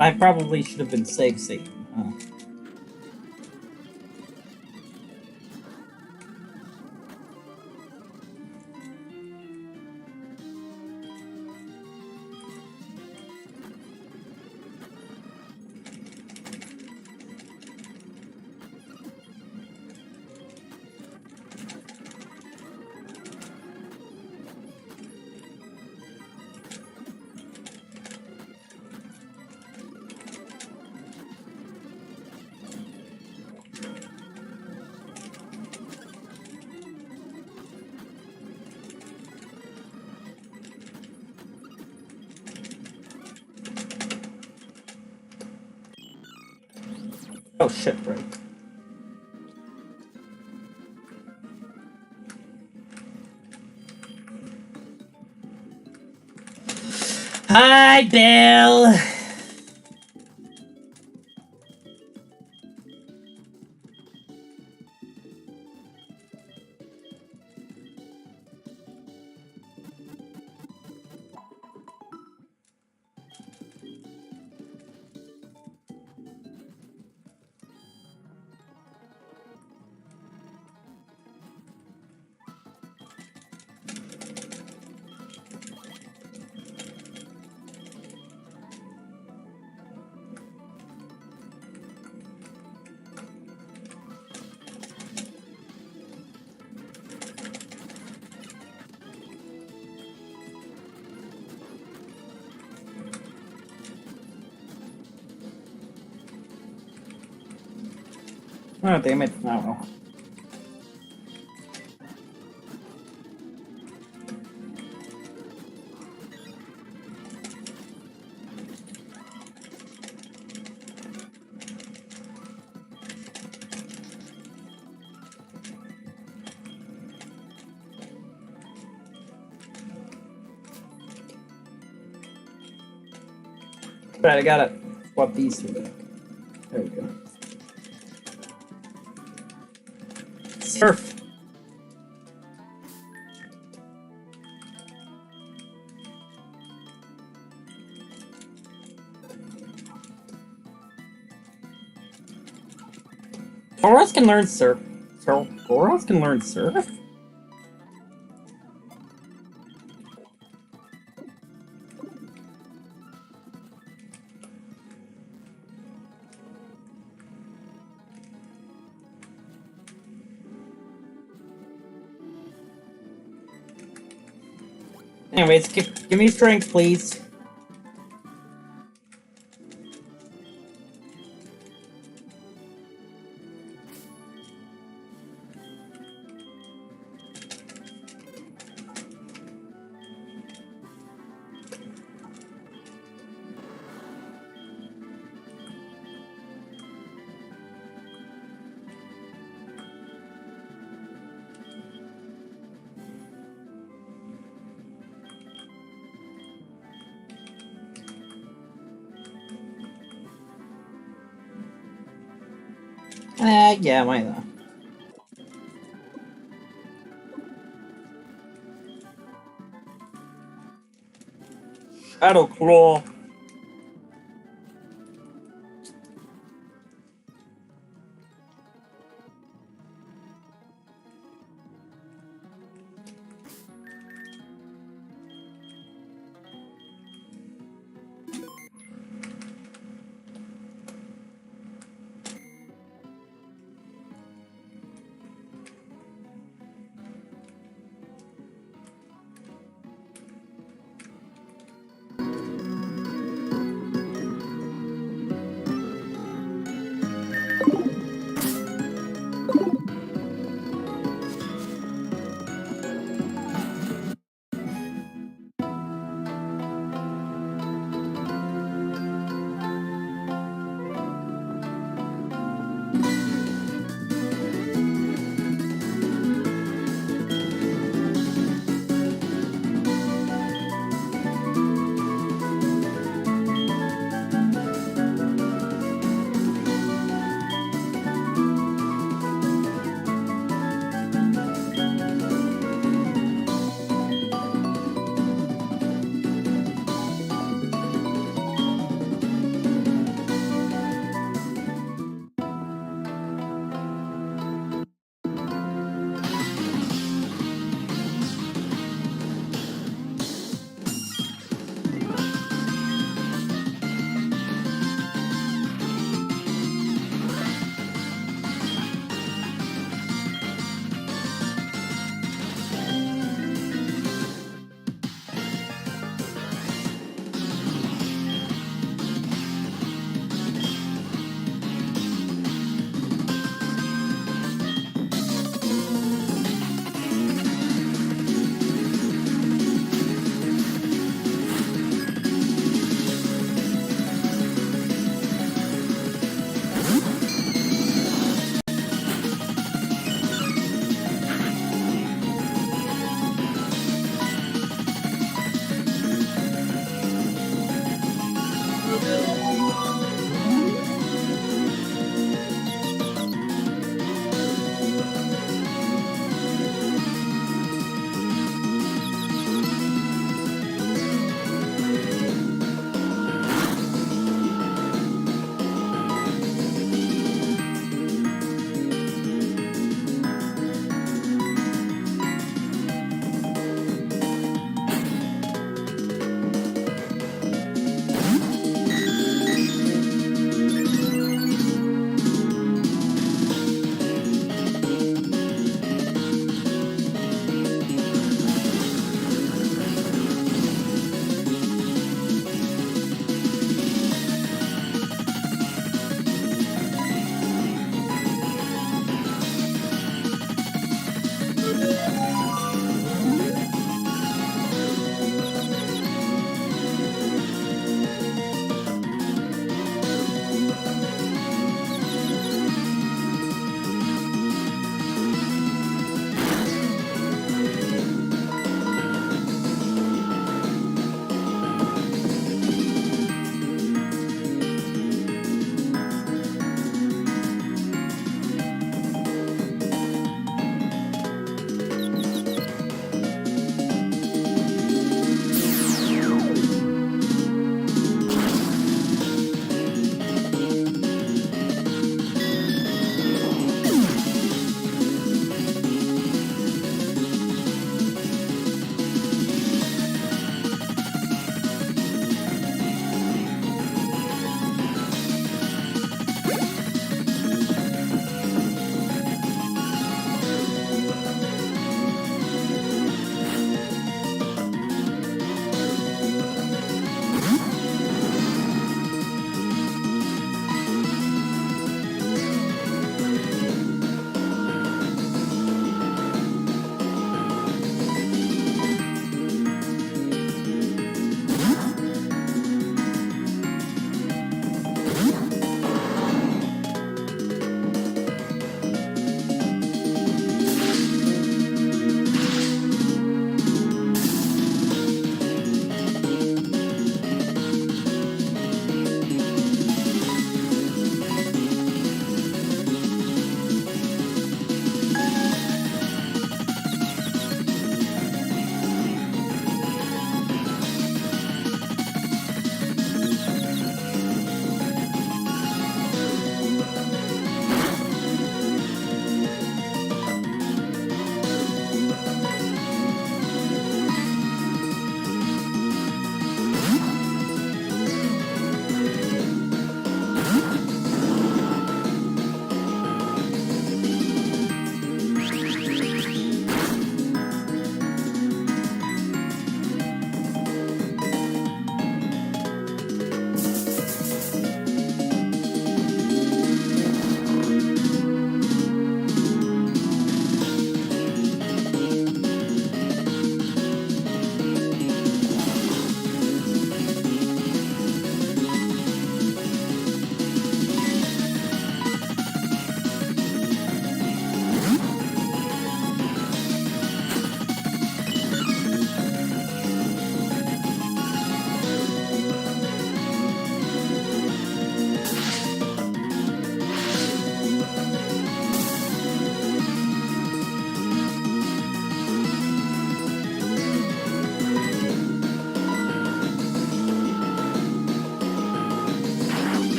I probably should have been safe seeing. Oh shit, right. Hi, Bill! Oh, damn it. No. Right, I gotta swap these two back. There we go. Surf! Goros can learn surf. So, Goros can learn surf? Anyways, give me strength, please. Yeah, why not? Shadow Claw.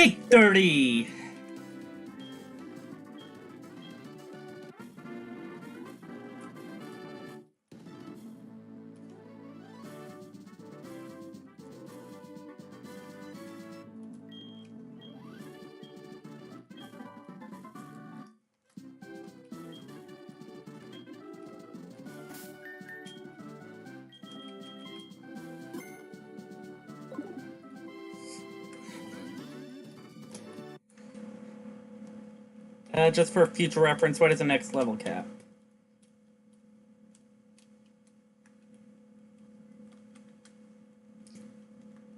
Victory! Just for future reference, what is the next level cap?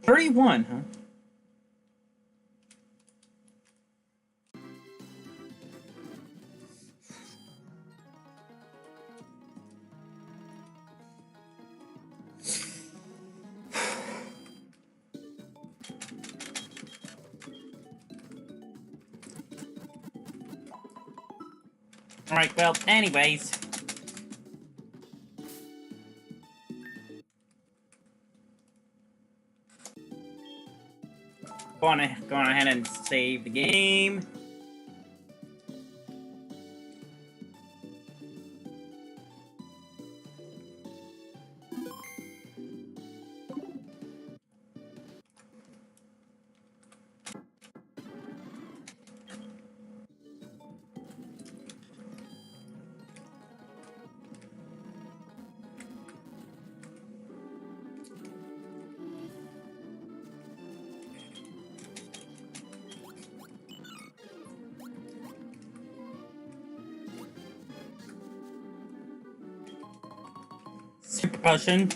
$31, huh? Alright, well, anyways. Go on ahead and save the game. Super potion.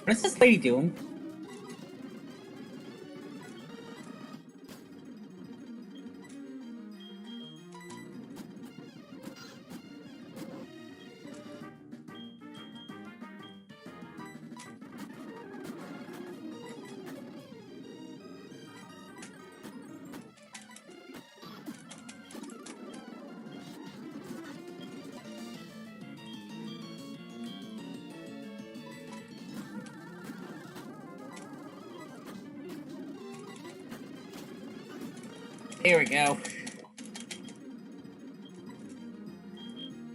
What is this lady doing? Here we go.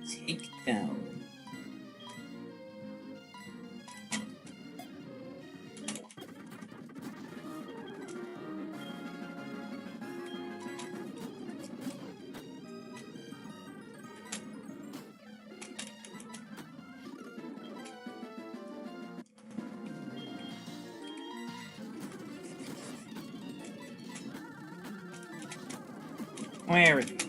Take down. Where is it?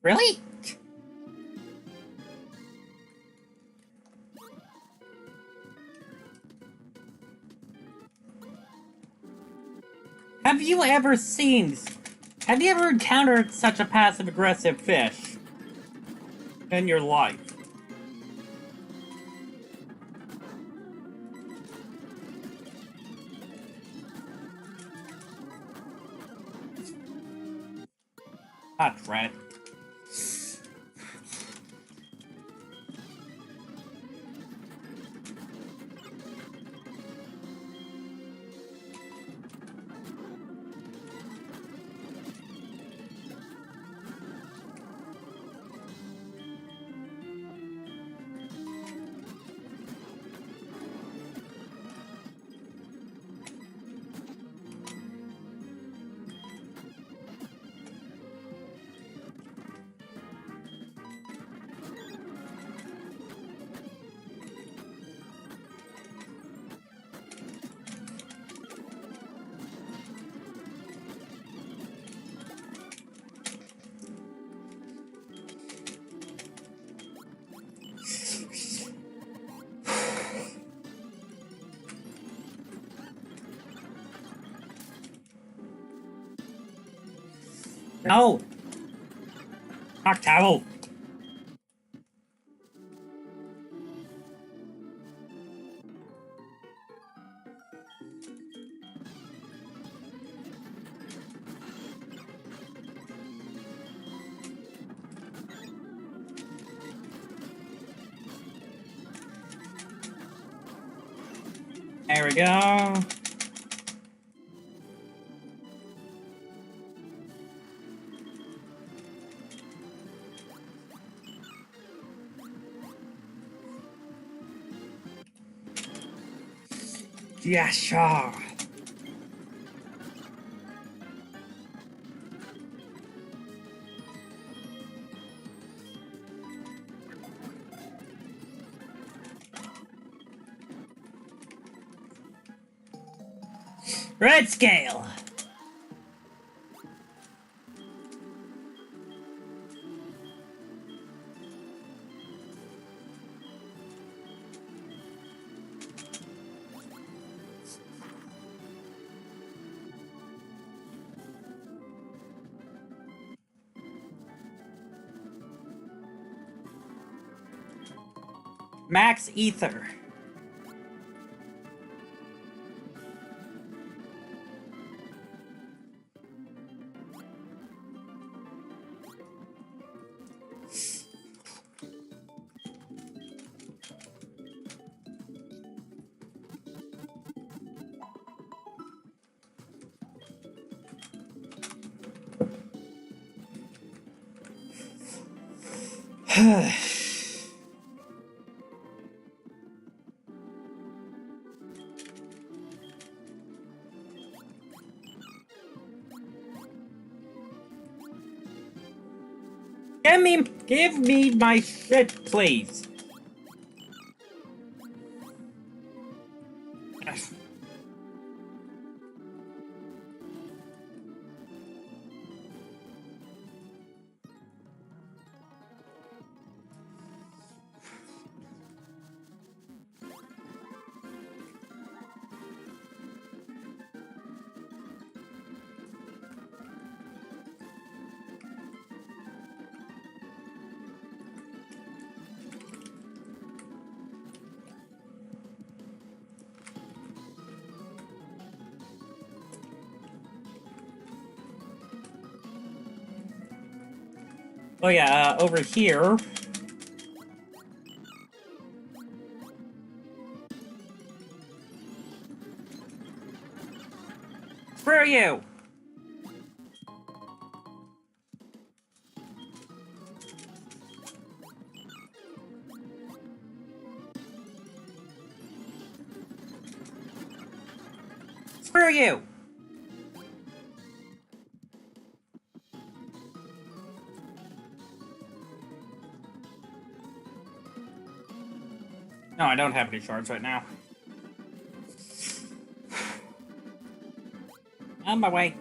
Really? Have you ever encountered such a passive-aggressive fish in your life? That's right. No! Rock towel! There we go. Yeah, sure. Red scale. Max ether. Give me my shit, please. Oh yeah, over here. Screw you! Screw you! No, I don't have any shards right now. On my way.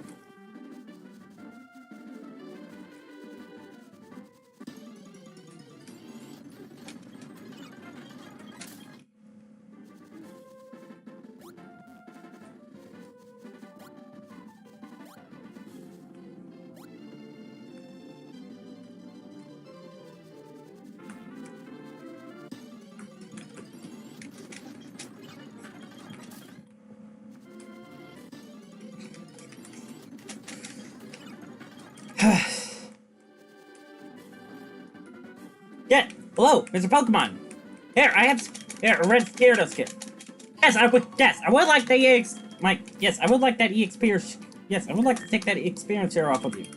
Yeah, hello, Mr. Pokemon. Here, I have a red Gyarados skin. Yes, I would like the yes, I would like that experience. Yes, I would like to take that experience here off of you.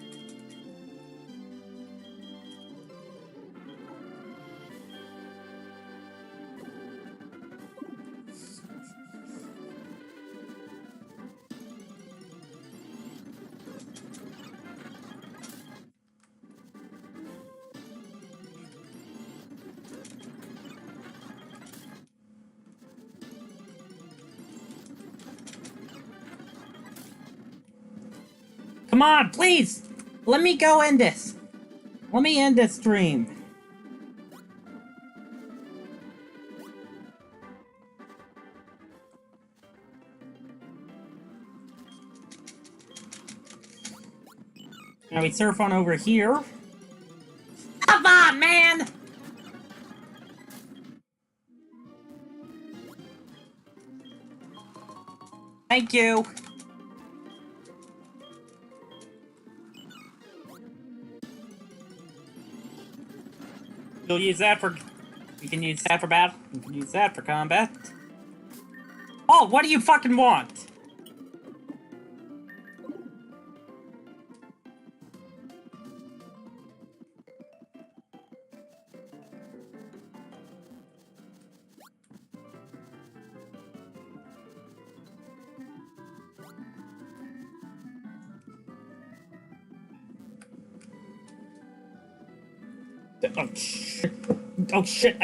Come on, please! Let me go end this. Let me end this stream. Now we surf on over here. Come on, man! Thank you. You'll use that for... You can use that for battle. You can use that for combat. Oh, what do you fucking want? Oh shit. Oh shit.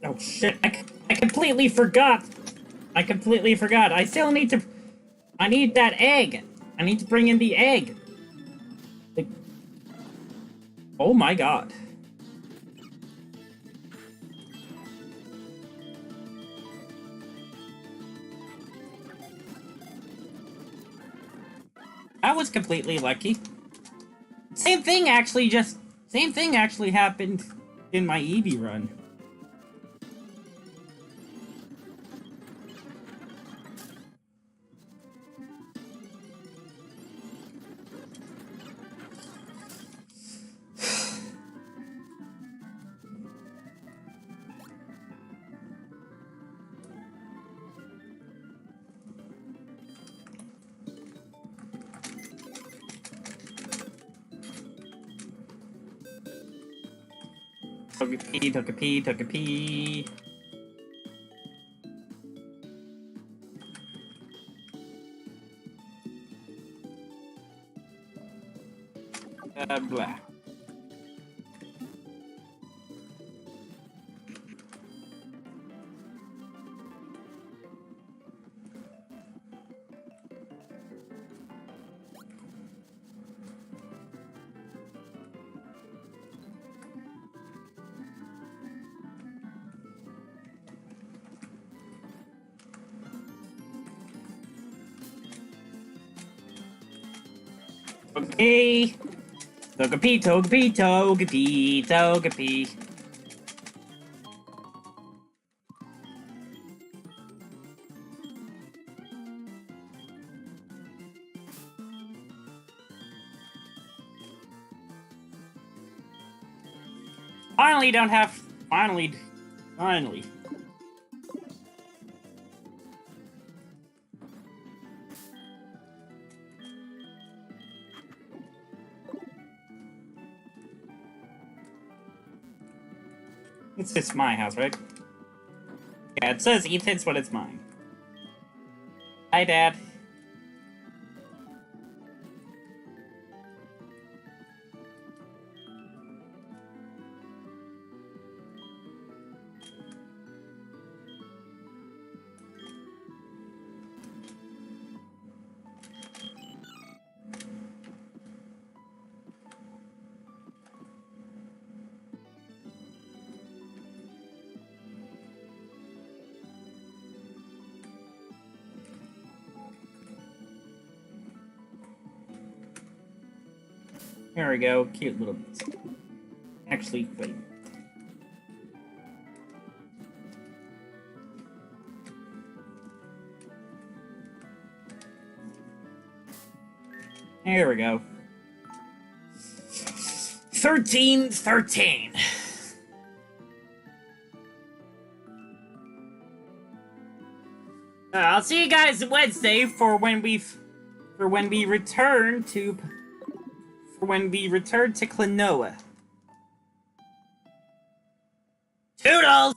Oh shit. I completely forgot. I completely forgot. I still need to... I need that egg. I need to bring in the egg. Oh my god. I was completely lucky. Same thing actually happened in my Eevee run. Took a pee. Blah. Okay. Togepi. Finally. It's my house, right? Yeah, it says Ethan's, but it's mine. Hi, Dad. There we go, cute little bits. Actually, wait. There we go. 13. I'll see you guys Wednesday for when we return to Klonoa. Toodles!